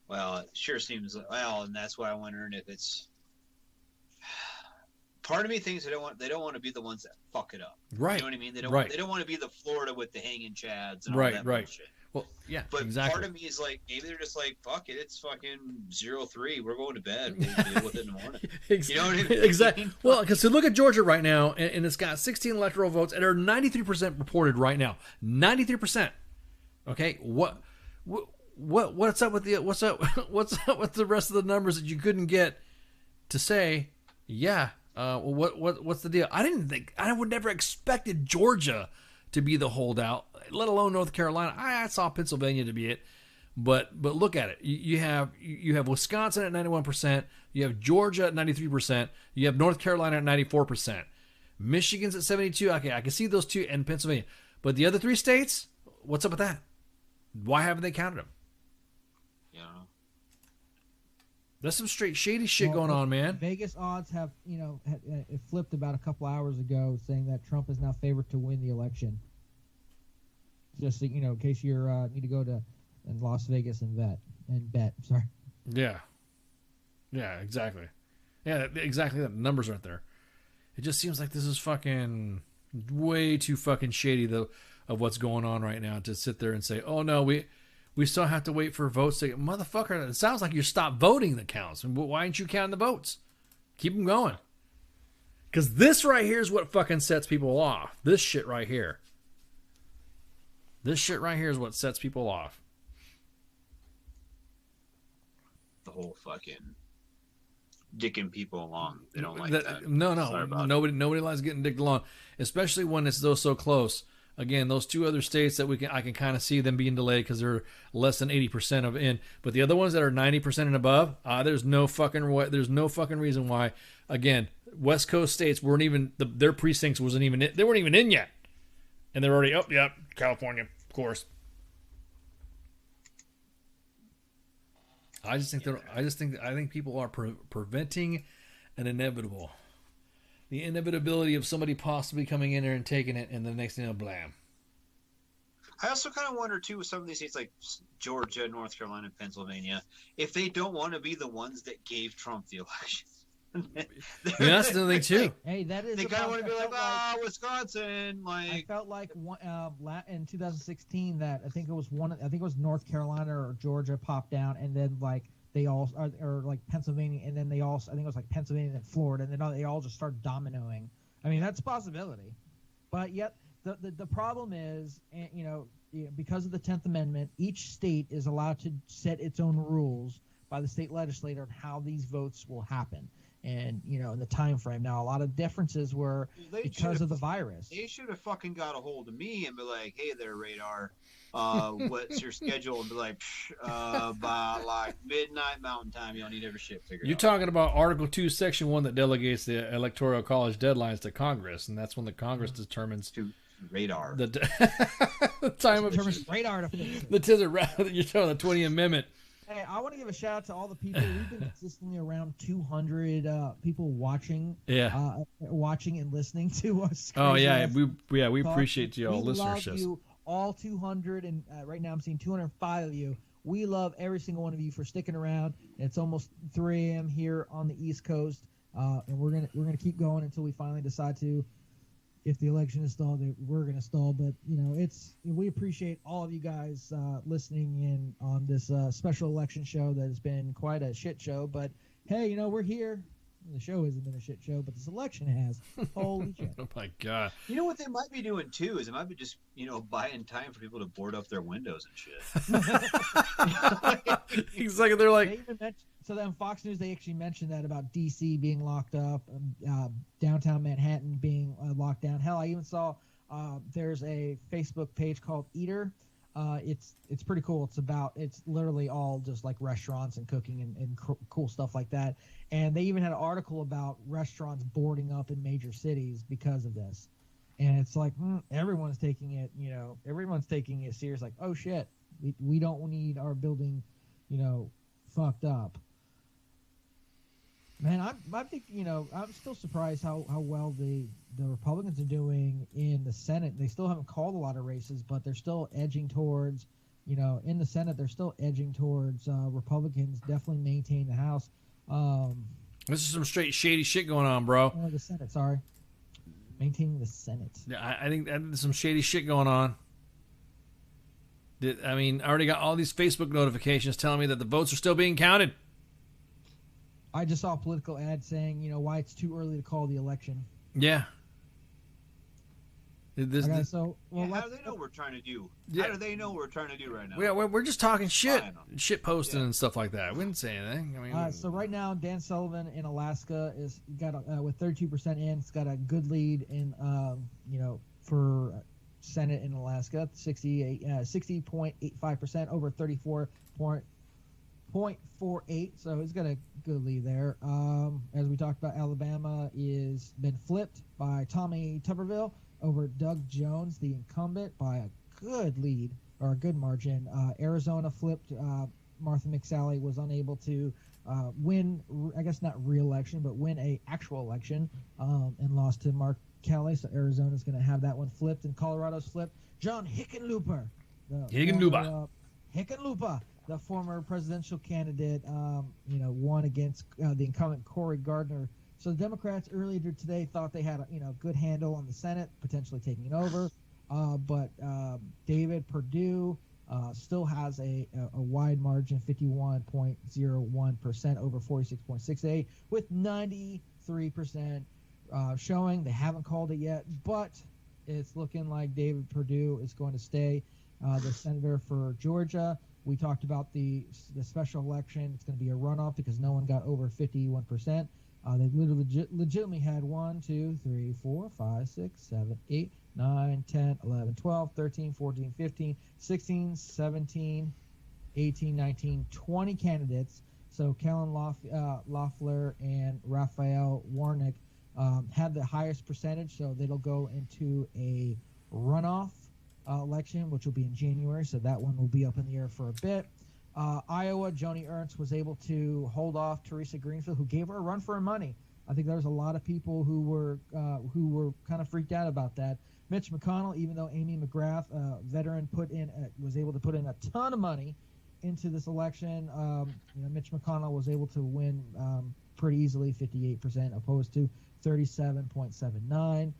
Well, it sure seems and that's why I'm wondering if it's. Part of me thinks they don't want to be the ones that fuck it up. Right. You know what I mean? They don't want to be the Florida with the hanging chads and all that bullshit. Well, yeah, but exactly. Part of me is like, maybe they're just like, fuck it, it's fucking 0-3. We're going to bed. We'll deal with it in the morning. You know what I mean? Exactly. Well, because so look at Georgia right now, and it's got 16 electoral votes, and are 93% reported right now. 93%. Okay, what's up with the rest of the numbers that you couldn't get to say? Yeah. What's the deal? I would never expected Georgia to be the holdout, let alone North Carolina. I saw Pennsylvania to be it, but look at it. You have Wisconsin at 91%. You have Georgia at 93%. You have North Carolina at 94%. Michigan's at 72%. Okay, I can see those two, and Pennsylvania. But the other 3 states, what's up with that? Why haven't they counted them? Yeah. There's some straight shady shit going on, man. Vegas odds have, it flipped about a couple hours ago, saying that Trump is now favored to win the election. Just so, in case you need to go to Las Vegas and bet. Sorry. Yeah. Yeah, exactly. Yeah, exactly. The numbers aren't there. It just seems like this is fucking way too fucking shady, though, of what's going on right now to sit there and say, oh no, we still have to wait for votes to... Motherfucker, it sounds like you stopped voting that counts. Why aren't you counting the votes? Keep them going. Because this right here is what fucking sets people off. This shit right here. This shit right here is what sets people off. The whole fucking dicking people along. They don't like that. No. Nobody likes getting dicked along. Especially when it's so close. Again, those 2 other states that I can kind of see them being delayed because they're less than 80% of in. But the other ones that are 90% and above, there's no fucking reason why. Again, West Coast states weren't even their precincts wasn't even in, they weren't even in yet, and they're already California, of course. I think people are preventing an inevitable. The inevitability of somebody possibly coming in there and taking it, and the next thing, blam. I also kind of wonder, too, with some of these states like Georgia, North Carolina, Pennsylvania, if they don't want to be the ones that gave Trump the election. Yeah, that's the thing, too. Hey, that is... They kind of want to be like, Wisconsin, like... I felt like in 2016 that I think it was North Carolina or Georgia popped down, and then, like, they all or like Pennsylvania, and then I think it was like Pennsylvania and Florida, and then they all just start dominoing. I mean, that's a possibility, but yet the problem is, because of the 10th Amendment, each state is allowed to set its own rules by the state legislature on how these votes will happen, and in the time frame. Now, a lot of differences were because of the virus. They should have fucking got a hold of me and be like, "Hey there, Radar. What's your schedule?" And be like, by like midnight Mountain Time, y'all need every shit figured You're out. talking about Article 2, Section 1 that delegates the Electoral College deadlines to Congress, and that's when the Congress determines Radar. The time of radar. You're talking the 20th Amendment. Hey, I want to give a shout out to all the people. We've been consistently around 200 people watching. Yeah. Watching and listening to us. Oh yeah, we appreciate you all listeners. We love you all 200, and right now I'm seeing 205 of you. We love every single one of you for sticking around. It's almost 3 a.m. here on the East Coast, and we're gonna keep going until we finally decide to. If the election is stalled, we're going to stall. But, we appreciate all of you guys listening in on this special election show that has been quite a shit show. But, hey, we're here. The show hasn't been a shit show, but this election has. Holy shit. Oh, my God. You know what they might be doing, too, is it might be just, buying time for people to board up their windows and shit. Exactly. They're like... So then Fox News, they actually mentioned that about D.C. being locked up, downtown Manhattan being locked down. Hell, I even saw there's a Facebook page called Eater. It's pretty cool. It's literally all just like restaurants and cooking and cool stuff like that. And they even had an article about restaurants boarding up in major cities because of this. And it's like everyone's taking it serious. Like, oh shit, we don't need our building, fucked up. Man, I think I'm still surprised how well the Republicans are doing in the Senate. They still haven't called a lot of races, but they're still edging towards, in the Senate, they're still edging towards Republicans definitely maintain the House. This is some straight shady shit going on, bro. Oh, the Senate, sorry. Maintaining the Senate. Yeah, I think there's some shady shit going on. I already got all these Facebook notifications telling me that the votes are still being counted. I just saw a political ad saying, why it's too early to call the election. Yeah. How do they know we're trying to do? Yeah. How do they know what we're trying to do right now? Yeah, we're just talking shit, posting and stuff like that. We didn't say anything. So right now, Dan Sullivan in Alaska is got with 32% in. It's got a good lead in, for Senate in Alaska, 60.85% over 34.48. So he's got a good lead there. As we talked about, Alabama is been flipped by Tommy Tuberville over Doug Jones, the incumbent, by a good lead or a good margin. Arizona flipped. Martha McSally was unable to win, I guess not re-election, but win a actual election and lost to Mark Kelly. So Arizona's going to have that one flipped, and Colorado's flipped. John Hickenlooper. Hickenlooper, the former presidential candidate, won against the incumbent Cory Gardner. So the Democrats earlier today thought they had a good handle on the Senate, potentially taking it over. But David Perdue still has a wide margin, 51.01% over 46.68, with 93% showing. They haven't called it yet, but it's looking like David Perdue is going to stay the senator for Georgia. We talked about the special election. It's going to be a runoff because no one got over 51%. They legitimately had 1, 2, 3, 4, 5, 6, 7, 8, 9, 10, 11, 12, 13, 14, 15, 16, 17, 18, 19, 20 candidates. So Kellen Loeffler and Raphael Warnock had the highest percentage, so it'll go into a runoff election, which will be in January, so that one will be up in the air for a bit. Iowa, Joni Ernst was able to hold off Teresa Greenfield, who gave her a run for her money. I think there was a lot of people who were kind of freaked out about that. Mitch McConnell, even though Amy McGrath, veteran, was able to put in a ton of money into this election, Mitch McConnell was able to win pretty easily, 58%, opposed to 37.79.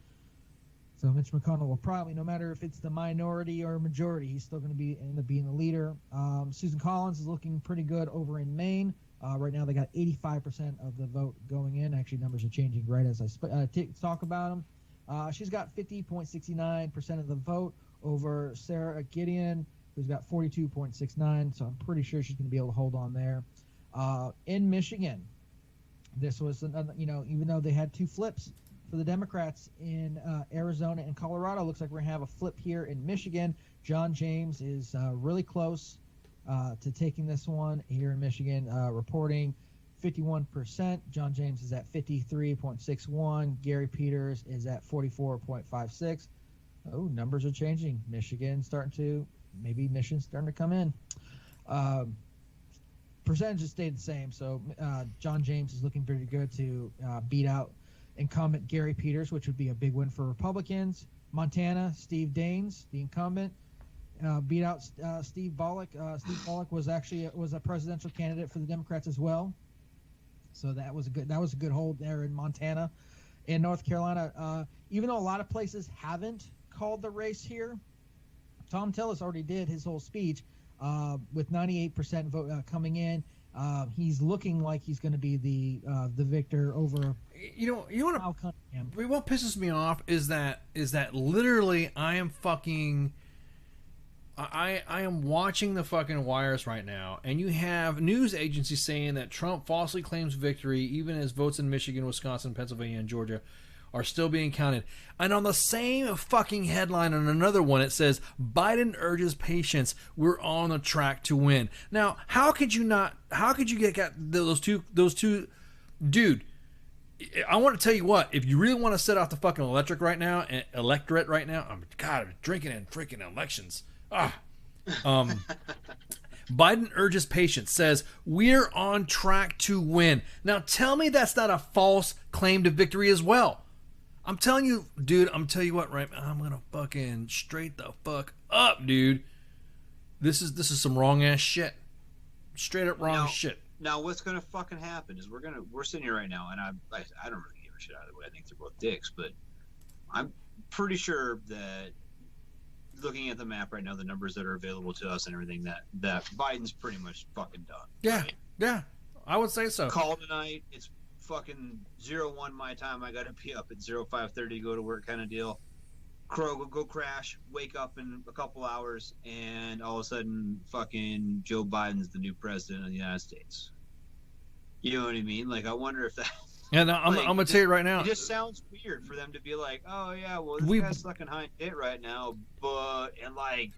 So Mitch McConnell will probably, no matter if it's the minority or majority, he's still going to end up being the leader. Susan Collins is looking pretty good over in Maine. Right now they got 85% of the vote going in. Actually, numbers are changing right as I talk about them. She's got 50.69% of the vote over Sarah Gideon, who's got 42.69. So I'm pretty sure she's going to be able to hold on there. In Michigan, this was another, even though they had two flips for the Democrats in Arizona and Colorado, looks like we're going to have a flip here in Michigan. John James is really close to taking this one here in Michigan, reporting 51%. John James is at 53.61. Gary Peters is at 44.56. Oh, numbers are changing. Michigan's starting to come in. Percentages stayed the same, so John James is looking pretty good to beat out incumbent Gary Peters, which would be a big win for Republicans. Montana, Steve Daines, the incumbent, beat out Steve Bullock. Steve Bullock was a presidential candidate for the Democrats as well, so that was a good hold there in Montana. In North Carolina, even though a lot of places haven't called the race here, Tom Tillis already did his whole speech with 98% vote coming in. He's looking like he's going to be the victor over. What pisses me off is that literally I am watching the fucking wires right now, and you have news agencies saying that Trump falsely claims victory even as votes in Michigan, Wisconsin, Pennsylvania, and Georgia are still being counted. And on the same fucking headline on another one, it says, Biden urges patience, we're on the track to win. Now, how could you get those two, dude, I want to tell you what, if you really want to set off the fucking electorate right now, I'm drinking in freaking elections. Biden urges patience, says, we're on track to win. Now, tell me that's not a false claim to victory as well. I'm telling you, dude, I'm telling you what, right? I'm going to fucking straight the fuck up, dude. This is some wrong ass shit. Straight up wrong shit. Now, what's going to fucking happen is we're sitting here right now, and I don't really give a shit either way. I think they're both dicks, but I'm pretty sure that looking at the map right now, the numbers that are available to us and everything, that Biden's pretty much fucking done. Yeah, right? Yeah, I would say so. Call tonight. It's fucking 01 my time. I got to be up at 05:30, go to work kind of deal. Crow, go crash, wake up in a couple hours, and all of a sudden, fucking Joe Biden's the new president of the United States. You know what I mean? Like, I wonder if that... Yeah, no, I'm going to tell you right now. It just sounds weird for them to be like, oh, yeah, well, this guy's sucking high shit right now, but in, like,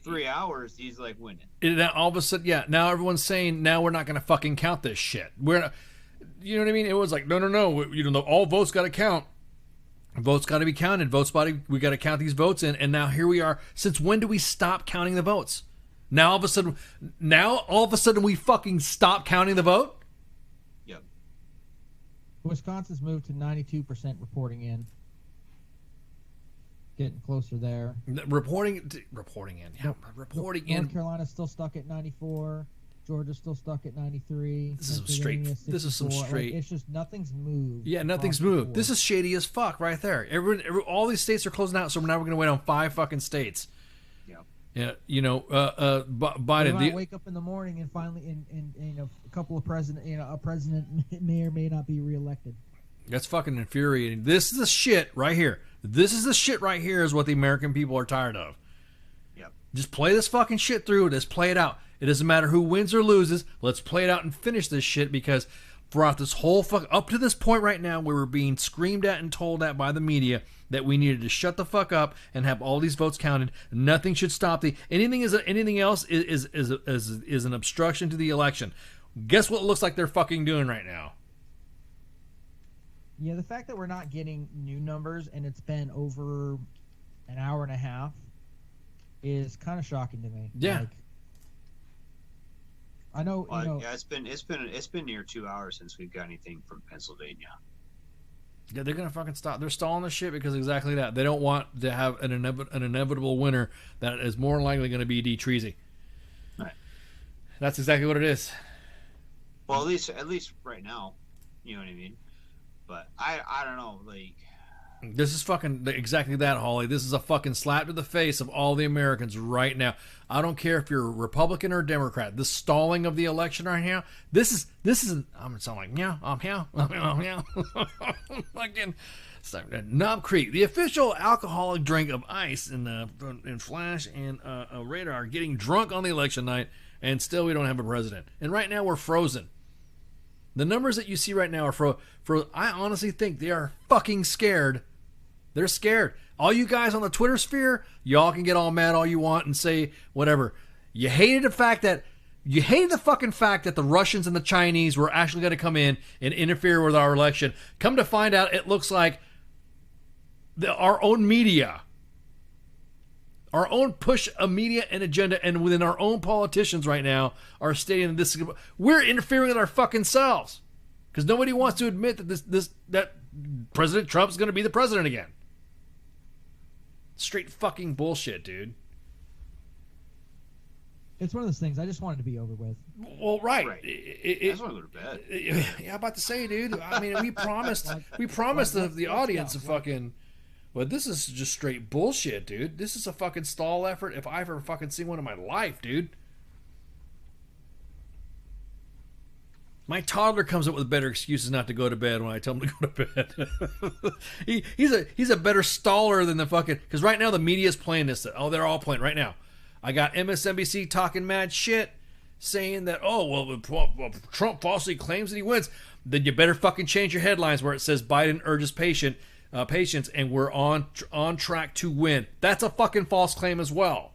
3 hours, he's, like, winning. Now, all of a sudden, yeah, now everyone's saying, now we're not going to fucking count this shit. We're not... You know what I mean? It was like, no. You know, all votes got to count. Votes got to be counted. Votes body, we got to count these votes in. And now here we are. Since when do we stop counting the votes? Now all of a sudden, we fucking stop counting the vote. Yep. Wisconsin's moved to 92% reporting in. Getting closer there. Reporting in. Yeah, reporting in. North Carolina's still stuck at 94. Georgia's still stuck at 93. This is some straight. Like, it's just nothing's moved. Yeah, nothing's moved. This is shady as fuck right there. All these states are closing out, so now we're going to wait on 5 fucking states. Yeah. You know, Biden. They might wake up in the morning and finally, in a couple of a president may or may not be reelected. That's fucking infuriating. This is the shit right here. Is what the American people are tired of. Yep. Just play this fucking shit through. Just play it out. It doesn't matter who wins or loses. Let's play it out and finish this shit, because throughout this whole up to this point right now, we were being screamed at and told at by the media that we needed to shut the fuck up and have all these votes counted. Nothing should stop anything else is an obstruction to the election. Guess what it looks like they're fucking doing right now? Yeah, the fact that we're not getting new numbers and it's been over an hour and a half is kind of shocking to me. Yeah. Like, I know, yeah, it's been near 2 hours since we've got anything from Pennsylvania. Yeah, they're gonna fucking stop. They're stalling the shit because exactly that. They don't want to have an inevitable winner that is more likely going to be D. Treasy. Right. That's exactly what it is. Well, at least right now, you know what I mean. But I don't know, like. This is fucking exactly that, Holly. This is a fucking slap to the face of all the Americans right now. I don't care if you're a Republican or a Democrat. The stalling of the election right now. This is. I'm gonna sound like fucking Knob Creek, the official alcoholic drink of ice in Flash and Radar, getting drunk on the election night, and still we don't have a president. And right now we're frozen. The numbers that you see right now are frozen. I honestly think they are fucking scared. They're scared. All you guys on the Twitter sphere, y'all can get all mad all you want and say whatever. You hated the fucking fact that the Russians and the Chinese were actually going to come in and interfere with our election. Come to find out, it looks like our own media, our own push a media and agenda, and within our own politicians right now are stating that we're interfering with our fucking selves, because nobody wants to admit that that President Trump's going to be the president again. Straight fucking bullshit, dude. It's one of those things. I just want it to be over with. Well, right. I just want to go to bed. Yeah, I'm about to say, dude. I mean, we promised the audience a fucking. But this is just straight bullshit, dude. This is a fucking stall effort if I've ever fucking seen one in my life, dude. My toddler comes up with better excuses not to go to bed when I tell him to go to bed. he's a better staller than the fucking... Because right now the media's playing this. Oh, they're all playing right now. I got MSNBC talking mad shit, saying that, Trump falsely claims that he wins. Then you better fucking change your headlines where it says Biden urges patience patients, and we're on track to win. That's a fucking false claim as well.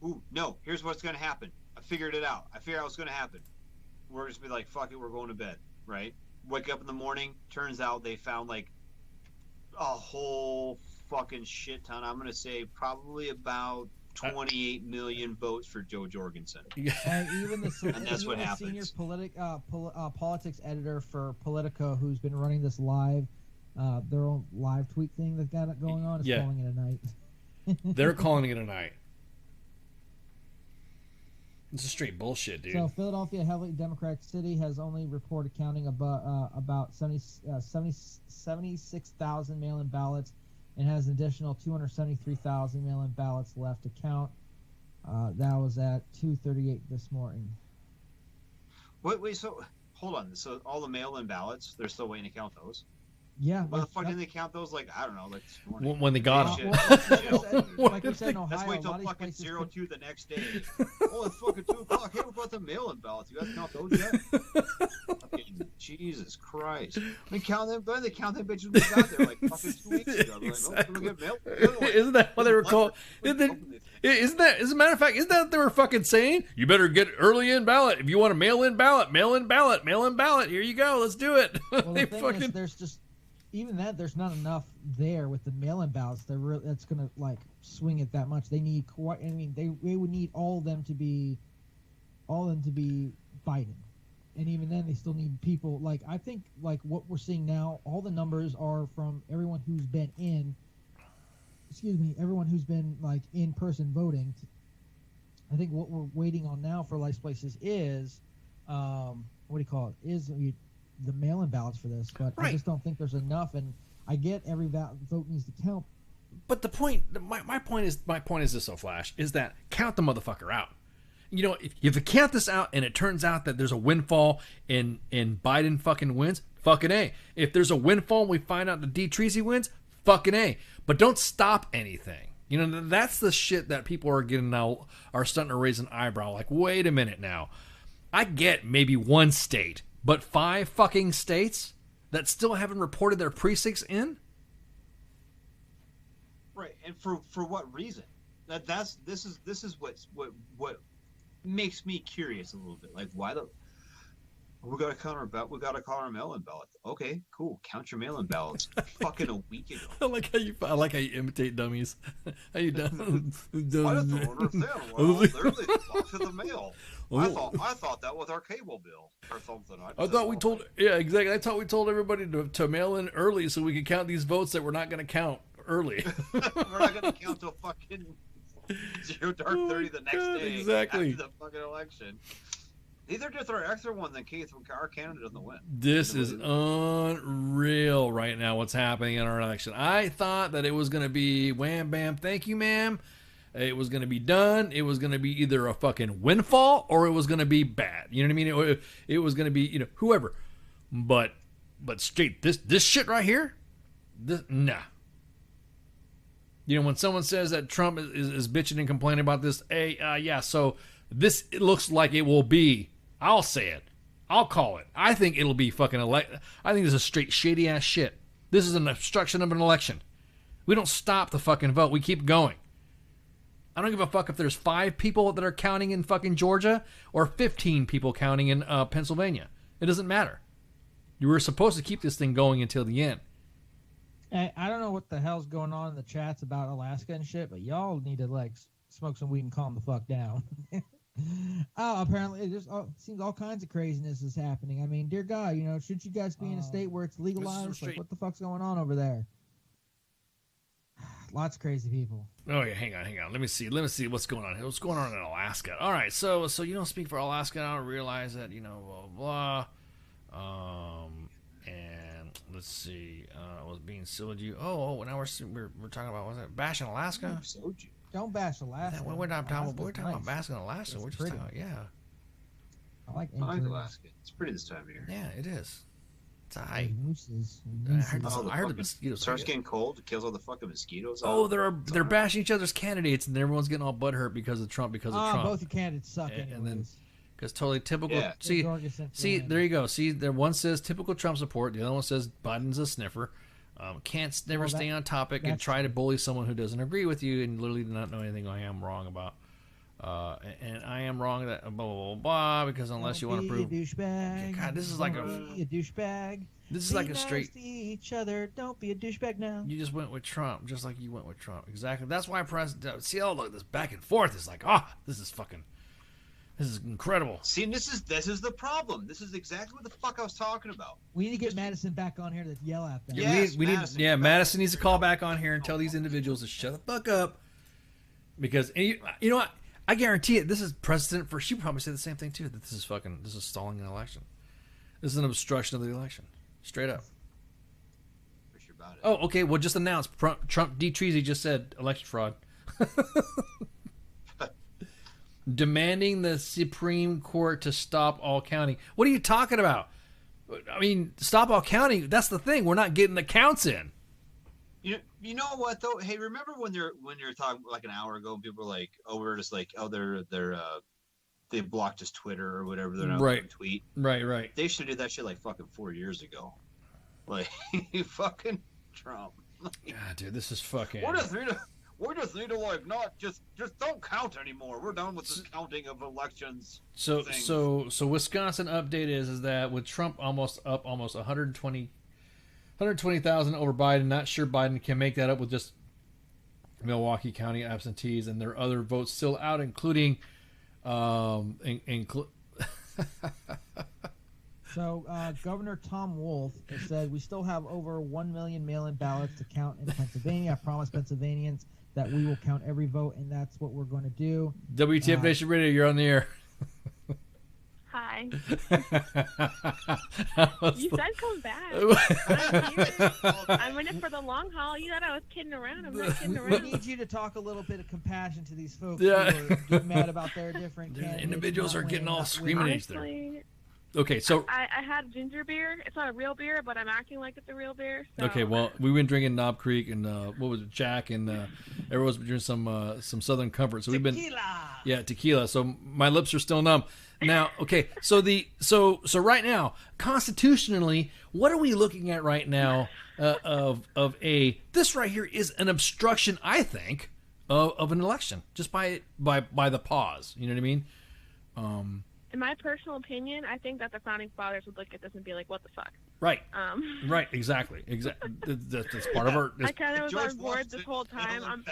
Ooh, no. Here's what's going to happen. I figured it out. I figured out what's going to happen. We're just be like, fuck it, we're going to bed, right? Wake up in the morning. Turns out they found like a whole fucking shit ton. I'm going to say probably about 28 million votes for Joe Jorgensen. And even and that's what happens. Senior politics editor for Politico, who's been running this live, their own live tweet thing they've got going on, is calling it a night. They're calling it a night. It's a straight bullshit, dude. So Philadelphia, a heavily Democratic city, has only reported counting about 76,000 mail-in ballots, and has an additional 273,000 mail-in ballots left to count. That was at 2:38 this morning. Wait, so hold on. So all the mail-in ballots, they're still waiting to count those? Yeah. When the fuck didn't they count those? Like, I don't know, like this morning. When they got them. Like we said in Ohio, let's wait till fucking 02 the next day. Oh, it's fucking 2 o'clock. Hey, what about the mail-in ballots? You guys count those yet? Fucking Jesus Christ. They count them, but they count them bitches when they got there like fucking 2 weeks ago. Like, Exactly. oh, we get mail? Isn't that what they were called? Isn't that, as a matter of fact, isn't that what they were fucking saying? You better get early in ballot. If you want a mail-in ballot, mail-in ballot, mail-in ballot. Here you go. Let's do it. Well, the thing is, there's just, even that, there's not enough there with the mail-in ballots. That's going to like swing it that much. They need quite. I mean, they would need all of them to be Biden, and even then, they still need people. Like, I think like what we're seeing now, all the numbers are from everyone who's been everyone who's been like in person voting. I think what we're waiting on now for life places is, what do you call it? Is the mail-in ballots for this, but I just don't think there's enough. And I get every vote needs to count. But the point, my point is this, though, Flash, is that count the motherfucker out. You know, if you count this out and it turns out that there's a windfall and Biden fucking wins, fucking A. If there's a windfall and we find out that D. Treacy wins, fucking A. But don't stop anything. You know, that's the shit that people are getting now, are starting to raise an eyebrow. Like, wait a minute now. I get maybe one state, but 5 fucking states that still haven't reported their precincts in? Right, and for what reason? This is what makes me curious a little bit. Like, why we gotta count our mail-in ballot. Okay, cool. Count your mail-in ballots. Fucking a week ago. I like how you imitate dummies. How you done? I don't understand. Well, they're the box of the mail. I thought that was our cable bill or something. I thought we told. Yeah, exactly. I thought we told everybody to mail in early so we could count these votes that we're not going to count early. We're not going to count till fucking 0:30 the next day. Exactly. After the fucking election. These are just our extra ones in case our candidate doesn't win. This is unreal right now what's happening in our election. I thought that it was going to be wham, bam, thank you, ma'am. It was going to be done. It was going to be either a fucking windfall or it was going to be bad. You know what I mean? It was going to be, you know, whoever. But straight, this shit right here, nah. You know, when someone says that Trump is bitching and complaining about this, yeah, so this it looks like it will be. I'll say it. I'll call it. I think it'll be fucking I think this is straight shady ass shit. This is an obstruction of an election. We don't stop the fucking vote. We keep going. I don't give a fuck if there's 5 people that are counting in fucking Georgia or 15 people counting in Pennsylvania. It doesn't matter. You were supposed to keep this thing going until the end. I don't know what the hell's going on in the chats about Alaska and shit, but y'all need to like smoke some weed and calm the fuck down. Apparently it just seems all kinds of craziness is happening. I mean, dear God, you know, shouldn't you guys be in a state where it's legalized? Like, what the fuck's going on over there? Lots of crazy people. Oh yeah, hang on. Let me see what's going on. What's going on in Alaska? All right, so you don't speak for Alaska. I don't realize that, you know, blah blah. And let's see. I was being silly to you. Oh, now we're talking about, was it bashing Alaska? Don't bash Alaska. We're not talking about bashing Alaska. We're just talking about, yeah. I like Alaska. It's pretty this time of year. Yeah, it is. It's I heard the mosquitoes. Starts getting cold. It kills all the fucking mosquitoes. Oh, they're bashing each other's candidates, and everyone's getting all butthurt because of Trump. Both the candidates suck anyways. And then, because totally typical. Yeah. See, there you go. See, there one says typical Trump support. The other one says Biden's a sniffer. Can't never stay on topic and try to bully someone who doesn't agree with you and literally not know anything I am wrong about. And I am wrong that blah, blah, blah, blah, because unless you want to prove... douchebag. God, this is like a douchebag. This is like a straight... Nice to each other. Don't be a douchebag now. You just went with Trump, just like you went with Trump. Exactly. That's why see, oh, look, this back and forth is like, this is incredible. See, and this is the problem. This is exactly what the fuck I was talking about. We need to get Madison back on here to yell at them. Yes, Madison needs to call back on here and tell these individuals to shut the fuck up. Because, you know what? I guarantee it. This is precedent for... She probably say the same thing, too, that this is stalling an election. This is an obstruction of the election. Straight up. For sure about it. Oh, okay. Well, just announced. Trump D. Treasy just said election fraud. Demanding the Supreme Court to stop all counting. What are you talking about? I mean, stop all counting. That's the thing. We're not getting the counts in. You know what though? Hey, remember when they're talking like an hour ago and people were like, "Oh, we're just like, oh, they blocked his Twitter or whatever. They're not going to tweet." Right. They should have did that shit like fucking 4 years ago. Like fucking Trump. God, dude, this is fucking. We just need to like not just don't count anymore. We're done with the counting of elections. So Wisconsin update is that with Trump almost 120,000 over Biden, not sure Biden can make that up with just Milwaukee County absentees, and there are other votes still out, including So Governor Tom Wolf has said we still have over 1 million mail-in ballots to count in Pennsylvania. I promise Pennsylvanians that we will count every vote, and that's what we're going to do. WTF Nation Radio, you're on the air. Hi. You said come back. I'm in it for the long haul. You thought I was kidding around. I'm not kidding around. We need you to talk a little bit of compassion to these folks Yeah. who are getting mad about their different candidates. Individuals are getting all screaming at each other. Okay, so I had ginger beer. It's not a real beer, but I'm acting like it's a real beer. So. okay, well, we've been drinking Knob Creek and what was it, Jack, and everyone's been drinking some Southern Comfort. So we've been tequila. So my lips are still numb. Now, okay, so right now, constitutionally, what are we looking at right now? This right here is an obstruction, I think, of an election just by the pause. You know what I mean? In my personal opinion, I think that the founding fathers would look at this and be like, "What the fuck?" Right. Right. Exactly. That's part of our. I kind of was on board this whole time.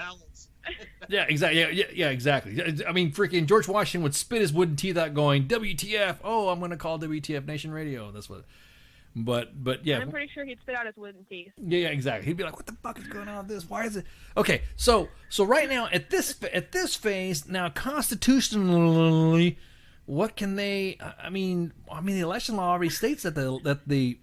Yeah. Exactly. Yeah. Exactly. I mean, freaking George Washington would spit his wooden teeth out, going, "WTF? Oh, I'm going to call WTF Nation Radio." That's what. But yeah. I'm pretty sure he'd spit out his wooden teeth. Yeah. Exactly. He'd be like, "What the fuck is going on with this? Why is it?" Okay. So right now at this phase now, constitutionally. What can they? I mean, the election law already states that the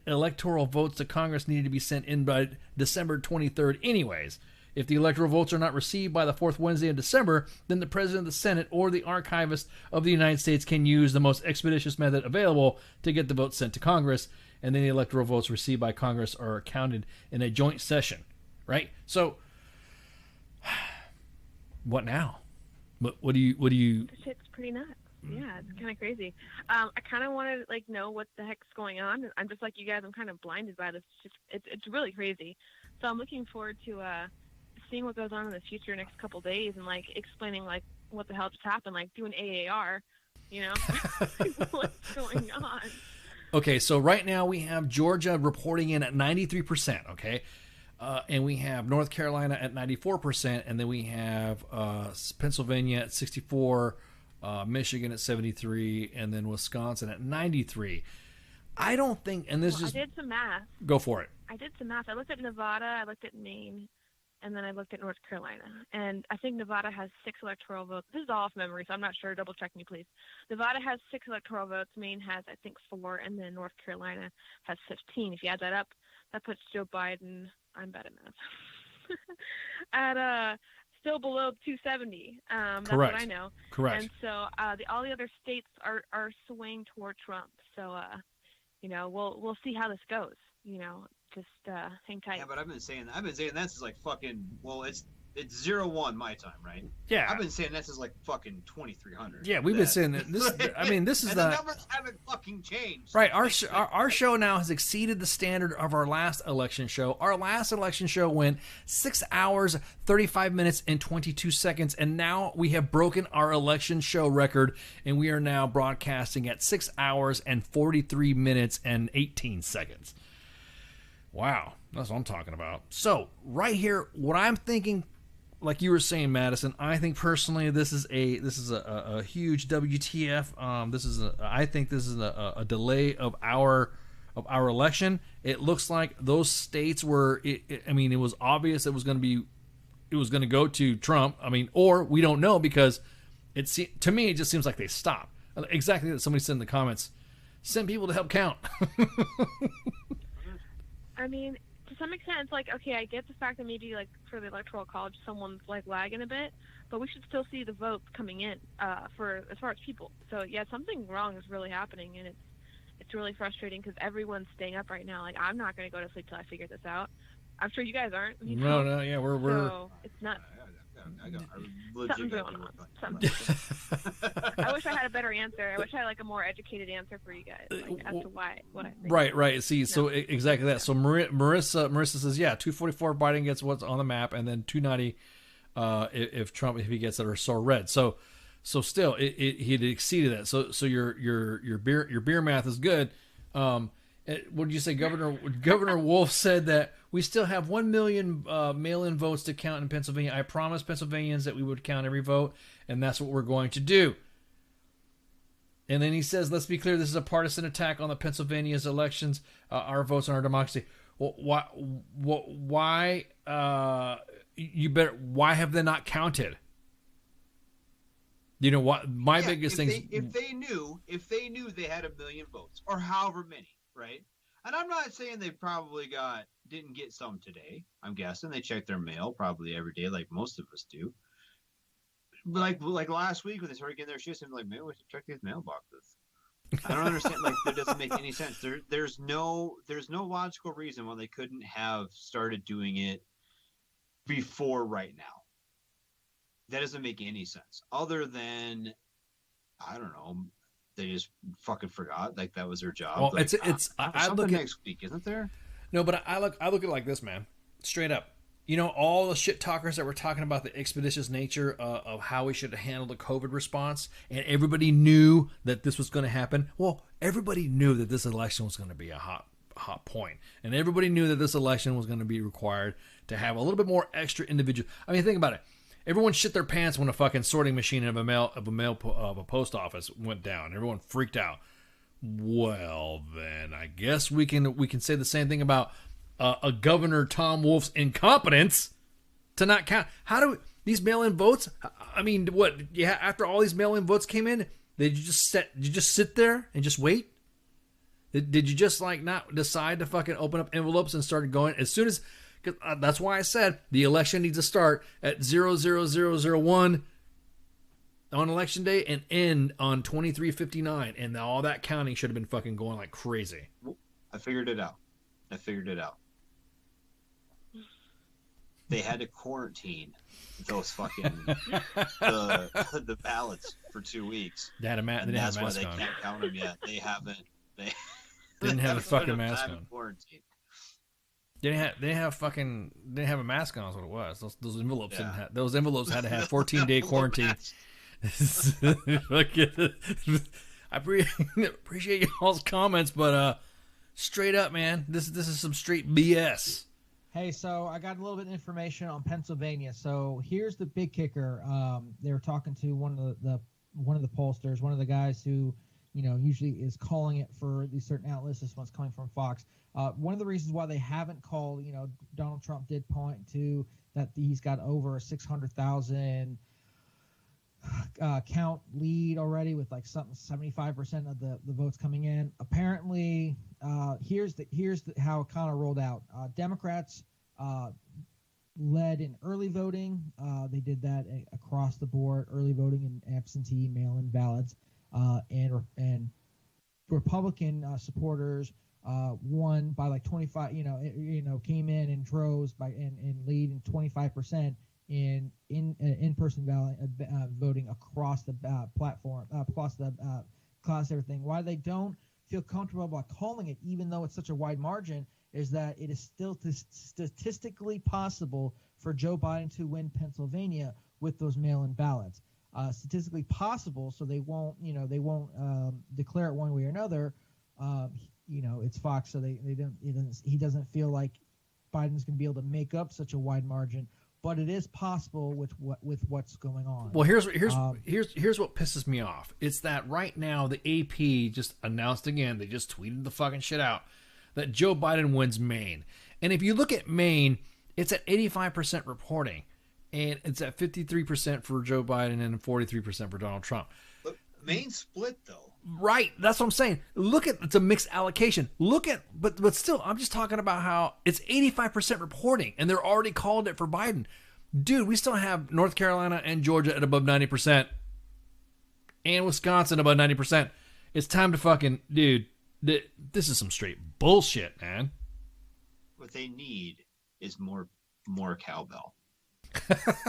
electoral votes to Congress need to be sent in by December 23rd. Anyways, if the electoral votes are not received by the fourth Wednesday of December, then the President of the Senate or the Archivist of the United States can use the most expeditious method available to get the votes sent to Congress, and then the electoral votes received by Congress are counted in a joint session. Right? So, what now? What do you? This shit's pretty nuts. Yeah, it's kind of crazy. I kind of want to know what the heck's going on. I'm just like you guys. I'm kind of blinded by this. It's really crazy. So I'm looking forward to seeing what goes on in the future next couple days and explaining what the hell just happened, doing AAR. What's going on? Okay, so right now we have Georgia reporting in at 93%. Okay. And we have North Carolina at 94%, and then we have Pennsylvania at 64%. Michigan at 73, and then Wisconsin at 93. I don't think, and this is. I did some math. Go for it. I did some math. I looked at Nevada, I looked at Maine, and then I looked at North Carolina. And I think Nevada has 6 electoral votes. This is all off memory, so I'm not sure. Double check me, please. Nevada has 6 electoral votes. Maine has, I think, 4, and then North Carolina has 15. If you add that up, that puts Joe Biden. I'm bad at math. At still below 270. That's Correct. What I know. Correct. And so all the other states are swaying toward Trump. So we'll see how this goes. Just hang tight. Yeah, but I've been saying that since fucking. Well, it's It's 0-1 my time, right? Yeah. I've been saying this is like fucking 2300. Yeah, we've been saying that. This is and the numbers haven't fucking changed. Right, our show now has exceeded the standard of our last election show. Our last election show went 6 hours, 35 minutes, and 22 seconds, and now we have broken our election show record, and we are now broadcasting at 6 hours and 43 minutes and 18 seconds. Wow, that's what I'm talking about. So, right here, what I'm thinking, like you were saying, Madison, I think personally this is a huge WTF. I think this is a delay of our election. It looks like those states were. I mean, it was obvious it was going to go to Trump. I mean, or we don't know because to me it just seems like they stopped. Exactly what somebody said in the comments. Send people to help count. I mean, to some extent, it's like, okay, I get the fact that maybe, like, for the Electoral College, someone's, like, lagging a bit, but we should still see the votes coming in for as far as people. So, yeah, something wrong is really happening, and it's really frustrating because everyone's staying up right now. Like, I'm not going to go to sleep till I figure this out. I'm sure you guys aren't. You know? No, yeah, we're. So, it's not. Something's going on. I wish I had a better answer. I wish I had like a more educated answer for you guys, like, as to why. What I think. Right. See, so exactly that. So Marissa says, yeah, 244 Biden gets what's on the map, and then 290 if Trump if he gets it or so red. So still he had exceeded that. So your beer math is good. What did you say? Governor Wolf said that we still have 1 million mail-in votes to count in Pennsylvania. I promised Pennsylvanians that we would count every vote, and that's what we're going to do. And then he says, let's be clear, this is a partisan attack on the Pennsylvania's elections, our votes, and our democracy. Well, why have they not counted? You know what? My biggest thing. If they knew they had 1 million votes or however many, right? And I'm not saying they probably didn't get some today. I'm guessing they check their mail probably every day, like most of us do. But like last week when they started getting their shit, I'm like, man, we should check these mailboxes. I don't understand. Like, that doesn't make any sense. There's no logical reason why they couldn't have started doing it before right now. That doesn't make any sense. Other than, I don't know, they just fucking forgot. Like, that was their job. Well, like, I look at next week, isn't there? No, but I look at it like this, man. Straight up. You know, all the shit talkers that were talking about the expeditious nature of how we should handle the COVID response, and everybody knew that this was going to happen. Well, everybody knew that this election was going to be a hot point, and everybody knew that this election was going to be required to have a little bit more extra individual. I mean, think about it. Everyone shit their pants when a fucking sorting machine of a post office went down. Everyone freaked out. Well, then I guess we can say the same thing about a Governor Tom Wolf's incompetence to not count. How do these mail-in votes? I mean, what? Yeah, after all these mail-in votes came in, did you just sit there and just wait? Did you just like not decide to fucking open up envelopes and start going as soon as? That's why I said the election needs to start at 00001 on election day and end on 2359, and all that counting should have been fucking going like crazy. I figured it out. They had to quarantine those fucking the ballots for 2 weeks. They had that's why they can't count them yet. They didn't have a fucking mask on. Quarantine. They didn't have a mask on. Is what it was. Those envelopes didn't have. Those envelopes had to have 14-day quarantine. I appreciate y'all's comments, but straight up, man, this is some straight BS. Hey, so I got a little bit of information on Pennsylvania. So here's the big kicker. They were talking to one of the pollsters, one of the guys who, usually is calling it for these certain outlets. This one's coming from Fox. One of the reasons why they haven't called, Donald Trump did point to that he's got over a 600,000 count lead already with like something 75% of the votes coming in. Apparently, here's how it kind of rolled out. Democrats led in early voting. They did that across the board, early voting and absentee mail-in ballots. And Republican supporters won by like 25. Came in and droves by and lead in 25%. in in-person voting across the platform, across everything. Why they don't feel comfortable about calling it, even though it's such a wide margin, is that it is still statistically possible for Joe Biden to win Pennsylvania with those mail-in ballots. Statistically possible, so they won't declare it one way or another. It's Fox, so he doesn't feel like Biden's going to be able to make up such a wide margin, but it is possible with what's going on. Well, here's what pisses me off. It's that right now the AP just announced again, they just tweeted the fucking shit out, that Joe Biden wins Maine. And if you look at Maine, it's at 85% reporting, and it's at 53% for Joe Biden and 43% for Donald Trump. Look, Maine split though. Right, that's what I'm saying. It's a mixed allocation. But still, I'm just talking about how it's 85% reporting, and they're already called it for Biden. Dude, we still have North Carolina and Georgia at above 90%, and Wisconsin above 90%. It's time to fucking, dude, this is some straight bullshit, man. What they need is more cowbell.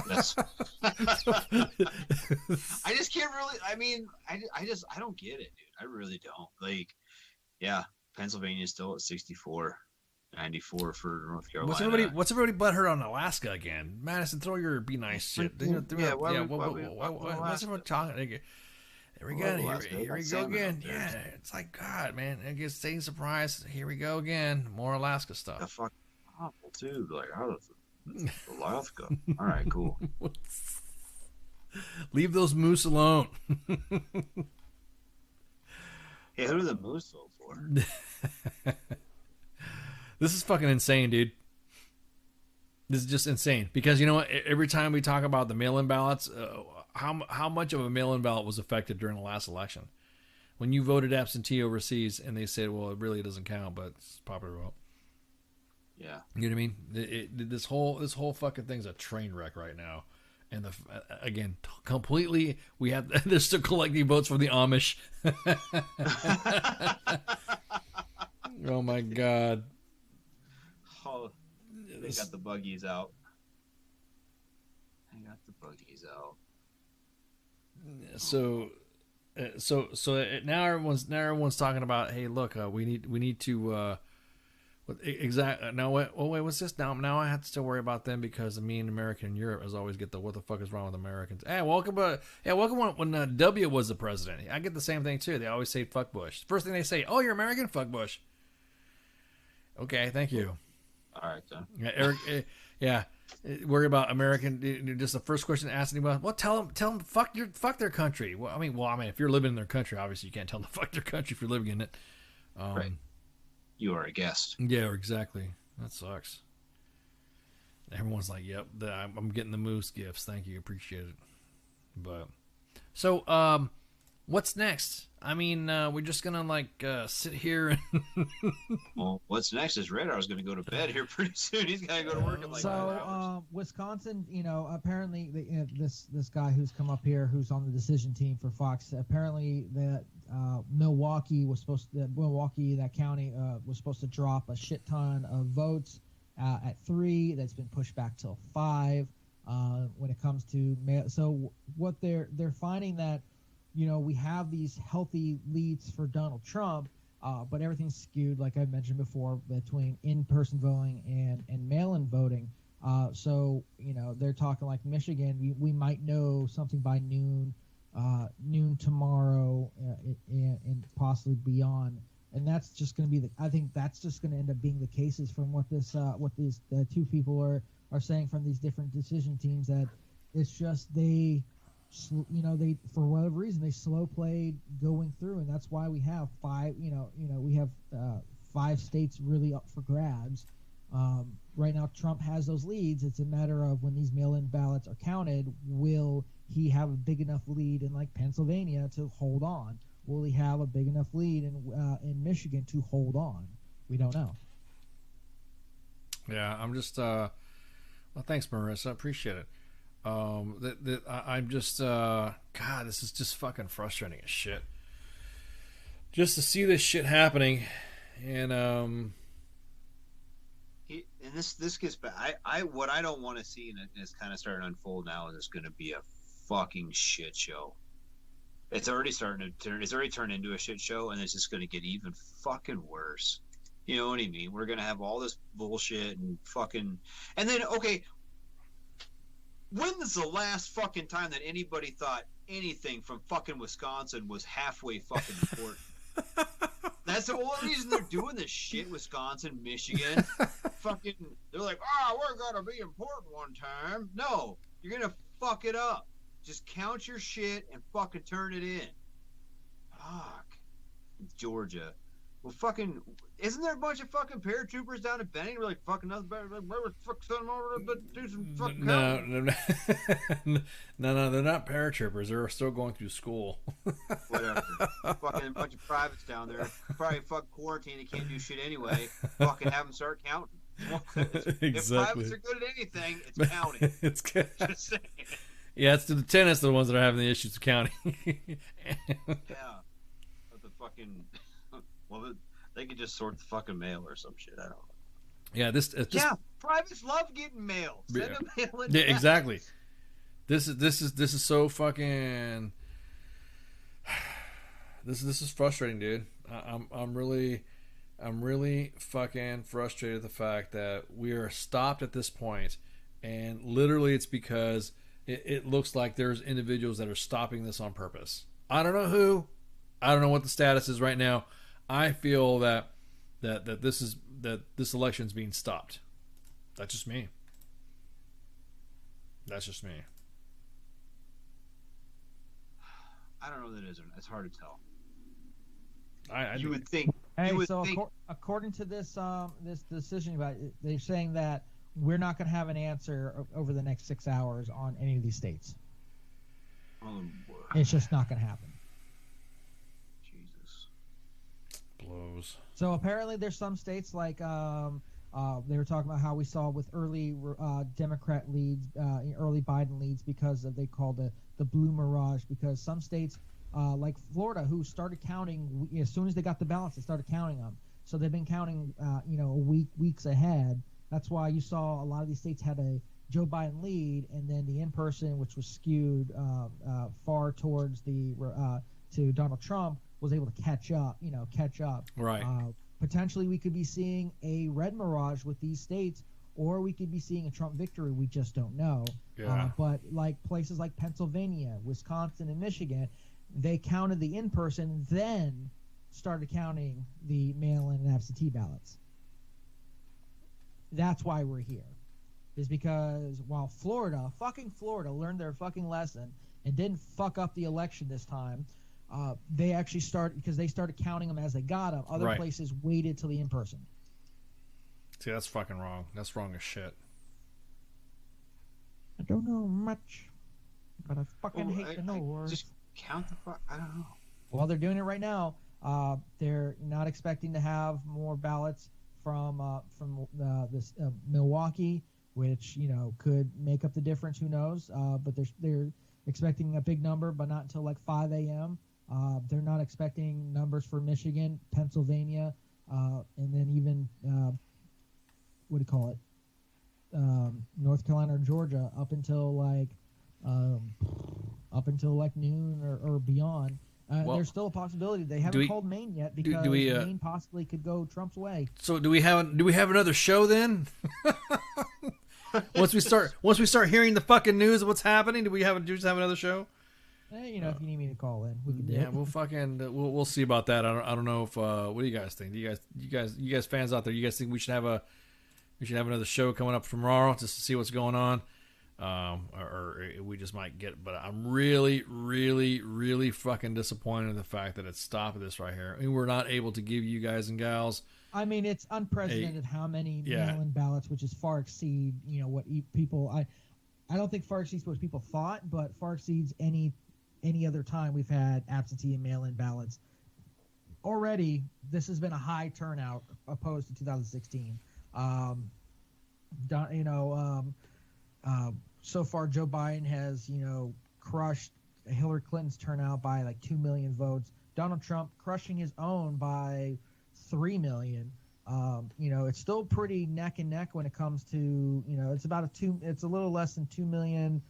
That's I just can't really. I mean, I don't get it, dude. I really don't. Like, yeah, Pennsylvania's still at 64, 94 for North Carolina. What's everybody butthurt on Alaska again? Madison, throw your be nice shit. What's everyone talking? Here we go. Here we go again. Yeah, it's like, God, man. I guess staying surprised. Here we go again. More Alaska stuff. That's fucking awful too. Like, how does Alaska? All right, cool. Leave those moose alone. Hey, who are the moose sold for? This is fucking insane, dude. This is just insane because you know what? Every time we talk about the mail-in ballots, how much of a mail-in ballot was affected during the last election? When you voted absentee overseas, and they said, "Well, it really doesn't count, but it's popular vote." Yeah, you know what I mean. This whole fucking thing's a train wreck right now, and again, completely. They're still collecting votes from the Amish. Oh my God. Oh, they got the buggies out. So now everyone's talking about, hey, look, we need to. Now wait, what's this? Now I have to still worry about them because me and America and Europe always get the what the fuck is wrong with Americans? Hey, welcome when W was the president. I get the same thing too. They always say fuck Bush. First thing they say, oh, you're American, fuck Bush. Okay, thank you. All right, then. Yeah, Eric. Yeah, worry about American. Just the first question to ask anybody. Well, tell them fuck their country. Well, I mean, if you're living in their country, obviously you can't tell them to fuck their country if you're living in it. Right. You are a guest. Yeah, exactly. That sucks. Everyone's like, "Yep, I'm getting the moose gifts. Thank you, appreciate it." But so, what's next? I mean, we're just gonna sit here and. Well, what's next is Radar's going to go to bed here pretty soon. He's got to go to work in 5 hours. Wisconsin, apparently this guy who's come up here, who's on the decision team for Fox, apparently that Milwaukee, that county, was supposed to drop a shit ton of votes at 3. That's been pushed back till 5. When it comes to mail, so what they're finding that. We have these healthy leads for Donald Trump, but everything's skewed, like I mentioned before, between in-person voting and mail-in voting. So they're talking like Michigan. We might know something by noon tomorrow, and possibly beyond. And that's just going to be I think that's just going to end up being the cases from what these two people are saying from these different decision teams, that it's just they for whatever reason they slow played going through, and that's why we have 5 5 states really up for grabs right now. Trump has those leads. It's a matter of when these mail-in ballots are counted, will he have a big enough lead in like Pennsylvania to hold on? Will he have a big enough lead in Michigan to hold on? We don't know. Yeah, I'm just well, thanks, Marissa, I appreciate it. I'm just God, this is just fucking frustrating as shit. Just to see this shit happening, and And this gets back. What I don't want to see, and it's kind of starting to unfold now, is it's going to be a fucking shit show. It's already starting to turn. It's already turned into a shit show, and it's just going to get even fucking worse. You know what I mean? We're going to have all this bullshit and fucking, and then okay. When was the last fucking time that anybody thought anything from fucking Wisconsin was halfway fucking important? That's the only reason they're doing this shit. Wisconsin, Michigan, fucking. They're like, we're gonna be important one time. No, you're gonna fuck it up. Just count your shit and fucking turn it in. Fuck. Georgia. Well, fucking. Isn't there a bunch of fucking paratroopers down in Benning? We're like fucking nothing better. Where would fuck send them over to do some fucking No, they're not paratroopers. They're still going through school. Whatever. Fucking a bunch of privates down there. Probably fuck quarantine. They can't do shit anyway. Fucking have them start counting. Exactly. If privates are good at anything, it's counting. It's good. Just saying. Yeah, it's the lieutenants are the ones that are having the issues of counting. Yeah. But the fucking. Well, they could just sort the fucking mail or some shit. I don't know. Yeah, this privates love getting mail. Send them mail in. Yeah, exactly. This is so fucking. This is frustrating, dude. I'm really fucking frustrated at the fact that we are stopped at this point, and literally it's because it looks like there's individuals that are stopping this on purpose. I don't know who. I don't know what the status is right now. I feel that this election's being stopped. That's just me. That's just me. I don't know that it is. It's hard to tell. You would think. Hey, according to this this decision about it, they're saying that we're not going to have an answer over the next 6 hours on any of these states. It's just not going to happen. Blows. So apparently there's some states like they were talking about how we saw with early Democrat leads, early Biden leads because of, they call the blue mirage, because some states like Florida, who started counting as soon as they got the ballots, they started counting them. So they've been counting weeks ahead. That's why you saw a lot of these states had a Joe Biden lead, and then the in-person, which was skewed far towards to Donald Trump, was able to catch up. Right. Potentially, we could be seeing a red mirage with these states, or we could be seeing a Trump victory. We just don't know. Yeah. But like places like Pennsylvania, Wisconsin, and Michigan, they counted the in-person, then started counting the mail-in and absentee ballots. That's why we're here, is because while fucking Florida learned their fucking lesson and didn't fuck up the election this time, they actually because they started counting them as they got them. Other places waited till the in-person. See, that's fucking wrong. That's wrong as shit. I don't know much, but I fucking hate to know words. Just count the fuck. I don't know. Well, they're doing it right now. They're not expecting to have more ballots from this Milwaukee, which could make up the difference. Who knows? But they're expecting a big number, but not until like 5 a.m. They're not expecting numbers for Michigan, Pennsylvania, and then even what do you call it? North Carolina or Georgia up until like noon or beyond. There's still a possibility. They haven't called Maine yet because Maine possibly could go Trump's way. So do we have another show then? Once we start hearing the fucking news of what's happening, do we just have another show? If you need me to call in, we can do it. Yeah, we'll see about that. I don't know if what do you guys think? Do you guys fans out there? You guys think we should have another show coming up tomorrow just to see what's going on? Or we just might get, but I'm really, really, really fucking disappointed in the fact that it stopped this right here. I mean, we're not able to give you guys and gals. I mean, it's unprecedented how many mail-in ballots, which is far exceed, what people. I don't think far exceeds what people thought, but far exceeds any other time we've had absentee and mail-in ballots. Already, this has been a high turnout opposed to 2016. So far, Joe Biden has, crushed Hillary Clinton's turnout by like 2 million votes. Donald Trump crushing his own by 3 million. It's still pretty neck and neck when it comes to, it's a little less than 2 million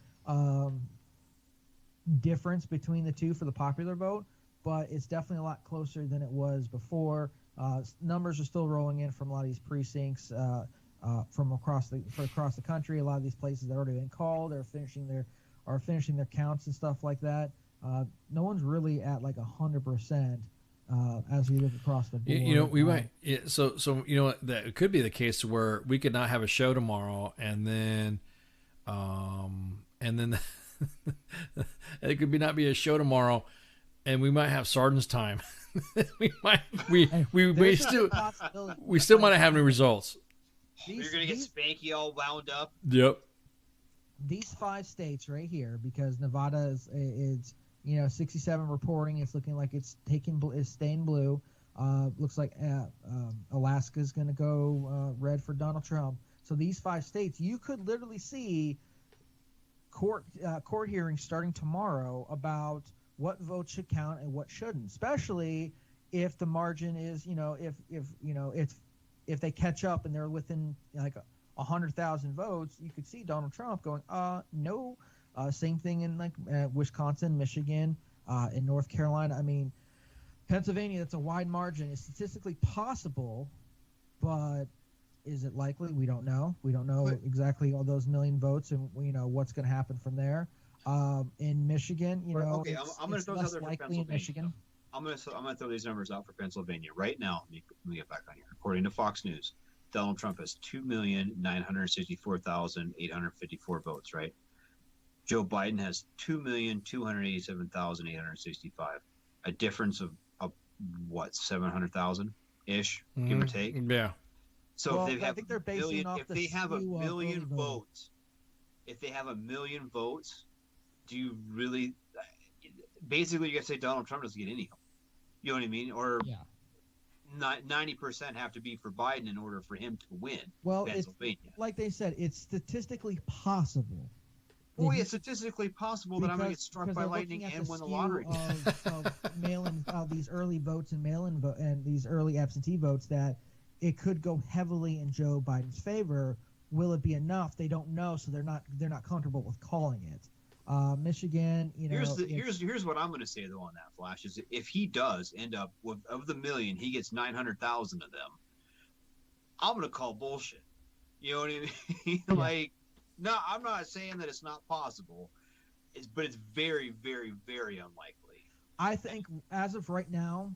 difference between the two for the popular vote, but it's definitely a lot closer than it was before. Numbers are still rolling in from a lot of these precincts from across the country. A lot of these places that have already been called are finishing their counts and stuff like that. No one's really at like 100%. As we look across the board, we might. So that it could be the case where we could not have a show tomorrow, and then it could not be a show tomorrow, and we might have Sergeant's time. we still might not have any results. You're gonna get Spanky all wound up. Yep. These 5 states right here, because Nevada is 67 reporting. It's looking like it's staying blue. Looks like Alaska's going to go red for Donald Trump. So these 5 states, you could literally see court hearings starting tomorrow about what votes should count and what shouldn't, especially if the margin is, if they catch up and they're within like 100,000 votes, you could see Donald Trump going, no. Same thing in like Wisconsin, Michigan, in North Carolina. I mean, Pennsylvania, that's a wide margin. It's statistically possible, but is it likely? We don't know. We don't know exactly all those million votes and what's going to happen from there. In Michigan, I'm going to throw less other likely in Michigan. I'm going to throw these numbers out for Pennsylvania right now. Let me get back on here. According to Fox News, Donald Trump has 2,964,854 votes. Right. Joe Biden has 2,287,865, a difference of what, 700,000 ish, give or take. Yeah. So if they have a million votes, do you really? Basically, you got to say Donald Trump doesn't get any of them. You know what I mean? Or 90% have to be for Biden in order for him to win. Well, Pennsylvania. Like they said, it's statistically possible. Boy, it's statistically possible that I'm going to get struck by lightning and win the lottery. Of mail-in, these early votes and mail-in and these early absentee votes, that it could go heavily in Joe Biden's favor. Will it be enough? They don't know, so they're not comfortable with calling it. Michigan, here's what I'm going to say though on that, Flash, is if he does end up with, of the million, he gets 900,000 of them, I'm going to call bullshit. You know what I mean? Like. No, I'm not saying that it's not possible, but it's very, very, very unlikely. I think as of right now,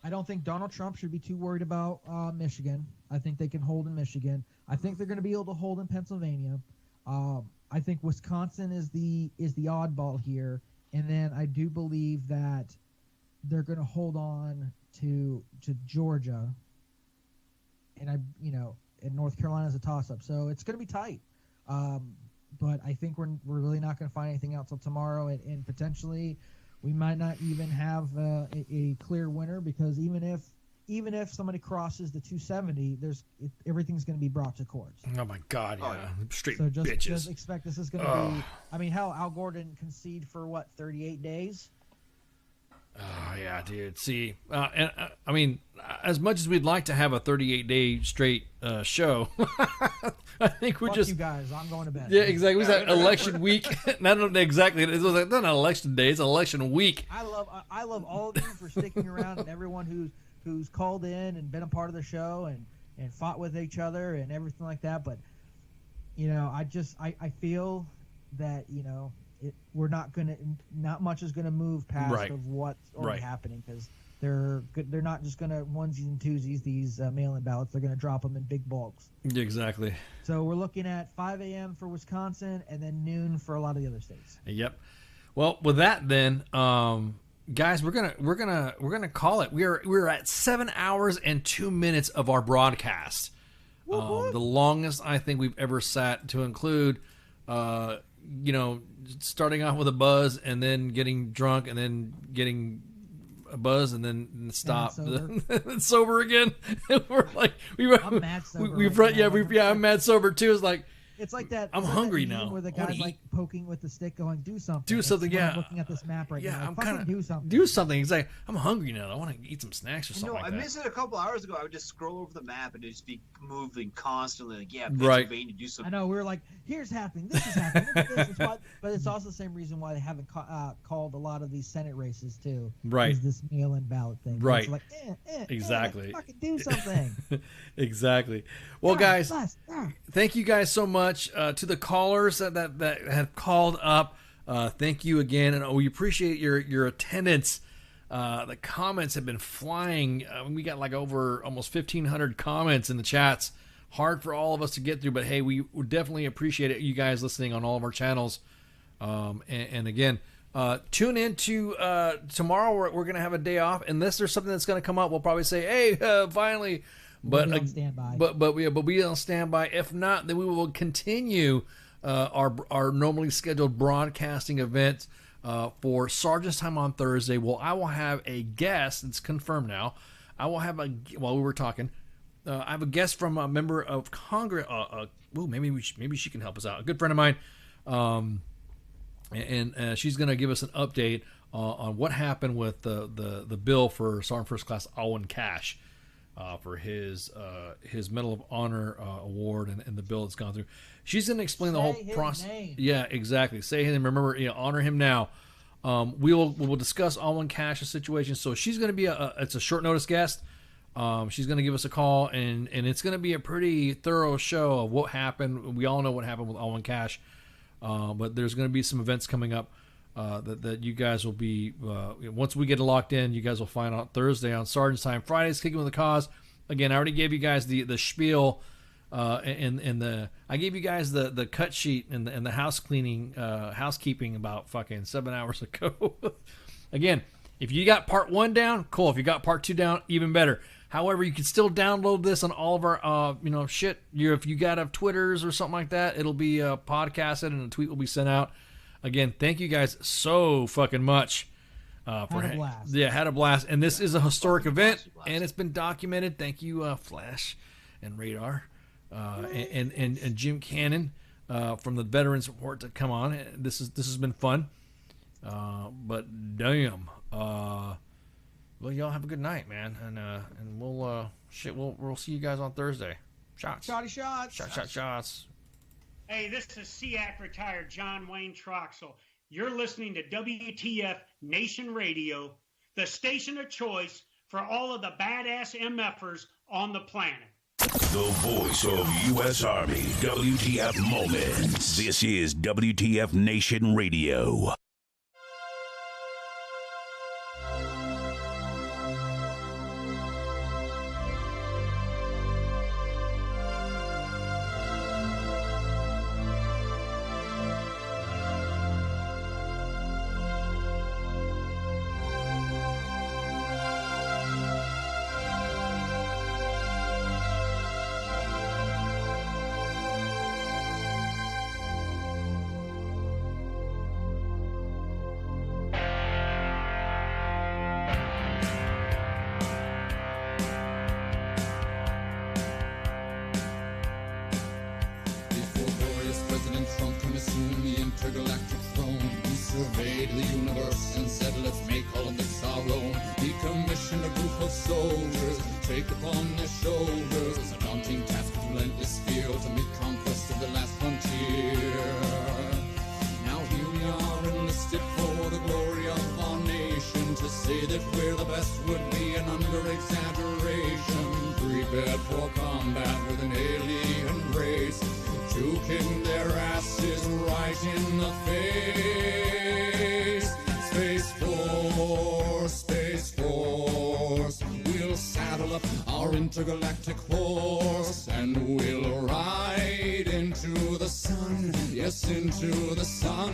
I don't think Donald Trump should be too worried about Michigan. I think they can hold in Michigan. I think they're going to be able to hold in Pennsylvania. I think Wisconsin is the oddball here, and then I do believe that they're going to hold on to Georgia, and and North Carolina is a toss-up. So it's going to be tight. But I think we're really not going to find anything out till tomorrow, and potentially we might not even have a clear winner, because even if somebody crosses the 270, everything's going to be brought to court. Oh my God! Yeah, straight so bitches. Just expect this is going to be. I mean, hell, Al Gore didn't concede for 38 days. Oh yeah, dude. See, and I mean, as much as we'd like to have a 38-day straight show, I think we're you guys. I'm going to bed. Yeah, exactly. It was that election week. Not exactly. It was like, not an election day. It's an election week. I love all of you for sticking around, and everyone who's called in and been a part of the show and fought with each other and everything like that. But I feel that not much is gonna move past of what's already happening, because they're not just gonna onesies and twosies these mail-in ballots. They're gonna drop them in big bulks. Exactly. So we're looking at 5 a.m. for Wisconsin and then noon for a lot of the other states. Yep. Well, with that then, guys, we're gonna call it. We're at 7 hours and 2 minutes of our broadcast. The longest I think we've ever sat, to include starting off with a buzz and then getting drunk and then getting a buzz and then stop and sober again. We're like, I'm mad sober. I'm mad sober too. It's like It's like that. I'm it's like hungry that meme now. Where the I wanna guy's like poking with the stick, going, "Do something." Do something, It's when yeah. I'm looking at this map right Yeah, now. I'm Fucking kind of do something. do something. It's like I'm hungry now. I want to eat some snacks or something like I that. missed it a couple hours ago. I would just scroll over the map and it'd just be moving constantly. Like, yeah, Right. Pennsylvania, do I something. know. We were like, "Here's happening. This is happening. Look at this." It's why, but it's also the same reason why they haven't called a lot of these Senate races too. Right. Is this mail-in ballot thing? Right. It's like, Exactly. fucking do something. Exactly. Well, guys, thank you guys so much to the callers that have called up. Thank you again, and we appreciate your attendance. The comments have been flying. We got like over almost 1,500 comments in the chats. Hard for all of us to get through, but hey, we definitely appreciate it. You guys listening on all of our channels. And again, tune in to tomorrow. We're going to have a day off. Unless there's something that's going to come up, we'll probably say, hey, finally. But we'll be on standby. But we'll be on standby. If not, then we will continue our normally scheduled broadcasting event for Sergeant's Time on Thursday. Well, I will have a guest. It's confirmed now. I will have while we were talking, I have a guest from a member of Congress. Maybe she can help us out. A good friend of mine. And she's going to give us an update on what happened with the bill for Sergeant First Class Alwyn Cash for his Medal of Honor award and the bill that's gone through. She's going to explain the whole process. Yeah, exactly. Say him. Remember, honor him now. We'll discuss Alwyn Cash's situation. So she's going to be it's a short notice guest. She's going to give us a call, and it's going to be a pretty thorough show of what happened. We all know what happened with Alwyn Cash. But there's going to be some events coming up that you guys will be, once we get it locked in, you guys will find out Thursday on Sergeant's Time. Friday's Kicking with the Cause. Again, I already gave you guys the spiel and I gave you guys the cut sheet and the housekeeping about fucking 7 hours ago. Again, if you got part 1 down, cool. If you got part 2 down, even better. However, you can still download this on all of our, shit. If you got Twitters or something like that, it'll be podcasted and a tweet will be sent out. Again, thank you guys so fucking much. Had a blast. Yeah, had a blast. And this is a historic event, and it's been documented. Thank you, Flash and Radar, and Jim Cannon from the Veterans Report to come on. This has been fun. But damn. Well, y'all have a good night, man, and we'll see you guys on Thursday. Shots. Shotty shots. Shots. Hey, this is SEAC retired John Wayne Troxel. You're listening to WTF Nation Radio, the station of choice for all of the badass MFers on the planet. The voice of U.S. Army, WTF Moments. This is WTF Nation Radio. Intergalactic horse, and we'll ride into the sun, yes, into the sun,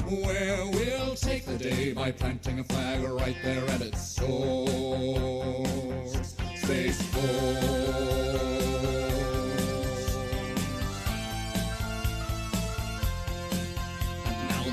where we'll take the day by planting a flag right there at its source. Space Force.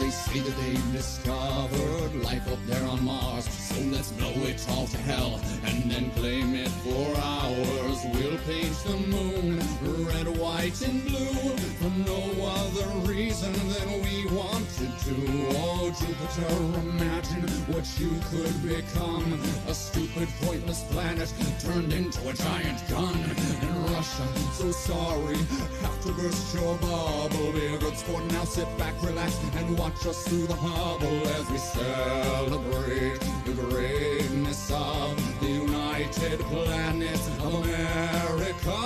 They say that they've discovered life up there on Mars. So let's blow it all to hell and then claim it for ours. We'll paint the moon red, white, and blue for no other reason than we wanted to. Oh, Jupiter, imagine what you could become. A stupid, pointless planet turned into a giant gun. And Russia, so sorry, have to burst your bubble. Be a good sport now, sit back, relax, and watch us through the hubble as we celebrate the greatness of the United Planet of America.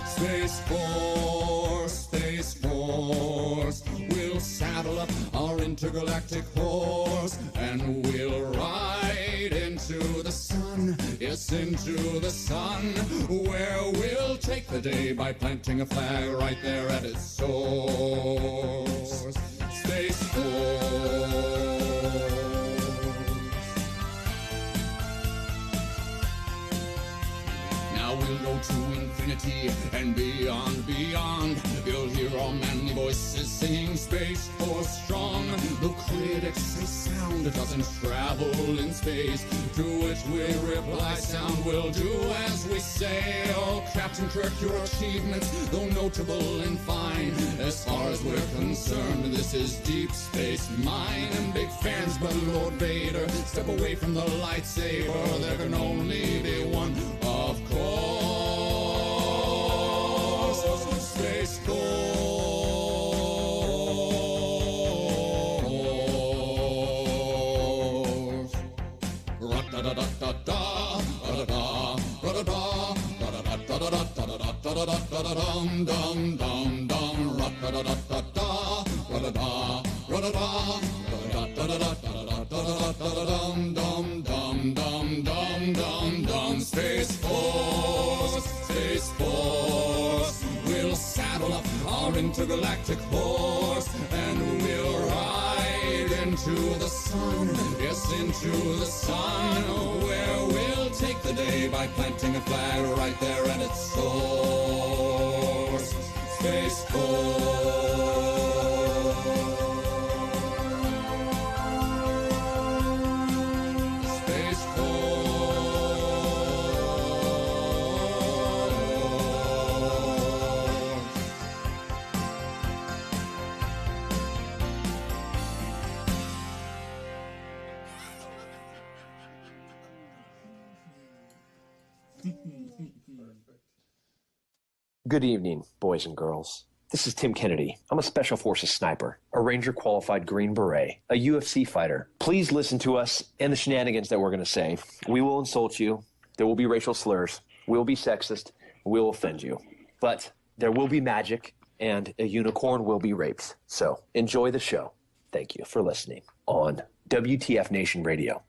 Space Force, we'll saddle up our intergalactic horse and we'll ride into the sun, yes, into the sun, where we'll take the day by planting a flag right there at its source. Space Force. Now we'll go to infinity and beyond, beyond. You'll hear our manly voices singing Space Force strong. Though critics say sound doesn't travel in space, to which we reply sound will do as we say. Oh, Captain Kirk, your achievements, though notable and fine, as far as we're concerned, this is Deep Space Mine. And big fans, but Lord Vader, step away from the lightsaber. There can only be one, of course. Space Force. Ra-da-da-da-da-da, ra-da-da, ra-da-da, ra-da-da-da-da-da-da-dum-dum-dum-dum, ra-da-da-da-da-da, ra-da-da, ra-da-da, ra-da-da-da-da-da-dum-dum-dum-dum-dum-dum. Space Force, Space Force, we'll saddle up our intergalactic horse and we'll ride into the sun, yes, into the sun, where we'll take the day by planting a flag right there at its source. Space Force. Good evening, boys and girls. This is Tim Kennedy. I'm a Special Forces sniper, a Ranger-qualified Green Beret, a UFC fighter. Please listen to us and the shenanigans that we're going to say. We will insult you. There will be racial slurs. We will be sexist. We will offend you. But there will be magic, and a unicorn will be raped. So enjoy the show. Thank you for listening on WTF Nation Radio.